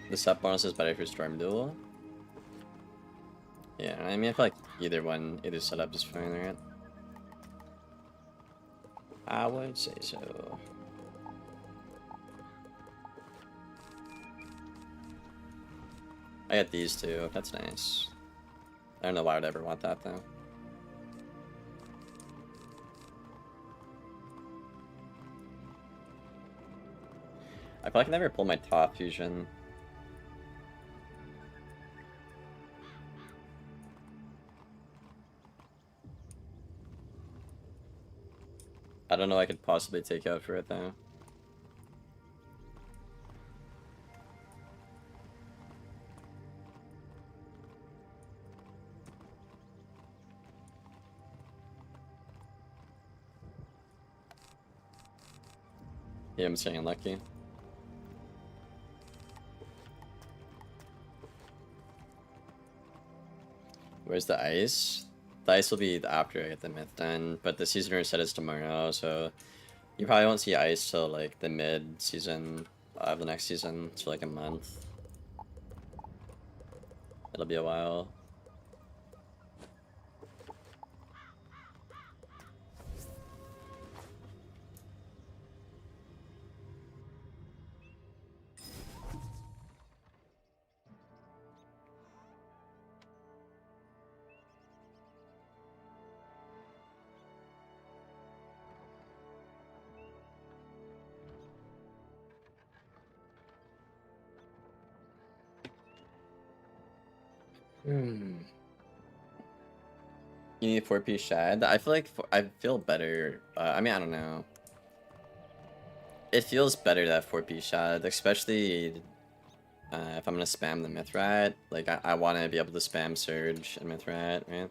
The sub bonus is better for Storm Duel. Yeah, I mean, I feel like either setup is fine, right? I would say so. I got these two, that's nice. I don't know why I'd ever want that though. I feel like I never pull my top fusion. I don't know what I could possibly take out for it though. Yeah, I'm saying unlucky. Where's the ice? The ice will be after I get the myth done, but the season reset is tomorrow, so you probably won't see ice till like the mid-season of the next season, so like a month. It'll be a while. Hmm. You need 4P shad? I feel like I feel better. I mean, I don't know. It feels better to have 4P shad, especially if I'm gonna spam the Mythrat. Like, I want to be able to spam Surge and Mythrat, right?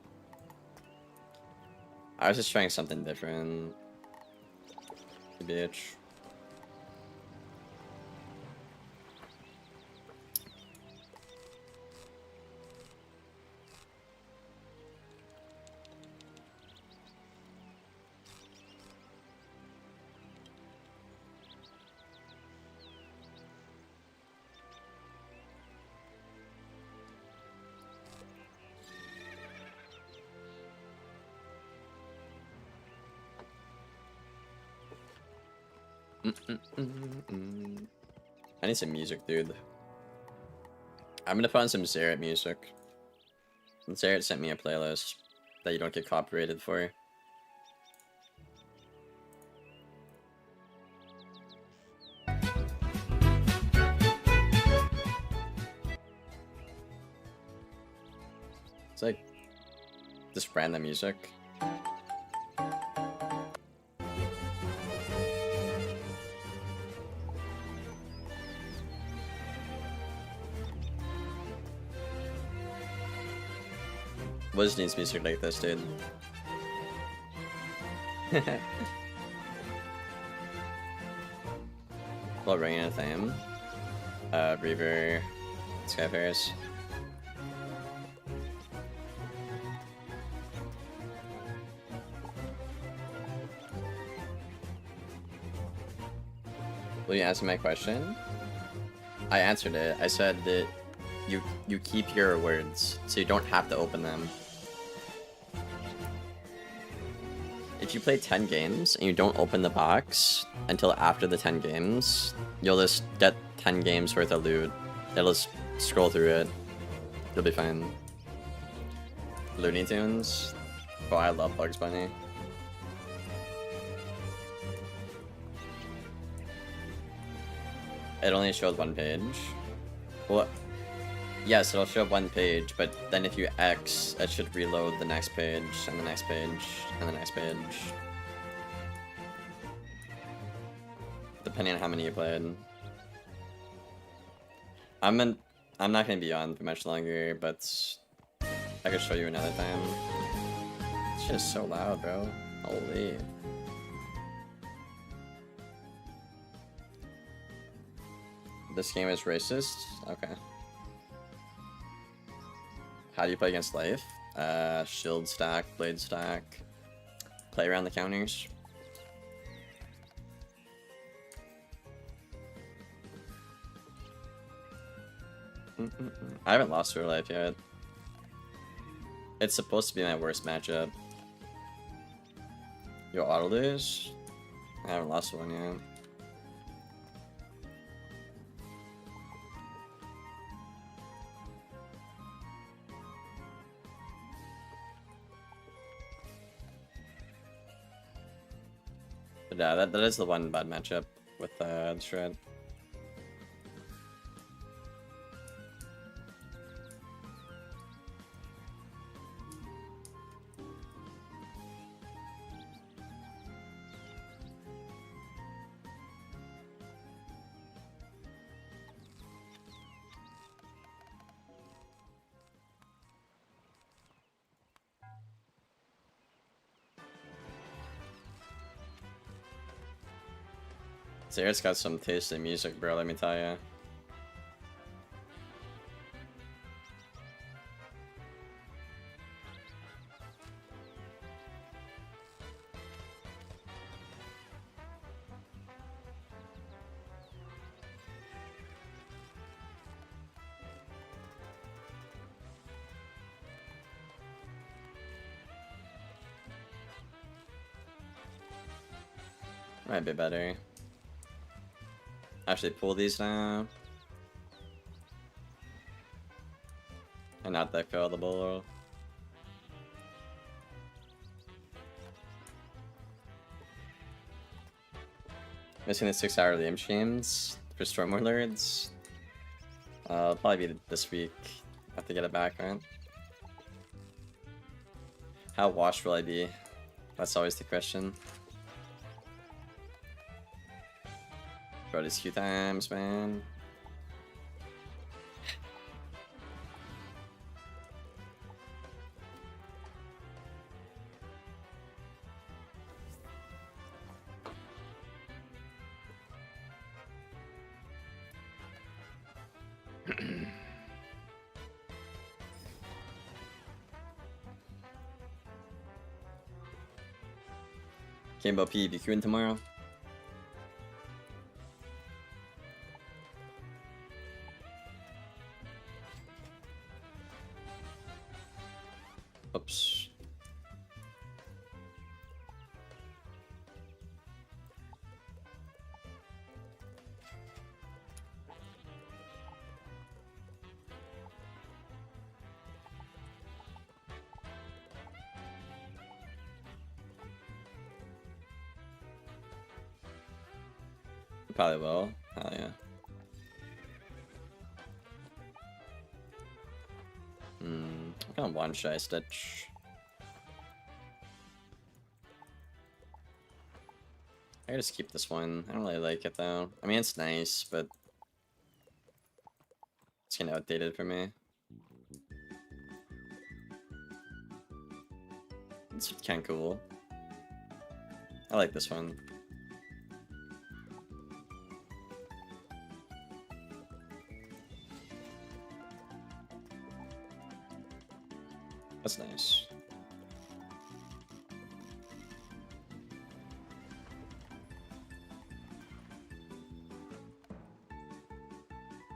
I was just trying something different. Bitch. I need some music, dude. I'm gonna find some Xerath music. Xerath sent me a playlist that you don't get copyrighted for. It's like just random music. Wiz needs music like this, dude. Well, Ring of Fame. Reaver. Skyfares. Will you answer my question? I answered it. I said that you keep your words, so you don't have to open them. If you play 10 games and you don't open the box until after the 10 games, you'll just get 10 games worth of loot. It'll just scroll through it. You'll be fine. Looney Tunes? Oh, I love Bugs Bunny. It only shows one page. Well, yes, it'll show one page, but then if you X, it should reload the next page, and the next page, and the next page. Depending on how many you played. I'm not gonna be on for much longer, but I could show you another time. It's just so loud, bro. Holy. This game is racist? Okay. How do you play against life? Shield stack, blade stack. Play around the counters. I haven't lost to her life yet. It's supposed to be my worst matchup. Yo, auto lose? I haven't lost one yet. But yeah, that is the one bad matchup with the Shred. Zaire's got some taste in music, bro, let me tell ya. Might be better. Actually pull these now. And not that fill the bowl. Missing the 6-hour game streams for Storm Warlords. It'll probably be this week. Have to get it back, right? How washed will I be? That's always the question. Bro, these queue times, man. Kimbo P, be queuing tomorrow. Oops. Probably will. Hell yeah. What kind of one should I stitch? I gotta just keep this one. I don't really like it though. I mean, it's nice, but it's kind of outdated for me. It's kind of cool. I like this one. That's nice.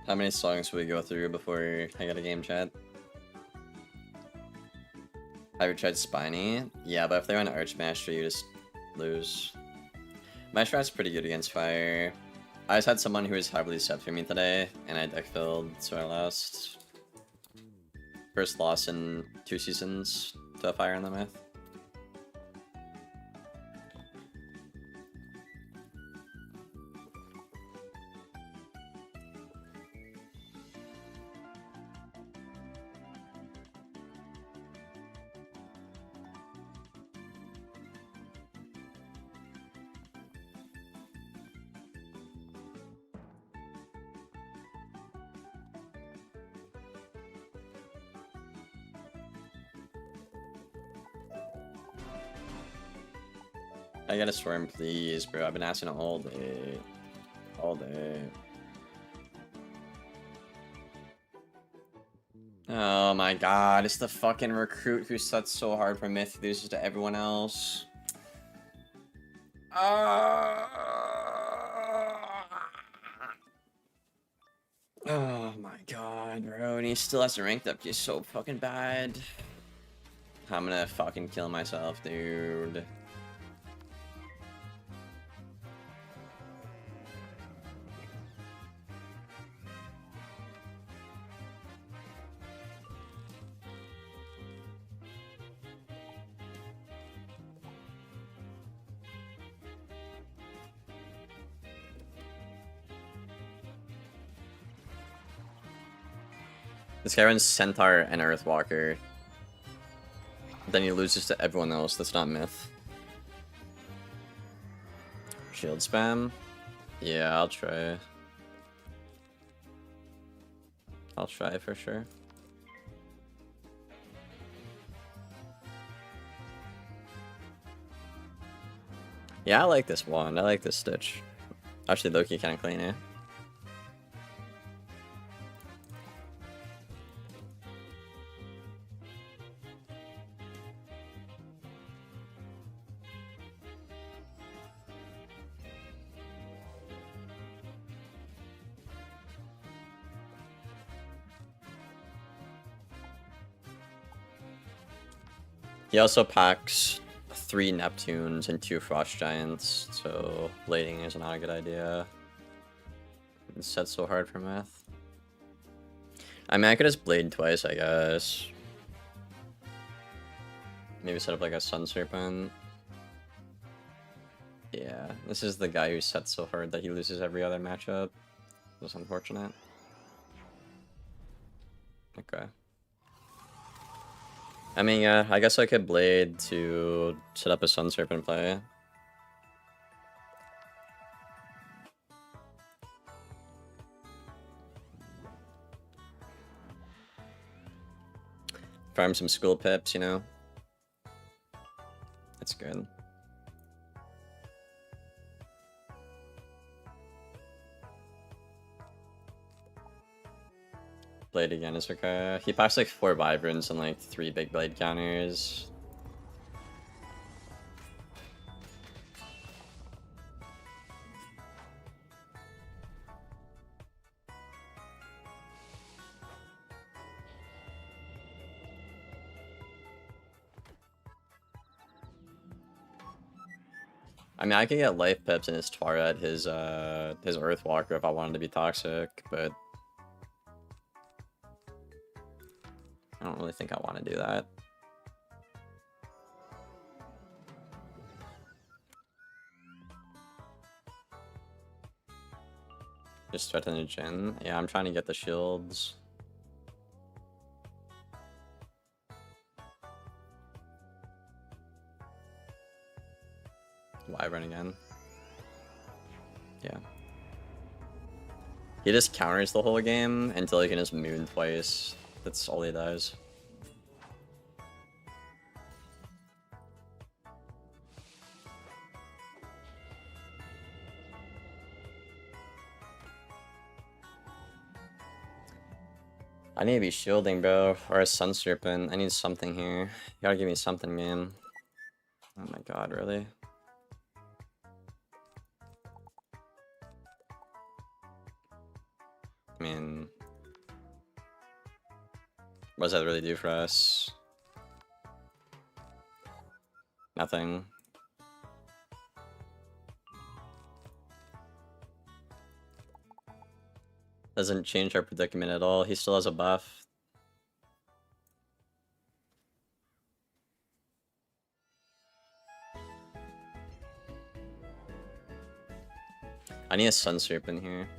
How many songs will we go through before I get a game chat? Have you tried Spiny? Yeah, but if they run Archmaster, you just lose. My strat's pretty good against fire. I just had someone who was heavily set for me today, and I deck filled, so I lost. First loss in 2 seasons to a fire on the myth. I gotta storm, please, bro. I've been asking all day. All day. Oh my god, it's the fucking recruit who sets so hard for myth, loses to everyone else. Oh my god, bro. And he still hasn't ranked up. He's so fucking bad. I'm gonna fucking kill myself, dude. This guy runs Centaur and Earthwalker. Then he loses to everyone else that's not myth. Shield spam? Yeah, I'll try. I'll try for sure. Yeah, I like this wand. I like this stitch. Actually, Loki kind of clean, eh? He also packs 3 Neptunes and 2 Frost Giants, so blading is not a good idea. It's set so hard for math. I mean, I could just blade twice, I guess. Maybe set up like a Sun Serpent. Yeah, this is the guy who sets so hard that he loses every other matchup. That's unfortunate. Okay. I mean, yeah, I guess I could blade to set up a Sun Serpent play. Farm some school pips, you know? That's good. Blade again is okay. He packs like 4 Vibrants and like 3 big blade counters. I mean, I could get life pips in his Tauret, his Earthwalker if I wanted to be toxic, but I don't really think I want to do that. Just threaten a Jhin. Yeah, I'm trying to get the shields. Wyvern again. Yeah. He just counters the whole game until he can just moon twice. That's all he does. I need to be shielding, bro, or a Sun Serpent. I need something here. You gotta give me something, man. Oh my god, really? I mean, what does that really do for us? Nothing. Doesn't change our predicament at all. He still has a buff. I need a Sun Serpent here.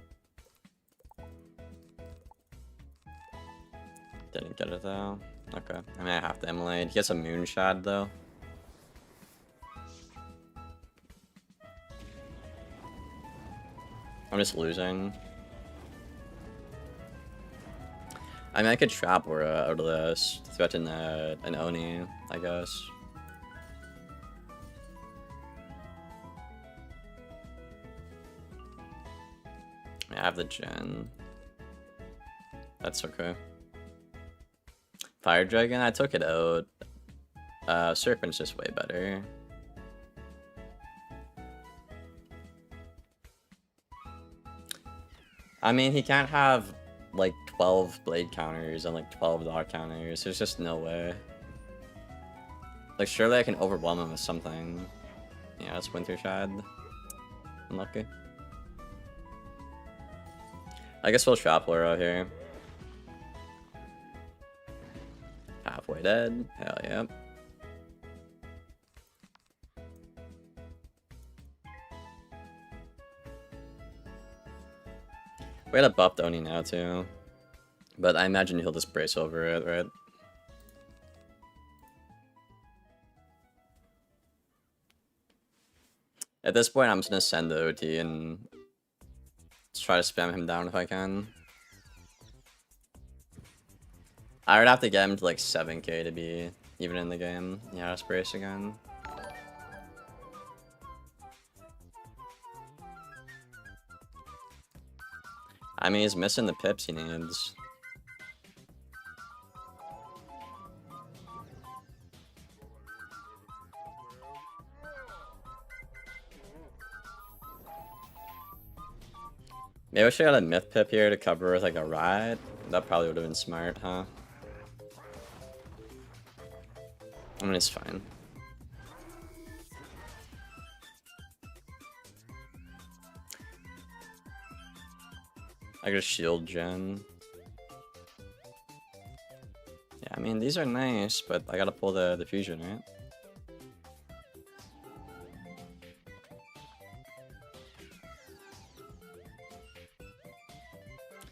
Didn't get it though. Okay. I mean, I have to immolate. He gets a Moonshad though. I'm just losing. I mean, I could trap Aura out of this to threaten an Oni, I guess. I have the Jhin. That's okay. Fire Dragon, I took it out. Serpent's just way better. I mean, he can't have like 12 blade counters and like 12 dot counters. There's just no way. Like, surely I can overwhelm him with something. Yeah, it's Winter Shad. Unlucky. I guess we'll trap Laura here. Halfway dead. Hell yeah. We got a buffed Oni now too. But I imagine he'll just brace over it, right? At this point, I'm just gonna send the OT and try to spam him down if I can. I would have to get him to like 7k to be even in the game. Yeah, let's brace again. I mean, he's missing the pips he needs. Maybe I should have got a myth pip here to cover with like a ride. That probably would have been smart, huh? I mean, it's fine. I got a shield gen. Yeah, I mean, these are nice, but I gotta pull the fusion, right?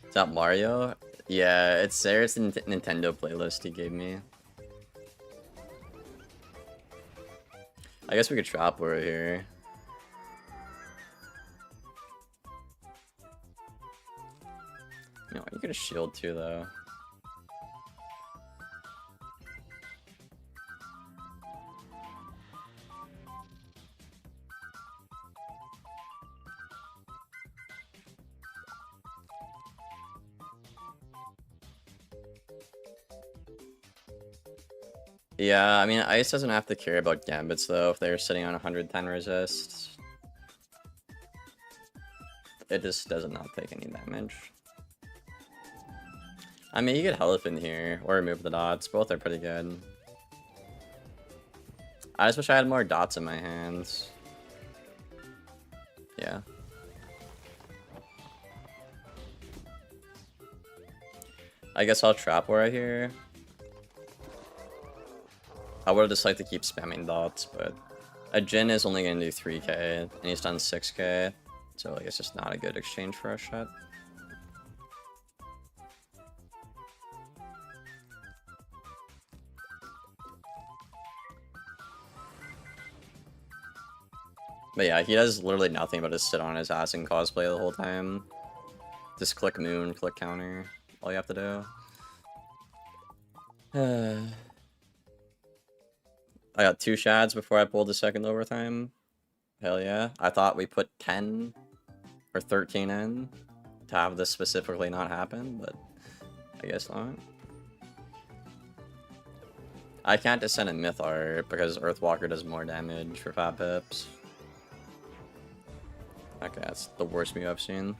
Is that Mario? Yeah, it's there. It's the Nintendo playlist he gave me. I guess we could trap over here. You know, you get a shield too, though. Yeah, I mean, Ice doesn't have to care about Gambits, though, if they're sitting on 110 resists. It just does not take any damage. I mean, you get health in here, or remove the dots. Both are pretty good. I just wish I had more dots in my hands. Yeah. I guess I'll trap right here. I would have just liked to keep spamming dots, but a Jin is only going to do 3k, and he's done 6k, so like, it's just not a good exchange for a shot. But yeah, he does literally nothing but just sit on his ass and cosplay the whole time. Just click moon, click counter, all you have to do. I got 2 shads before I pulled the second overtime. Hell yeah. I thought we put 10 or 13 in to have this specifically not happen, but I guess not. I can't descend a Myth Art because Earthwalker does more damage for 5 pips. Okay, that's the worst move I've seen.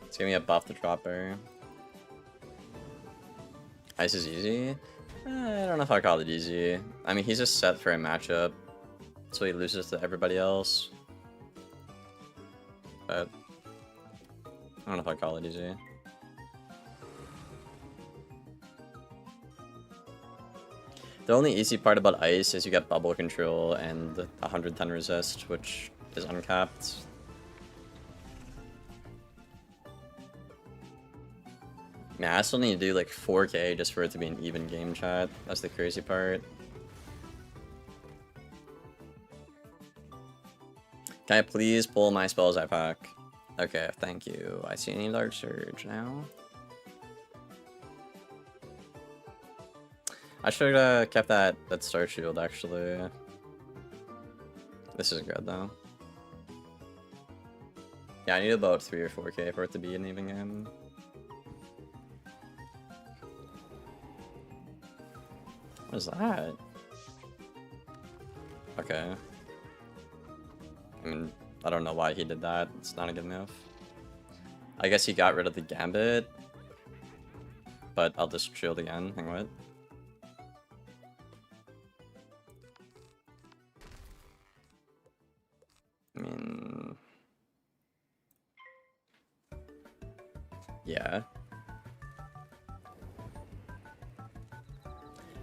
Let's give me a buff to drop her. Ice is easy? I don't know if I call it easy. I mean, he's just set for a matchup, so he loses to everybody else. But I don't know if I call it easy. The only easy part about Ice is you get bubble control and 110 resist, which is uncapped. Man, I still need to do like 4k just for it to be an even game, chat. That's the crazy part. Can I please pull my spells I pack? Okay, thank you. I see any Dark Surge now. I should have kept that Star Shield, actually. This is good, though. Yeah, I need about 3 or 4k for it to be an even game. What is that? Okay. I mean, I don't know why he did that. It's not a good move. I guess he got rid of the Gambit. But I'll just shield again. Hang on. I mean... yeah.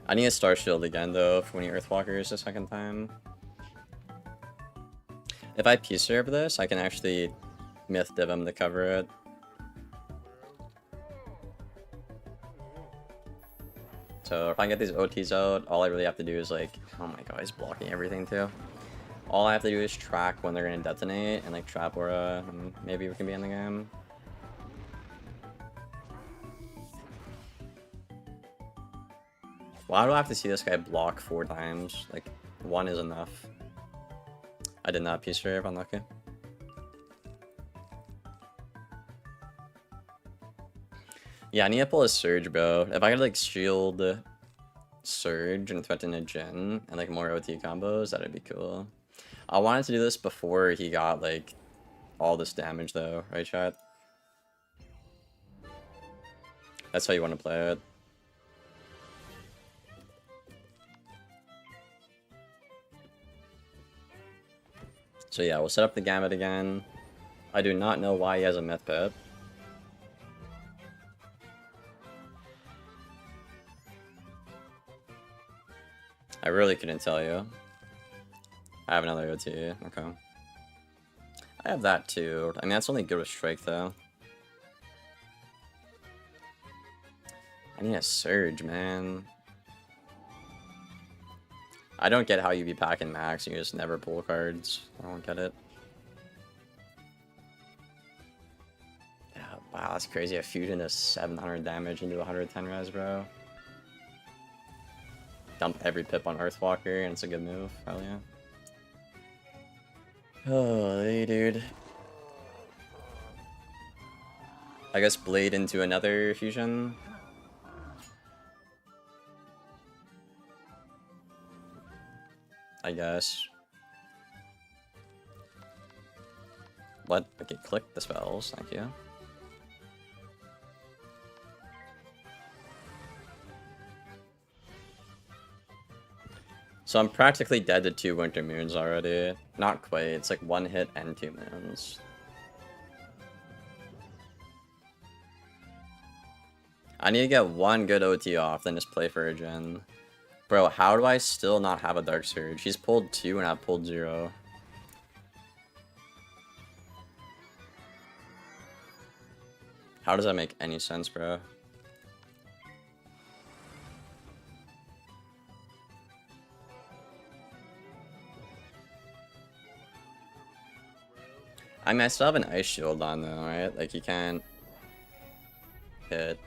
I need a Star Shield again, though, for when he Earthwalkers the second time. If I P-serve this, I can actually Myth Div him to cover it. So if I get these OTs out, all I really have to do is like... oh my god, he's blocking everything, too. All I have to do is track when they're gonna detonate, and like trap aura, and maybe we can be in the game. Why do I have to see this guy block 4 times? Like, 1 is enough. I did not P-serve, unlucky. Yeah, I need to pull a Surge, bro. If I could, like, shield Surge and threaten a Jhin and, like, more OT combos, that'd be cool. I wanted to do this before he got, like, all this damage, though. Right, chat? That's how you want to play it. So yeah, we'll set up the Gambit again. I do not know why he has a Myth Pit. I really couldn't tell you. I have another OT. Okay. I have that too. I mean, that's only good with Strike, though. I need a Surge, man. I don't get how you be packing max and you just never pull cards. I don't get it. Yeah, wow, that's crazy. A fusion is 700 damage into 110 res, bro. Dump every pip on Earthwalker, and it's a good move. Hell yeah. Holy dude. I guess Blade into another fusion. I guess. What? Okay, click the spells. Thank you. So I'm practically dead to 2 Winter Moons already. Not quite. It's like 1 hit and 2 moons. I need to get 1 good OT off, then just play for a Jhin. Bro, how do I still not have a Dark Surge? He's pulled 2 and I've pulled 0. How does that make any sense, bro? I mean, I still have an Ice Shield on though, right? Like, you can't hit.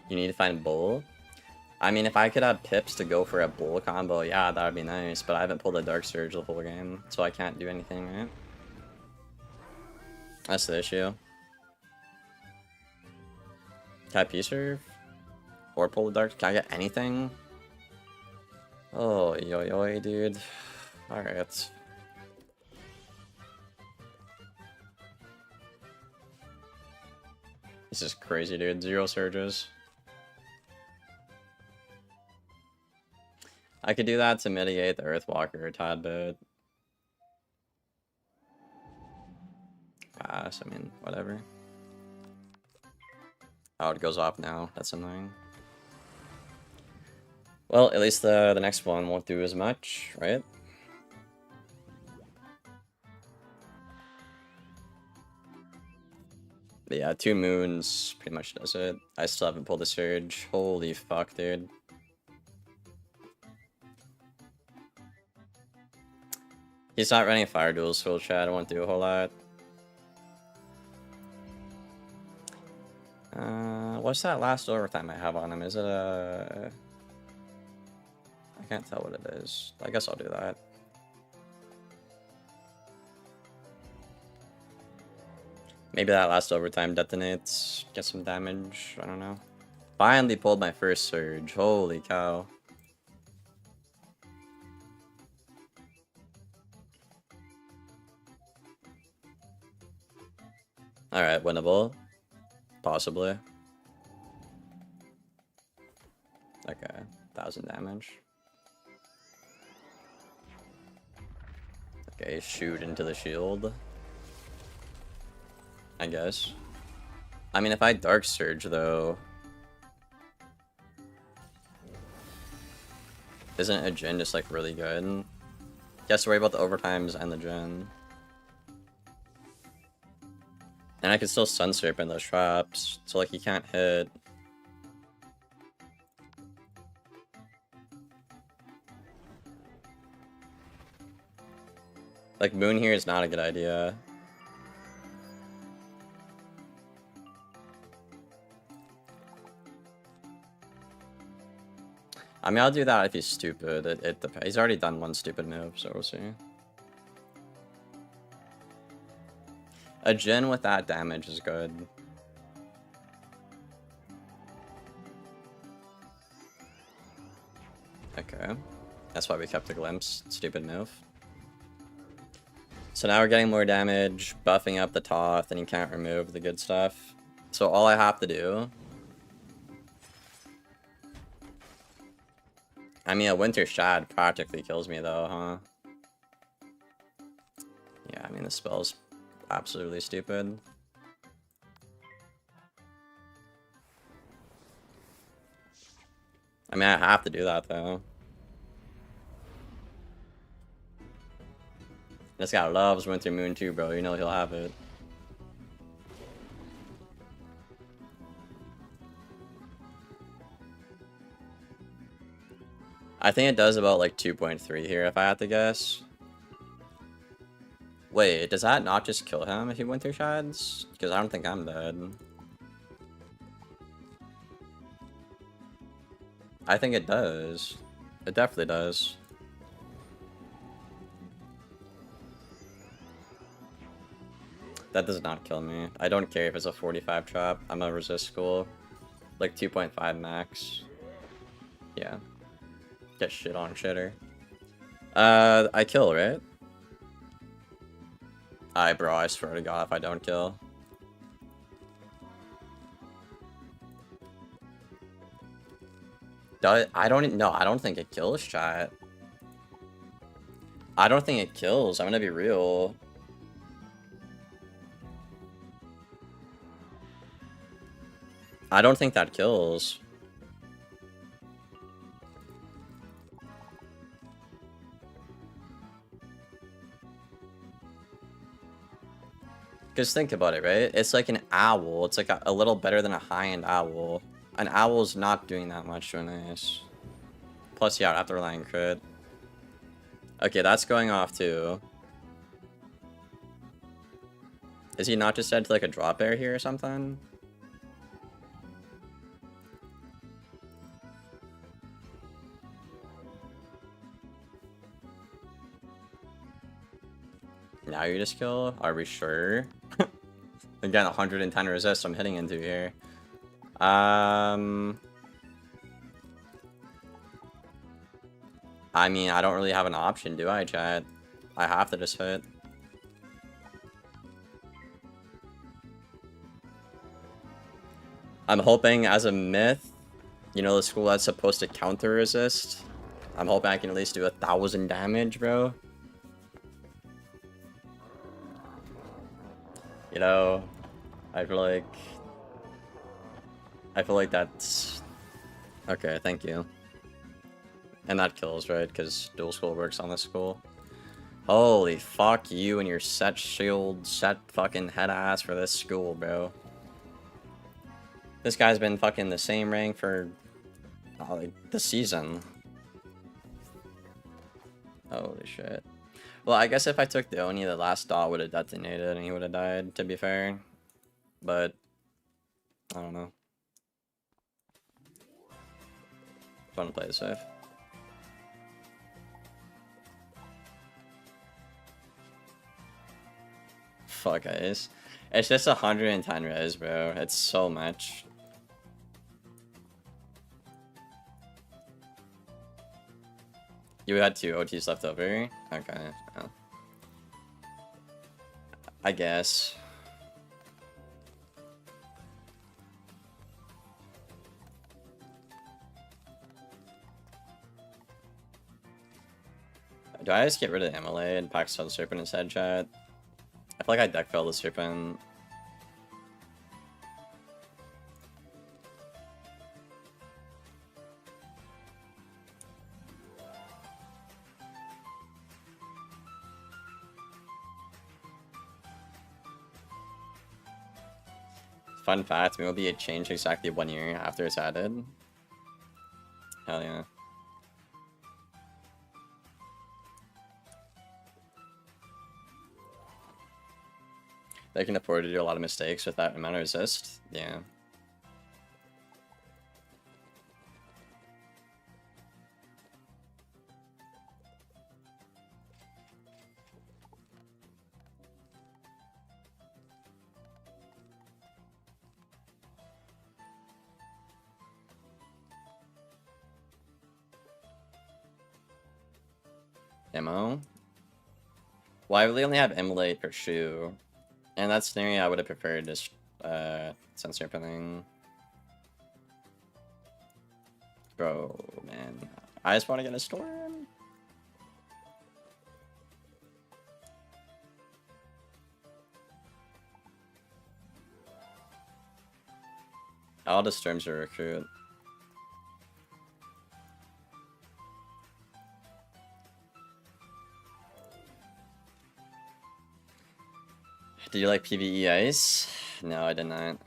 You need to find Bull. I mean, if I could have pips to go for a Bull combo, yeah, that would be nice. But I haven't pulled a Dark Surge the whole game, so I can't do anything, right? That's the issue. Can I P-Serve? Or pull the Dark? Can I get anything? Oh, yo yo, dude. Alright. This is crazy, dude. 0 surges. I could do that to mitigate the Earthwalker a tad bit. Pass, I mean, whatever. Oh, it goes off now. That's annoying. Well, at least the next one won't do as much, right? But yeah, 2 moons pretty much does it. I still haven't pulled a Surge. Holy fuck, dude. He's not running Fire Duels full chat. I won't do a whole lot. What's that last overtime I have on him? Is it a... I can't tell what it is. I guess I'll do that. Maybe that last overtime detonates, get some damage, I don't know. Finally pulled my first Surge, holy cow. Alright, winnable. Possibly. Okay, 1000 damage. Okay, shoot into the shield. I guess. I mean, if I Dark Surge, though... Isn't a Jhin just, like, really good? Guess worry about the overtimes and the Jhin. And I can still Sun Serpent those traps, so, like, he can't hit. Like, Moon here is not a good idea. I mean, I'll do that if he's stupid. He's already done 1 stupid move, so we'll see. A Jhin with that damage is good. Okay. That's why we kept the glimpse. Stupid move. So now we're getting more damage, buffing up the Toth, and you can't remove the good stuff. So all I have to do... I mean, a Winter Shad practically kills me though, huh? Yeah, I mean, the spell's absolutely stupid. I mean, I have to do that though. This guy loves Winter Moon too, bro. You know he'll have it. I think it does about like 2.3 here if I had to guess. Wait, does that not just kill him if he went through shads? Because I don't think I'm dead. I think it does. It definitely does. That does not kill me. I don't care if it's a 45 trap. I'm a resist school. Like 2.5 max. Yeah. Get shit on shitter. I kill, right? Bro, I swear to God if I don't kill. I don't think it kills, chat. I don't think it kills. I'm gonna be real. I don't think that kills. Because think about it, right? It's like an owl. It's like a little better than a high-end owl. An owl's not doing that much to an ace. Plus, yeah, after line crit. Okay, that's going off too. Is he not just dead to like a drop bear here or something? Now you just kill? Are we sure? Again, 110 resist I'm hitting into here. I mean, I don't really have an option, do I, chat? I have to just hit. I'm hoping as a myth, you know, the school that's supposed to counter resist. I'm hoping I can at least do 1,000 damage, bro. You know, I feel like that's... Okay, thank you. And that kills, right? Because dual school works on this school. Holy fuck you and your set shield, set fucking head ass for this school, bro. This guy's been fucking the same rank for like the season. Holy shit. Well, I guess if I took the Oni, the last dot would have detonated and he would have died, to be fair. But, I don't know. Fun to play it safe. Fuck, guys. It's just 110 res, bro. It's so much. You had 2 OTs left over? Okay. Oh. I guess. Do I just get rid of Amelie and pack Sun Serpent instead, chat? I feel like I deck fell the Serpent. Fun fact, maybe it'll be a change exactly 1 year after it's added. Hell yeah. They can afford to do a lot of mistakes with that amount of resist. Yeah. Ammo? Well, I really only have Immolate per shoe. In that scenario, I would have preferred just sensor pinning. Bro, man. I just want to get a storm. All the storms are recruit. Did you like PvE Ice? No, I did not.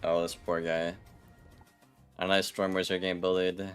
Oh, this poor guy. A nice Storm Wizard getting bullied.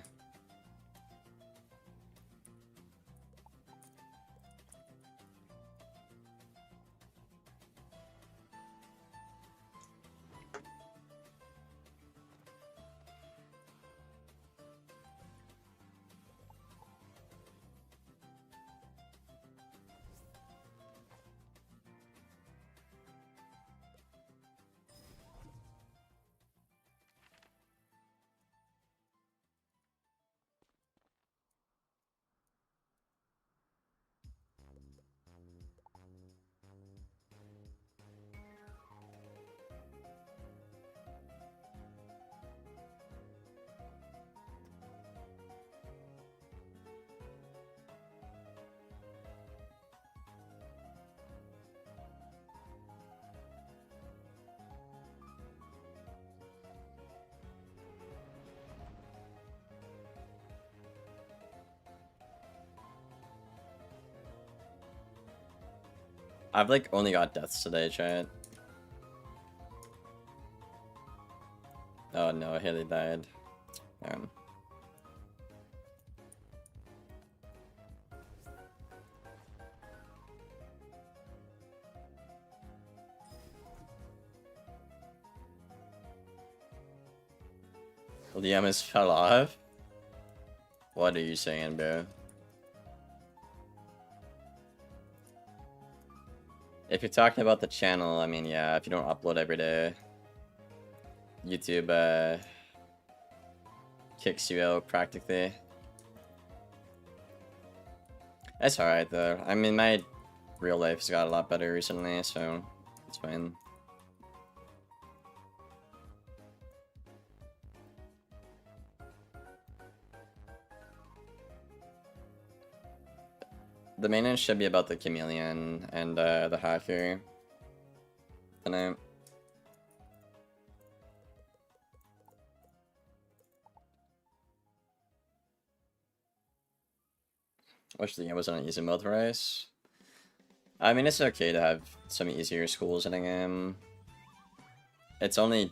I've like only got deaths today, chat. Oh no, Haley died. Liam has fell off? What are you saying, bro? If you're talking about the channel, I mean, yeah, if you don't upload every day, YouTube kicks you out practically. That's alright though. I mean, my real life's got a lot better recently, so it's fine. The maintenance should be about the chameleon and the hacker tonight. Wish the game was on easy mode for Ice. I mean, it's okay to have some easier schools in a game. It's only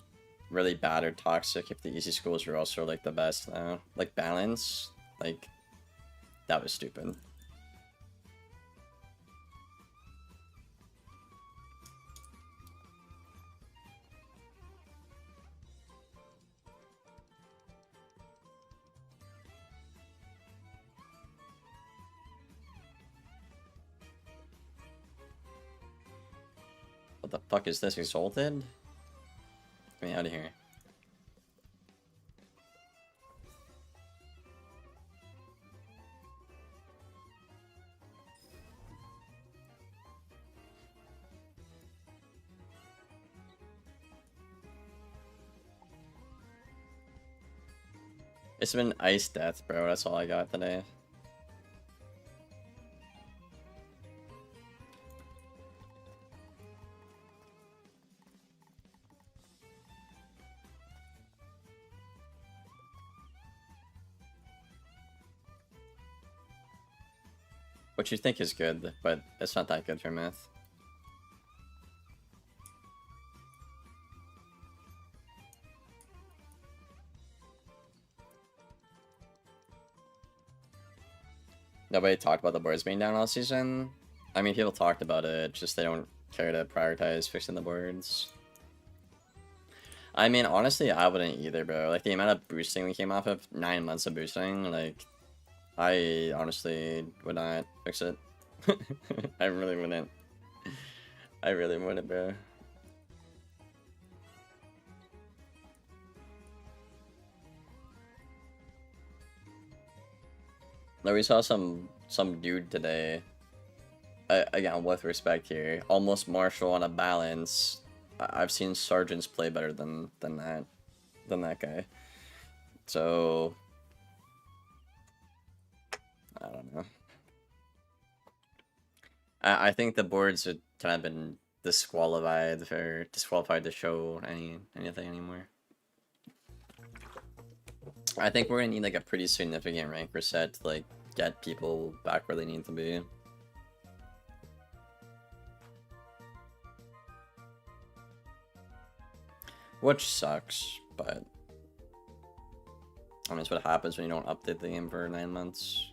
really bad or toxic if the easy schools are also like the best now. Like balance, like that was stupid. What the fuck is this? Exalted? Get me out of here. It's been ice death, bro. That's all I got today. What you think is good, but it's not that good for myth. Nobody talked about the boards being down all season. I mean, people talked about it, just they don't care to prioritize fixing the boards. I mean, honestly, I wouldn't either, bro. Like, the amount of boosting we came off of, 9 months of boosting, like, I honestly would not fix it. I really wouldn't. I really want it, bro. No, we saw some dude today. Again, with respect here, almost Marshall on a balance. I've seen sergeants play better than that guy. So I don't know. I think the boards had kind of been disqualified to show anything anymore. I think we're gonna need like a pretty significant rank reset to like get people back where they need to be. Which sucks, but I mean, it's what happens when you don't update the game for 9 months.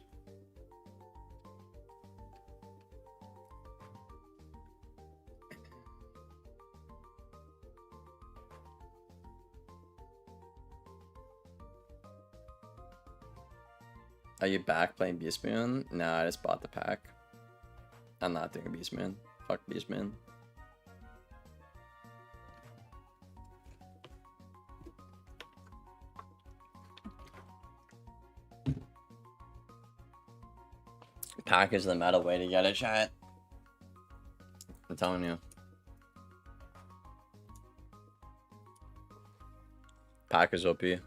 Are you back playing Beastmoon? No, I just bought the pack. I'm not doing Beastmoon. Fuck Beastmoon. Pack is the meta way to get it, chat. I'm telling you. Pack is OP. It's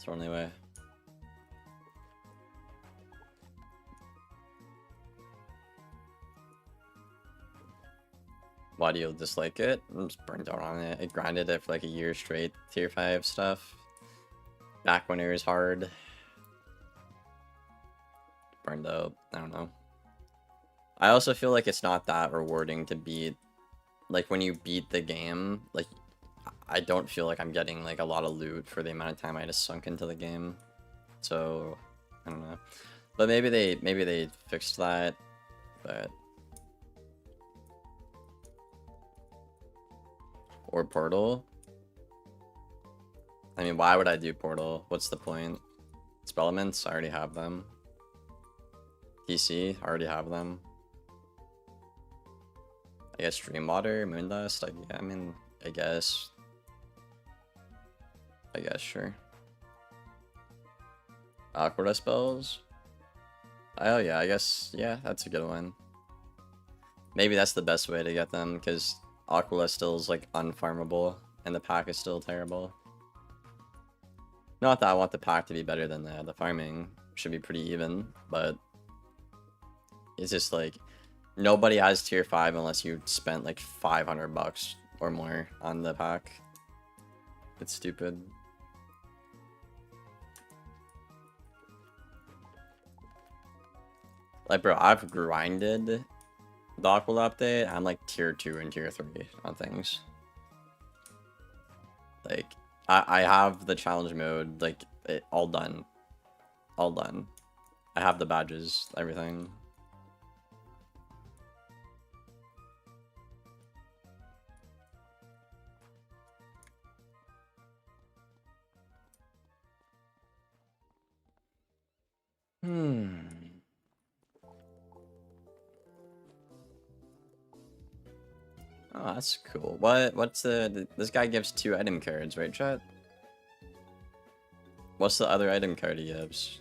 the only way. Why do you dislike it? I'm just burned out on it. I grinded it for like a year straight. Tier 5 stuff. Back when it was hard. Burned out. I don't know. I also feel like it's not that rewarding to beat. Like when you beat the game, like I don't feel like I'm getting like a lot of loot for the amount of time I just sunk into the game. So I don't know. But maybe they fixed that. But or Portal. I mean, why would I do Portal? What's the point? Spellements, I already have them. PC, I already have them. I guess Dreamwater, Moondust, I mean, I guess, sure. Aqua spells? Oh yeah, I guess, yeah, that's a good one. Maybe that's the best way to get them, because Aqua still is like unfarmable, and the pack is still terrible. Not that I want the pack to be better than the farming. Should be pretty even, but it's just like nobody has tier 5 unless you spent like 500 bucks or more on the pack. It's stupid. Like, bro, I've grinded the Aqua update. I'm like tier 2 and tier 3 on things. Like, I have the challenge mode, like, all done. All done. I have the badges, everything. Oh, that's cool. What's this guy gives 2 item cards, right, chat? What's the other item card he gives?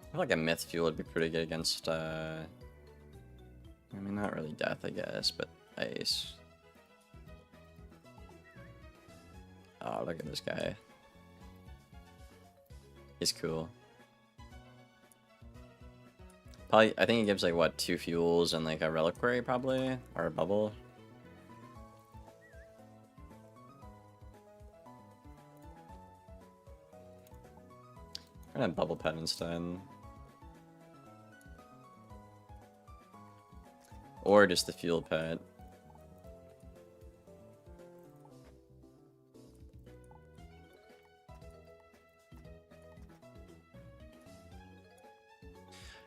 I feel like a myth fuel would be pretty good against I mean, not really death, I guess, but ice. Oh, look at this guy. He's cool. Probably, I think he gives like what, 2 fuels and like a reliquary probably, or a bubble. I'm gonna bubble pet instead. Or just the fuel pet.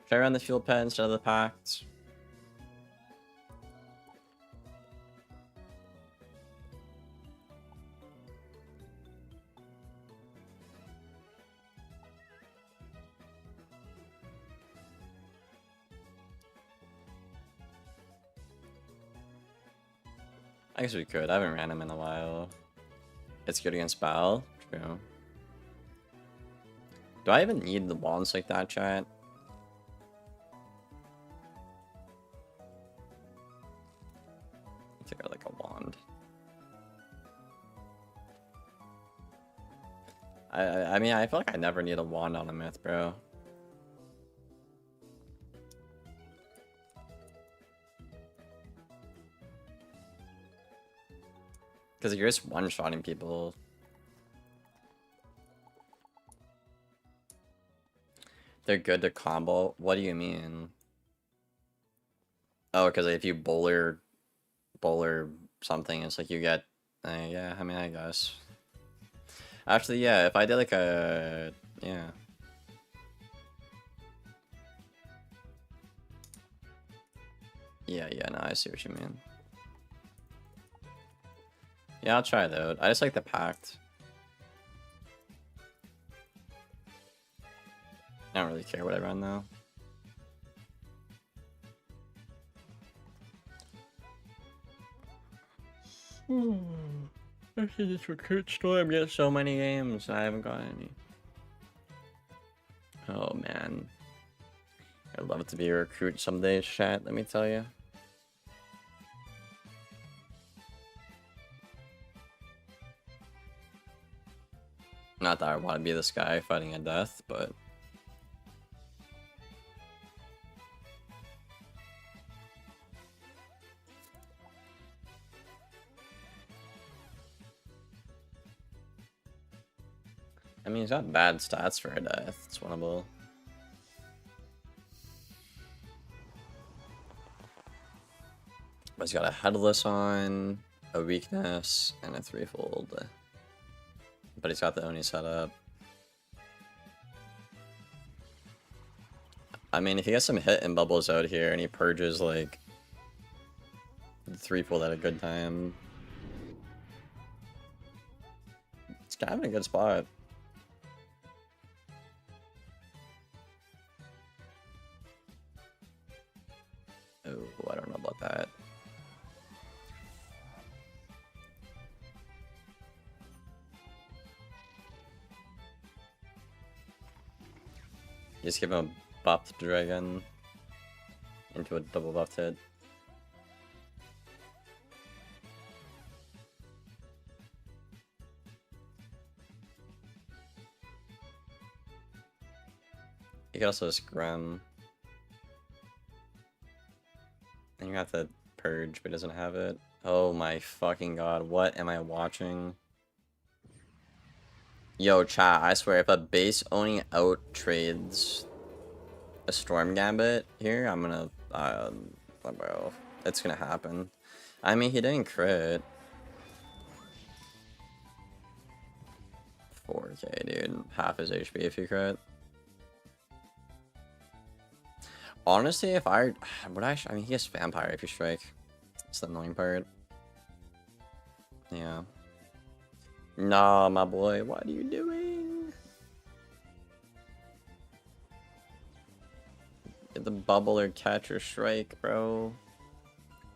Should I run the fuel pet instead of the pact? I guess we could. I haven't ran him in a while. It's good against Bal. True. Do I even need the wands like that, chat? I think I like a wand. I mean, I feel like I never need a wand on a myth, bro. Because you're just one-shotting people. They're good to combo. What do you mean? Oh, because if you bowler something, it's like you get... yeah, I mean, I guess. Actually, yeah, if I did like a... yeah. Yeah, no, I see what you mean. Yeah, I'll try it out. I just like the pact. I don't really care what I run though. I should just recruit storm. Get so many games. I haven't got any. Oh man, I'd love to be a recruit someday, chat. Let me tell you. Not that I want to be this guy fighting a death, but. I mean, he's got bad stats for a death. It's winnable. But he's got a headless on, a weakness, and a threefold. But he's got the Oni setup. I mean, if he gets some hit and bubbles out here and he purges like the threefold at a good time, it's kind of in a good spot. Oh, I don't know about that. Just give him a buffed dragon into a double buffed hit. You can also scrum. And you have to purge, but doesn't have it. Oh my fucking god, what am I watching? Yo, chat, I swear, if a base owning out trades a Storm Gambit here, I'm gonna, bro, it's gonna happen. I mean, he didn't crit. 4k, dude. Half his HP if you crit. Honestly, if I mean, he gets Vampire if you strike. It's the annoying part. Yeah. Nah, my boy, what are you doing? Get the bubble or catch or strike, bro.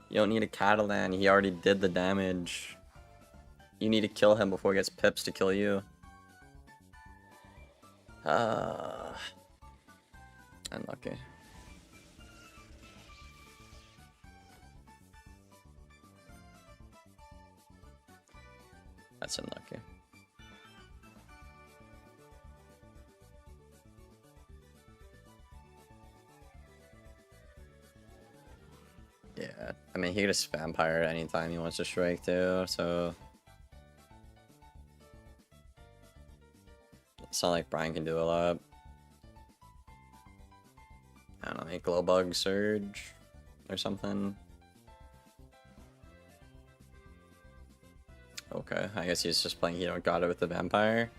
You don't need a Catalan, he already did the damage. You need to kill him before he gets pips to kill you. Unlucky. That's unlucky. Yeah, I mean, he can just Vampire anytime he wants to strike too, so... It's not like Brian can do a lot. I don't know, make Glowbug Surge or something. Okay, I guess he's just playing Hero God with the Vampire.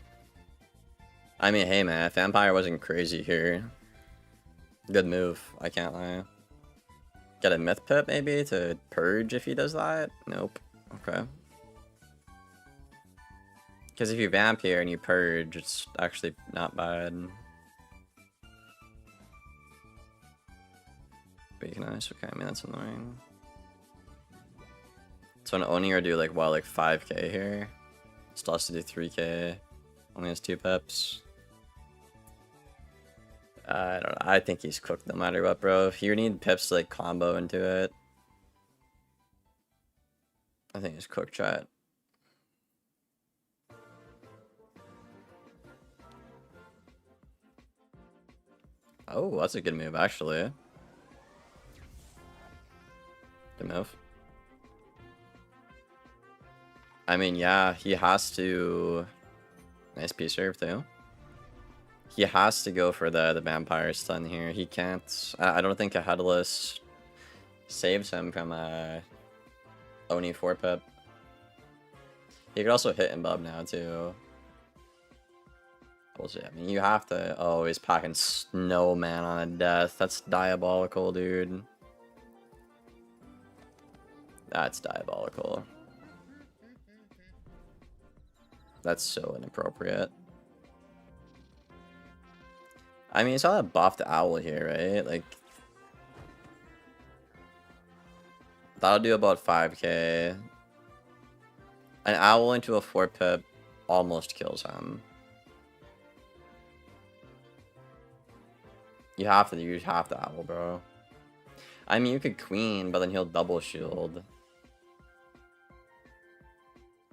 I mean, hey man, Vampire wasn't crazy here. Good move, I can't lie. Get a Myth Pip maybe to purge if he does that? Nope. Okay. Because if you vamp here and you purge, it's actually not bad. Weakness, okay, I mean that's annoying. So an Oni or do like, what, like 5k here? Still has to do 3k. Only has 2 pips. I don't know. I think he's cooked no matter what, bro. If you need pips to like combo into it, I think he's cooked, chat. Oh, that's a good move, actually. Good move. I mean, yeah, he has to... Nice P serve, too. He has to go for the vampire stun here. He can't... I don't think a headless saves him from a Oni 4 pip. He could also hit Imbub now, too. Bullshit. I mean, you have to... Oh, he's packing Snowman on a death. That's diabolical, dude. That's diabolical. That's so inappropriate. I mean, it's all that buffed owl here, right? Like... That'll do about 5k. An owl into a 4 pip almost kills him. You have to owl, bro. I mean, you could queen, but then he'll double shield.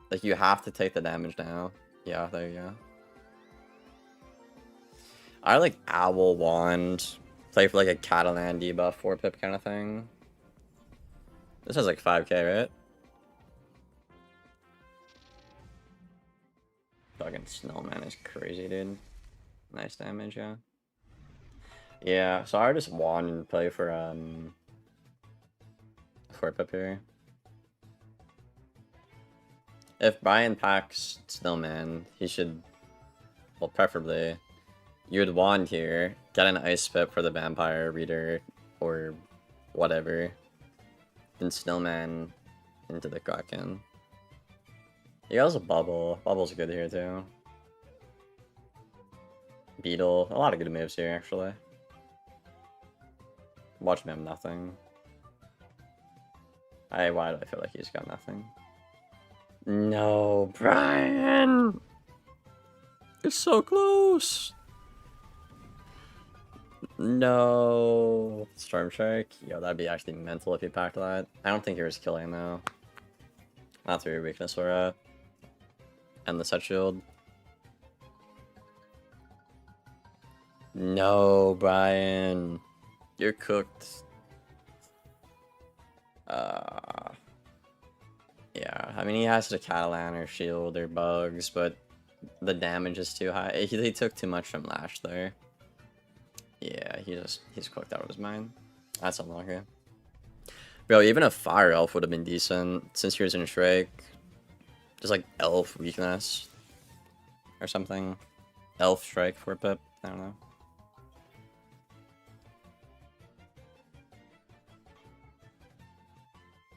Like, you have to take the damage now. Yeah, there you go. I like owl wand. Play for like a Catalan debuff 4 pip kind of thing. This has like 5k, right? Fucking Snowman is crazy, dude. Nice damage, yeah. Yeah, so I just wand and play for 4 pip here. If Brian packs Snowman, he should, well, preferably, you would wand here, get an ice pip for the vampire reader, or whatever, then Snowman into the Kraken. You got also Bubble. Bubble's good here too. Beetle. A lot of good moves here, actually. Watch him have nothing. Why do I feel like he's got nothing? No, Brian! It's so close! No. Storm Strike? Yo, that'd be actually mental if you packed that. I don't think he was killing though. Not through your weakness, Aura. And the set shield. No, Brian. You're cooked. Yeah, I mean, he has the Catalan or shield or bugs, but the damage is too high. He took too much from Lash there. Yeah, he's cooked out of his mind. That's unlucky. Bro, even a Fire Elf would have been decent since he was in Shrike. Just like Elf weakness or something. Elf Strike 4 pip. I don't know.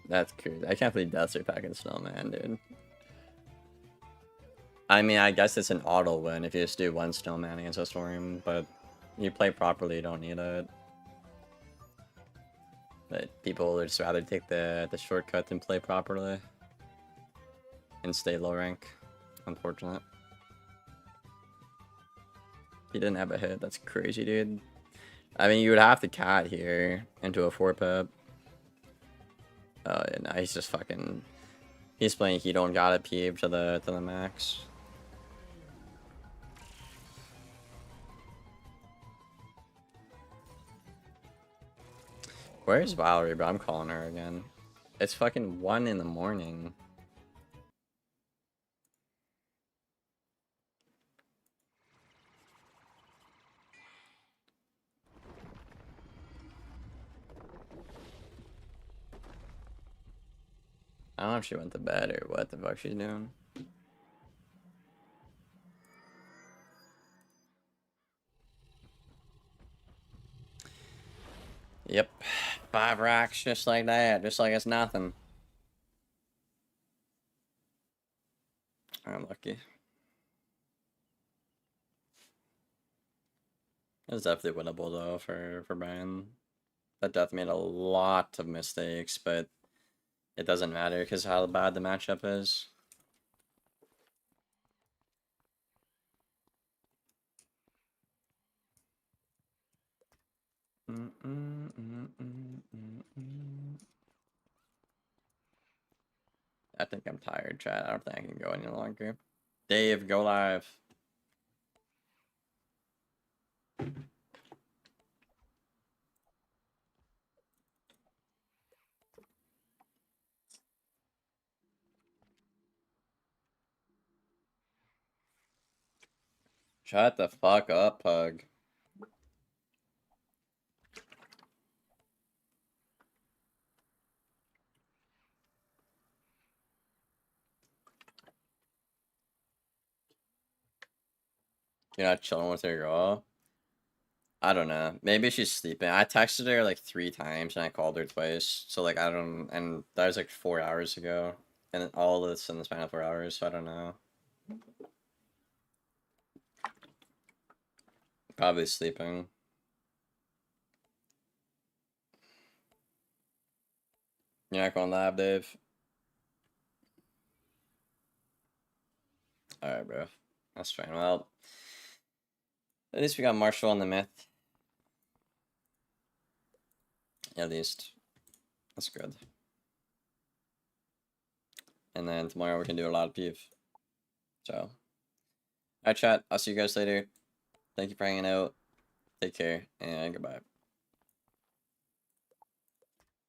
That's crazy. I can't believe Deaths are packing Snowman, dude. I mean, I guess it's an auto win if you just do one Snowman against a Storm, but you play properly, you don't need it. But people would just rather take the shortcut than play properly. And stay low rank. Unfortunate. He didn't have a hit, that's crazy, dude. I mean, you would have to cat here into a 4 pip. Oh, yeah, no, he's just fucking... He's playing he don't got it peep to the max. Where's Valerie, bro? I'm calling her again. It's fucking 1 in the morning. I don't know if she went to bed or what the fuck she's doing. Yep. 5 racks just like that. Just like it's nothing. I'm lucky. It's definitely winnable though for Brian. That death made a lot of mistakes, but it doesn't matter because how bad the matchup is. I think I'm tired, chat. I don't think I can go any longer. Dave, go live. Shut the fuck up, Pug. You're not chilling with your girl? I don't know. Maybe she's sleeping. I texted her like 3 times and I called her twice. So like I don't, and that was like 4 hours ago. And all this in the span of 4 hours, so I don't know. Probably sleeping. You're not going live, Dave? Alright, bro. That's fine. Well, at least we got Marshall on the myth. At least. That's good. And then tomorrow we can do a lot of PvP. So. Alright, chat. I'll see you guys later. Thank you for hanging out. Take care, and goodbye.